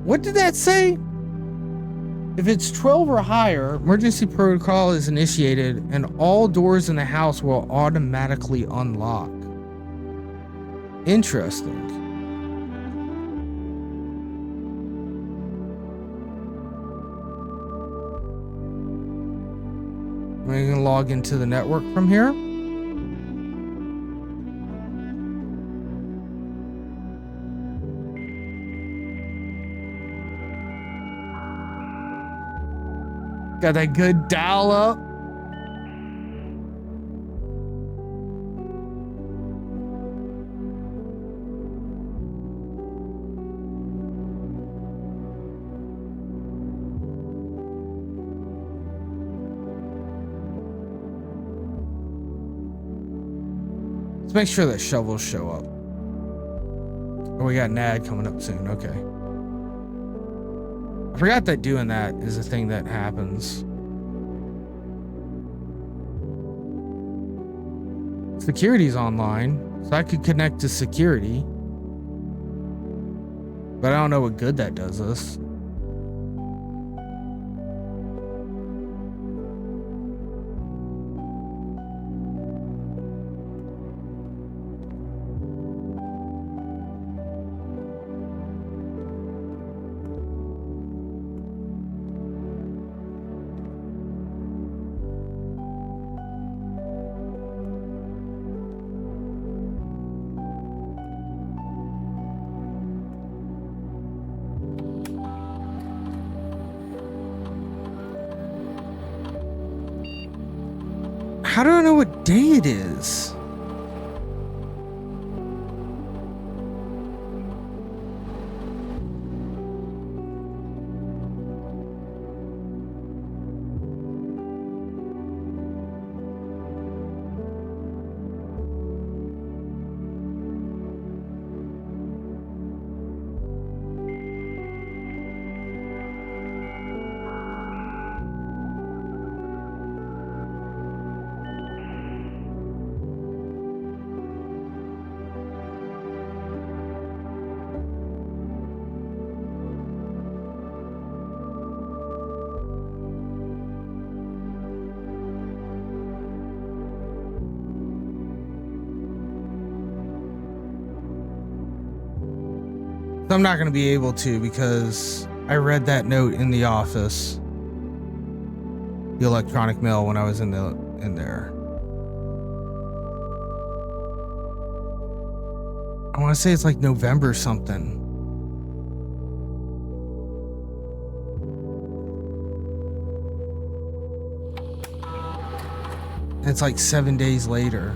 What did that say? If it's 12 or higher, emergency protocol is initiated and all doors in the house will automatically unlock. Interesting. We can log into the network from here. Got that good dial up. Let's make sure that shovels show up. Oh, we got an ad coming up soon. Okay. I forgot that doing that is a thing that happens. Security's online, so I could connect to security. But I don't know what good that does us. How do I know what day it is? I'm not going to be able to because I read that note in the office, the electronic mail, when I was in there. I want to say it's like November something. It's like 7 days later.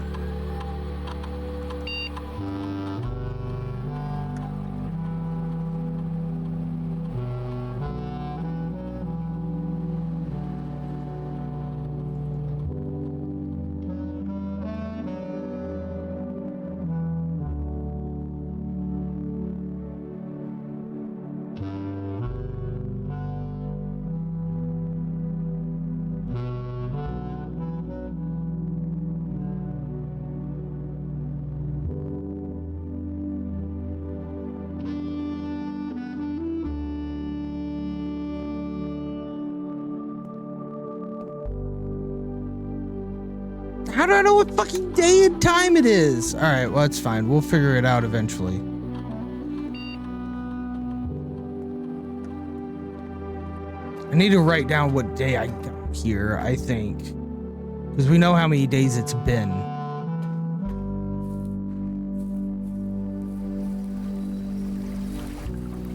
How do I know what fucking day and time it is? All right, well, that's fine. We'll figure it out eventually. I need to write down what day I got here, I think. Because we know how many days it's been.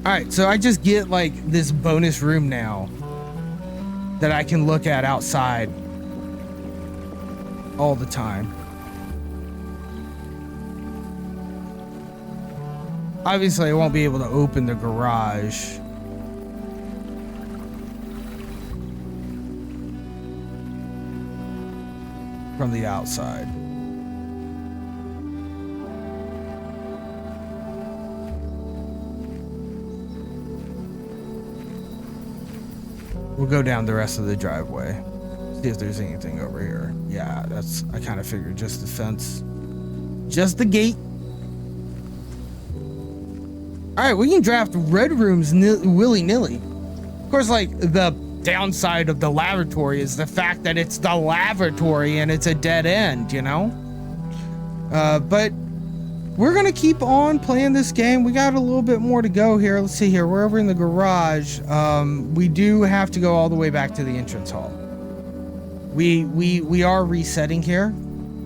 All right, so I just get like this bonus room now that I can look at outside all the time. Obviously, I won't be able to open the garage. From the outside. We'll go down the rest of the driveway. See if there's anything over here. Yeah, that's, I kind of figured, just the fence. Just the gate. All right, we can draft red rooms willy-nilly. Of course, like, the downside of the lavatory is the fact that it's the lavatory and it's a dead end, you know? But we're gonna keep on playing this game. We got a little bit more to go here. Let's see here. We're over in the garage. We do have to go all the way back to the entrance hall. We are resetting here.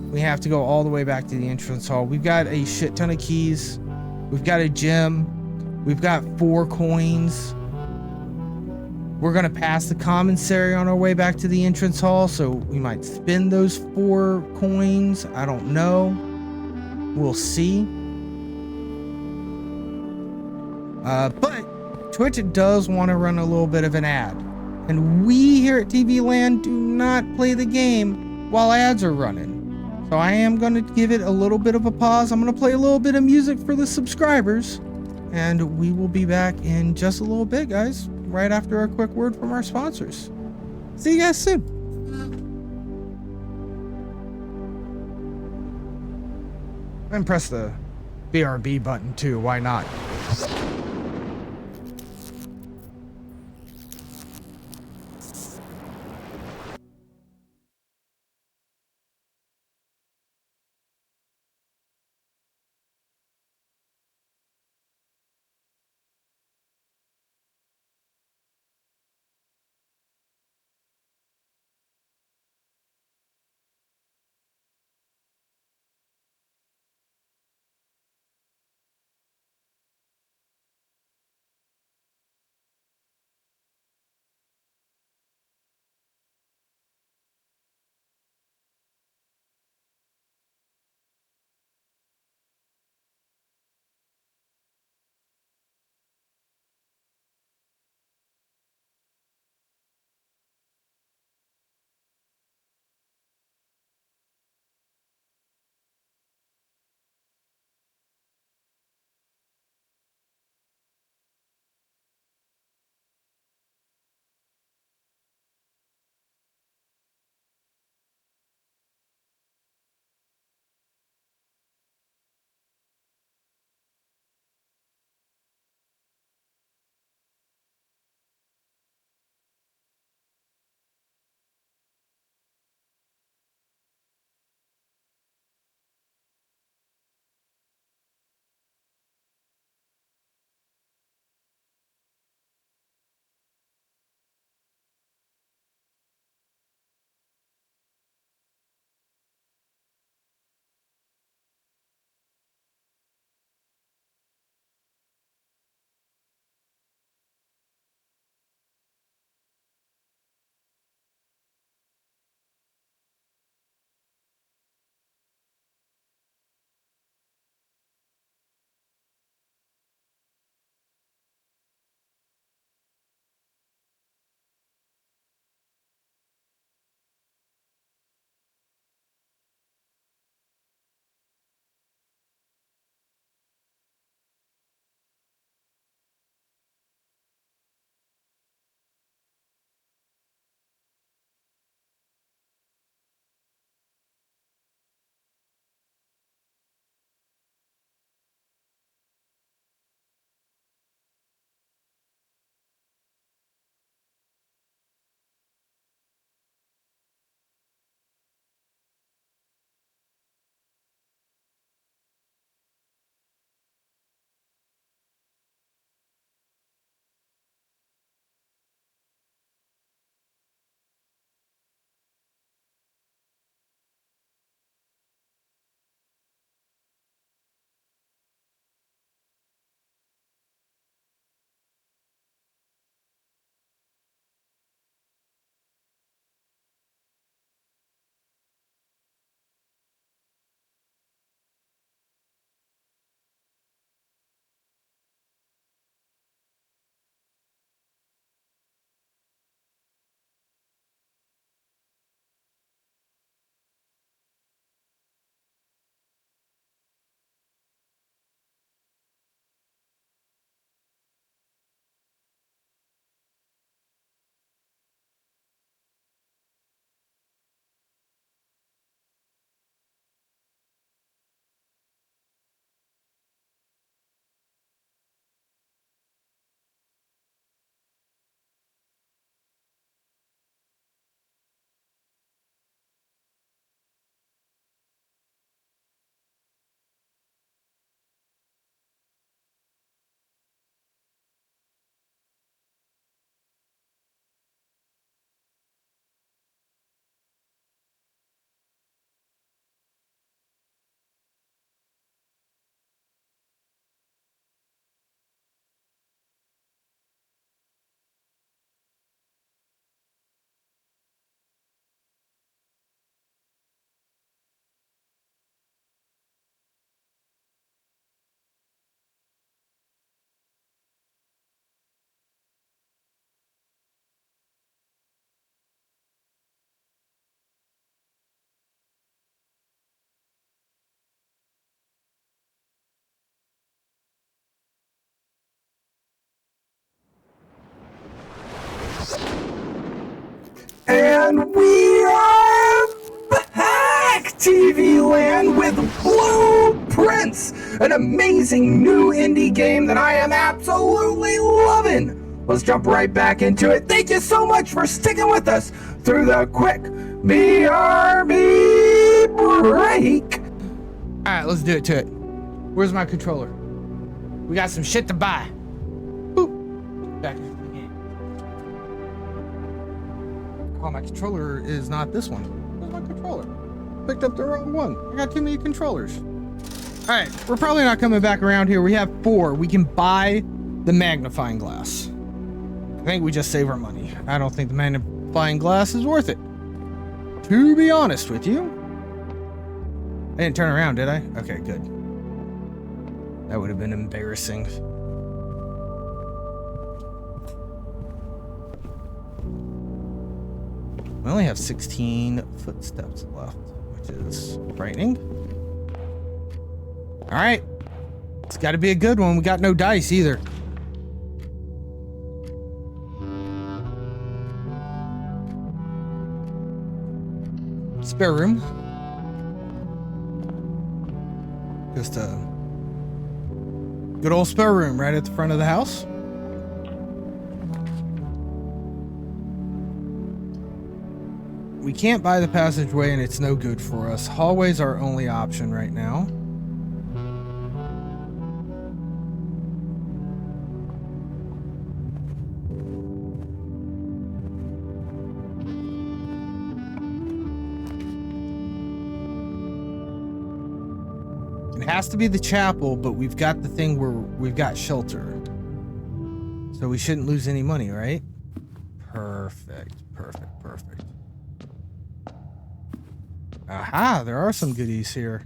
We have to go all the way back to the entrance hall. We've got a shit ton of keys. We've got a gem. We've got 4 coins. We're gonna pass the commissary on our way back to the entrance hall, so we might spend those 4 coins. I don't know. We'll see. But Twitch does want to run a little bit of an ad. And we here at TV Land do not play the game while ads are running. So I am going to give it a little bit of a pause. I'm going to play a little bit of music for the subscribers. And we will be back in just a little bit, guys. Right after a quick word from our sponsors. See you guys soon. And press the BRB button too, why not? And we are back, TV Land, with Blueprints, an amazing new indie game that I am absolutely loving. Let's jump right back into it. Thank you so much for sticking with us through the quick BRB break. All right, let's do it to it. Where's my controller? We got some shit to buy. Boop. Back into the game. Oh, my controller is not this one. Where's my controller? Picked up the wrong one. I got too many controllers. All right, we're probably not coming back around here. We have 4. We can buy the magnifying glass. I think we just save our money. I don't think the magnifying glass is worth it, to be honest with you. I didn't turn around, did I? Okay, good. That would have been embarrassing. We only have 16 footsteps left, which is frightening. All right. It's got to be a good one. We got no dice either. Spare room. Just a good old spare room right at the front of the house. We can't buy the passageway and it's no good for us. Hallway's our only option right now. It has to be the chapel, but we've got the thing where we've got shelter. So we shouldn't lose any money, right? Perfect, perfect, perfect. Aha, there are some goodies here.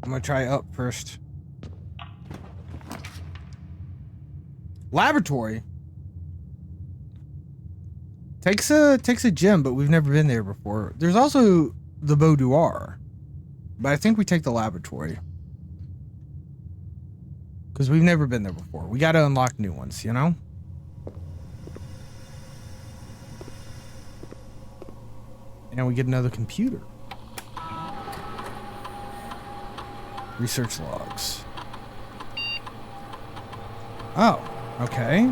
I'm gonna try up first. Laboratory takes a gem, but we've never been there before. There's also the boudoir, but I think we take the laboratory because we've never been there before. We got to unlock new ones, you know. And we get another computer. Research logs. Oh. Okay.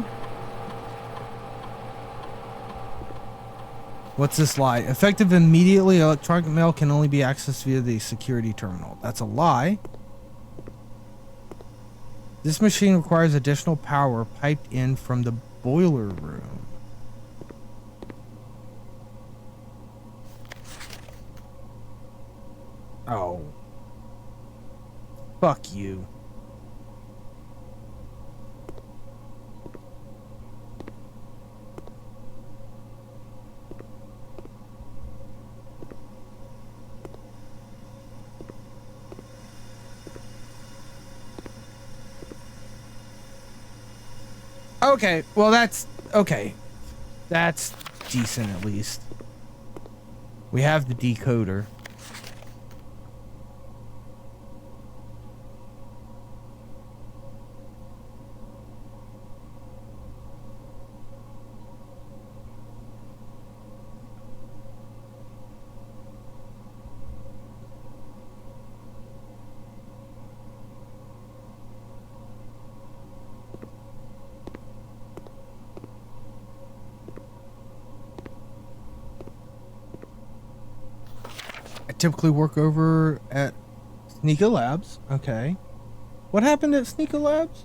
What's this lie? Effective immediately, electronic mail can only be accessed via the security terminal. That's a lie. This machine requires additional power piped in from the boiler room. Oh. Fuck you. Okay, well that's okay. That's decent at least. We have the decoder. Typically work over at Sneaker Labs. Okay. What happened at Sneaker Labs?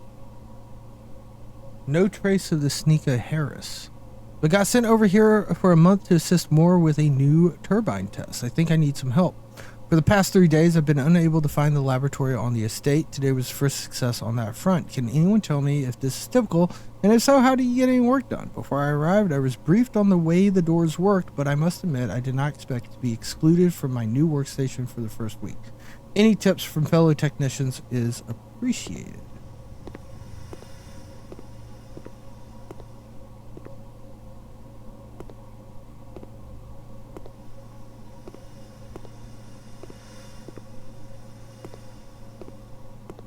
No trace of the Sneaker Harris. But got sent over here for a month to assist more with a new turbine test. I think I need some help. For the past 3 days, I've been unable to find the laboratory on the estate. Today was first success on that front. Can anyone tell me if this is typical? And if so, how do you get any work done? Before I arrived, I was briefed on the way the doors worked, but I must admit I did not expect to be excluded from my new workstation for the first week. Any tips from fellow technicians is appreciated.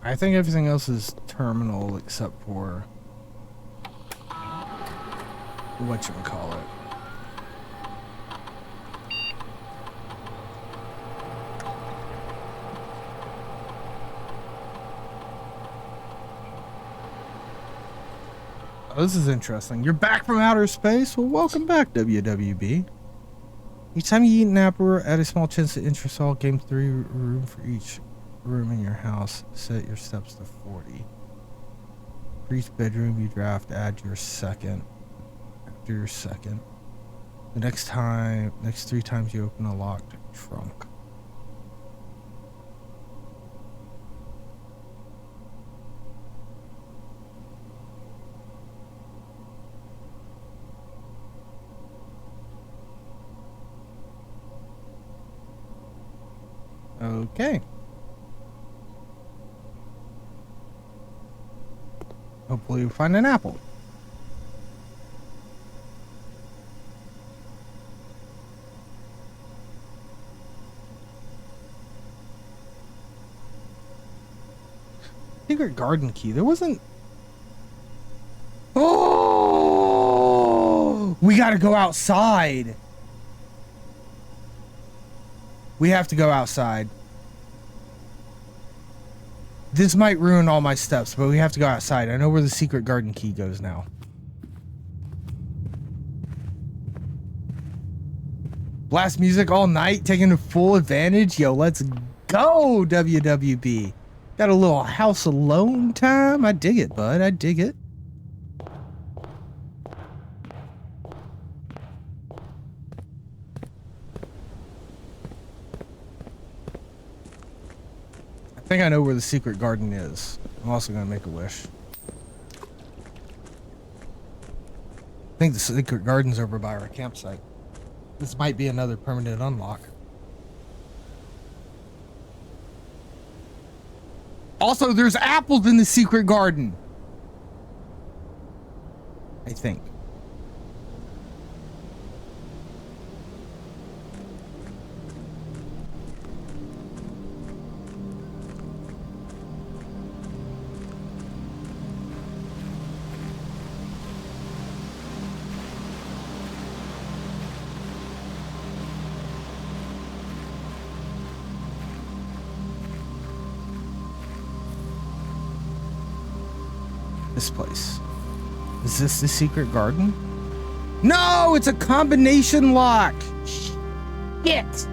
I think everything else is terminal except for whatchamacallit. Oh, this is interesting. You're back from outer space? Well, welcome back, WWB. Each time you eat an apple, add a small chance to enter all game 3 room for each room in your house. Set your steps to 40. For each bedroom you draft, add your second. After your second. The next 3 times you open a locked trunk. Okay. Hopefully we find an apple. Secret garden key. There wasn't... Oh! We gotta go outside. We have to go outside. This might ruin all my steps, but we have to go outside. I know where the secret garden key goes now. Blast music all night, taking full advantage. Yo, let's go, WWB. Got a little house alone time. I dig it, bud. I dig it. I think I know where the secret garden is. I'm also gonna make a wish. I think the secret garden's over by our campsite. This might be another permanent unlock. Also, there's apples in the secret garden. I think. This place. Is this the secret garden? No, it's a combination lock. Shit.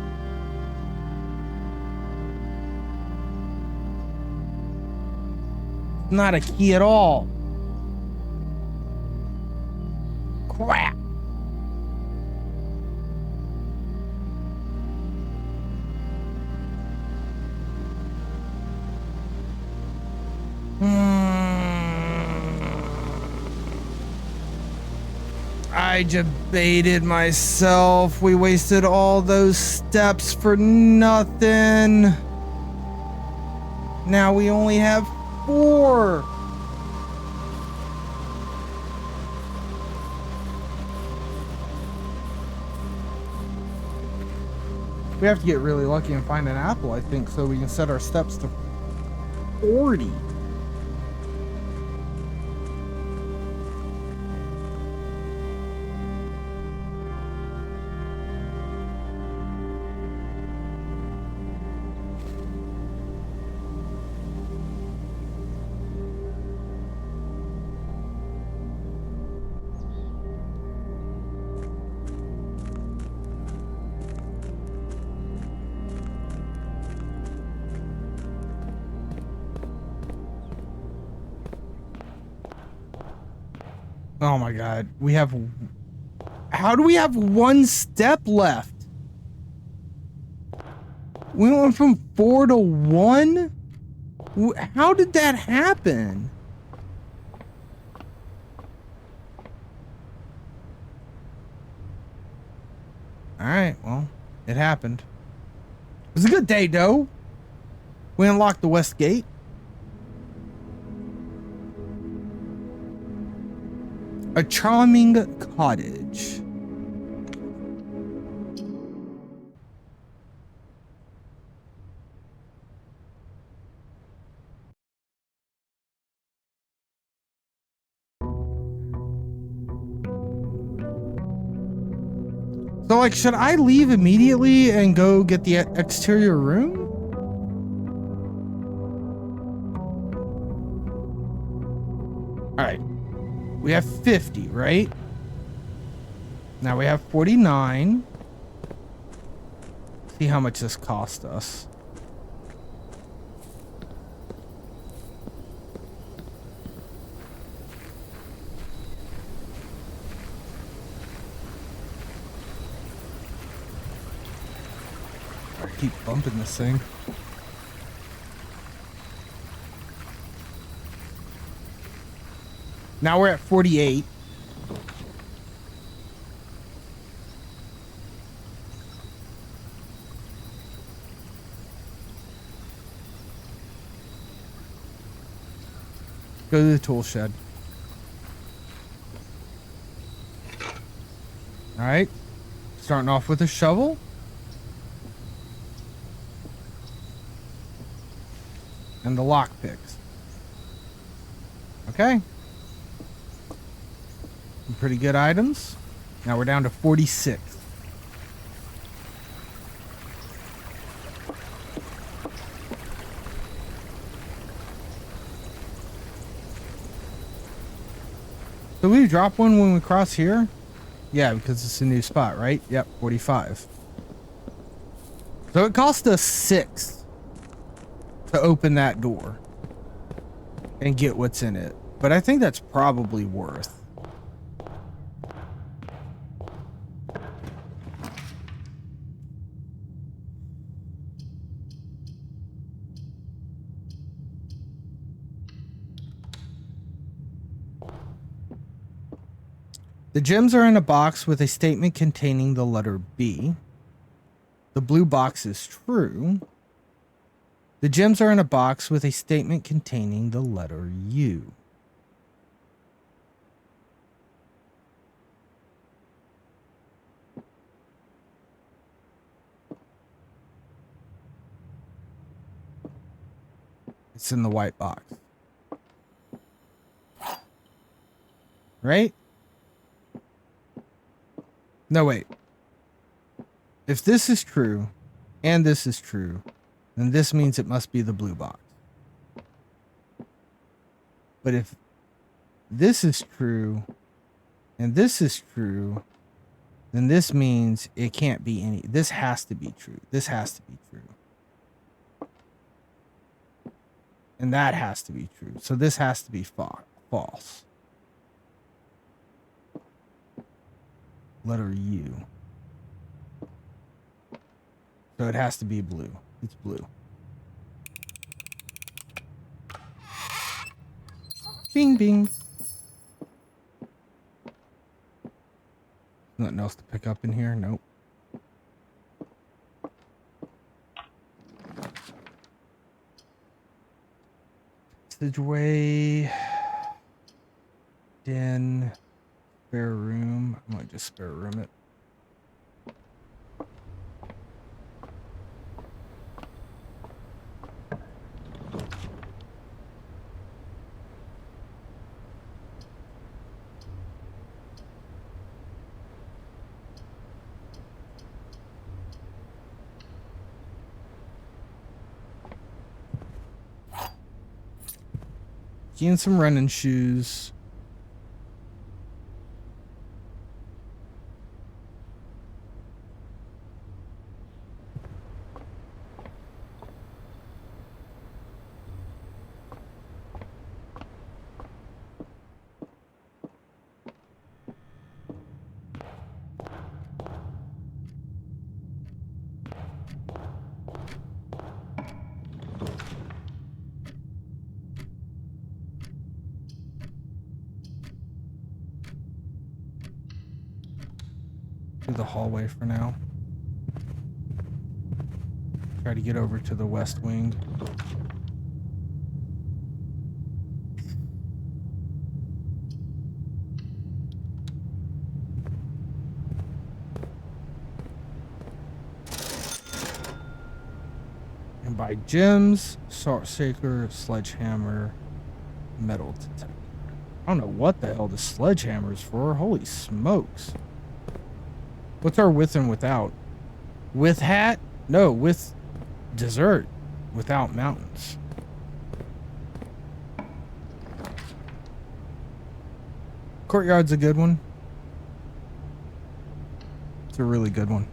Not a key at all. Crap. I debated myself. We wasted all those steps for nothing. Now we only have 4. We have to get really lucky and find an apple, I think, so we can set our steps to 40. Oh my god, we have... How do we have 1 step left? We went from 4 to 1? How did that happen? Alright, well, it happened. It was a good day, though. We unlocked the west gate. A charming cottage. So, like, should I leave immediately and go get the exterior room? All right. We have 50, right? Now we have 49. See how much this cost us. I keep bumping this thing. Now we're at 48. Go to the tool shed. All right. Starting off with a shovel. And the lock picks. Okay. Some pretty good items. Now we're down to 46. So we drop one when we cross here? Yeah, because it's a new spot, right? Yep, 45. So it cost us 6 to open that door and get what's in it. But I think that's probably worth. The gems are in a box with a statement containing the letter B. The blue box is true. The gems are in a box with a statement containing the letter U. It's in the white box. Right? No, wait. If this is true, and this is true, then this means it must be the blue box. But if this is true, and this is true, then this means it can't be any. This has to be true. This has to be true. And that has to be true. So this has to be false. Letter U. So it has to be blue. It's blue. Bing, bing. Nothing else to pick up in here? Nope. Passageway. Den. Spare room. I might just spare room it. Getting some running shoes. The hallway for now. Try to get over to the west wing. And buy gems, salt shaker, sledgehammer, metal detector. I don't know what the hell the sledgehammer is for. Holy smokes. What's our with and without? With hat? No, with dessert. Without mountains. Courtyard's a good one. It's a really good one.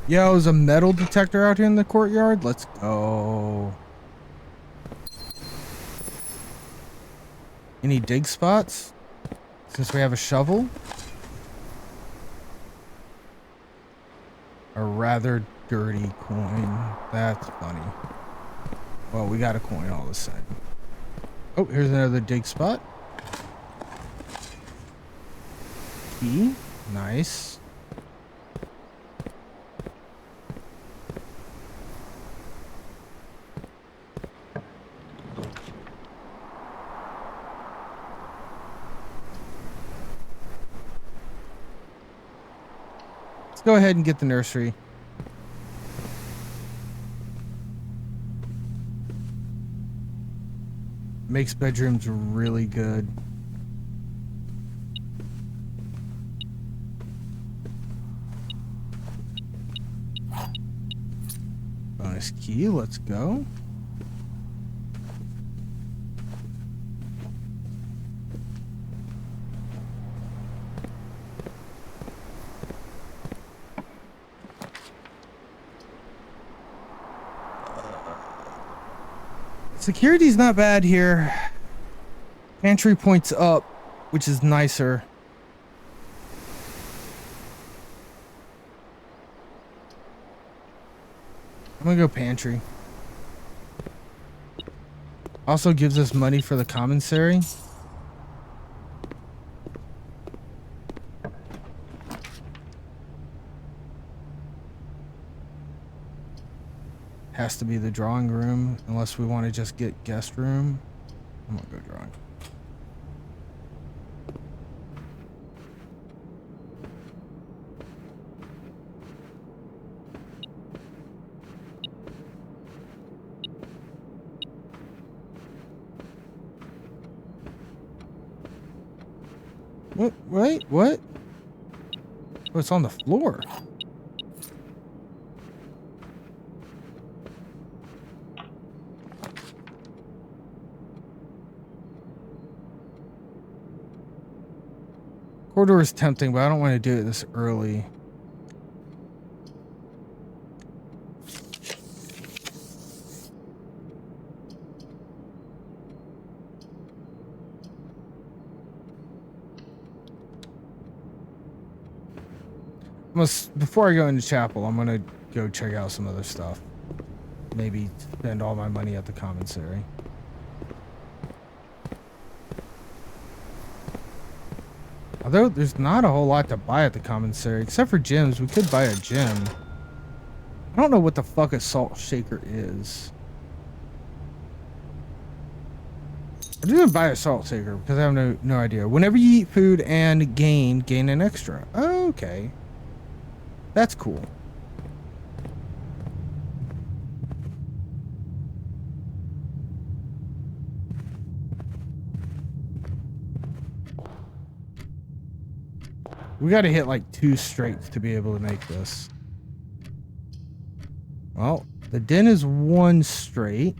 Yo, there's a metal detector out here in the courtyard. Let's go. Any dig spots? Since we have a shovel? A rather dirty coin. That's funny. Well, we got a coin all the same. Oh, here's another dig spot. Key. Nice. Let's go ahead and get the nursery. Makes bedrooms really good. Bonus key, let's go. Security's not bad here. Pantry points up, which is nicer. I'm gonna go pantry. Also gives us money for the commissary. Has to be the drawing room, unless we want to just get guest room. I'm gonna go drawing. What? Wait, what? Oh, it's on the floor. Corridor is tempting, but I don't want to do it this early. Before I go into chapel, I'm gonna go check out some other stuff. Maybe spend all my money at the commissary. Although there's not a whole lot to buy at the commissary, except for gems. We could buy a gem. I don't know what the fuck a salt shaker is. I'm just gonna buy a salt shaker because I have no idea. Whenever you eat food and gain an extra. Oh, okay. That's cool. We gotta hit like 2 straights to be able to make this. Well, the den is 1 straight.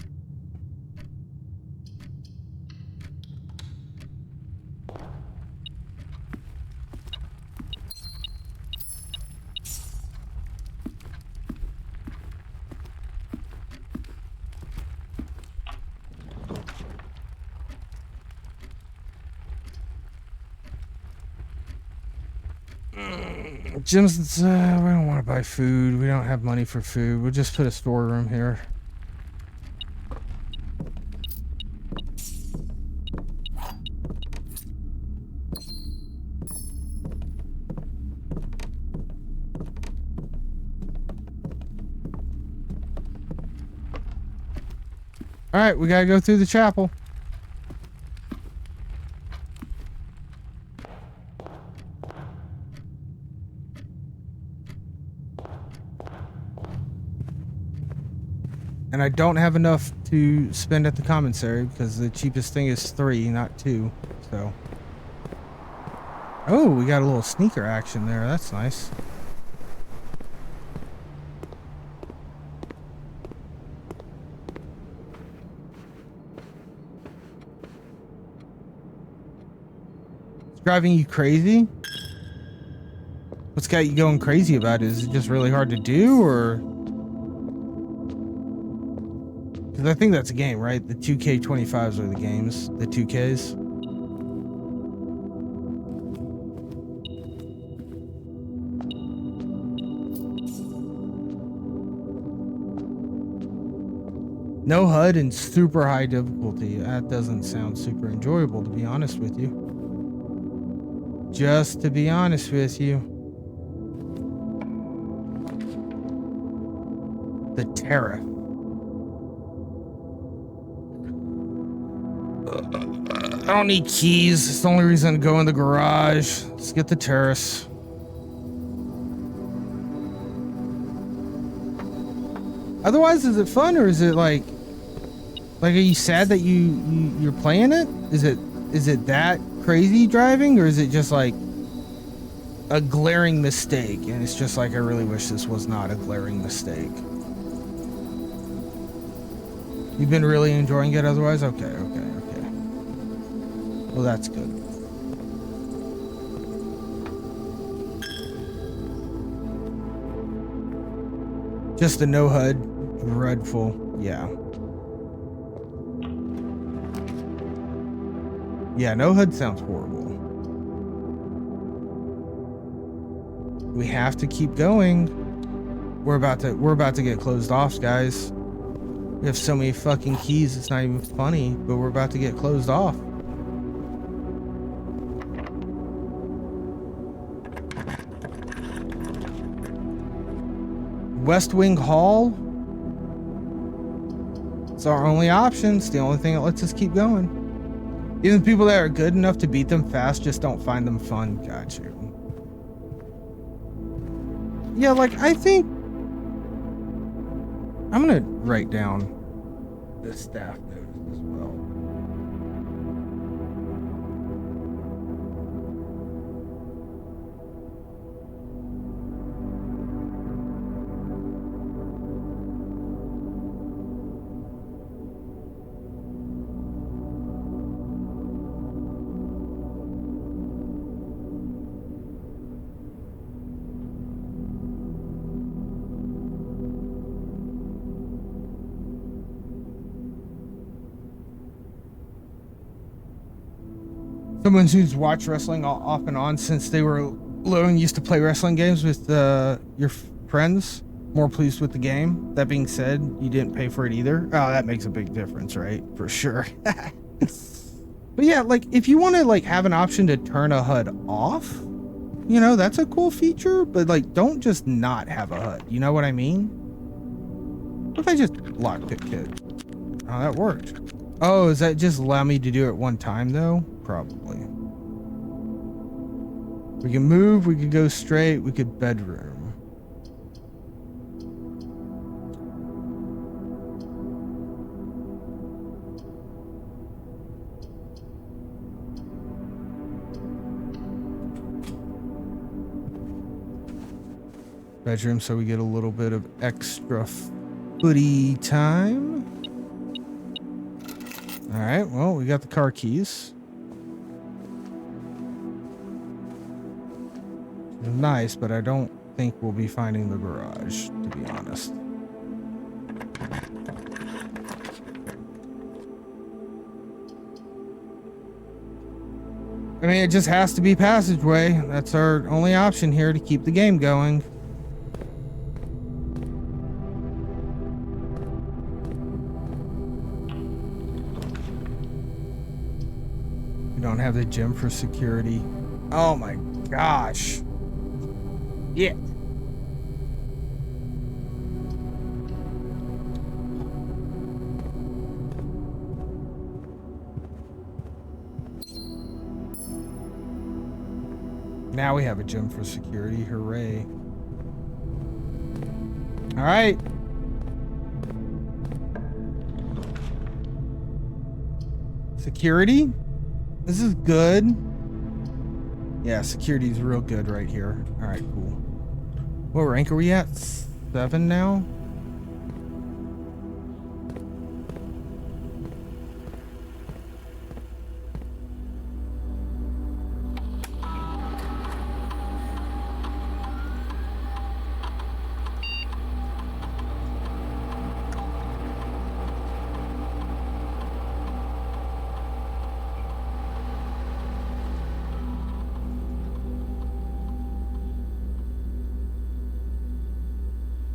Jim's, we don't want to buy food. We don't have money for food. We'll just put a storeroom here. All right, we gotta go through the chapel. And I don't have enough to spend at the commissary because the cheapest thing is 3, not 2. So Oh, we got a little sneaker action there. That's nice. It's driving you crazy? What's got you going crazy about it? Is it just really hard to do, or? Because I think that's a game, right? The 2K25s are the games. The 2Ks. No HUD and super high difficulty. That doesn't sound super enjoyable, to be honest with you. Just to be honest with you. The Tariff. I don't need keys. It's the only reason to go in the garage. Let's get the Terrace. Otherwise, is it fun, or is it like are you sad that you're playing it? Is it that crazy driving, or is it just like a glaring mistake and it's just like, I really wish this was not a glaring mistake? You've been really enjoying it otherwise? Okay. Well, that's good. Just the no HUD. Dreadful. Yeah. Yeah, no HUD sounds horrible. We have to keep going. We're about to get closed off, guys. We have so many fucking keys, it's not even funny, but we're about to get closed off. West Wing Hall. It's our only option. It's the only thing that lets us keep going. Even people that are good enough to beat them fast just don't find them fun. Got you. Yeah, like, I think I'm gonna write down the staff notes as well. Someone who's watched wrestling off and on since they were little and used to play wrestling games with your friends, more pleased with the game. That being said, you didn't pay for it either. Oh, that makes a big difference, right? For sure. But yeah, like, if you want to like have an option to turn a HUD off, you know, that's a cool feature, but like, don't just not have a HUD. You know what I mean? What if I just locked it, kid? Oh, that worked. Oh, does that just allow me to do it one time though? Probably. We can move, we could go straight, we could bedroom. Bedroom, so we get a little bit of extra footy time. All right, well, we got the car keys. Nice, but I don't think we'll be finding the garage, to be honest. I mean, it just has to be passageway. That's our only option here to keep the game going. We don't have the gym for security. Oh my gosh. Yeah. Now we have a gym for security. Hooray. All right. Security. This is good. Yeah, security's real good right here. All right, cool. What rank are we at? 7 now?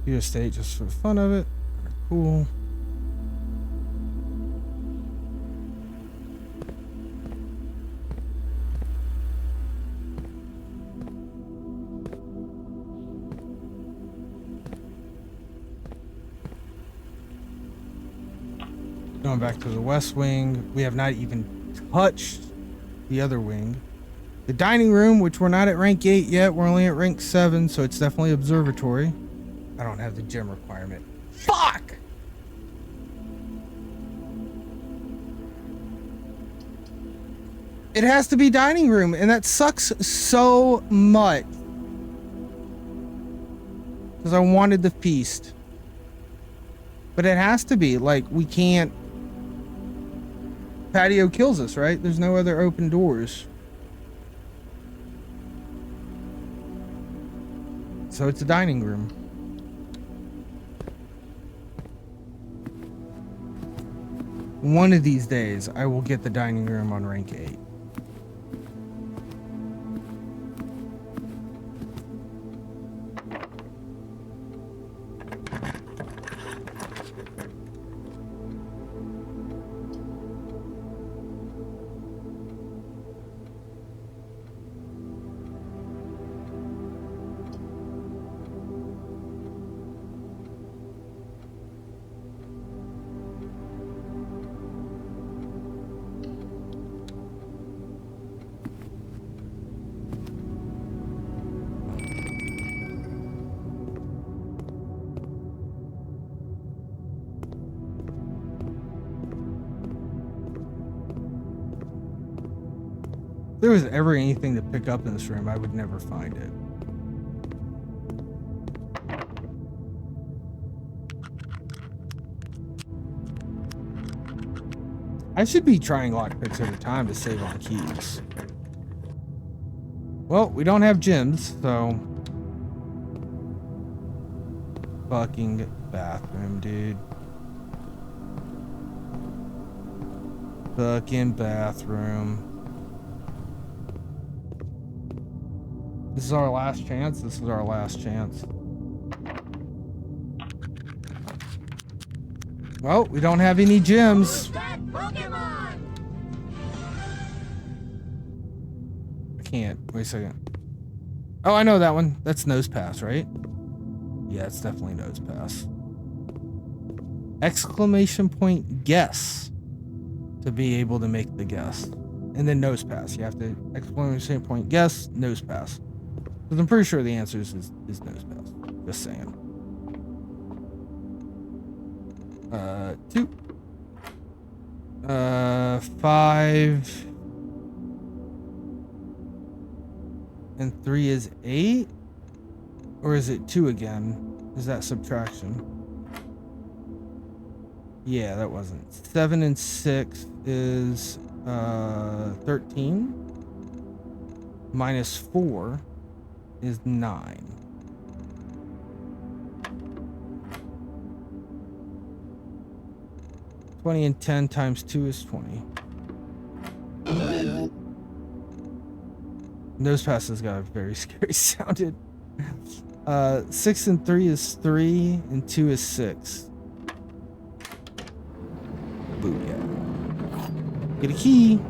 View estate just for the fun of it. Cool. Going back to the west wing, we have not even touched the other wing. The dining room, which we're not at rank 8 yet, we're only at rank 7, so it's definitely observatory. I don't have the gym requirement. Fuck! It has to be dining room, and that sucks so much. Because I wanted the feast. But it has to be. Like, we can't... Patio kills us, right? There's no other open doors. So it's a dining room. One of these days, I will get the dining room on rank 8. If there was ever anything to pick up in this room, I would never find it. I should be trying lockpicks at a time to save on keys. Well, we don't have gems, so... Fucking bathroom, dude. Fucking bathroom. This is our last chance. This is our last chance. Well, we don't have any gems. I can't. Wait a second. Oh, I know that one. That's Nose Pass, right? Yeah, it's definitely Nose Pass. Exclamation point guess to be able to make the guess. And then Nose Pass. You have to exclamation point guess, Nose Pass. Because I'm pretty sure the answer is Nose Pass. Just saying. 2. 5. And 3 is 8? Or is it 2 again? Is that subtraction? Yeah, that wasn't. 7 and 6 is 13. Minus 4 is 9. And 10 times 2 is 20. Nose Pass has got a very scary sounded. 6 and 3 is 3, and 2 is 6. Booyah. Get a key.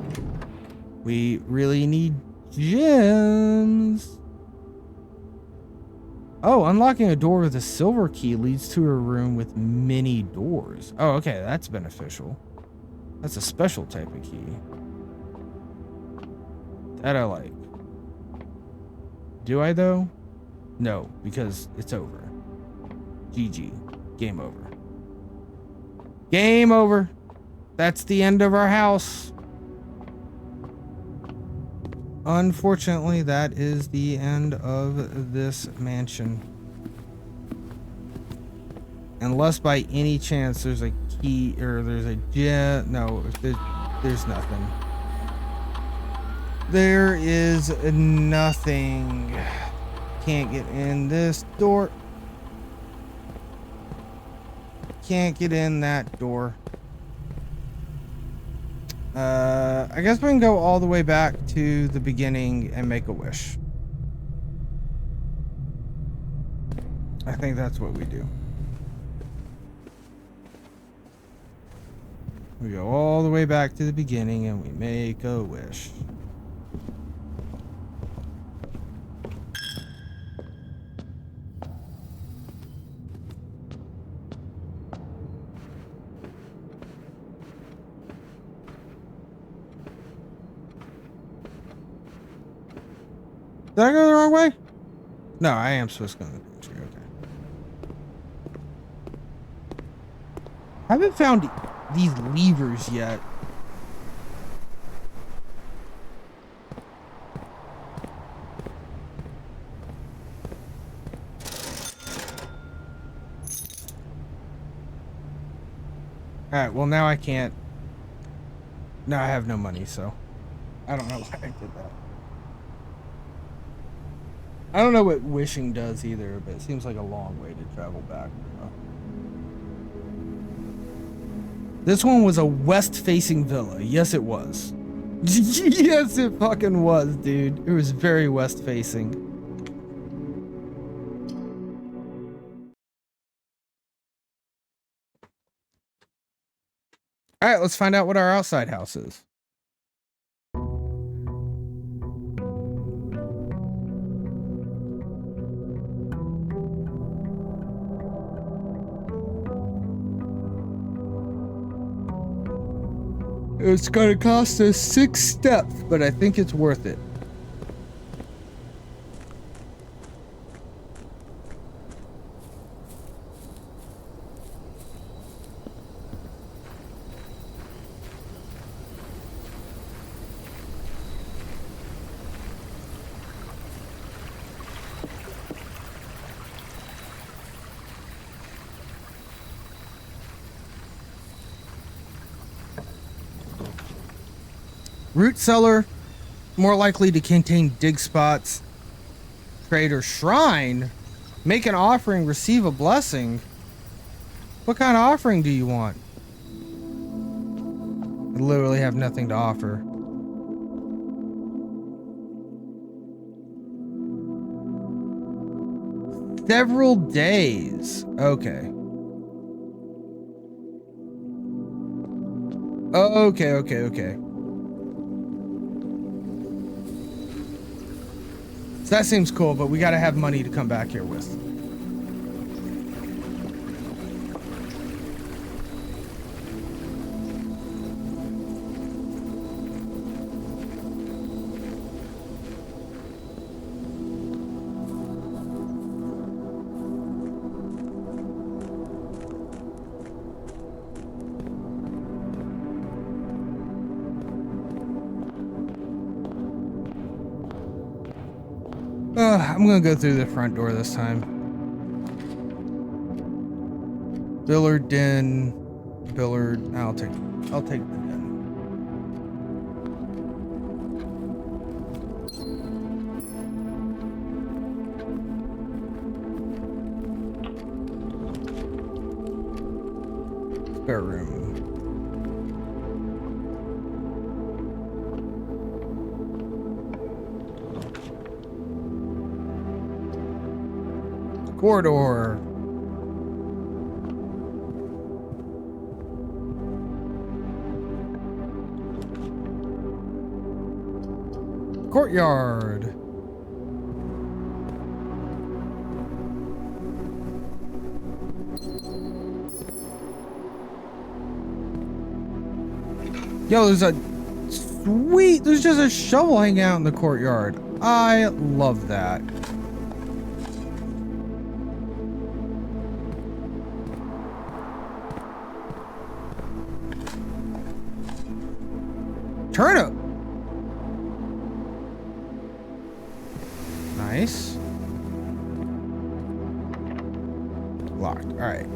We really need gems. Oh, unlocking a door with a silver key leads to a room with many doors. Oh, okay, that's beneficial. That's a special type of key. That I like. Do I, though? No, because it's over. GG. Game over. Game over. That's the end of our house. unfortunately, that is the end of this mansion. Unless by any chance there's a key or there's a gem. No, there's nothing. There is nothing. Can't get in this door. Can't get in that door. I guess we can go all the way back to the beginning and make a wish. I think that's what we do. We go all the way back to the beginning and we make a wish. Did I go the wrong way? No, I am supposed to go in the picture. Okay. I haven't found these levers yet. Alright, well now I can't. Now I have no money, so I don't know why I did that. I don't know what wishing does either, but it seems like a long way to travel back. This one was a west-facing villa. Yes, it was. Yes, it fucking was, dude. It was very west-facing. All right, let's find out what our outside house is. It's gonna cost us 6 steps, but I think it's worth it. Root cellar, more likely to contain dig spots. Trader shrine, make an offering, receive a blessing. What kind of offering do you want? I literally have nothing to offer. Several days. Okay. Okay. So that seems cool, but we gotta have money to come back here with. I'm gonna go through the front door this time. Billard den. Billard. I'll take the den. Spare room. Corridor. Courtyard. Yo, there's just a shovel hanging out in the courtyard. I love that. Turnip. Nice. Locked. All right.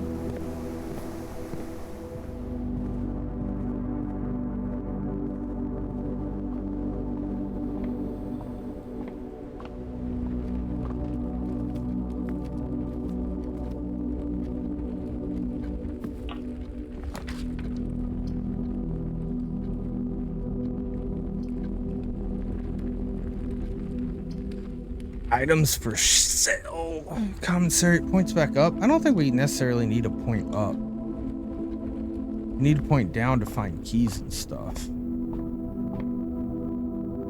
Items for sale. Commissary points back up. I don't think we necessarily need a point up. We need to point down to find keys and stuff.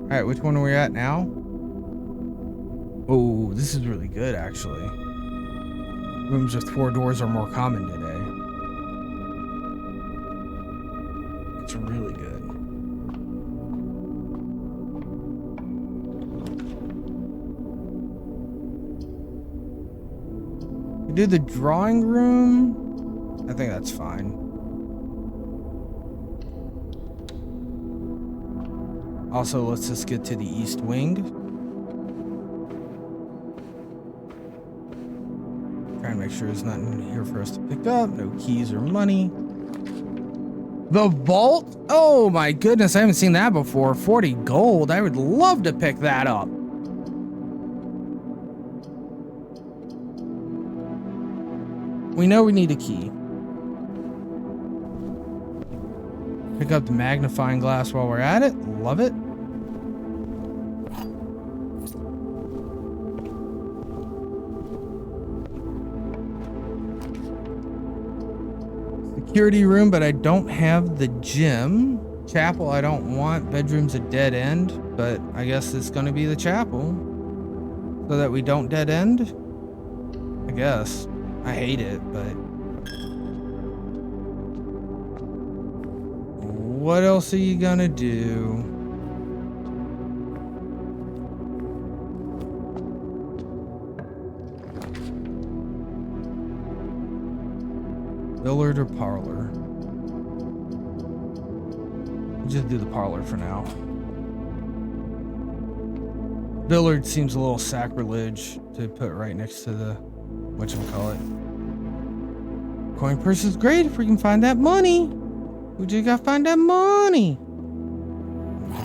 All right, which one are we at now? Oh, this is really good, actually. Rooms with 4 doors are more common today. It's really good. We do the drawing room. I think that's fine. Also, let's just get to the east wing. Try and make sure there's nothing here for us to pick up. No keys or money. The vault? Oh my goodness, I haven't seen that before. 40 gold. I would love to pick that up. We know we need a key. Pick up the magnifying glass while we're at it. Love it. Security room, but I don't have the gym. Chapel I don't want. Bedroom's a dead end, but I guess it's gonna be the chapel. So that we don't dead end? I guess. I hate it, but... What else are you gonna do? Billard or parlor? We'll just do the parlor for now. Billard seems a little sacrilege to put right next to the whatchamacallit. Coin purse is great if we can find that money. We just gotta find that money.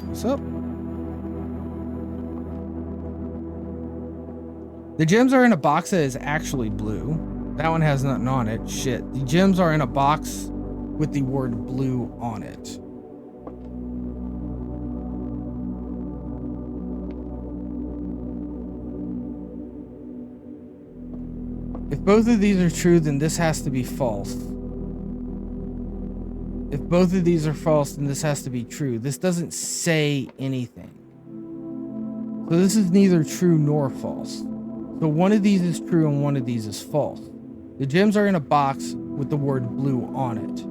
What's up? The gems are in a box that is actually blue. That one has nothing on it. Shit. The gems are in a box with the word blue on it. If both of these are true, then this has to be false. If both of these are false, then this has to be true. This doesn't say anything. So this is neither true nor false. So one of these is true and one of these is false. The gems are in a box with the word blue on it.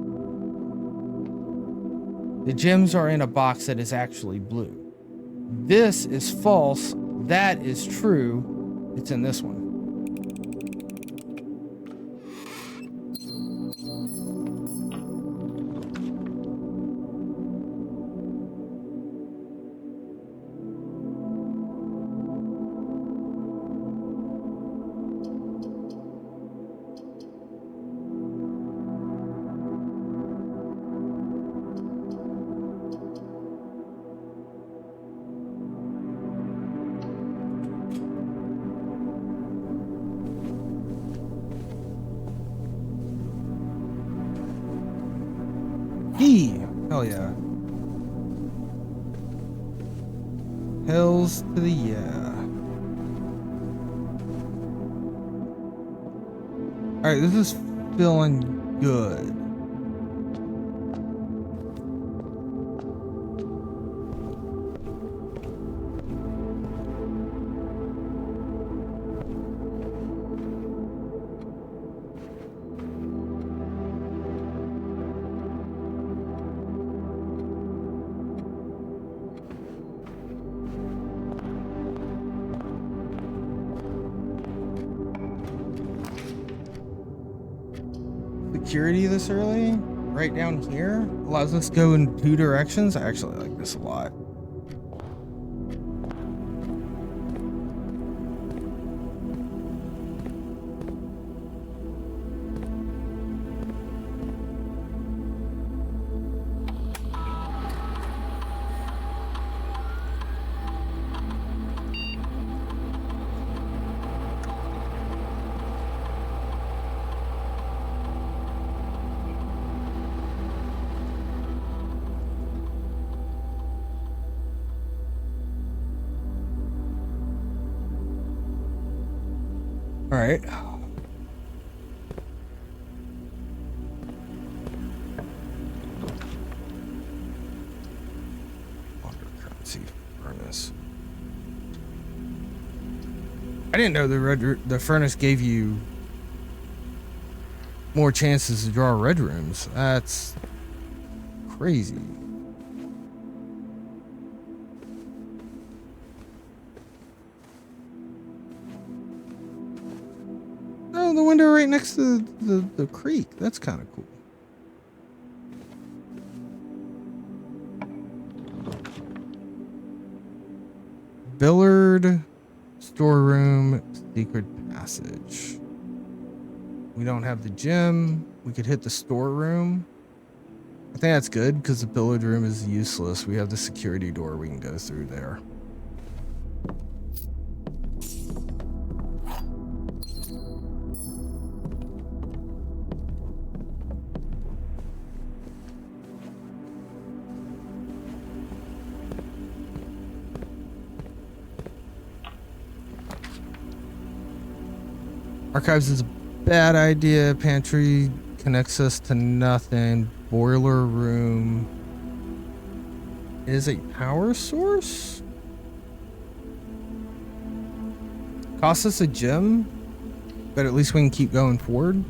The gems are in a box that is actually blue. This is false. That is true. It's in this one. Hell yeah. Hells to the yeah. Alright, this is feeling good. Security this early, right down here, allows us to go in 2 directions. I actually like this a lot. All right. Currency furnace. I didn't know the furnace gave you more chances to draw red rooms. That's crazy. Oh, the window right next to the creek. That's kind of cool. Billard storeroom secret passage. We don't have the gym. We could hit the storeroom. I think that's good because the billard room is useless. We have the security door we can go through there. Archives is a bad idea. Pantry connects us to nothing. Boiler room is a power source. Costs us a gem, but at least we can keep going forward.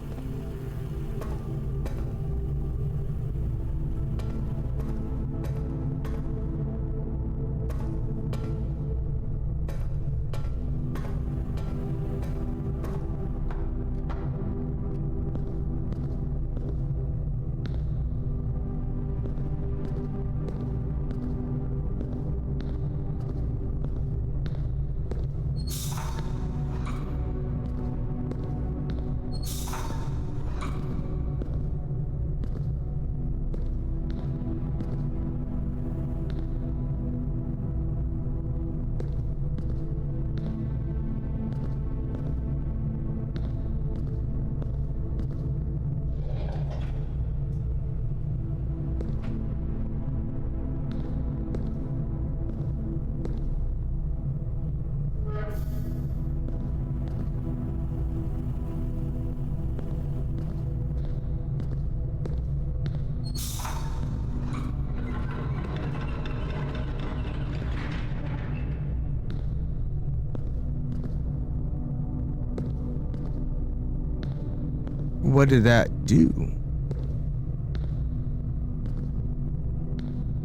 What did that do?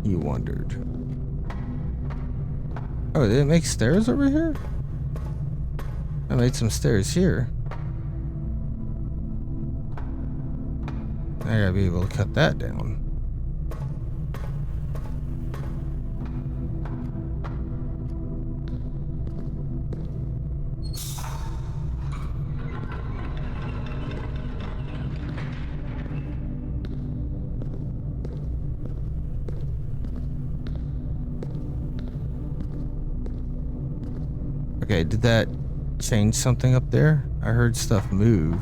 You wondered. Oh, did it make stairs over here? I made some stairs here. I gotta be able to cut that down. Okay, did that change something up there? I heard stuff move.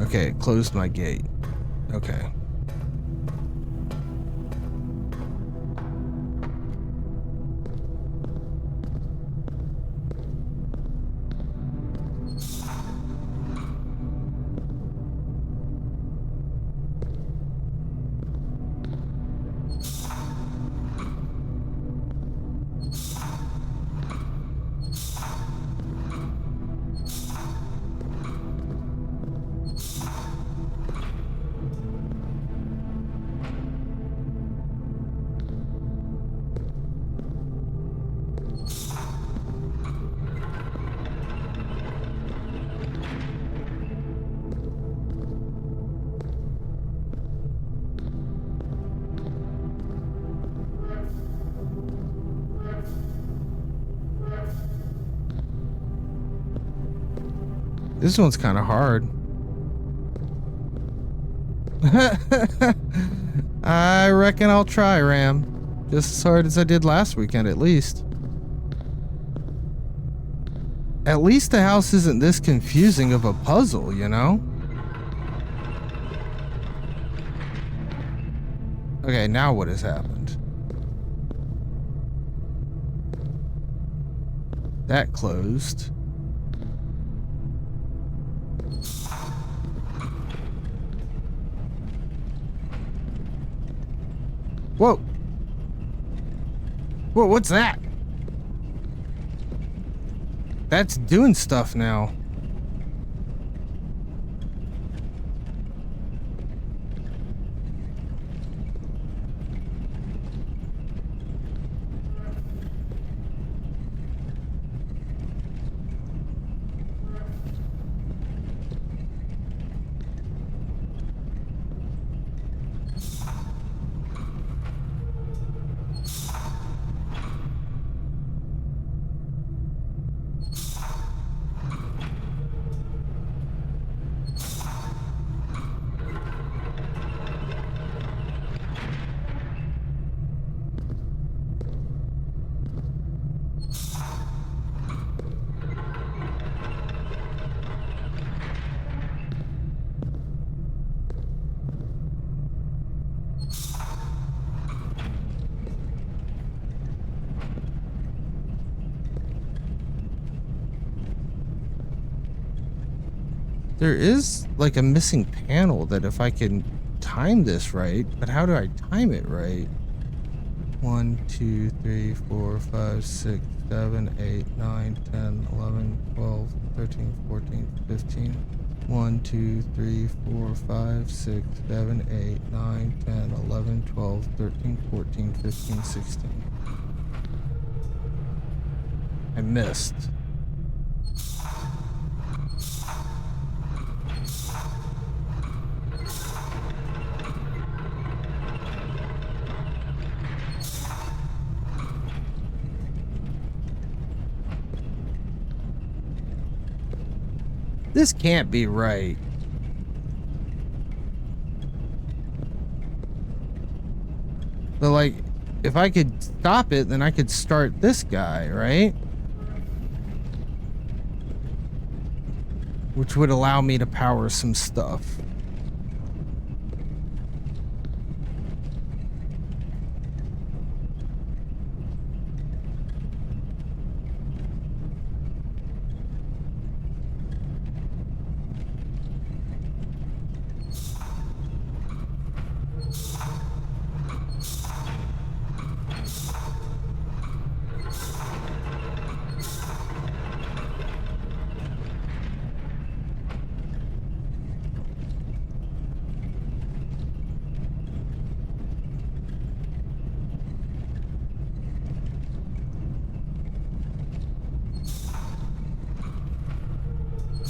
Okay, it closed my gate. Okay. This one's kind of hard. I reckon I'll try, Ram. Just as hard as I did last weekend, at least. At least the house isn't this confusing of a puzzle, you know? Okay, now what has happened? that closed. Whoa. Whoa, what's that? That's doing stuff now. There is like a missing panel that if I can time this right, but how do I time it right? 1, 2, 3, 4, 5, 6, 7, 8, 9, 10, 11, 12, 13, 14, 15. 1, 2, 3, 4, 5, 6, 7, 8, 9, 10, 11, 12, 13, 14, 15, 16. I missed. This can't be right. But like, if I could stop it, then I could start this guy, right? Which would allow me to power some stuff.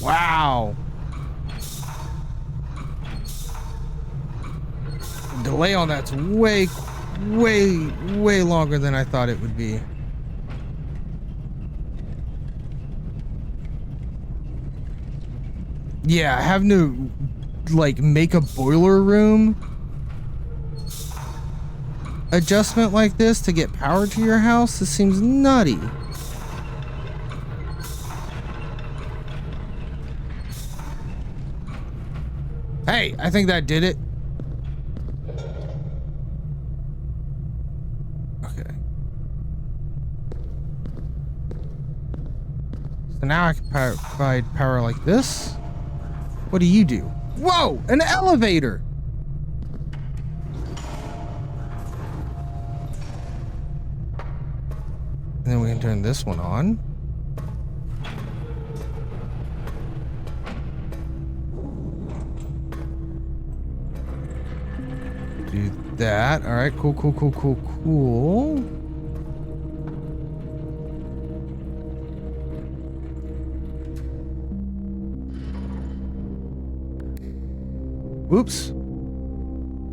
Wow. The delay on that's way longer than I thought it would be. Yeah, having to like make a boiler room adjustment like this to get power to your house, this seems nutty. Hey, I think that did it. Okay. So now I can provide power like this. What do you do? Whoa, an elevator! And then we can turn this one on. Do that. All right, cool. Oops.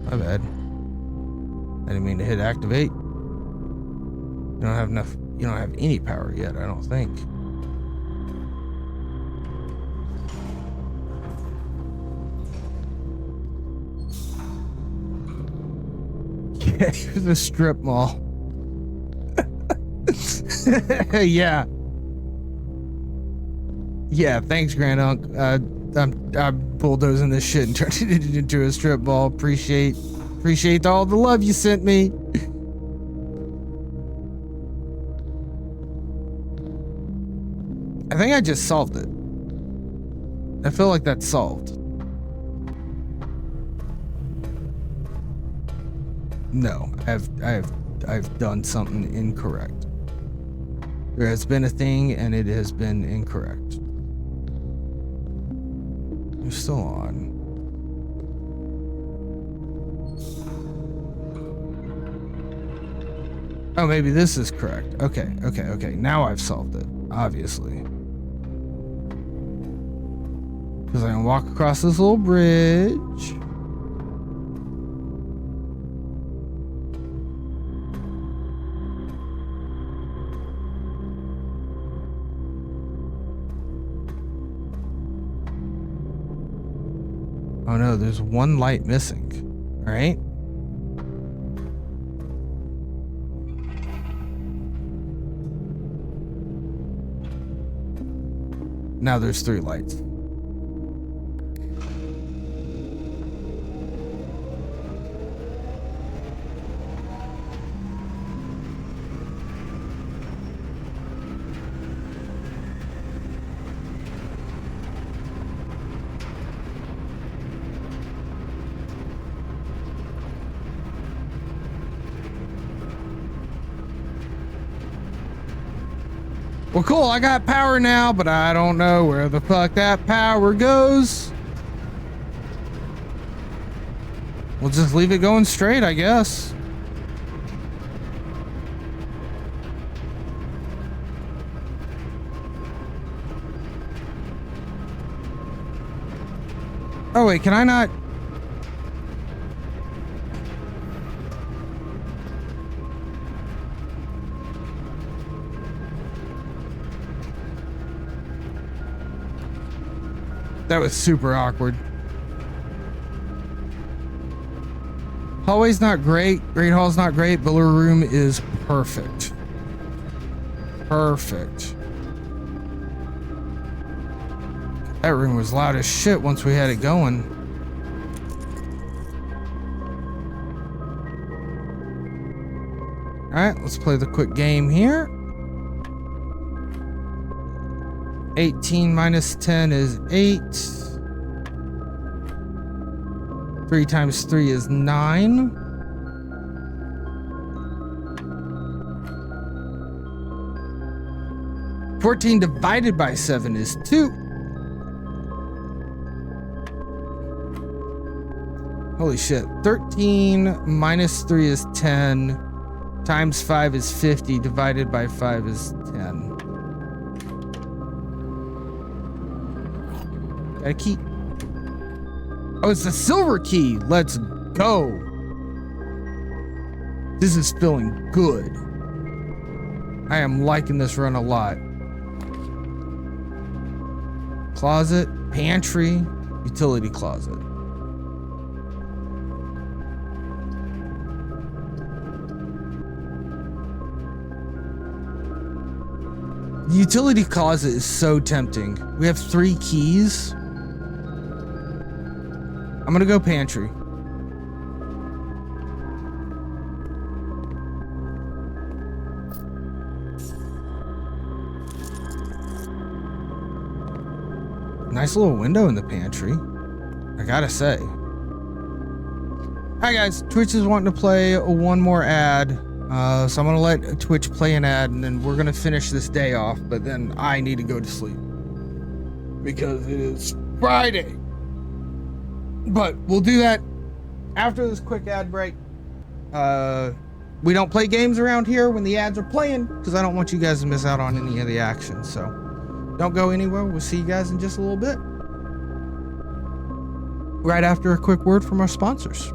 My bad. I didn't mean to hit activate. You don't have enough. You don't have any power yet, I don't think. Yeah, here's a strip mall. Yeah. Yeah, thanks, Grand Unc. I'm bulldozing this shit and turning it into a strip mall. Appreciate all the love you sent me. I think I just solved it. I feel like that's solved. No, I've done something incorrect. There has been a thing and it has been incorrect. You're still on. Oh, maybe this is correct. Okay. Now I've solved it, obviously. Because I can walk across this little bridge. Oh no, there's one light missing. All right. Now there's 3 lights. Well, cool, I got power now, but I don't know where the fuck that power goes. We'll just leave it going straight, I guess. Oh, wait, can I not? That was super awkward. Hallway's not great. Great Hall's not great. Billiard room is perfect. Perfect. That room was loud as shit once we had it going. Alright, let's play the quick game here. 18 minus 10 is 8. 3 times 3 is 9. "14 divided by 7 is 2. Holy shit. 13 minus 3 is 10. Times 5 is 50. Divided by 5 is 10. Got a key. Oh, it's the silver key. Let's go. This is feeling good. I am liking this run a lot. Closet, pantry, utility closet. The utility closet is so tempting. We have 3 keys. I'm gonna go pantry. Nice little window in the pantry, I gotta say. Hi guys, Twitch is wanting to play one more ad. So I'm gonna let Twitch play an ad and then we're gonna finish this day off, but then I need to go to sleep because it is Friday. But we'll do that after this quick ad break. We don't play games around here when the ads are playing because I don't want you guys to miss out on any of the action. So don't go anywhere. We'll see you guys in just a little bit. Right after a quick word from our sponsors.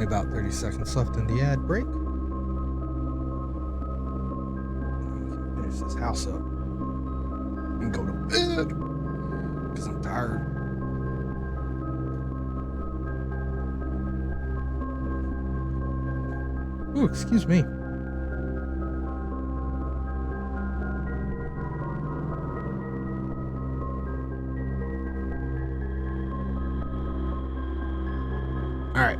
only about 30 seconds left in the ad break. Finish this house up and go to bed because I'm tired. Ooh, excuse me. All right.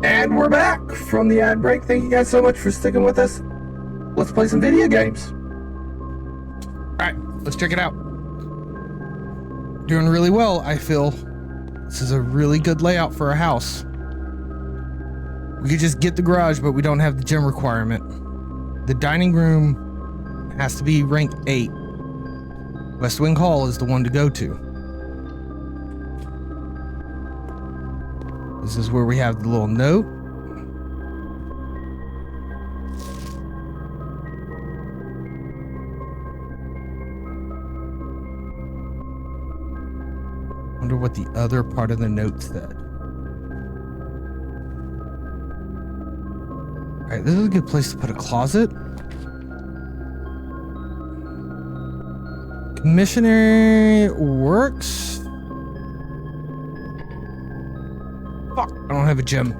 And we're back from the ad break. Thank you guys so much for sticking with us. Let's play some video games. All right, let's check it out. Doing really well, I feel. This is a really good layout for a house. We could just get the garage, but we don't have the gym requirement. The dining room has to be rank 8. West Wing Hall is the one to go to. This is where we have the little note. Wonder what the other part of the note said. All right, this is a good place to put a closet. Commissioner works. Fuck, I don't have a gym.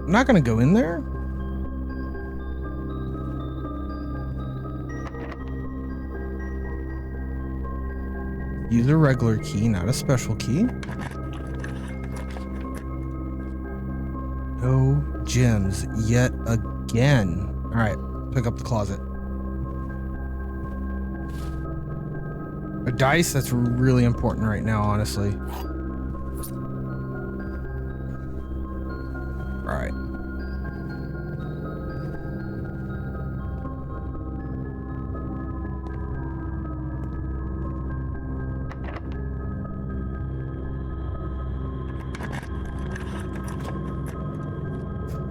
I'm not gonna go in there. Use a regular key, not a special key. No gems yet again. All right, pick up the closet. A dice, that's really important right now, honestly. All right.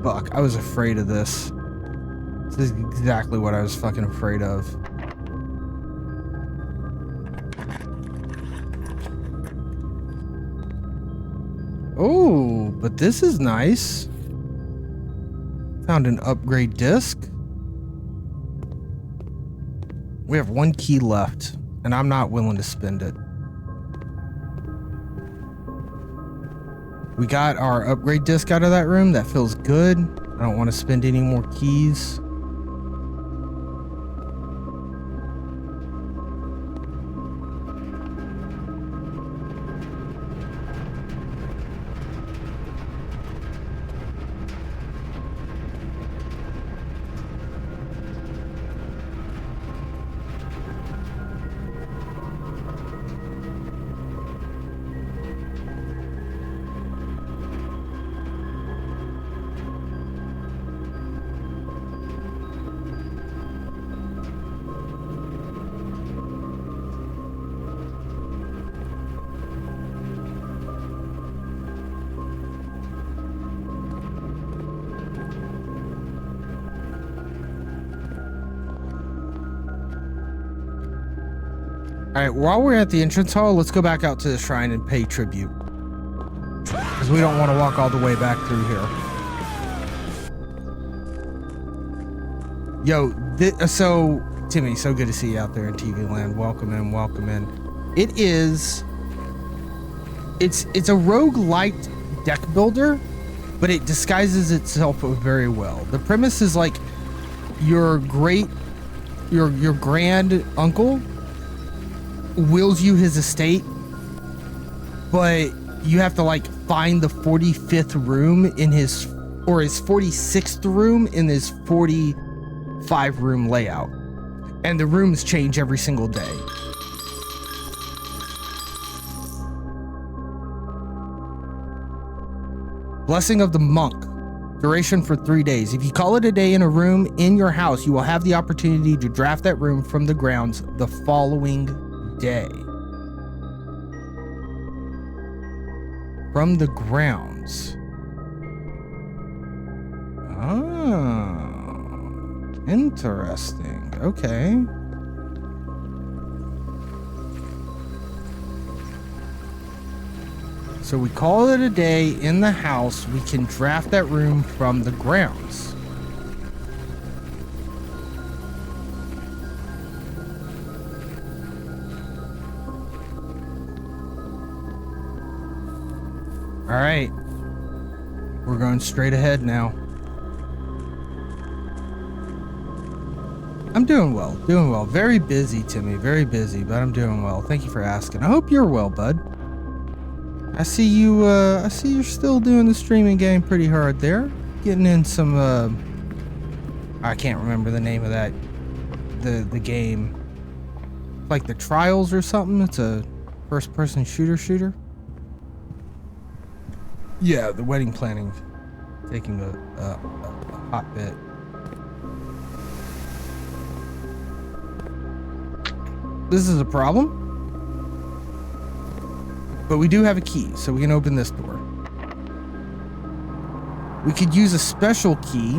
Fuck, I was afraid of this. This is exactly what I was fucking afraid of. Oh, but this is nice. Found an upgrade disc. We have 1 key left, and I'm not willing to spend it. We got our upgrade disc out of that room. That feels good. I don't want to spend any more keys. All right, while we're at the entrance hall, let's go back out to the shrine and pay tribute. Because we don't want to walk all the way back through here. Yo, so, Timmy, so good to see you out there in TV land. Welcome in, welcome in. It is... It's a roguelite deck builder, but it disguises itself very well. The premise is like your grand uncle wills you his estate, but you have to like find the 45th room in his, or his 46th room in his 45 room layout, and the rooms change every single day. Blessing of the Monk. Duration for 3 days. If you call it a day in a room in your house, you will have the opportunity to draft that room from the grounds the following day. from the grounds. Oh, interesting. Okay. So we call it a day in the house. We can draft that room from the grounds. All right. We're going straight ahead now. I'm doing well, doing well. Very busy, Timmy, very busy, but I'm doing well. Thank you for asking. I hope you're well, bud. I see you're still doing the streaming game pretty hard there. Getting in some, I can't remember the name of that, the game. Like the Trials or something. It's a first-person shooter. Yeah, the wedding planning. Taking a hot bit. This is a problem. But we do have a key, so we can open this door. We could use a special key.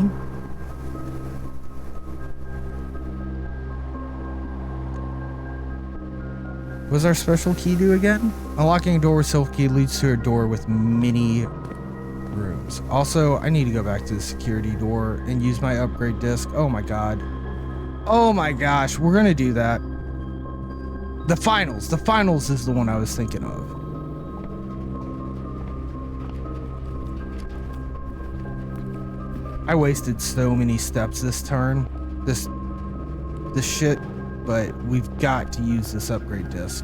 What's our special key do again? Unlocking a door with self key leads to a door with many rooms. Also, I need to go back to the security door and use my upgrade disc. Oh my god. Oh my gosh, we're gonna do that. The finals is the one I was thinking of. I wasted so many steps this turn. This shit, but we've got to use this upgrade disc.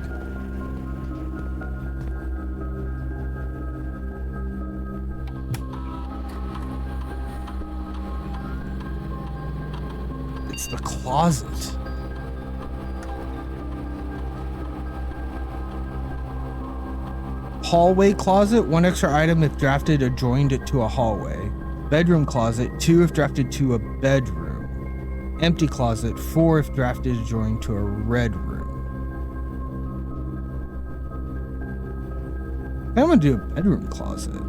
It's the closet. Hallway closet, 1 extra item if drafted or joined it to a hallway. Bedroom closet, 2 if drafted to a bedroom. Empty closet, 4 if drafted or joined to a red room. I'm gonna do a bedroom closet.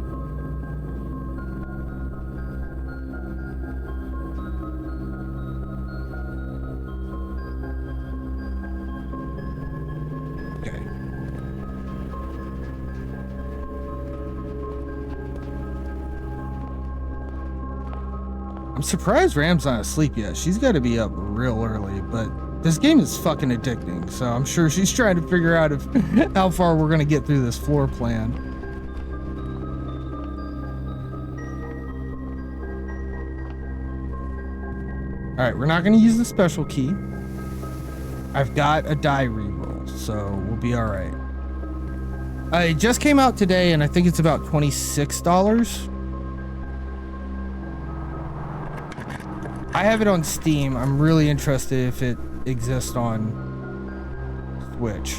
Okay. I'm surprised Ram's not asleep yet. She's got to be up real early, but this game is fucking addicting, so I'm sure she's trying to figure out if how far we're gonna get through this floor plan. All right, we're not gonna use the special key. I've got a die reroll, so we'll be all right. It just came out today, and I think it's about $26. I have it on Steam. I'm really interested if it exists on Switch.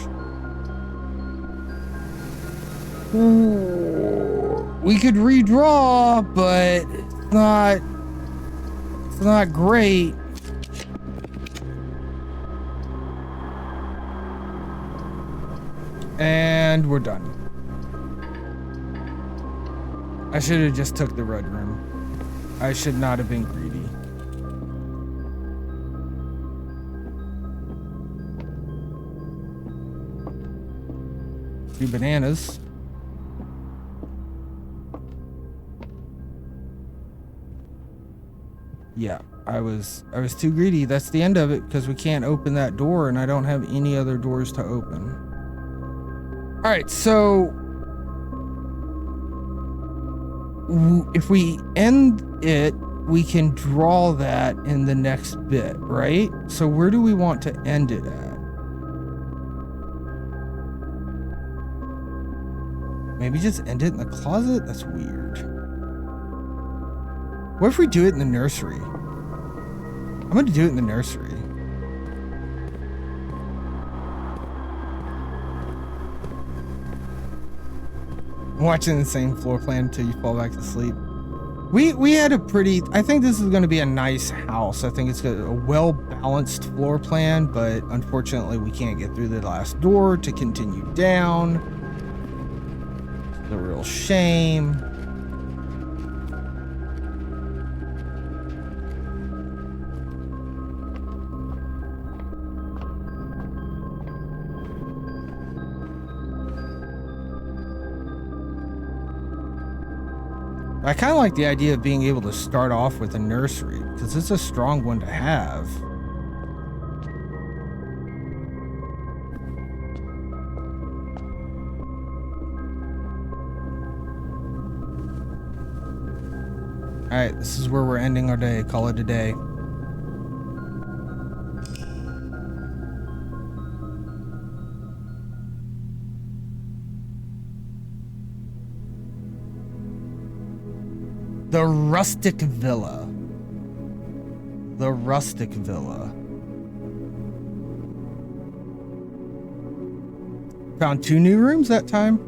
Ooh, we could redraw, but it's not great. And we're done. I should have just took the red room. I should not have been greedy. 2 bananas. Yeah, I was too greedy. That's the end of it because we can't open that door and I don't have any other doors to open. All right, so if we end it, we can draw that in the next bit, right? So where do we want to end it at? Maybe just end it in the closet? That's weird. What if we do it in the nursery? I'm gonna do it in the nursery. I'm watching the same floor plan until you fall back to sleep. We had a pretty, I think this is gonna be a nice house. I think it's got a well-balanced floor plan, but unfortunately we can't get through the last door to continue down. a real shame. I kind of like the idea of being able to start off with a nursery, because it's a strong one to have. Alright, this is where we're ending our day. Call it a day. The Rustic Villa. The Rustic Villa. Found 2 new rooms that time.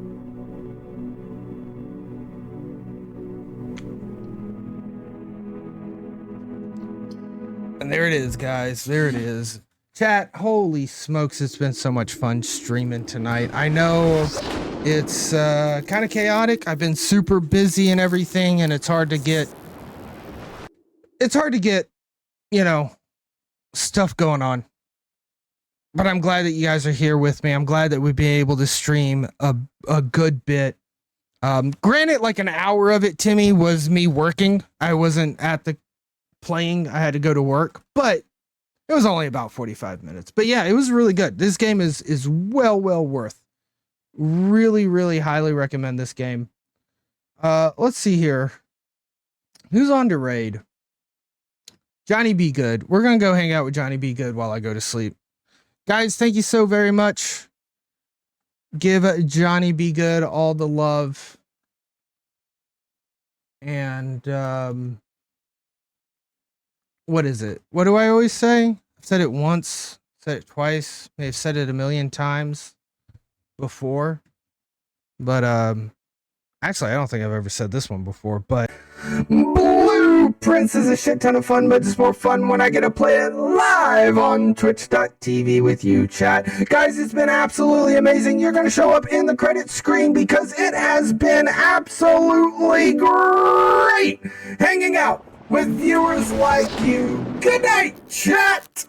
And there it is, guys. There it is. Chat, holy smokes, it's been so much fun streaming tonight. I know it's kind of chaotic. I've been super busy and everything, and it's hard to get, you know, stuff going on. But I'm glad that you guys are here with me. I'm glad that we've been able to stream a good bit. Granted, like an hour of it, Timmy, was me working. I wasn't at the playing. I had to go to work, but it was only about 45 minutes. But yeah, it was really good. This game is well worth. Really, really highly recommend this game. Let's see here. Who's on to raid? Johnny B. Good. We're going to go hang out with Johnny B. Good while I go to sleep. Guys, thank you so very much. Give Johnny B. Good all the love. And, what is it? What do I always say? I've said it once, said it twice, may have said it a million times before. But actually I don't think I've ever said this one before, but Blueprints is a shit ton of fun, but it's more fun when I get to play it live on twitch.tv with you, chat. Guys, it's been absolutely amazing. You're going to show up in the credit screen because it has been absolutely great hanging out with viewers like you. Good night, chat!